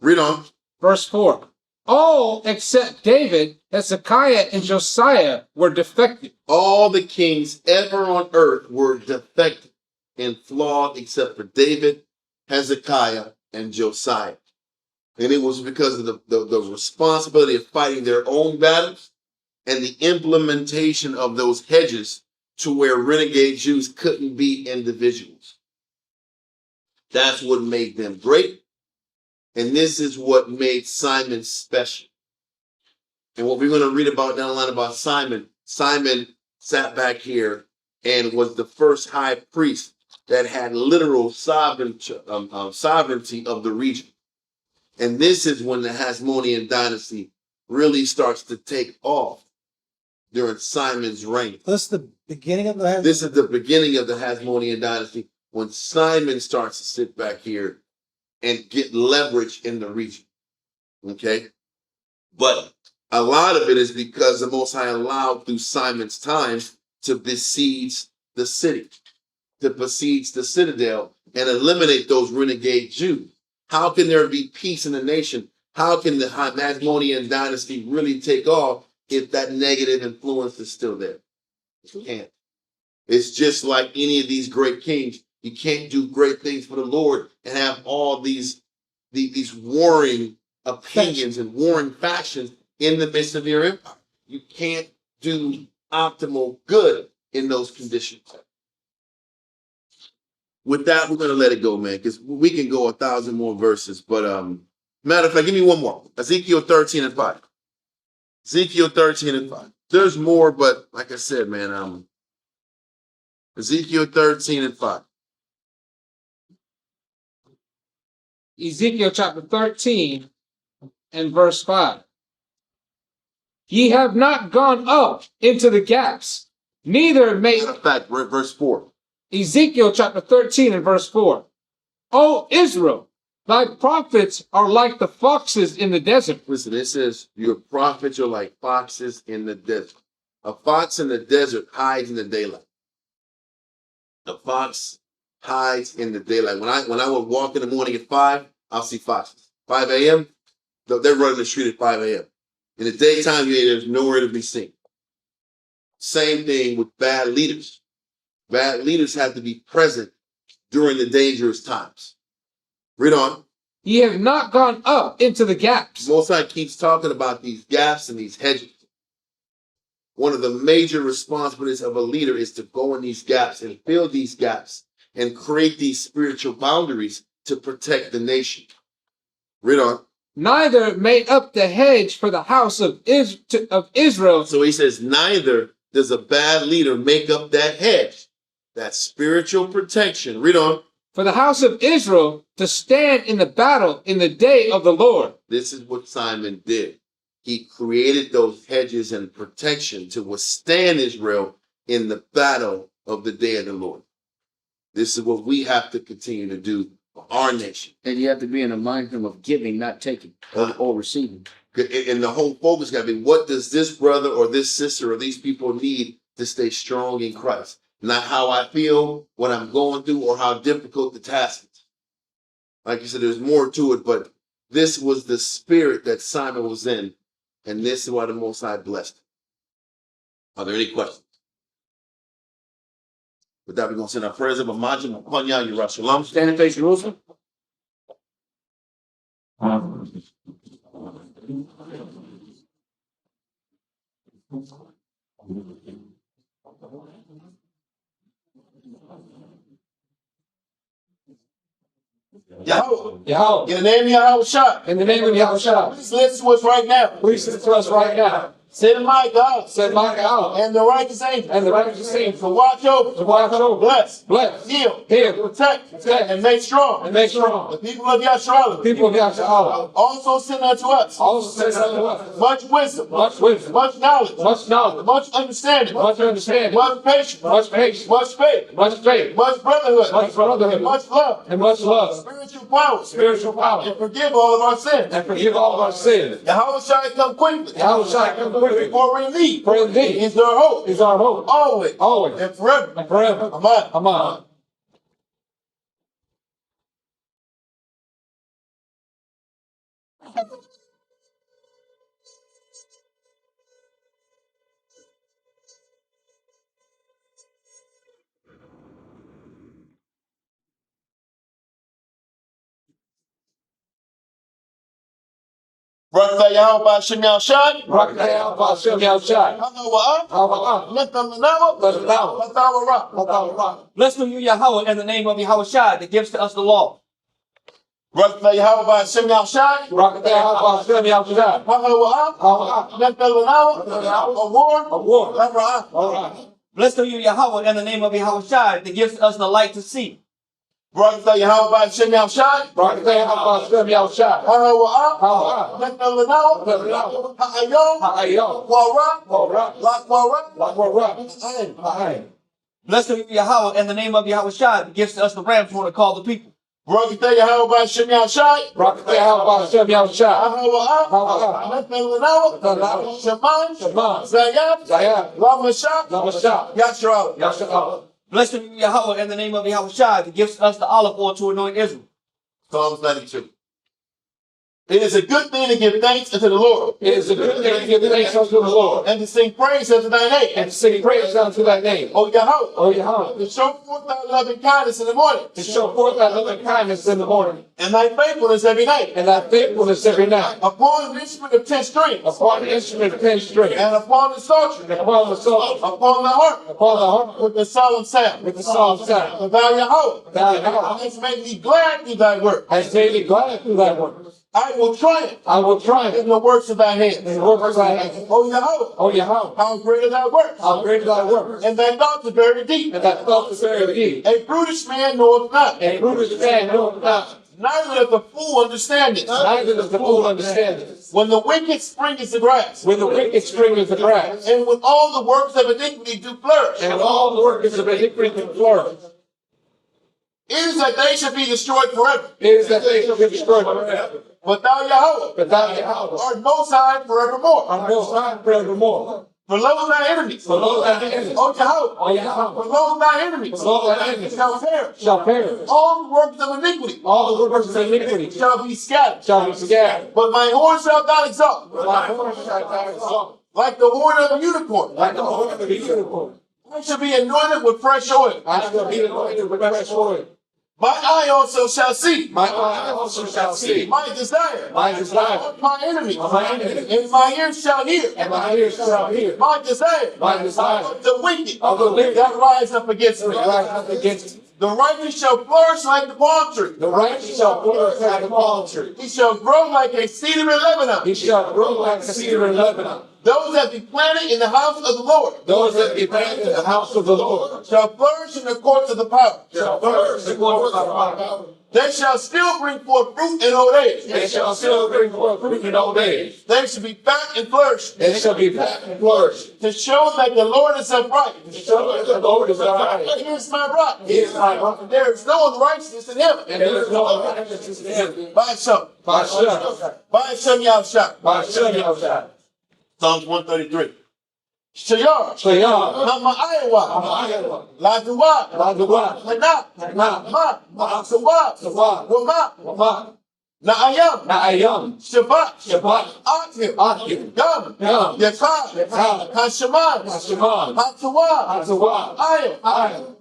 Read on. Verse 4. All except David, Hezekiah, and Josiah were defective. All the kings ever on earth were defective and flawed except for David, Hezekiah, and Josiah. And it was because of the responsibility of fighting their own battles and the implementation of those hedges to where renegade Jews couldn't be individuals. That's what made them great. And this is what made Simon special. And what we're going to read about down the line about Simon, Simon sat back here and was the first high priest that had literal sovereignty of the region. And this is when the Hasmonean dynasty really starts to take off during Simon's reign. This is the beginning of the. This is the beginning of the Hasmonean dynasty when Simon starts to sit back here and get leverage in the region. Okay? But a lot of it is because the Most High allowed through Simon's time to besiege the city, to besiege the citadel and eliminate those renegade Jews. How can there be peace in the nation? How can the Hasmonean dynasty really take off if that negative influence is still there? You can't. It's just like any of these great kings. You can't do great things for the Lord and have all these warring opinions and warring factions in the midst of your empire. You can't do optimal good in those conditions. With that, we're going to let it go, man, because we can go 1,000 more verses. But matter of fact, give me one more. Ezekiel 13 and 5. Ezekiel 13 and 5. There's more, but like I said, man, Ezekiel 13 and 5. Ezekiel chapter 13 and verse 5. Ye have not gone up into the gaps, neither made... Matter of fact, verse 4. Ezekiel chapter 13 and verse 4. O Israel, thy prophets are like the foxes in the desert. Listen, it says your prophets are like foxes in the desert. A fox in the desert hides in the daylight. A fox hides in the daylight. When I would walk in the morning at 5, I'll see foxes. 5 a.m., they're running the street at 5 a.m. In the daytime, there's nowhere to be seen. Same thing with bad leaders. Bad leaders have to be present during the dangerous times. Read on. Ye have not gone up into the gaps. Most High keeps talking about these gaps and these hedges. One of the major responsibilities of a leader is to go in these gaps and fill these gaps and create these spiritual boundaries to protect the nation. Read on. Neither made up the hedge for the house of Israel. So he says, neither does a bad leader make up that hedge, that spiritual protection. Read on. For the house of Israel to stand in the battle in the day of the Lord. This is what Simon did. He created those hedges and protection to withstand Israel in the battle of the day of the Lord. This is what we have to continue to do for our nation. And you have to be in a mind frame of giving, not taking or receiving. And the whole focus got to be, what does this brother or this sister or these people need to stay strong in Christ? Not how I feel, what I'm going through, or how difficult the task is. Like you said, there's more to it, but this was the spirit that Simon was in, and this is why the Most High blessed him. Are there any questions? With that, we're going to send our prayers of Imagine upon Yah, Yerushalayim. Stand and face Jerusalem. Yahweh, Yahweh, in the name of Yahweh Shah, in the name of Yahushua, please listen to us right now. please listen to us right now. Send my God Said my God, and the righteous angels and the righteous to angel watch over, to watch over, bless, bless, heal, heal, protect, and make strong and make strong the people of Yahshua. people of Yahushua. Also send unto us Also says unto us much wisdom, much wisdom, much knowledge, much knowledge, much understanding, much understanding, much patience, much patience, much faith, much faith, much brotherhood, much brotherhood, much love, and much love, spiritual power, spiritual power, and forgive all of our sins. and forgive all of our sins. Yahweh shall come quickly. Yahushua come quickly, For we need for indeed is our hope, is our hope, always, always, and forever. and forever. Amen. Amen. Brother Yahweh Hashem Yahshai. Rakaya Bashem Yahushua. Hallelujah. Hallelujah. Let them know. Let them know. Let our rock. Hallelujah. Blessed are you, Yahweh, in the name of Yahushua that gives to us the law. Brother Yahweh Hashem Yahshai. Rakaya Bashem Yahushua. Hallelujah. Hallelujah. Let them know. Award. Award. Let our Hallelujah. Blessed are you, Yahweh, in the name of Yahushua that gives us the light to see. Brother Yahweh Hashem Yahshai. Rakaya Bashem Yahushua. Hallelujah. Hallelujah. Let them know. Let them know. Ha'ayom. Ha'ayom. Wara. Wara. Lak Wara. wara. Blessed are you, Yahweh, in the name of Yahushua that gives to us the ramshorn to call the people. Brother Yahweh Hashem Yahshai. Rakaya Bashem Yahushua. Hallelujah. Hallelujah. Let them know. Shemai. Shema. Zayat. Zayat. Lamashah. Lamashah. Yashra. Yashua. Blessed are you, Yahweh, in the name of Yahushua that gives us the olive oil to anoint Israel. Psalms 92. It is a good thing to give thanks unto the Lord It is a good thing to give thanks unto the Lord and to sing praise unto thy name. and to sing praise unto thy name. O Yahweh, O Yahweh, to show forth thy loving kindness in the morning to show forth thy loving kindness in the morning and thy faithfulness every night. and thy faithfulness every night. Upon the instrument of 10 strings Upon the instrument of 10 strings and upon the psaltery, and upon the psalm, upon the harp upon the harp with the solemn sound. with the psalm sound. For thou Yahweh Thou Yahweh hast made me glad through thy work. hast made me glad through thy works. I will triumph I will triumph in the works of thy in hands. the works of thy hands. O Yahweh, O Yahweh, how great are thy works, how great are thy works, and thy thoughts are very deep. and thy thoughts are very deep. A brutish man knoweth not, And prudent man knoweth not, neither doth the fool understand it. neither does the fool understand it. When the wicked springeth the grass, When the wicked springeth the grass, and when all the works of iniquity do flourish, and all the workers of iniquity do flourish, it is that they shall be destroyed forever. it is that they shall be destroyed forever. But thou, Yahweh, But thou, Yahweh, art most high forevermore. art most high forevermore. For lo, thy enemies. For lo, thy enemies. O Jehovah. O Yahweh. For lo, thy enemies. For lo, thy enemies. Shall perish. Shall perish. All the works of iniquity. All the workers of iniquity Shall be scattered. shall be scattered. But my horn shalt thou exalt. But my horn shall thou exalt. Like the horn of a unicorn. Like the horn of a unicorn. I shall be anointed with fresh oil. I shall be anointed with fresh oil. My eye also shall see. My eye also shall see. My desire. My desire. Of my enemies. Of my enemies. And my ears shall hear. And my ears shall hear. My desire. My desire. Of the wicked. Of the wicked. That rise up against me. Rise up against me. The righteous shall flourish like the palm tree. The righteous shall flourish like a palm tree. He shall grow like a cedar in Lebanon. He shall grow like a cedar in Lebanon. Those that be planted in the house of the Lord Those that be planted in the house of the Lord shall flourish in the courts of the power. shall flourish in the courts of God. They shall still bring forth fruit in old age. They shall still bring forth fruit in old age. They shall be fat and flourish, They shall be fat and flourish. to show that the Lord is upright. Show that the Lord is upright. Here's my rock. He is my rock. There is no unrighteousness in him. And there is no unrighteousness in him. By some. By Shem. By some Yahshua. By Shem Yahshua. Psalms 133. Shayar. Shayar. Hama Iowa. Iowa. Laduwa. Ladua. Mana. Mana. Ma. Sawa. Sawa. Wama. Wama. Naayam. Naayam. Shabbat. Shabbat. Akim. Akim. Gam. Gam. Yakar. Yakar. Hashaman. Hashaman. Hatawa. Hatawa. Ayam. Ayam.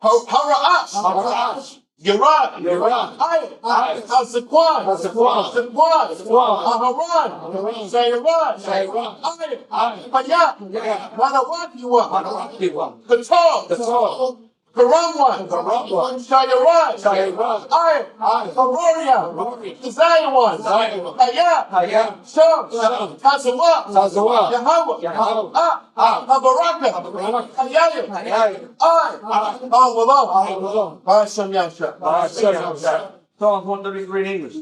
Hara'ash. Harash. Yerah. Yerah. Ayam. Ayam. Hasaquan. Hasaquan. Saquan. Saquan. Aharon. Aharon. Sayarah. Sayarah. Ayam. Ayam. Payat. Yeah. Manawakiwa. Manawakiwa. Katal. Katal. Karamwan. Karamwan. Sayarah. Sayarah. Ayam. Ayam. Aroria. Aroria. Zion. Zion. Ayat. Hayam. Sham. Sham. Hasawa. Hazawa. Yahweh. Yahweh. Habaraka. Habaraka. Hayayim. Hayayim. I. Allah. Allah. By Shem Yahshua. By Shem Yahshua. Psalms 133 in English.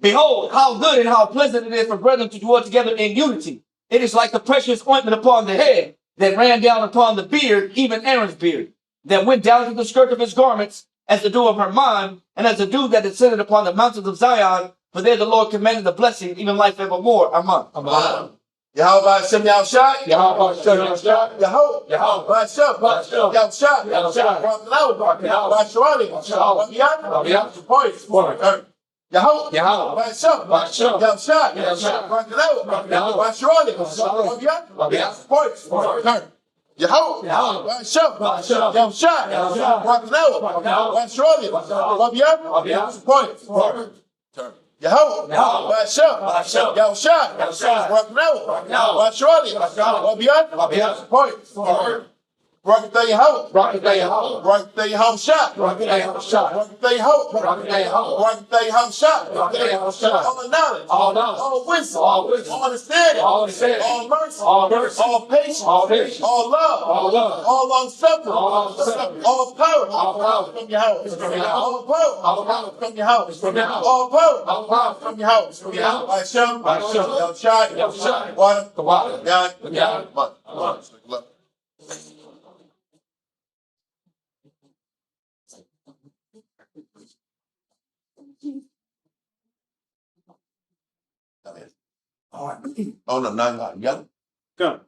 Behold, how good and how pleasant it is for brethren to dwell together in unity. It is like the precious ointment upon the head that ran down upon the beard, even Aaron's beard, that went down to the skirt of his garments, as the dew of Hermon, and as the dew that descended upon the mountains of Zion. For there the Lord commanded the blessing, even life evermore. Amen. Amen. Yahweh by Shem Yahshua. Yahweh by Shem Yahshua. Yahweh. Yahweh. By Shem. By Shem. Yahshua. Yahshua. Rabbanahu. By Shawali. Shawali. Rabbiat. Poise. Poise. Yahweh. Yahweh. By Shem. By Shem. Yahshua. Yahshua. Rabbanahu. Rabbanahu. By Shawali. Shawali. Rabbiat. Rabbiat. Poise. Poise. Yahweh. Yahweh. By Shem. By Shem. Yahshua. Yahshua. Rabbanahu. Rabbanahu. By Shawali. Rabbiat. Rabbiat. Poise. Poise. Yahweh. Yahweh. By Shem. By Shem. Yahshua. Yahshua. Rabbanahu. Rabbanahu. By Shawali. Rabbanahu. Rabbiat. Rabbiat. Poise. Poise. Rocket Yahweh. Rocket Yahweh. Rocket Yahshua. Rocket Yahshua. Rocket Yahweh. Rocket Yahweh. Rocket Yahshua. Rocket Yahshua. All knowledge. All knowledge. All wisdom. All wisdom. All understanding. All understanding. All mercy. All mercy. All patience. All patience. All love. All love. All long suffering. All long-suffering. All power. All power. From Yahweh. From Yahweh. All power. All power. From Yahweh. From Yahweh. All power. All power. From Yahweh. From Yahweh. By Shem. By Shem. Yahshua. Yahshua. Water. The water. God. God. Mother. Love. Oh no, not God. Yeah. Come.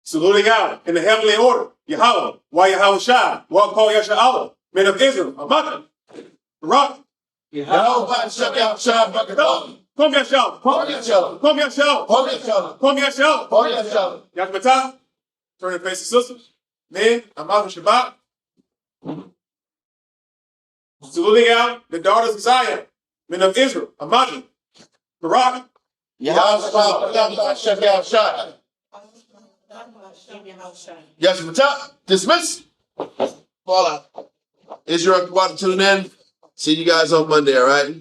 Saluting out in the heavenly order. Yahweh. Why Yahweh Shai? Why call Yahshua? Men of Israel. Amaka. Rock. Yahweh Shem Yahshua. Come Yahshua. Come Yahshua. Come Yahshua. Come Yahshua. Come Yahshua. Come Yahshua. Yahshua. Turn and face the sisters. Men, Amaka Shabbat. Saluting out the daughters of Zion. Men of Israel. Amaka. Barak. Yahweh Shem Yahshua. Yes, Matap. Dismiss. Fall out. Israel, watch to the end. See you guys on Monday, all right?